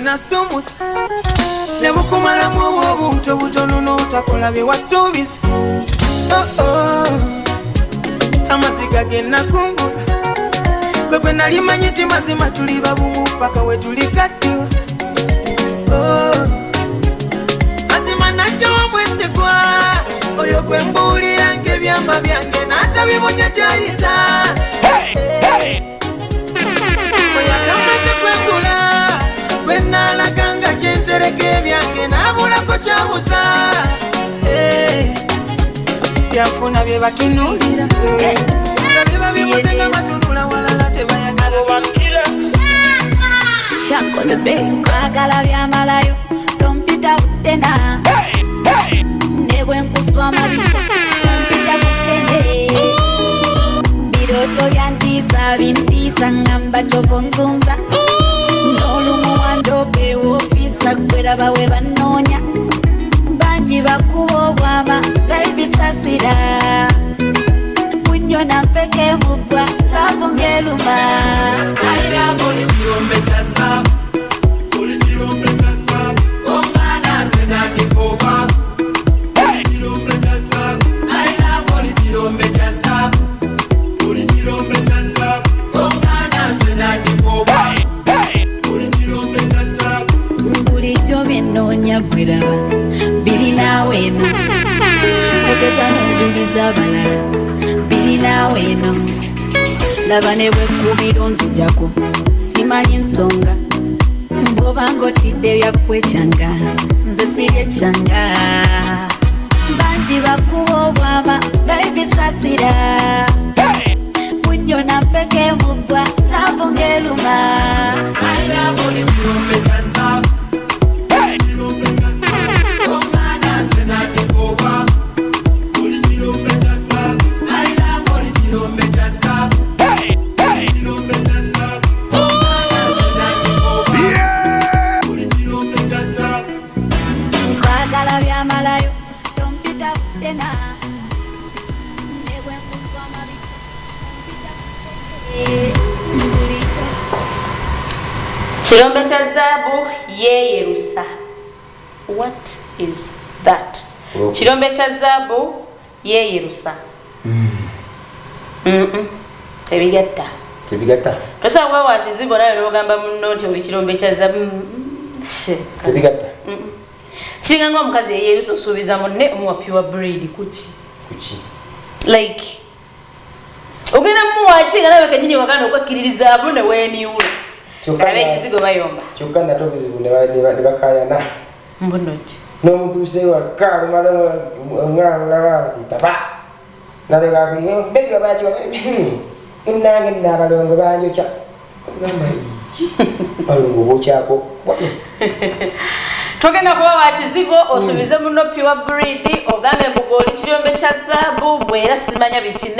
nasumusa nebukumalamu obuntu butono n'otakola bye wasuubiza amasiga gennakungula gwe nali manyi ti mazima tuli babumu paka we tuli kaddiwa mazima najja wamwesigwa oyo gwe mbuulira ng'ebyamba byange n'atabibunya gy'ayita oyatamaze kwengula nalaganga jentereke byange nabulako kyabuza byafuna bye batunulira bye babibuze nga batunula walala tebayagala bamusira
Shanko the big kwagala byamalayo tompita kutena nebwe nkuswa mabiko tompita kutene biroto byantisa bintisa ngamba kyobonzunza n'olumu wandope wofisa gwera bawe banoonya bangi bakuba obwama babisasira bunyo nampeke mugwa lavu ngeluma Nonya gwiraba biri nawe no togeza n'ojuliza abalala biri nawe no laba ne bwekubiro nzijako simanyi nsonga bwoba ng'otidde byakwekyanga nze sirye kyanga bangi bakuba obwama babisasira bunyo nampeke mugwa lavu ngeluma
Kirombe cha zaabu yeyerusa. What is that? Kirombe cha zaabu yeyerusa.
Tebigata.
Tosa wa kizigo nayo n'ogamba munno nti oli kirombe cha zaabu.
Tebigata.
Kinga ngo omukazi yeyerusa osuubiza munne omuwa pure breed kuki. Like ogenda muwa kinga nawe kenyinyi wakana okwakiririza abunde w'emyula. Kale kizigo bayomba.
Kyokka nato bizibu ne bakayana.
Mbunoki.
N'omutuse wa karu mala ngala papa. Nale ga bino bega bacho. Unange nabalongo banyo cha. Ngamba balongo bochako.
Togenda kuba wa kizigo osubize muno Pure Breed ogambe mugoli kirombe kya zaabu bwera simanya bikine